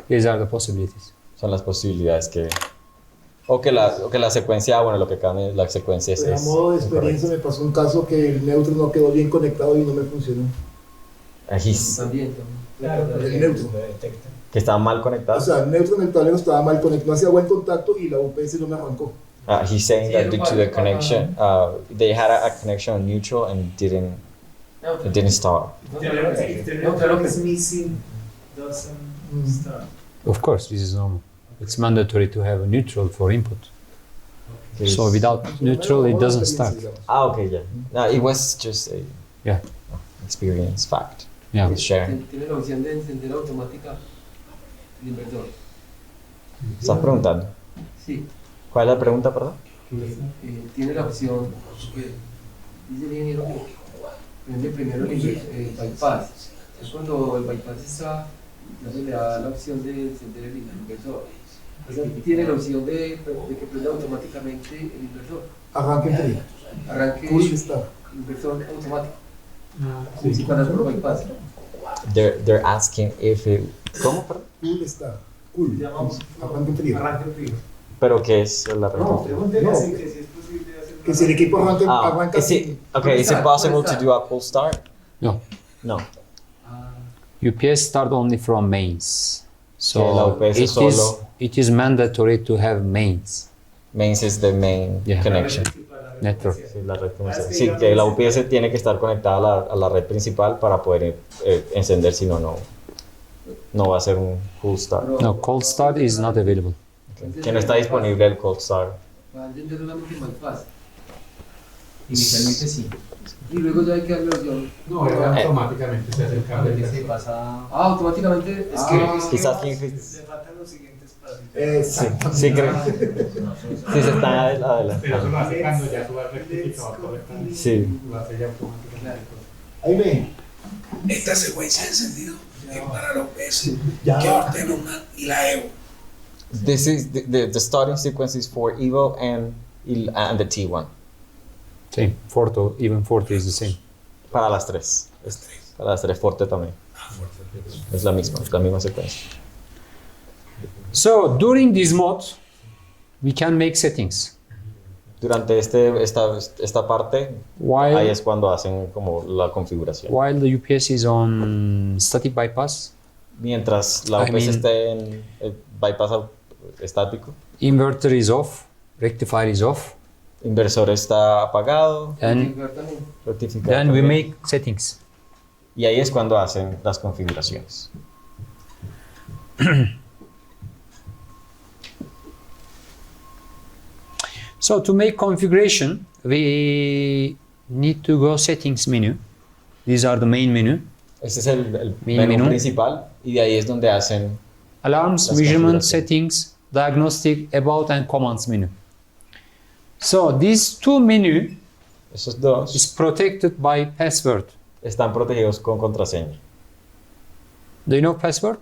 These are the possibilities. Son las posibilidades o que la secuencia, bueno, lo que cambia la secuencia Pues, a modo de experiencia me pasó un caso que el neutro no quedó bien conectado y no me funcionó. También. Claro, El neutro. Que estaba mal O conectado. sea, el neutro en el tablero estaba mal conectado, no hacía buen contacto y la UPS no me arrancó. He's saying that due to the connection, they had a connection on neutral and it didn't start. If the network is missing, doesn't start. Of course, this is normal. It's mandatory to have a neutral for input. So without neutral, it doesn't start. Okay, yeah. No, it was just a Yeah. experience fact. Yeah. He's sharing. Tiene la opción de encender automática el inversor. ¿Estás preguntando? Sí. ¿Cuál es la pregunta, perdón? Tiene la opción, dice el ingeniero que prende primero el bypass. Es cuando el bypass está, no se le da la opción de encender el inversor. Entonces, tiene la opción de que prenda automáticamente el inversor. Arranque frío. Arranque Cool está. inversor automático. Sí, cuando es por bypass. They're asking if it... ¿Cómo, perdón? Cool está. Cool. Arranque frío. Arranque frío. ¿Pero qué es la No, pregunta? pregúntele No. así que si es posible hacer Que si el equipo arranca is it, okay, is it possible to do a cold start? No. No. UPS start only from mains. Que la So UPS it is mandatory to have mains. Mains is the main Yeah. connection. Network. Sí, la red comercial. Sí, que la UPS tiene que estar conectada a la red principal para poder encender, si no va a ser un cold start. No, cold start is not available. Okay. Que no está disponible el cold start. Va a encender solamente el bypass. Inicialmente sí. Y luego ya hay que darle la opción. No, automáticamente se hace el cambio. Se pasa. Automáticamente. Es que Quizás le faltan los siguientes pasos. sí, creo. Sí, se está adelante. Pero eso lo hace cuando ya tú has rectificado todo el cambio. Sí. Lo hace ya automáticamente. Ahí ven. Esta secuencia de encendido es para los peces Ya. que ordenan y la EVO. This is the starting sequence is for Evo and the T1. Same. Forte, even Forte is the same. Para las tres. Para las tres Forte también. Es la misma secuencia. So during this mode, we can make settings. Durante esta parte, ahí While es cuando hacen como la configuración. while the UPS is on static bypass, Mientras la I UPS mean- esté en el bypass estático, inverter is off, rectifier is off, inversor está apagado, and rectificador then we también. make settings. Y ahí es cuando hacen las configuraciones. So to make configuration, we need to go settings menu. These are the main menu. Este es el Menú. menú principal y de ahí es donde hacen Alarms, Las measurement, configuraciones. settings, diagnostic, about and commands menu. So these two menu esos dos. is protected by password. Están protegidos con contraseña. Do you know password?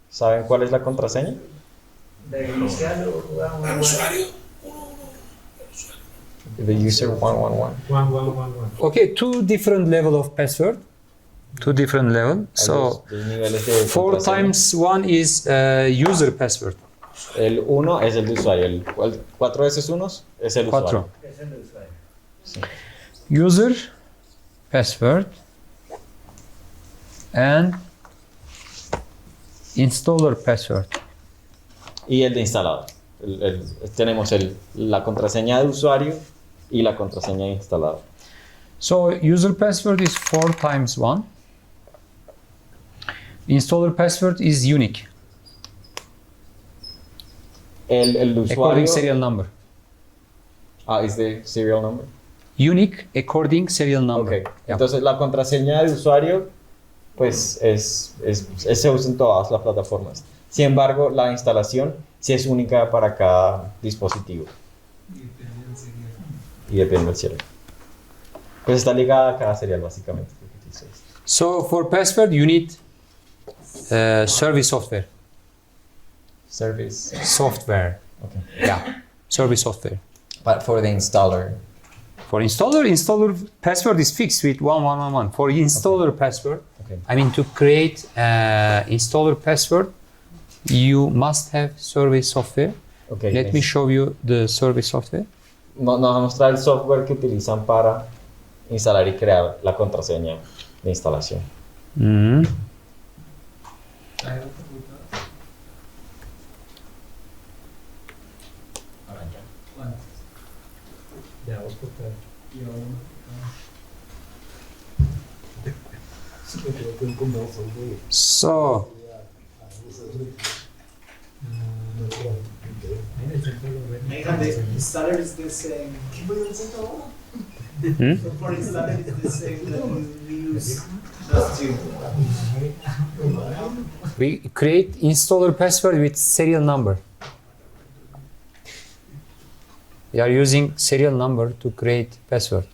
¿Saben cuál es la contraseña? El usuario, The user 111. 1111. Okay, two different level of password. Two different level. So Dos niveles de 4 contraseña. times 1 is user password. El 1 es el de usuario. El 4 veces 1 es el usuario. 4. User password and installer password. Y el de instalador. Tenemos la contraseña de usuario y la contraseña de instalador. So user password is 4 times 1. Installer password is unique. El usuario. According serial number. Is the serial number? Unique according serial number. Okay. Entonces la contraseña de usuario pues se usa en todas las plataformas. Sin embargo, la instalación sí es única para cada dispositivo. Y depende del serial. Pues está ligada a cada serial básicamente. So for password you need service software. Service Software. Okay. Yeah. Service software. But for the installer. For installer password is fixed with 1111. For installer password, Okay. I mean to create installer password, you must have service software. Okay. Let me show you the service software. Nos va a mostrar el software que utilizan para instalar y crear la contraseña de instalación. Mhm. So The installer is the same. Hmm? For installer is the same that we use last year. we create installer password with serial number. We are using serial number to create password.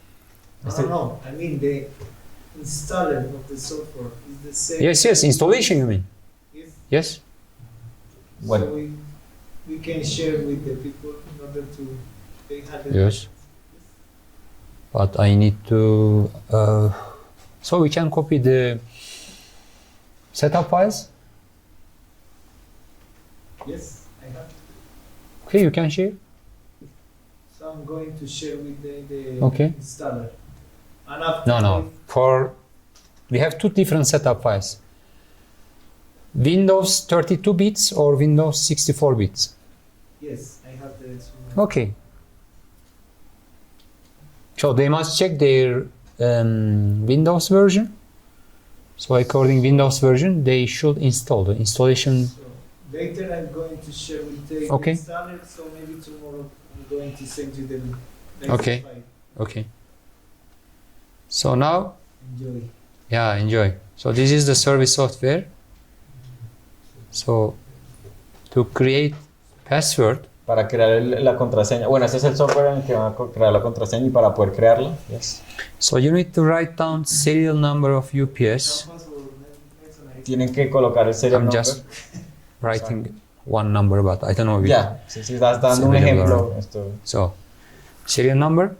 No, I mean the installer of the software is the same. Yes, installation you mean? Yes. Yes. What? So we can share with the people in order to they have it. Yes. But I need to. So we can copy the setup files. Yes, I have. Okay, you can share. So I'm going to share with the Okay. installer. And after No. We have two different setup files. Windows 32 bits or Windows 64 bits. Yes, I have the. Okay. So they must check their Windows version. So according Windows version, they should install the installation. So later I'm going to share with the Okay. installer. So maybe tomorrow I'm going to send you the next Okay. file. Okay. So now, Enjoy. yeah, enjoy. So this is the service software. So to create password. Para crear la contraseña. Bueno, ese es el software en el que van a crear la contraseña y para poder crearla. Yes. So you need to write down serial number of UPS. Tienen que colocar el serial I'm number. just writing one number, but I don't know. Ya, si estás dando un available ejemplo. already. Esto. So serial number.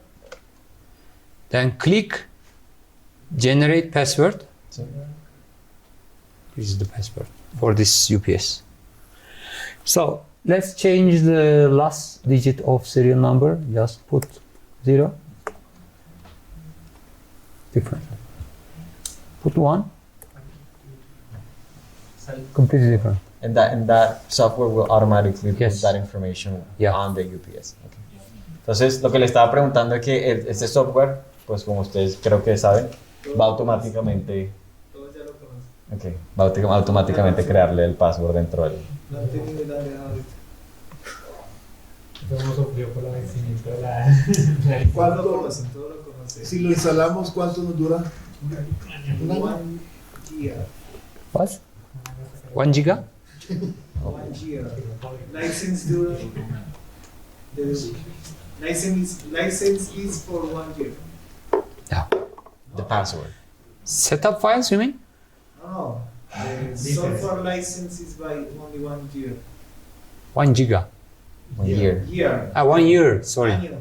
Then click generate password. Sí. This is the password for this UPS. So let's change the last digit of serial number. Just put 0. Different. Put 1. Completely different. And that software will automatically put Yes. that information Yeah. on the UPS. Okay. Entonces, lo que le estaba preguntando es que este software, pues como ustedes creo que saben, va automáticamente, Todos ya lo conocen. va automáticamente crearle el password dentro del. No han tenido la de ahorita. Todo sufrió por la vencimiento de la ¿Cuál lo conocen? Todos lo conocen. Si lo instalamos, ¿cuánto nos dura? One year. What? 1 giga? 1 year. License dura. The license is for 1 year. Yeah. The password. Setup files, you mean? No, The software license is by only 1 year. 1 giga. 1 year. Year. 1 year, sorry. Año.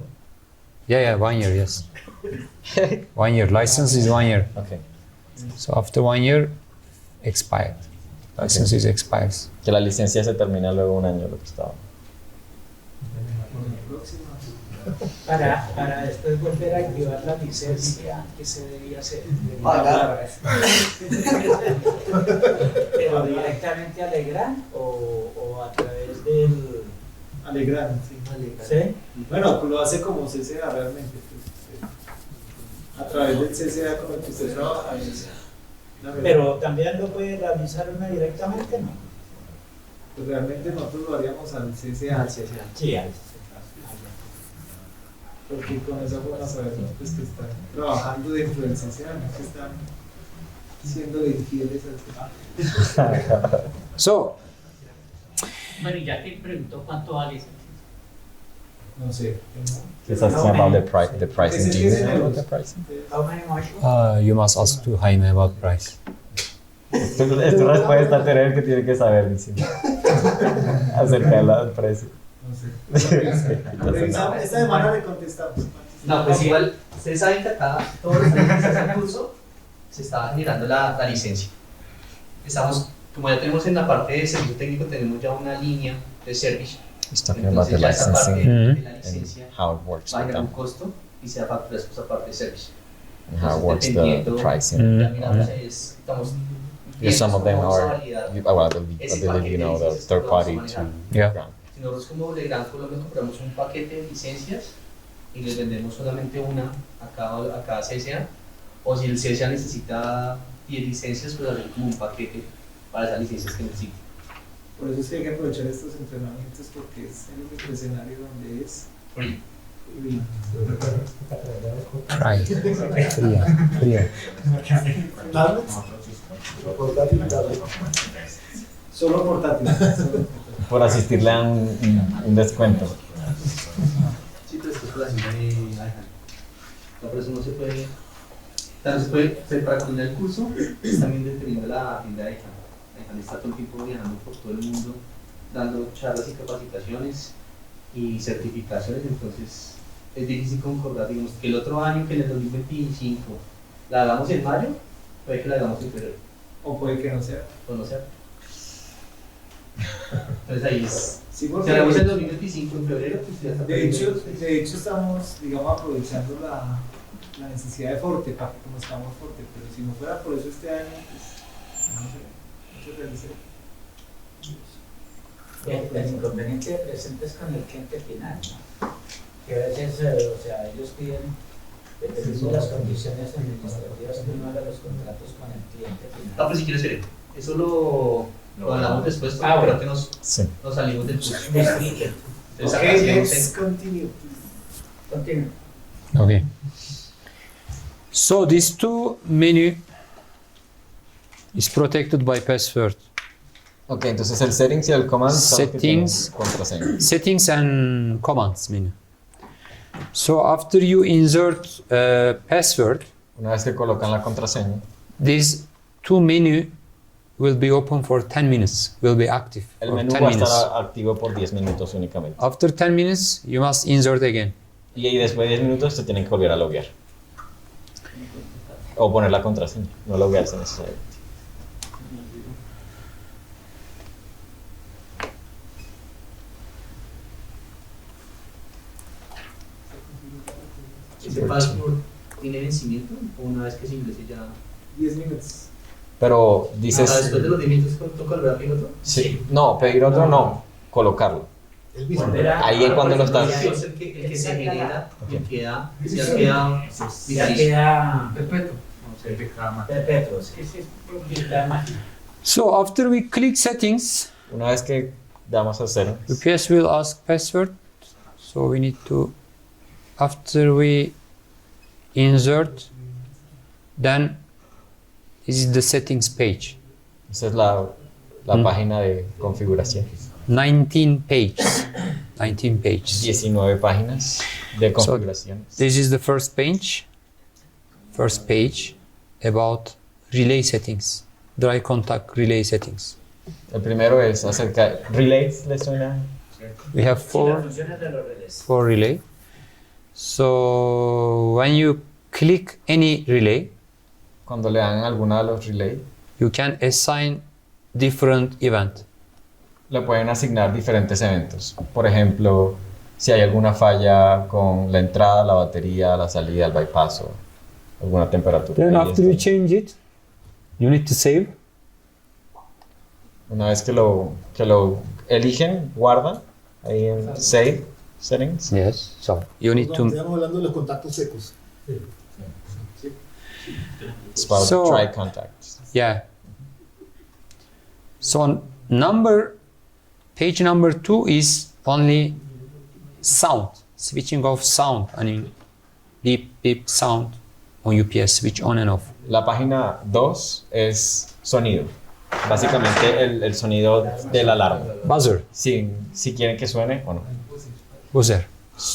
Yeah, 1 year, yes. 1 year, license is 1 year. Okay. So after 1 year, expired. License is expires. Que la licencia se termina luego 1 año, lo que estaba. Para después volver a activar la licencia, ¿qué se debía hacer? Pagar. ¿Pero directamente a Legrand o a través del...? A Legrand, sí. ¿Sí? Bueno, pues lo hace como CCA realmente. A través del CCA con el que usted trabaja. Pero también lo puede realizar uno directamente, ¿no? Pues realmente nosotros lo haríamos al CCA. Al CCA. Sí, al Porque con esa forma sabemos pues, que están trabajando dentro del CCA, no que están siendo infieles al CCA. So, Bueno, y ya te preguntó cuánto vale eso. No sé. He's asking about the pricing. Do you know about the pricing? How much? you must ask to Jaime about price. Es tu respuesta, tú eres el que tiene que saber, dice. Acerca del precio. No sé. Revisamos, esta semana le contestamos. No, pues igual, ustedes saben que acá, todos los años que se hace el curso, se está generando la licencia. Estamos, como ya tenemos en la parte de servicio técnico, tenemos ya una línea de service. He's talking about the Entonces, ya esa parte licensing de la licencia and how it works va a with generar them, un costo y se va a facturar después aparte de service. and how it works Dependiendo, the pricing. ya miramos, estamos Yeah, some of them vamos a are, validar well, I ese believe you know, the paquete de third party licencias que to lo vamos a manejar. Yeah. grant. Si nosotros como Legrand Colombia compramos un paquete de licencias y les vendemos solamente una a cada CSA, o si el CSA necesita 10 licencias, pues hacer como un paquete para esas licencias que necesite. Por eso es que hay que aprovechar estos entrenamientos porque es el único escenario donde es Free. free. Fría. ¿Tablets? Portátil, tablet. Solo portátil. Por asistir le dan un descuento. Sí, pero esto es por la cinta de Alejandro. No, por eso no se puede. También se puede, para culminar el curso, es también determinando la agenda de Alejandro. Alejandro está todo el tiempo viajando por todo el mundo, dando charlas y capacitaciones y certificaciones, entonces es difícil concordar, digamos, que el otro año, que en el 2025 la hagamos en mayo, puede que la hagamos en febrero. O puede que no sea. O no sea. Entonces ahí es. Sí, Si porque hagamos el 2025 en febrero, pues ya está. de hecho estamos, digamos, aprovechando la necesidad de Forte, para que como estamos Forte, pero si no fuera por eso este año, pues no se realice. El inconveniente de presentes con el cliente final, ¿no? Que a veces, o sea, ellos piden, dependiendo de las condiciones administrativas, que uno haga los contratos con el cliente final. No, pero si quieres ver, eso lo hablamos después, porque Ah, bueno. creo que nos salimos del curso. Entonces, acá Okay, hacemos let's continue. continúa. Okay. So these two menu is protected by password. Ok, entonces el settings y el command son los que tienen Settings. contraseña. Settings and commands menu. So after you insert password, Una vez que colocan la contraseña, these two menu will be open for 10 minutes, will be active el for menú 10 va a minutes. estar activo por 10 minutos únicamente. After 10 minutes, you must insert again. Y ahí después de 10 minutos se tienen que volver a loguear. O poner la contraseña, no loguearse necesariamente. ¿Ese password tiene vencimiento o una vez que se ingrese ya? 10 minutos. Pero dices... Después de los 10 minutos, ¿toca volver a pedir otro? Sí, no, pedir otro no, colocarlo. El mismo. Ahí es cuando lo estás... Es el que se genera y queda, ya Ya queda Perpetuo. perpetuo, sí, sí, la máquina. So after we click settings, Una vez que damos a cero, UPS will ask password. So we need to, after we insert, then this is the settings page. esa es la página de configuración. 19 pages. 19 pages. 19 páginas de configuración. This is the first page about relay settings. dry contact relay settings. El primero es acerca de relays, ¿les suena? We have Sí, las funciones de los relés. four relay. So when you click any relay, Cuando le dan alguna de los relays, you can assign different event. le pueden asignar diferentes eventos. Por ejemplo, si hay alguna falla con la entrada, la batería, la salida, el bypass o alguna temperatura. Then Ahí after you está. change it, you need to save. Una vez que lo eligen, guardan ahí en Save Settings. Yes. So you need to. Estamos hablando de los contactos secos. It's about So- dry contacts. Yeah. So page number 2 is only sound, switching off sound. I mean, beep beep sound on UPS, switch on and off. La página 2 es sonido. Básicamente el sonido de la alarma. Buzzer, Si quieren que suene o no. buzzer.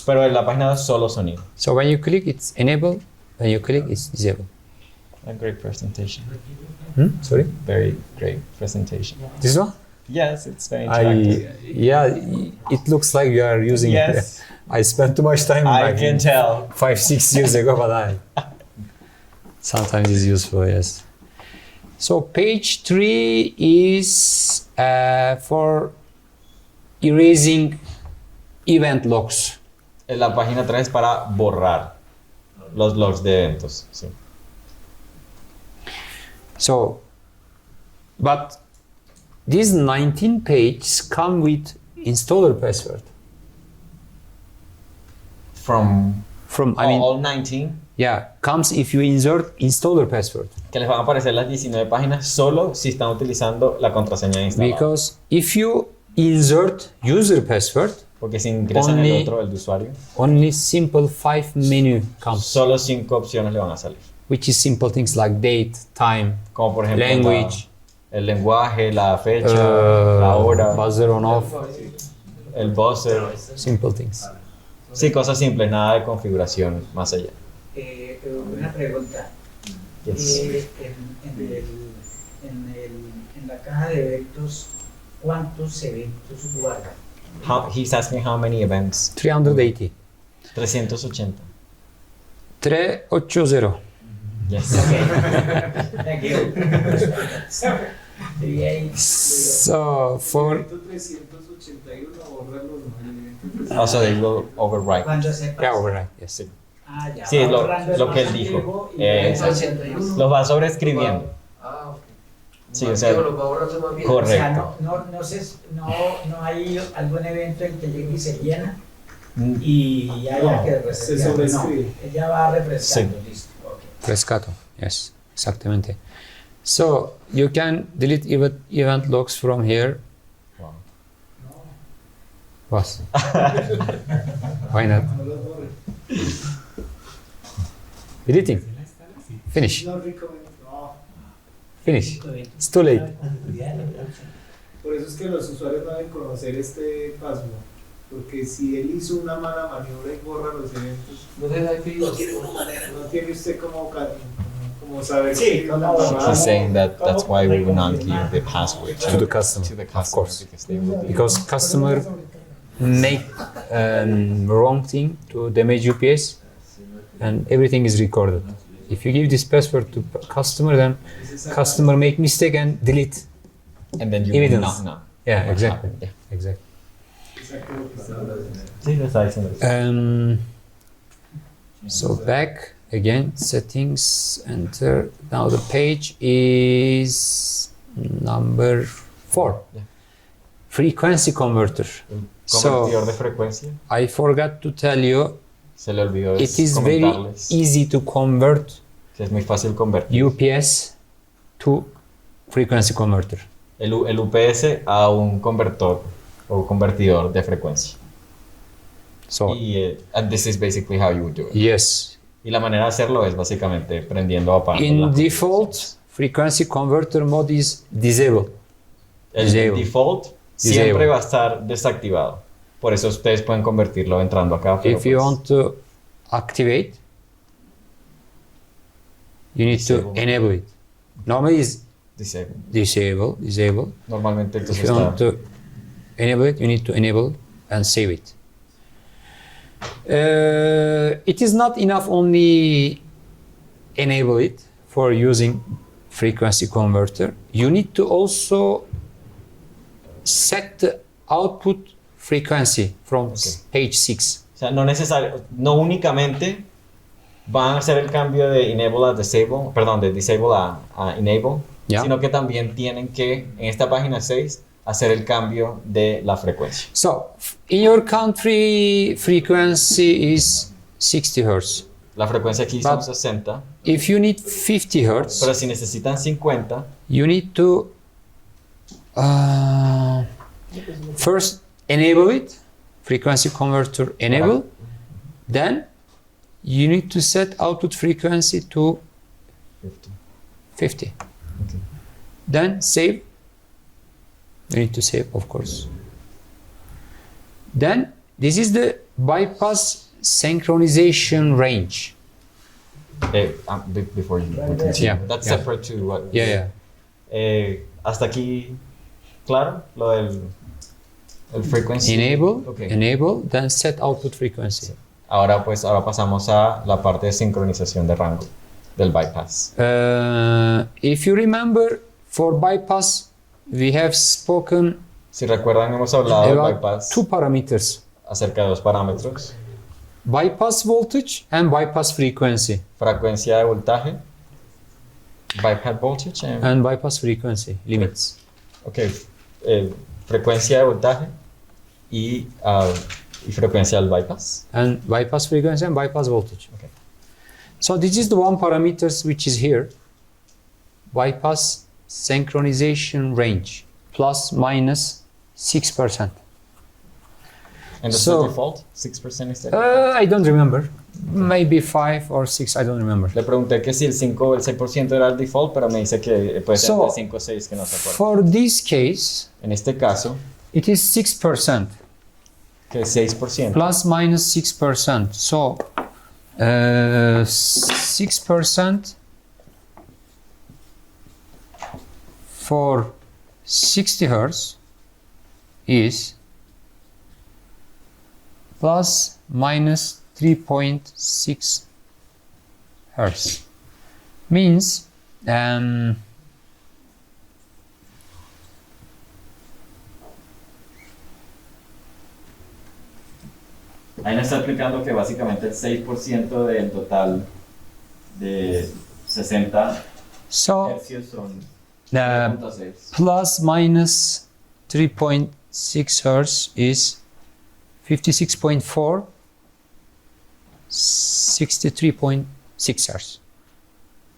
Pero en la página 2 solo sonido. So when you click, it's enable. When you click, it's disable. A great presentation. Sorry, Very great presentation. this one. Yes, it's very interactive. Yeah, it looks like you are using Yes. it. I spent too much time. I back can tell. 5-6 years ago, but sometimes it's useful. Yes. So page 3 is for erasing event logs. En la página 3 es para borrar los logs de eventos. Sí. So, but these 19 pages come with installer password. From I mean, all 19, yeah, comes if you insert installer password. que les van a aparecer las 19 páginas solo si están utilizando la contraseña instalada. Because if you insert user password, Porque si ingresan only- el otro, el de usuario, only simple 5 menu comes, solo 5 opciones le van a salir. which is simple things like date, time, Como por ejemplo language, el lenguaje, la fecha, la hora, buzzer on off, el buzzer. simple things. Sí, cosas simples, nada de configuración más allá. Una pregunta. Yes. En la caja de eventos, ¿cuántos eventos guarda? He's asking how many events. 380. 380. 380. Yes. Thank you. So for 381 borrar los Also they will overwrite. Cuando se yeah, override. Yes. Ah, ya. Sí, es lo Ahorrando que él el dijo. y Exacto. 81. Los va sobreescribiendo. Ah, ok. Sí, o sea, Los va a borrar más bien. correcto. O sea, no hay algún evento en que llegue y se llena y haya que se resetear. sobrescribe. No, ella va refrescando, listo. Okay. Rescato. Yes, exactamente. So you can delete event logs from here. Wow. What? Why not? Deleting. Finish. No recommend. No. Finish. It's too late. Por eso es que los usuarios no deben conocer este password. Porque si él hizo una mala maniobra y borra los eventos, No se da que No tiene una manera. no tiene usted como saber Sí, que como- He's saying that that's why we will not give the password To the customer, to the of customer course. because they will be Because customer make wrong thing to damage UPS, and everything is recorded. If you give this password to customer, then customer make mistake and delete. and then you will Evidence. not know. Yeah, what exactly. happened. Yeah. Exactly. Sí, lo está diciendo. So back again, settings, enter. Now the page is number 4. Yeah. Frequency converter. Convertidor de frecuencia. I forgot to tell you, Se le olvidó it is very comentarles easy to convert que es muy fácil convertir UPS to frequency converter. el UPS a un convertor o convertidor de frecuencia. So And this is basically how you would do it. yes, Y la manera de hacerlo es básicamente prendiendo o apagando. in las default, configuraciones. frequency converter mode is disabled. El disable. default siempre va a estar desactivado. Por eso ustedes pueden convertirlo entrando acá. Pero If you pues, want to activate, you need to Disable. enable it. Normally is disable. Normalmente If entonces you want está... to enable it, you need to enable and save it. It is not enough only enable it for using frequency converter. You need to also set the output frequency from page 6. O sea, no únicamente van a hacer el cambio de enable a disable, perdón, de disable a enable, sino que también tienen que, en esta página 6, hacer el cambio de la frecuencia. So, in your country, frequency is 60 Hz. La frecuencia aquí son 60. If you need 50 Hz, pero si necesitan 50, you need to first enable it, frequency converter enable, then you need to set output frequency to 50. Okay. Then save. You need to save, of course. Then this is the bypass synchronization range. Before you continue. Yeah, That's yeah. separate to what... Yeah. Hasta aquí, claro, lo del el frequency. Enable, Okay. enable, then set output frequency. Ahora pasamos a la parte de sincronización de rango del bypass. If you remember, for bypass, we have spoken Si recuerdan, hemos hablado del about bypass two parameters: acerca de dos parámetros, bypass voltage and bypass frequency. frecuencia de voltaje, bypass voltage and bypass frequency limits. Okay, frecuencia de voltaje y frecuencia del bypass. And bypass frequency and bypass voltage. Okay. So this is the one parameters which is here. Bypass synchronization range plus minus 6%. And that's So, the default? 6% is the I don't remember. Maybe 5 or 6, I don't remember. Le pregunté que si el 6% era el default, pero me dice que puede ser So, de 5 o 6, que no se acuerda. For this case, En este caso, it is 6%. que es 6%. Plus minus 6%. So, 6% for 60 Hz is plus minus 3.6 Hz. Means Ahí nos está explicando que básicamente el 6% del total de 60 so hercios son the 0.6. plus minus 3.6 Hz is 56.4, 63.6 Hz.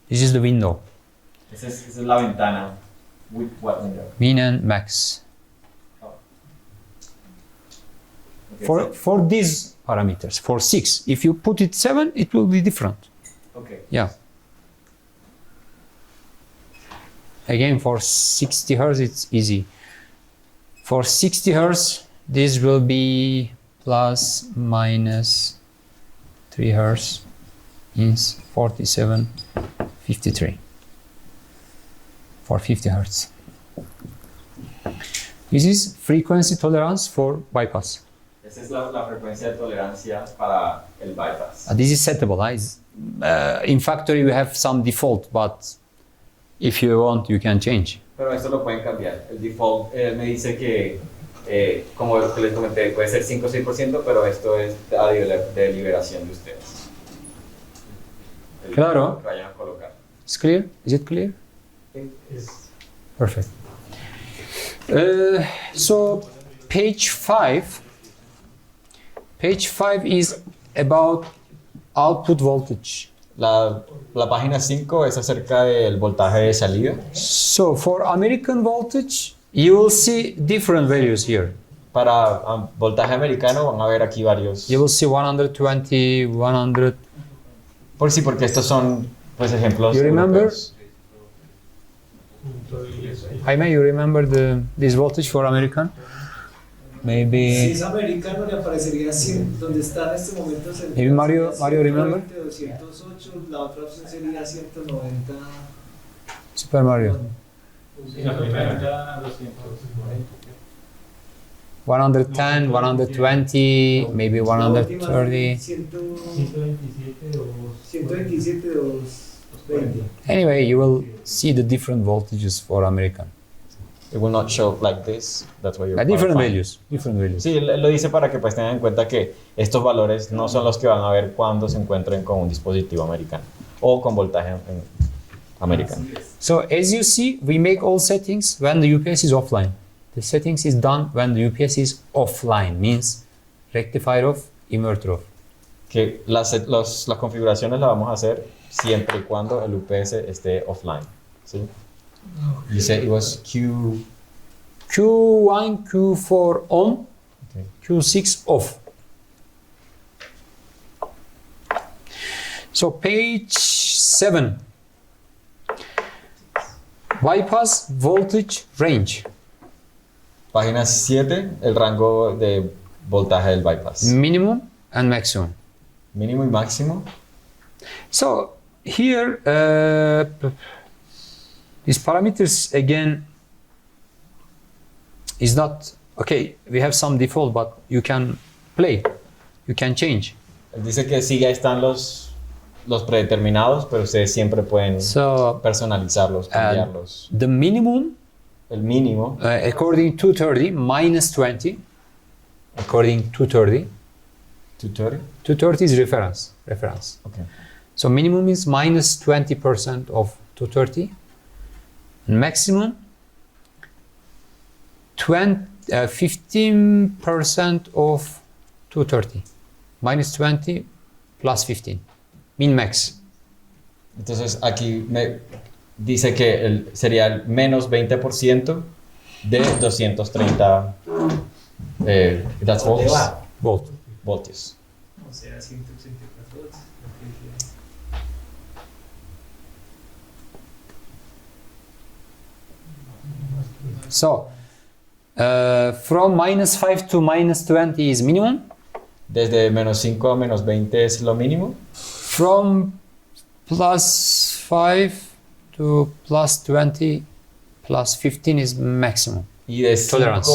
This is the window, Esa es la ventana. With what window? min and max. Okay, For these parameters, for 6, if you put it 7, it will be different. okay. Yeah. Again, for 60 Hz, it's easy. For 60 Hz, this will be plus minus 3 Hz means 47.53 for 50 Hz. This is frequency tolerance for bypass. Esa es la frecuencia de tolerancia para el bypass. This is settable. In factory, we have some default, but if you want, you can change. Pero esto lo pueden cambiar. El default me dice que, como lo que les comenté, puede ser 5 o 6%, pero esto es a deliberación de ustedes. Claro. Que vayan a colocar. It's clear? Is it clear? Perfect. So page 5 is about output voltage. La página 5 es acerca del voltaje de salida. So for American voltage, you will see different values here. Para voltaje americano van a ver aquí varios. You will see 120, 100. Por sí, porque estos son pues ejemplos. You remember? europeos. Jaime, you remember this voltage for American? Maybe. Si es americano, le aparecería 100, donde está en este momento. Maybe Mario remember? 208, la otra opción sería 190. Super Mario. Si la primera era 240. 110, 120, maybe 130. 127 o 220. Anyway, you will see the different voltages for American. It will not show like this. That's why you're Different qualifying. values. Different values. Sí, lo dice para que pues tengan en cuenta que estos valores no son los que van a ver cuando se encuentren con un dispositivo americano o con voltaje en americano. So as you see, we make all settings when the UPS is offline. The settings is done when the UPS is offline, means rectifier off, inverter off. Que las configuraciones las vamos a hacer siempre y cuando el UPS esté offline. ¿Sí? You said it was Q1, Q4 on, Okay. Q6 off. So page 7. Bypass voltage range. Página 7, el rango de voltaje del bypass. Minimum and maximum. Mínimo y máximo. So here, these parameters again is not okay. We have some default, but you can play, you can change. Dice que sí, ya están los predeterminados, pero ustedes siempre pueden So personalizarlos, cambiarlos. the minimum, El mínimo, according to 230 minus 20, according to 230. 230. 230 is reference. Okay. So minimum is minus 20% of 230. Maximum 15% of 230. Minus 20 plus 15. Min max. Entonces aquí me dice que sería el menos 20% de 230 that's volts. Voltios. O sea, 184 volts. So from minus 5 to minus 20 is minimum. Desde menos 5 a menos 20 es lo mínimo. From plus 5 to plus 20 plus 15 is maximum. Y de Tolerance.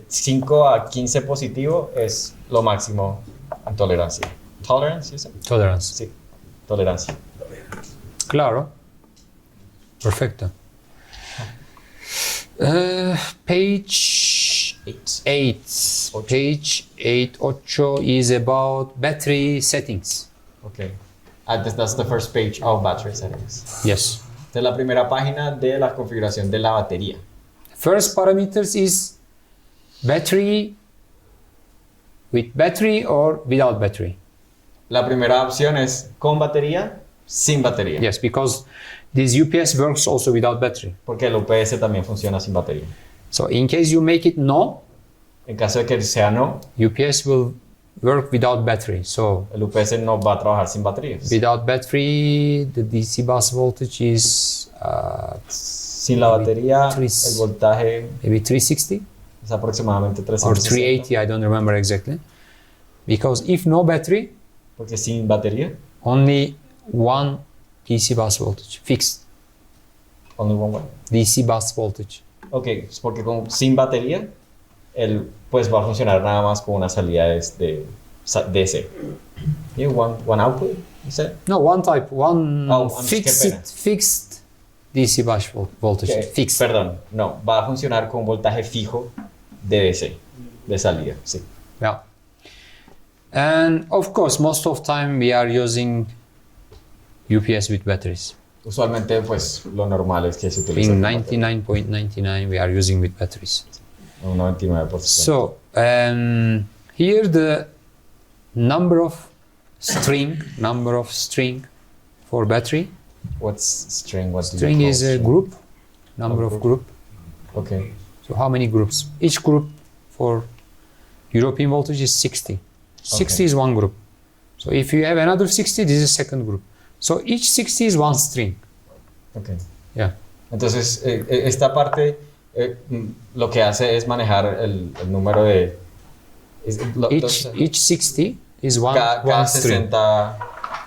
5 a 15 positivo es lo máximo en tolerancia. Tolerance, ¿sí? Tolerance. Sí, tolerancia. Claro. Perfecto. Page 8. Page 8 is about battery settings. Okay. That's the first page of battery settings. Yes. Esta es la primera página de la configuración de la batería. First parameters is battery with battery or without battery. La primera opción es con batería, sin batería. Yes, because this UPS works also without battery. Porque el UPS también funciona sin batería. So in case you make it no, En caso de que sea no, UPS will work without battery. So el UPS no va a trabajar sin baterías. without battery, the DC bus voltage is Sin la batería, el voltaje maybe 360 es aproximadamente or 360. 380. I don't remember exactly. Because if no battery, Porque sin batería, only one DC bus voltage fixed. only one way. DC bus voltage. Ok, es porque sin batería, él pues va a funcionar nada más con una salida de DC. Yeah, one output, you said? No, one type, one qué pena. fixed DC bus voltage. Okay, Fixed. Perdón, no, va a funcionar con voltaje fijo de DC, de salida, sí. Yeah. And of course, most of time we are using UPS with batteries. Usualmente pues lo normal es que se utilice In con batería. 99.99 we are using with batteries. Un 99%. So here the number of string for battery. What's string? What do you String call is a string? group, number of group. Okay. So how many groups? Each group for European voltage is 60. 60 Okay. is one group. So if you have another 60, this is second group. So each 60 is one string. Okay. Yeah. Entonces, esta parte lo que hace es manejar el número de... Each 60 is one, cada one string. 60...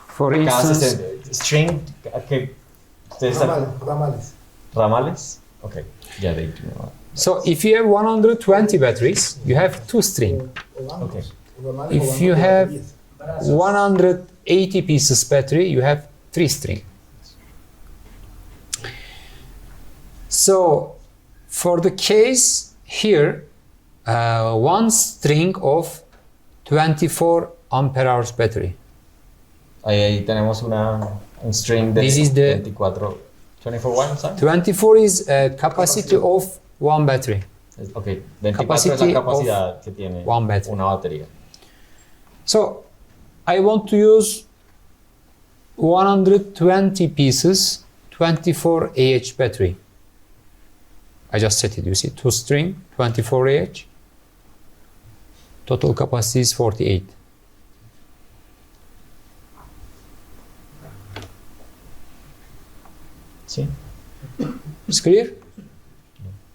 For Cada instance, 60 string... ¿qué? ¿Ustedes saben? Ramales. ¿Ramales? Okay. Yeah, they do not. So if you have 120 batteries, you have 2 string. Okay. If you have 180 pieces battery, you have 3 string. So for the case here, 1 string of 24 ampere hours battery. Ahí tenemos un string de This is the 24 what, sorry? 24 is capacity of one battery. Okay, 24 es Capacity la capacidad que tiene one battery. una batería. So I want to use 120 pieces 24 Ah battery. I just set it, you see, 2 string 24 Ah. Total capacity is 48. Sí. It's clear?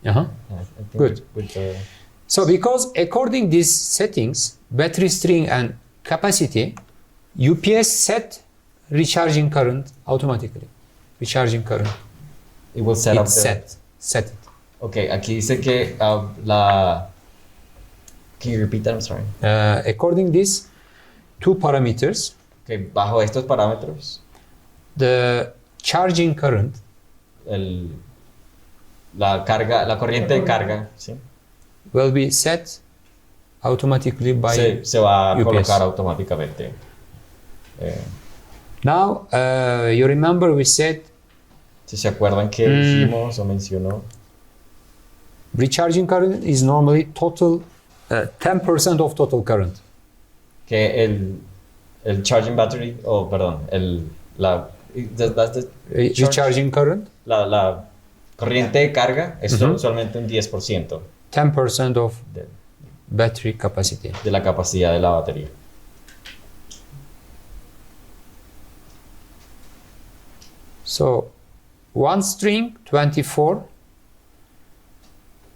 Uh-huh. I think Good. with So because according these settings, battery string and capacity, UPS set recharging current automatically. Recharging current. it will set up It's the... set it. Okay, aquí dice que Can you repeat that? I'm sorry. According these 2 parameters, Okay, bajo estos parámetros, the charging current la corriente de carga, ¿sí? will be set automatically by se va a UPS. colocar automáticamente. Now, you remember we said Si se acuerdan que dijimos o mencionó, recharging current is normally total 10% of total current. que el charging battery, perdón, that's the Recharging current, la corriente de carga es solamente un 10% 10% of battery capacity. de la capacidad de la batería. So, 1 string 24,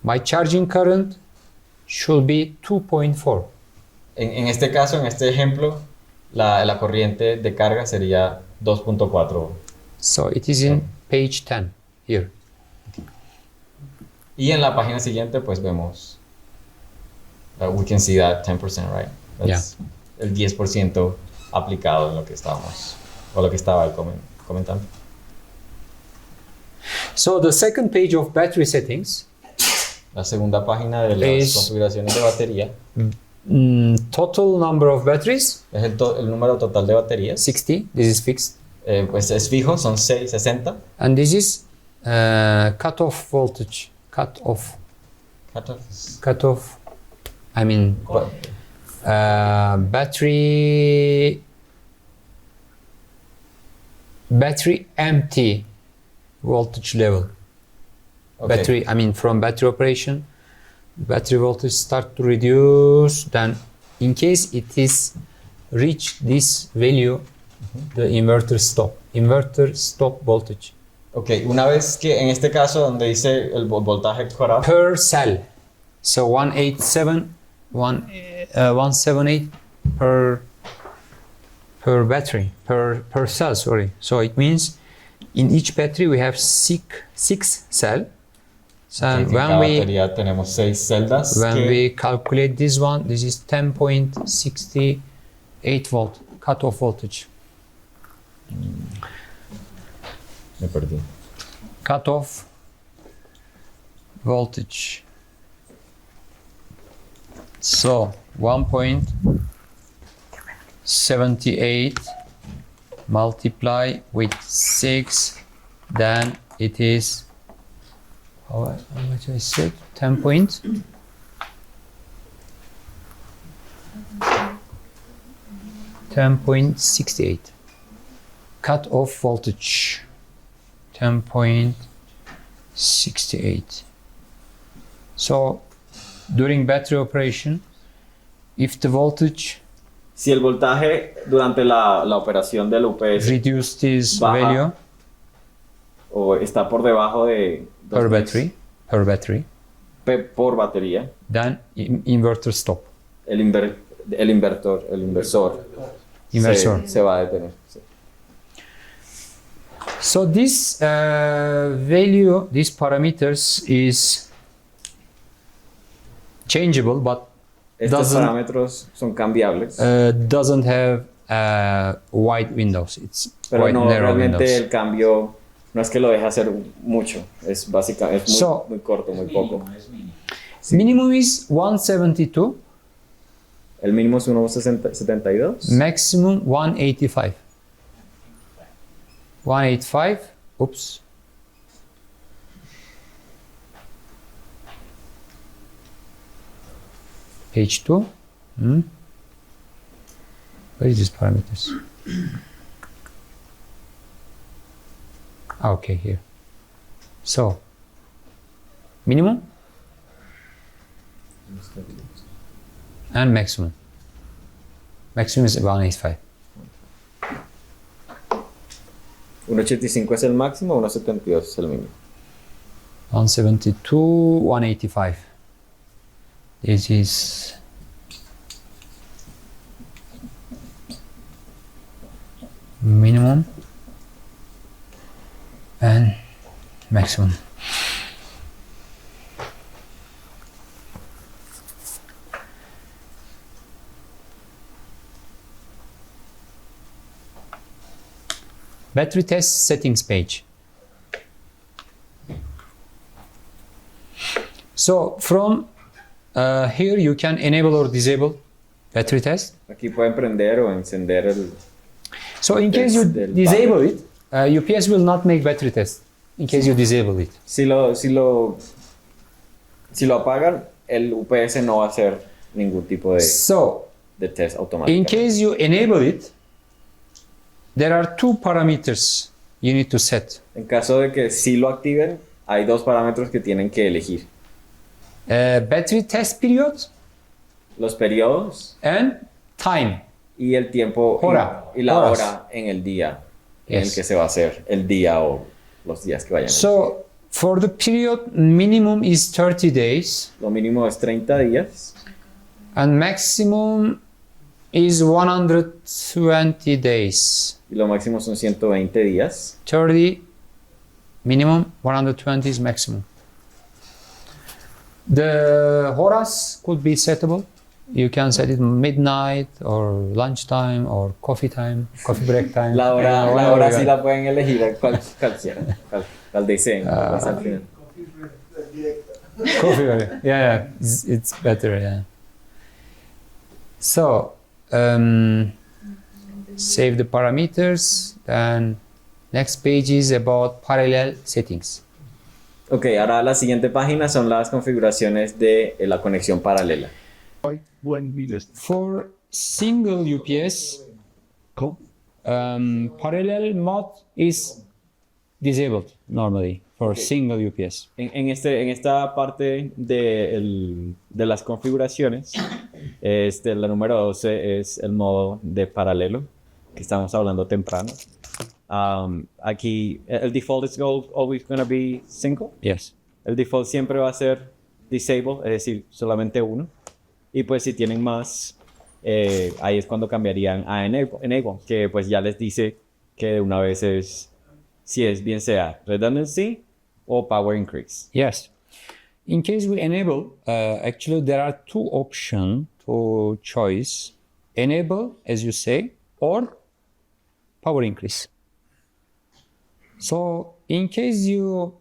my charging current should be 2.4. En este caso, en este ejemplo, la corriente de carga sería 2.4. So it is in page 10 here. Y en la página siguiente, pues vemos, we can see that 10%, right? That's el 10% aplicado en lo que estábamos, o lo que estaba ahí comentando. So the second page of battery settings, La segunda página de las Es- configuraciones de batería total number of batteries, es el número total de baterías. 60, this is fixed. Pues es fijo, son 60. And this is cutoff voltage, cutoff, I mean battery empty voltage level. Okay. Battery, I mean from battery operation, battery voltage start to reduce, then in case it is reach this value, the inverter stop voltage. Ok, una vez que en este caso donde dice el voltaje cutoff, Per cell, so 178 per battery, per cell, sorry. So it means in each battery we have six cell. So en cada batería tenemos 6 celdas. when we calculate this one, this is 10.68 volt cutoff voltage. Me perdí. Cutoff voltage. So 1.78 multiply with 6, then it is how much I said 10 point. .68 cut-off voltage. 10.68. So during battery operation, if the voltage Si el voltaje durante la operación del UPS reduce this baja value o está por debajo de per battery, por batería, then inverter stop. el inversor Inversor. se va a detener. Sí. So this value, these parameters is changeable, but Estos parámetros son cambiables, doesn't have wide windows. It's pero quite no, narrow realmente windows. el cambio no es que lo deje hacer mucho, es básicamente muy, So- muy corto, muy poco. Minimum is 172, El mínimo es 1.72. maximum 185. 185. Oops. Page 2. Where is these parameters? Okay, here. So, minimum and maximum. Maximum is 185. 1.85 es el máximo, 1.72 es el mínimo. 172, 185. This is minimum and maximum. Battery test settings page. So from here you can enable or disable battery test. Aquí pueden prender o encender el... So in case you Del disable it, UPS will not make battery test. In case you disable it. Si lo apagan, el UPS no va a hacer ningún tipo So de test automático. in case you enable it, there are two parameters you need to set. En caso de que sí lo activen, hay dos parámetros que tienen que elegir. Battery test period Los periodos and time. y el tiempo Hora. y la Horas. hora en el día en el Yes. que se va a hacer, el día o los días que vayan. So for the period, minimum is 30 days Lo mínimo es 30 días and maximum is 120 days. y lo máximo son 120 días. 30 minimum, 120 is maximum. The horas could be settable. You can set it midnight or lunchtime or coffee time, coffee break time. La hora, Whatever la hora you sí want. la pueden elegir cualquiera, al deseen. pues, al final. Coffee break. Yeah, it's better. Yeah. So save the parameters. And next page is about parallel settings. Ok, ahora la siguiente página son las configuraciones de la conexión paralela. For single UPS, parallel mode is disabled normally for single UPS. En esta parte de las configuraciones, la número 12 es el modo de paralelo, que estamos hablando temprano. Aquí, el default is always going to be single. Yes. El default siempre va a ser disable, es decir, solamente uno. Y pues si tienen más, ahí es cuando cambiarían a enable, que pues ya les dice que de una vez si es bien sea redundancy o power increase. Yes. In case we enable, actually there are two options to choice. Enable, as you say, or power increase. So in case you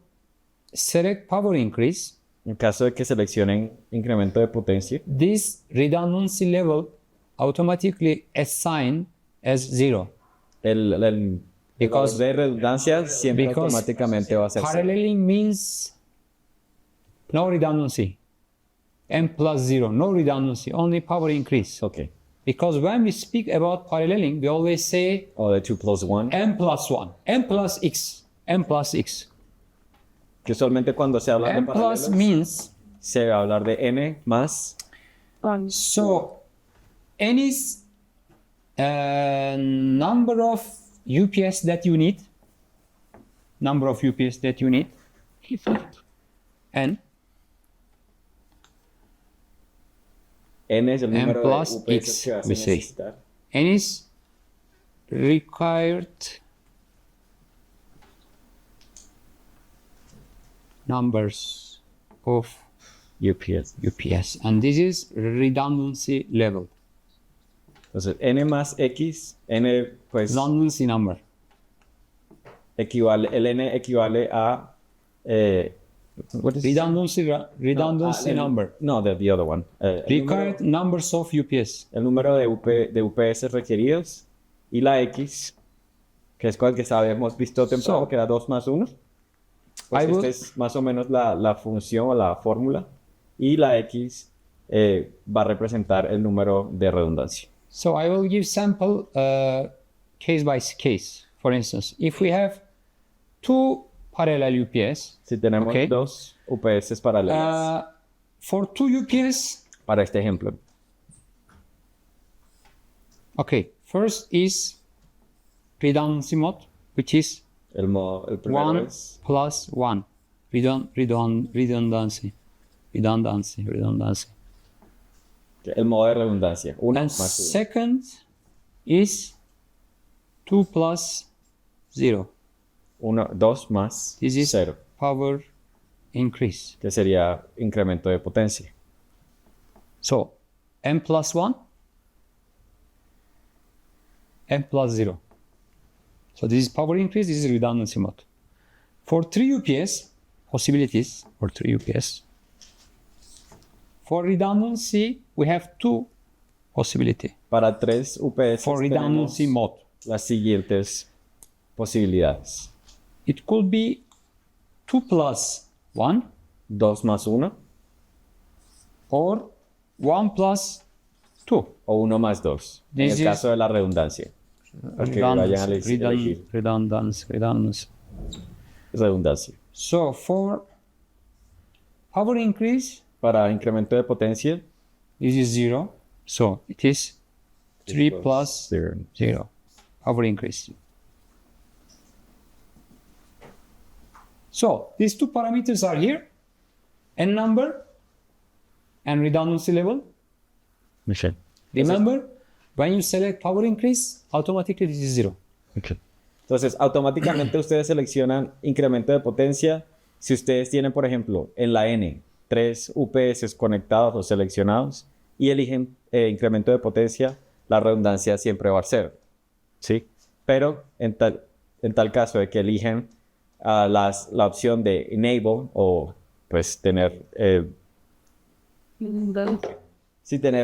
select power increase, En caso de que seleccionen incremento de potencia, this redundancy level automatically assign as 0. el valor Because- de redundancia siempre because automáticamente va a ser cero. Paralleling means no redundancy. M plus 0, no redundancy, only power increase. Ok. Because when we speak about paralleling, we always say O de 2 plus 1. M plus 1, M plus X, M plus X. Que usualmente cuando se habla de M plus paralelos, means, se va a hablar de n más. so any number of UPS that you need, and N es el M número plus de UPS X, que vas a we say. necesitar. N is required numbers of UPS. and this is redundancy level. Entonces, n más x, n pues Redundancy number. equivale, el n equivale a what is Redundancy number. No, the other one. Required numbers of UPS. El número de UPS requeridos y la x, que es con el que habíamos visto temprano, que era 2 más 1. Pues esta es más o menos la función o la fórmula. Y la x va a representar el número de redundancia. So I will give sample case by case. For instance, if we have two parallel UPS, si tenemos dos UPS paralelas, for two UPS, para este ejemplo. Okay, first is redundancy mode, which is el primero 1 es plus 1. Redundancy. El modo de redundancia. 1 And más 1. second is 2 plus 0. 2 más This is 0. Power increase. Que sería incremento de potencia. So, n plus 1, n plus 0. So this is power increase, this is redundancy mode. For 3 UPS, possibilities for 3 UPS. For redundancy, we have 2 possibilities. Para 3 UPS For redundancy mode. Las siguientes posibilidades. It could be 2 plus 1. 2 más 1. Or 1 plus 2. O 1 más 2. En el caso de la redundancia. Porque vayan a elegir. Redundancy. Redundancia. So for power increase, para incremento de potencia, this is 0. So it is 3 plus 0. Power increase. So these two parameters are here, n number and redundancy level. Michelle. Remember, when you select power increase, automatically this is 0. Okay. Entonces, automáticamente ustedes seleccionan incremento de potencia. Si ustedes tienen, por ejemplo, en la N, 3 UPS conectados o seleccionados y eligen incremento de potencia, la redundancia siempre va a ser 0. ¿Sí? Pero en tal caso de que eligen la opción de enable o pues tener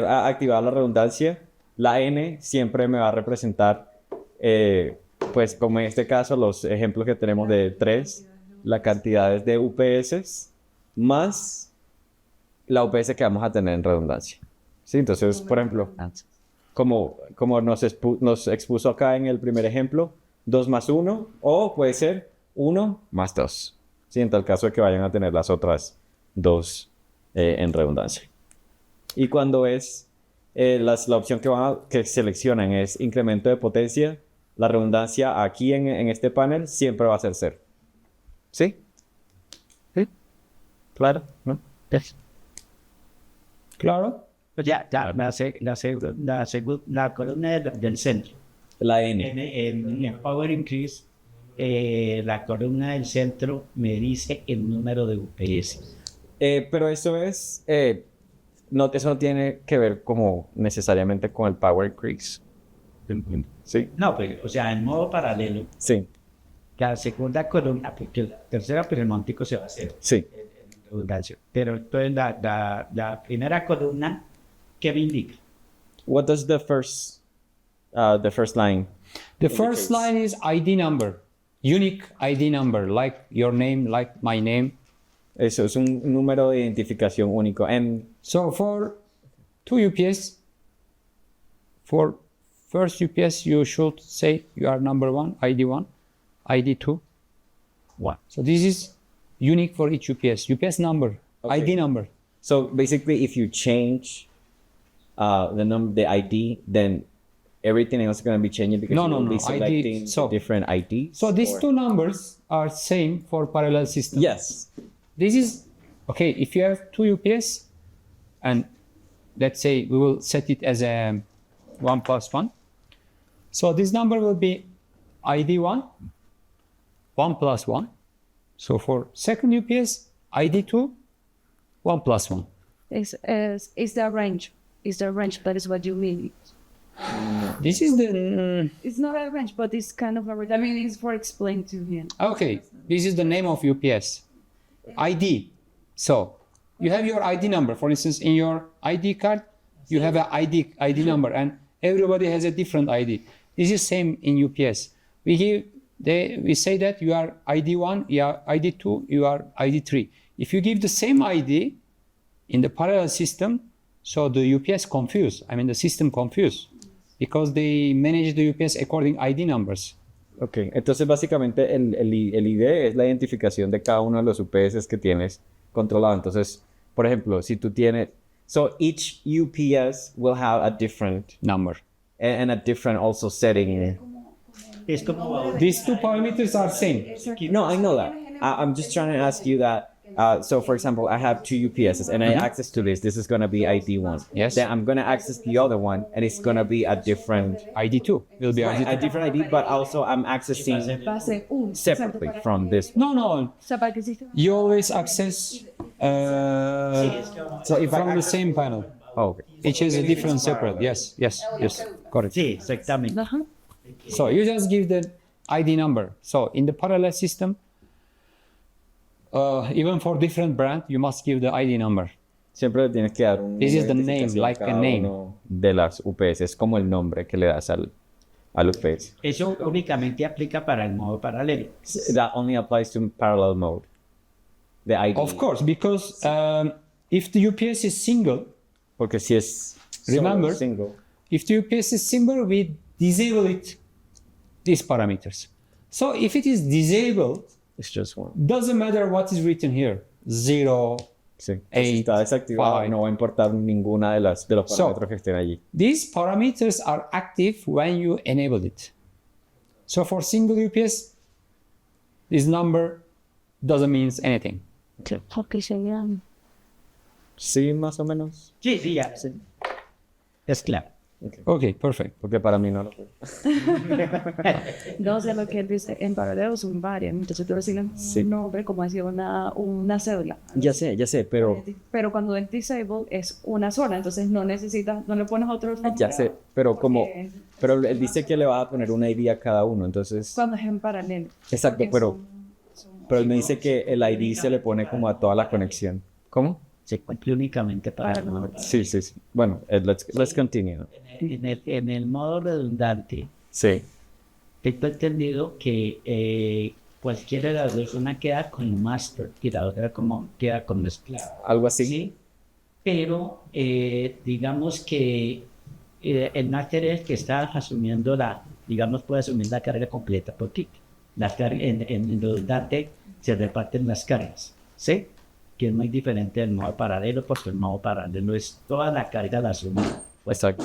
activada la redundancia, la N siempre me va a representar pues como en este caso los ejemplos que tenemos de 3, la cantidad de UPS más la UPS que vamos a tener en redundancia. ¿Sí? Entonces, por ejemplo, como nos expuso acá en el primer ejemplo, 2 más 1 o puede ser 1 más 2. ¿Sí? En tal caso de que vayan a tener las otras 2 en redundancia. Y cuando es la opción que seleccionan es incremento de potencia, la redundancia aquí en este panel siempre va a ser 0. ¿Sí? ¿Sí? Claro, ¿no? Yes. Claro. Pues ya, la columna del centro. La N. En el Power Increase, la columna del centro me dice el número de UPS. Pero eso es... eso no tiene que ver como necesariamente con el Power Increase. ¿Sí? No, pero, o sea, en modo paralelo. Sí. La segunda columna, porque la tercera, pero el montico se va a hacer. Sí. Pero entonces la primera columna, ¿qué me indica? What does the first line? The first line is ID number, unique ID number, like your name, like my name. Eso es un número de identificación único. And so for 2 UPS, for first UPS, you should say you are number 1, ID 1, ID 2, 1. So this is unique for each UPS. UPS number, okay. ID number. So basically, if you change the ID, then everything else is going to be changing because you will be selecting different IDs. So these two numbers are same for parallel systems. Yes. This is, okay, if you have 2 UPS, and let's say we will set it as a 1 plus 1. So this number will be ID 1, 1 plus 1. So for second UPS, ID2, 1 plus 1. Is the range? Is the range? That is what you mean. This is the... It's not a range, but it's kind of a range. I mean, it's for explain to him. Okay, this is the name of UPS. ID. So, you have your ID number. For instance, in your ID card, you have an ID number, and everybody has a different ID. This is same in UPS. We say that you are ID1, you are ID2, you are ID3. If you give the same ID in the parallel system, so the UPS confused. I mean, the system confused because they manage the UPS according ID numbers. Ok, entonces básicamente el ID es la identificación de cada uno de los UPS que tienes controlado. Entonces, por ejemplo, si tú tienes... So each UPS will have a different number and a different also setting. Es como... These two parameters are same. No, I know that. I'm just trying to ask you that. So, for example, I have two UPSs and I access to this. This is going to be ID1. Yes. Then I'm going to access the other one and it's going to be a different... ID2. Will be ID2. A different ID, but also I'm accessing separately from this. No. You always access so if from the same panel. Oh, okay. Each is a different separate. Yes. Correct. Sí, exactamente. So you just give the ID number. So in the parallel system, even for different brand, you must give the ID number. Siempre le tienes que dar un... This is the name, like a name. De las UPS, es como el nombre que le das al UPS. Eso únicamente aplica para el modo paralelo. That only applies to parallel mode. The ID. Of course, because if the UPS is single, porque si es remember, single. If the UPS is single, we disable these parameters. So if it is disabled, it's just one. Doesn't matter what is written here. 0, sí. 8, si está desactivado, 5. no va a importar ninguna de los parámetros que estén allí. These parameters are active when you enable it. So for single UPS, this number doesn't mean anything. Sí, más o menos. Sí, ya. Sí. Es claro. Okay, perfect. Porque para mí no lo fue. No sé lo que él dice, en paralelo son varias, entonces tú recibes un nombre como decir una cédula. Ya sé, pero... Pero cuando es disable es una sola, entonces no necesitas, no le pones otro nombre. Ya sé, pero pero él dice que le va a poner una ID a cada uno, entonces... Cuando es en paralelo. Exacto, pero él me dice que el ID se le pone como a toda la conexión. ¿Cómo? Se cumple únicamente para el modo. Sí. Bueno, let's continue. En el modo redundante, sí. Tengo entendido que cualquiera de las dos, una queda con master y la otra queda con esclavo. Algo así. Sí, pero digamos que el master es que está asumiendo puede asumir la carga completa por ti. En redundante se reparten las cargas, ¿sí? Que es muy diferente del modo paralelo, porque el modo paralelo es toda la carga la suma. Exacto.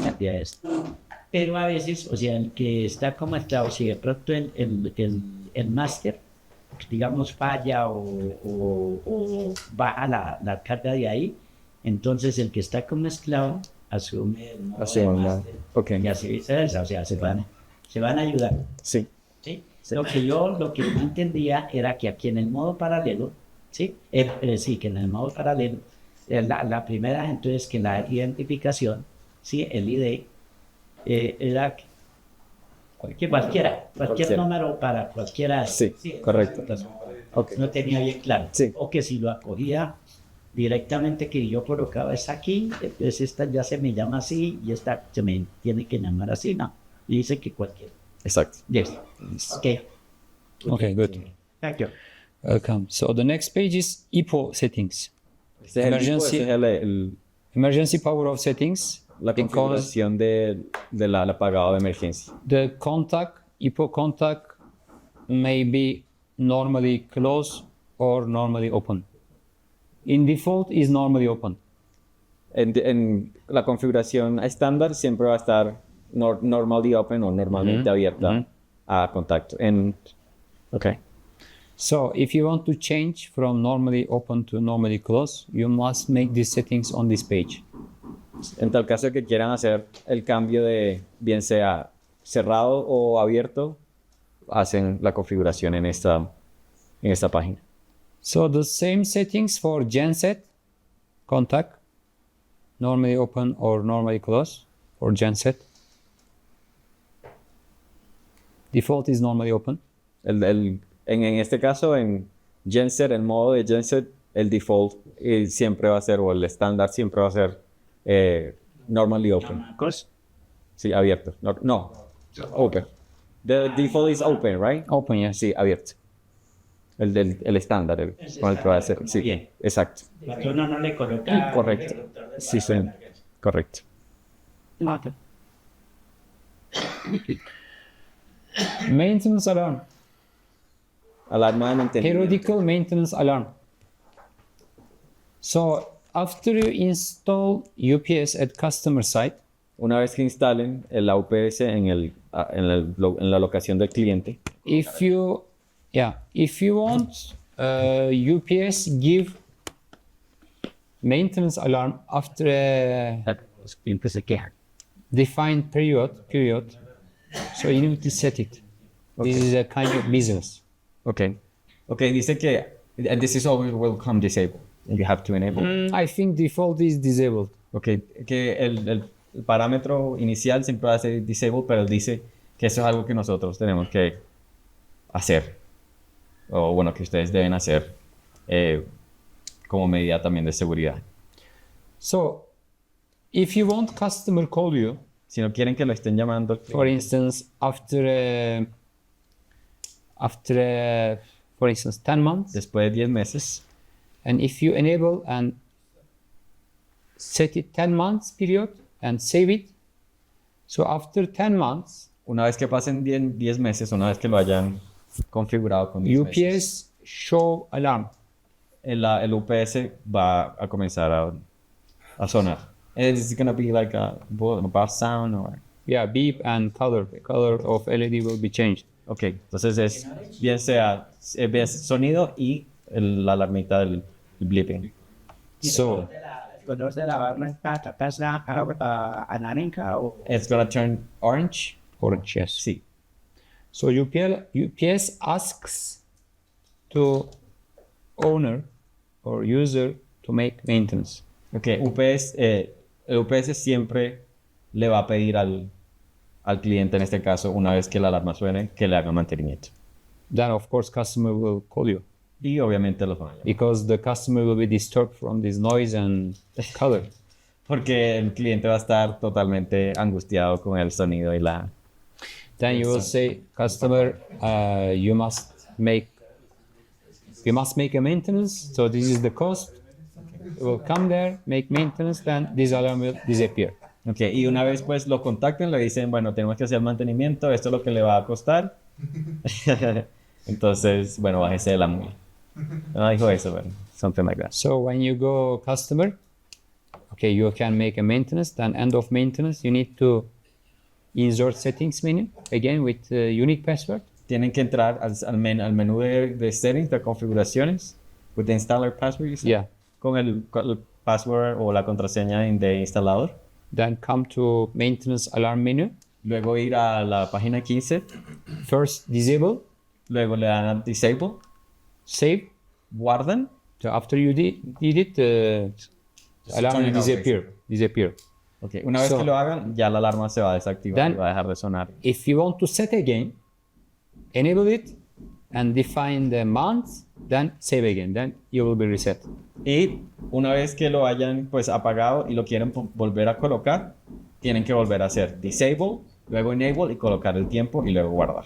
Pero a veces, o sea, el que está como esclavo, si de pronto el máster, digamos, falla o baja la carga de ahí, entonces el que está como esclavo asume el modo de máster. Okay. Y así viceversa, o sea, se van a ayudar. Sí. ¿Sí? Lo que yo no entendía era que aquí en el modo paralelo, sí, que en el modo paralelo, la primera, entonces, que la identificación, sí, el ID, era cualquier número para cualquiera. Sí, correcto. Okay. No tenía bien claro. Sí. O que si lo acogía directamente, que yo colocaba esta aquí, entonces esta ya se me llama así y esta se me tiene que llamar así, no. Y dice que cualquiera. Exacto. Yes. Okay, good. Thank you. Welcome. So the next page is EPO settings. Emergency power off settings. La configuración del apagado de emergencia. The EPO contact may be normally closed or normally open. In default is normally open. En la configuración estándar siempre va a estar normally open o normalmente abierta a contacto. Okay. So if you want to change from normally open to normally closed, you must make these settings on this page. En tal caso de que quieran hacer el cambio de bien sea cerrado o abierto, hacen la configuración en esta página. So the same settings for genset contact, normally open or normally close for genset. Default is normally open. En este caso, en genset, el modo de genset, el default siempre va a ser, o el estándar siempre va a ser normally open. Close. Sí, abierto. No, open. The default is open, right? Open, yes. Sí, abierto. El estándar, con el que va a ser. Sí, Bien. exacto. Porque uno no le coloca. Correcto. Sí, sí. Correcto. Ok. Maintenance alarm. Alarma de mantenimiento. Periodical maintenance alarm. So after you install UPS at customer site, Una vez que instalen el UPS en la locación del cliente, if you want UPS give maintenance alarm after a defined period, so you need to set it. This is a kind of business. Okay, dice que this is always will come disabled and you have to enable. I think default is disabled. Okay, que el parámetro inicial siempre va a ser disabled, pero él dice que eso es algo que nosotros tenemos que hacer, o bueno, que ustedes deben hacer como medida también de seguridad. So, if you want customer call you, si no quieren que lo estén llamando, for instance, after for instance 10 months, después de 10 meses, and if you enable and set it 10 months period and save it, so after 10 months, una vez que pasen 10 meses, una vez que lo hayan configurado con 10 UPS meses, show alarm. El UPS va a comenzar a sonar. And it's going to be like a buzz sound or... Yeah, beep and color. The color of LED will be changed. Okay, entonces es bien sea sonido y la alarmita del bleeping. So, Color de la barra pasa a naranja o... It's going to turn orange. Orange, yes. Sí. So UPS asks to owner or user to make maintenance. Okay, el UPS siempre le va a pedir al cliente, en este caso, una vez que la alarma suene, que le haga mantenimiento. Then of course customer will call you. Y obviamente los van a llamar. Because the customer will be disturbed from this noise and color. Porque el cliente va a estar totalmente angustiado con el sonido y la... Then you will say, customer, you must make a maintenance. So this is the cost. You will come there, make maintenance, then this alarm will disappear. Okay, y una vez pues lo contacten, le dicen, bueno, tenemos que hacer mantenimiento, esto es lo que le va a costar. Entonces, bueno, bájese de la mula. No dijo eso, pero something like that. So when you go customer, okay, you can make a maintenance. Then end of maintenance, you need to insert settings menu again with unique password. Tienen que entrar al menú de settings, de configuraciones, with the installer password, you said? Yeah. Con el password o la contraseña de instalador. Then come to maintenance alarm menu. Luego ir a la página 15. First disable. Luego le dan a disable. Save. Guardan. So after you did it, alarm will disappear. Okay. Una vez que lo hagan, ya la alarma se va a desactivar Then, y va a dejar de sonar. If you want to set again, enable it and define the month, then save again. Then you will be reset. Y una vez que lo hayan pues apagado y lo quieren volver a colocar, tienen que volver a hacer disable, luego enable y colocar el tiempo y luego guardar.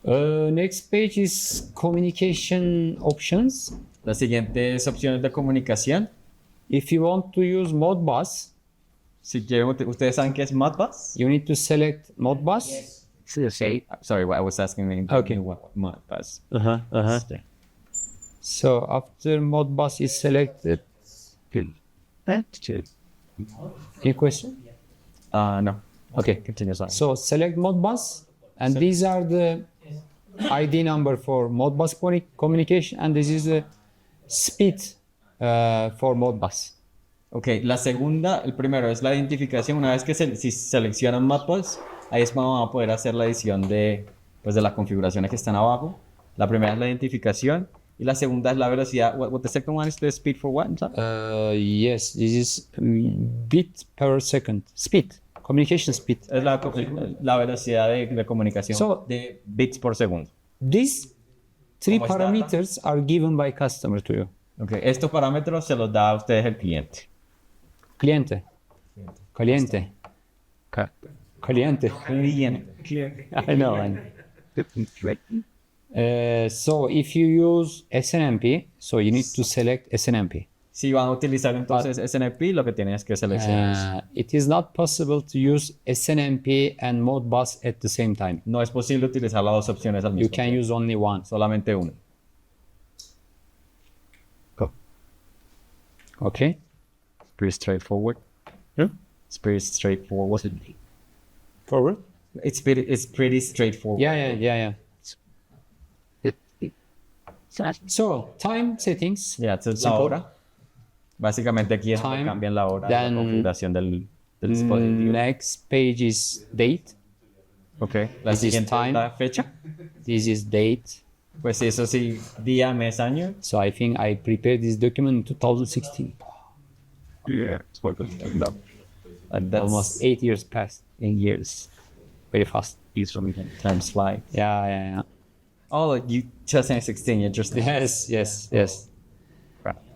Next page is communication options. Las siguientes opciones de comunicación. If you want to use Modbus, si quieren, ustedes saben qué es Modbus. You need to select Modbus. Yes. Sorry, I was asking. Okay. What Modbus. So after Modbus is selected, any question? No. Okay. Continue. Sorry. So select Modbus, and these are the ID number for Modbus communication, and this is the speed for Modbus. Ok, la segunda, el primero es la identificación. Una vez que si seleccionan Modbus, ahí es cuando van a poder hacer la edición de pues, de las configuraciones que están abajo. La primera es la identificación y la segunda es la velocidad. What the second one is the speed for what? Yes, this is bit per second. Speed, communication speed. Es la velocidad de comunicación So, de bits por segundo. These three Como es parameters are given by customer to you. Okay. Estos parámetros se los da a ustedes el cliente. Cliente. Caliente. Caliente. I know. So if you use SNMP, so you need to select SNMP. Si van a utilizar entonces SNMP, lo que tienen es que seleccionar. It is not possible to use SNMP and Modbus at the same time. No es posible utilizar las dos opciones al mismo You can tiempo. use only one. Solamente una. Go. Okay. Pretty straightforward. Yeah. It's pretty straightforward. Forward. It's pretty straightforward. Yeah. So time settings. Ya, esta es la hora. Básicamente aquí es donde Time, cambian la hora, then, la configuración del dispositivo. Next page is date. Okay. La This is siguiente time. es la fecha. This is date. Pues eso sí, día, mes, año. So I think I prepared this document in 2016. Yeah, it's that's Almost 8 years passed. In years. Very fast. It's from times fly. Yeah. Oh, you 2016, you just Yes.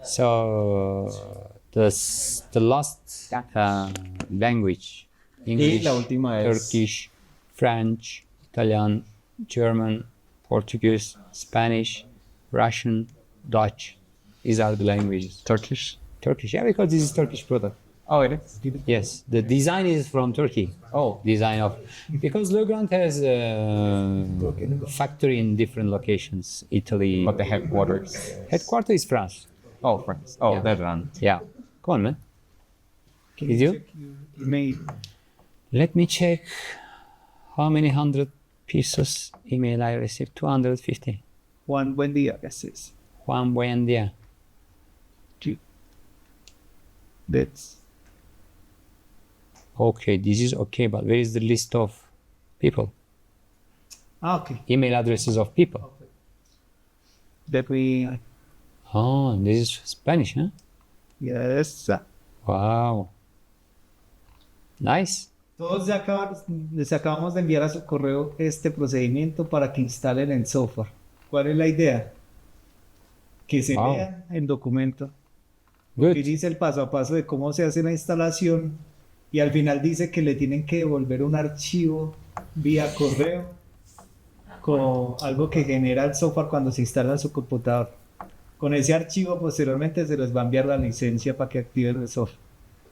So the last language, English, la última es Turkish, French, Italian, German, Portuguese, Spanish, Russian, Dutch. These are the languages. Turkish. Yeah, because this is Turkish product. Oh, it is? Yes, the design is from Turkey. Oh. Design of, because Legrand has a factory in different locations, Italy. But the headquarters. Headquarters is France. Oh, France. Oh, Yeah. that one. Yeah. Come on, man. Is you? Email. Let me check how many hundred pieces email I received. 250. Juan, buen día. Gracias. Juan, buen día. That's Okay, this is okay, but where is the list of people? okay. Email addresses of people. That we Oh, this is Spanish, huh? yes. Wow. Nice. Todos les acabamos de enviar a su correo este procedimiento para que instalen el software. ¿Cuál es la idea? Que se Wow. lea el documento. Good. Y dice el paso a paso de cómo se hace la instalación y al final dice que le tienen que devolver un archivo vía correo con algo que genera el software cuando se instala en su computador. Con ese archivo posteriormente se les va a enviar la licencia para que activen el software.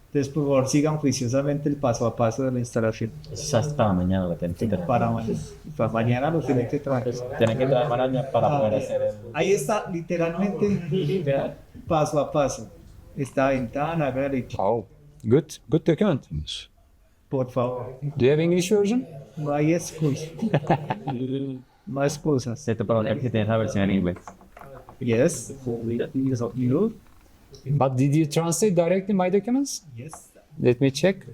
Entonces por favor sigan juiciosamente el paso a paso de la instalación. Eso hasta mañana lo tienen que tener. Para mañana lo tienen que trabajar. Tienen que traer mañana para poder hacer el... Ahí está literalmente paso a paso. Esta ventana, hágale, Oh, good document. por favor. Do you have English version? No hay excusas. No excusas. Este problema es que tienes la versión en inglés. Yes. You? But did you translate directly my documents? Yes. Let me check.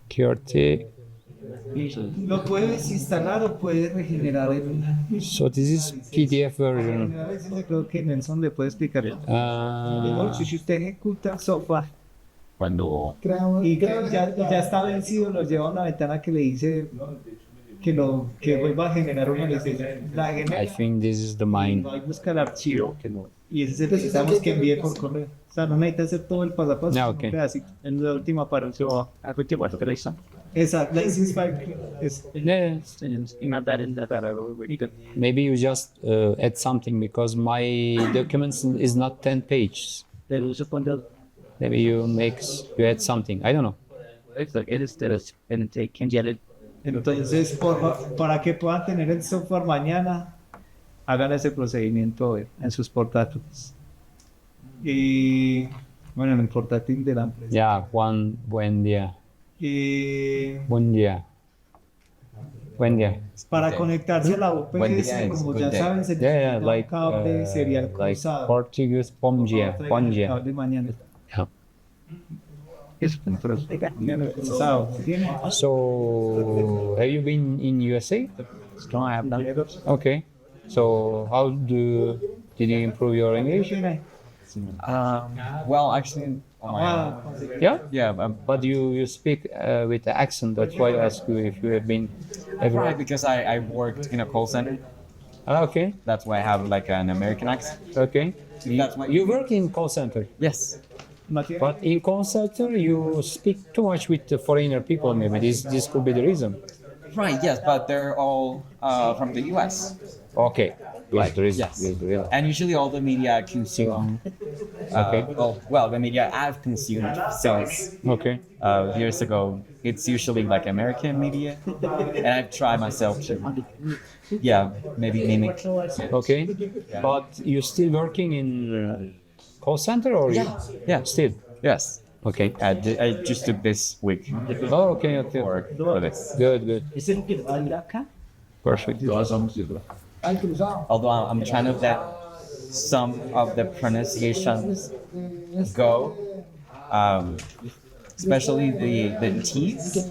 QRT. Lo puedes instalar o puedes regenerar el... So this is PDF version. A veces creo que Nelson le puede explicar. Si usted ejecuta el software y que ya está vencido, lo lleva a una ventana que le dice que vuelva a generar una licencia. La genera. I think this is the mine. Va y busca el archivo y ese necesitamos que envíe por correo. O sea, no necesita hacer todo el paso a paso. Ah, ok. Un pedacito. En la última aparición. Esa license file es Maybe you just add something because my documents is not 10 pages. Maybe you add something. I don't know. Entonces, para que puedan tener el software mañana, hagan ese procedimiento hoy en sus portátiles. Y bueno, en el portátil de la empresa. Yeah, Juan, buen día. Y Buen día. Buen día. para conectarse a la Buen UPS, día, como good ya day. saben, se Yeah, necesita un like cable serial like cruzado. Portuguese, bom dia, bom dia. Cable mañana. Yeah. So, have you been in USA? No, I have not. Okay. So, how did you improve your English? Well, actually, Yeah? yeah, But you speak with the accent. That's why I asked you if you have been ever. right, because I worked in a call center. Okay. That's why I have like an American accent. Okay. That's why You work in call center. Yes. But in call center, you speak too much with the foreigner people. Maybe this could be the reason. Right. Yes, but they're all from the U.S. Okay. Good. There is. Yes. Good, really. And usually all the media I consume. Well, the media I've consumed since Okay. years ago, it's usually like American media, and I've tried myself to, yeah, maybe mimic. Okay. But you still working in call center or Yeah. still? Yes. Okay. I just took this week Oh, okay. Okay. for this. Good. Good. Perfect. Although I'm trying to let some of the pronunciations go, especially the T's.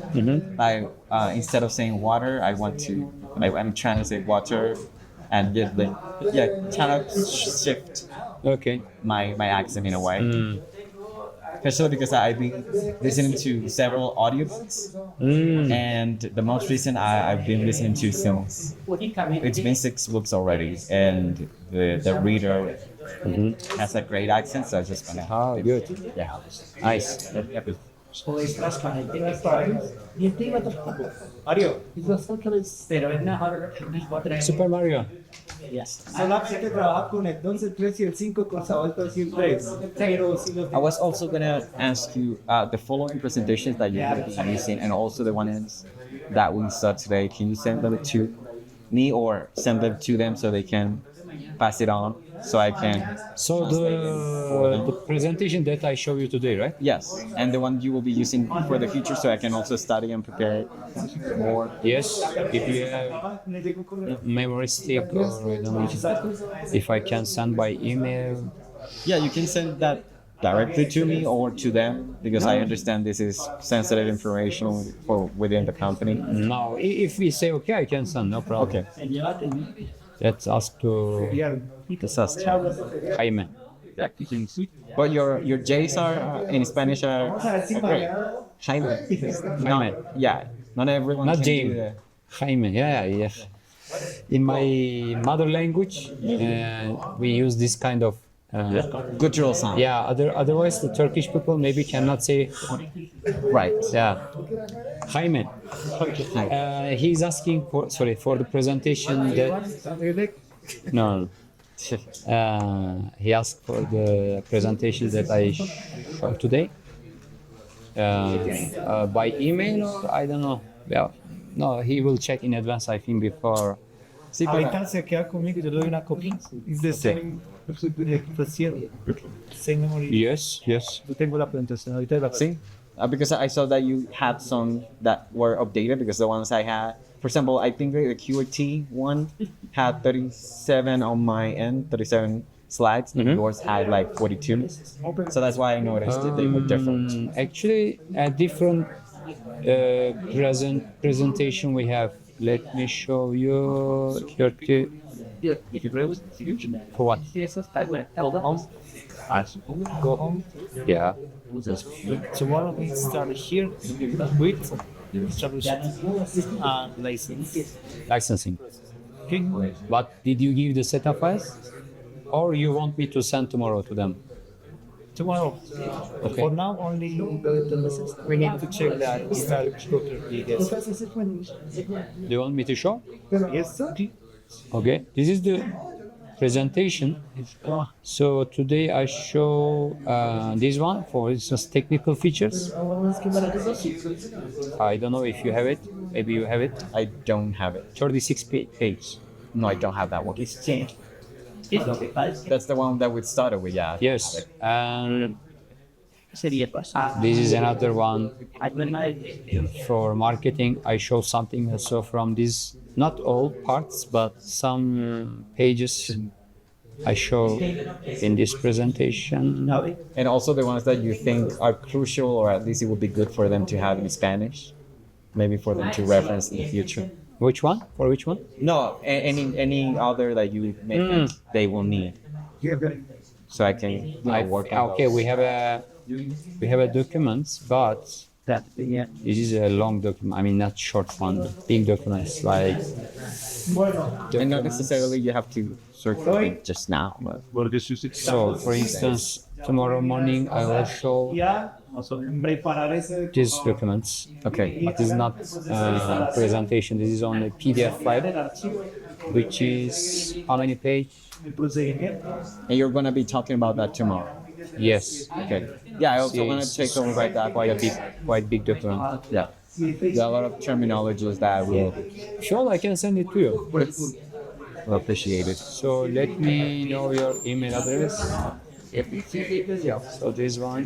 Like instead of saying water, I'm trying to say water, and just kind of shift Okay. my accent in a way. Especially because I've been listening to several audiobooks, and the most recent I've been listening to since it's been 6 books already, and the reader has a great accent, so I just gonna. Oh, good. Yeah. Nice. Super Mario. Yes. Solamente trabaja con el 12, el 3 y el 5 con sabor 2 y el 3. Pero si los I was also gonna ask you the following presentations that you're gonna be using, and also the ones that we saw today. Can you send them to me or send them to them so they can pass it on so I can? So the presentation that I show you today, right? Yes, and the one you will be using for the future, so I can also study and prepare more. Yes. If you have memory stick or I don't know if I can send by email. Yeah, you can send that directly to me or to them because I understand this is sensitive information for within the company. No, if we say okay, I can send. No problem. Okay. Let's ask to Jaime. But your J's are in Spanish are great. Jaime. Jaime. Yeah, not everyone. Not can James. do that. Jaime. Yeah, yes. In my mother language, we use this kind of guttural sound. Yeah. Otherwise, the Turkish people maybe cannot say. Right. Yeah. Jaime. He's asking for the presentation that. No. He asked for the presentation that I showed today. By email or I don't know. Yeah. No, he will check in advance, I think, before. ahorita se queda conmigo y yo le doy una copia. Es de same memory. Yes. Yo tengo la presentación ahorita. See? Because I saw that you had some that were updated because the ones I had, for example, I think the QRT one had 37 on my end, 37 slides, and yours had like 42. So that's why I noticed that they were different. Actually, a different presentation we have. Let me show you. For what? Go home. Yeah. So why don't we start here with Licensing. Okay. But did you give the setup files? Or you want me to send tomorrow to them? Tomorrow. Okay. For now, only we need to check that start properly. Yes. Do you want me to show? Yes, sir. Okay. This is the presentation. So today I show this one for instance technical features. I don't know if you have it. Maybe you have it. I don't have it. 36 page. No, I don't have that one. It's changed. That's the one that we started with, yeah. Yes. And this is another one for marketing. I show something also from this, not all parts, but some pages I show in this presentation. And also the ones that you think are crucial, or at least it would be good for them to have in Spanish, maybe for them to reference in the future. Which one? For which one? No, any other that you may think they will need. So I can work on okay, those. we have a document, but this is a long document. I mean, not short one, big documents like. And not necessarily you have to search for it just now. But. So, for instance, tomorrow morning I will show these documents. Okay. But this is not presentation. This is only PDF file, which is how many pages? And you're gonna be talking about that tomorrow. Yes. Okay. Yeah, I also want to take a look at that. Quite big document. Yeah. There are a lot of terminologies that will Sure, I can send it to you. appreciate it. So let me know your email address. So this one.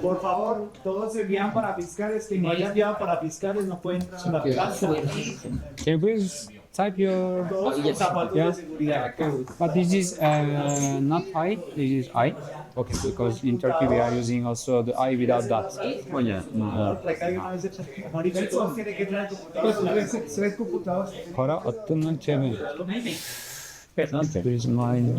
Por favor, todos se envían para fiscales, que no hayan enviado para fiscales no pueden entrar a la clase. Can you please type your Zapatos de yes? seguridad. But this is not I, this is I. Okay, because in Turkey we are using also the I without that. Oh yeah. Todos tienen que traer computadores. Tres computadores. Para attığımın temi. There is mine.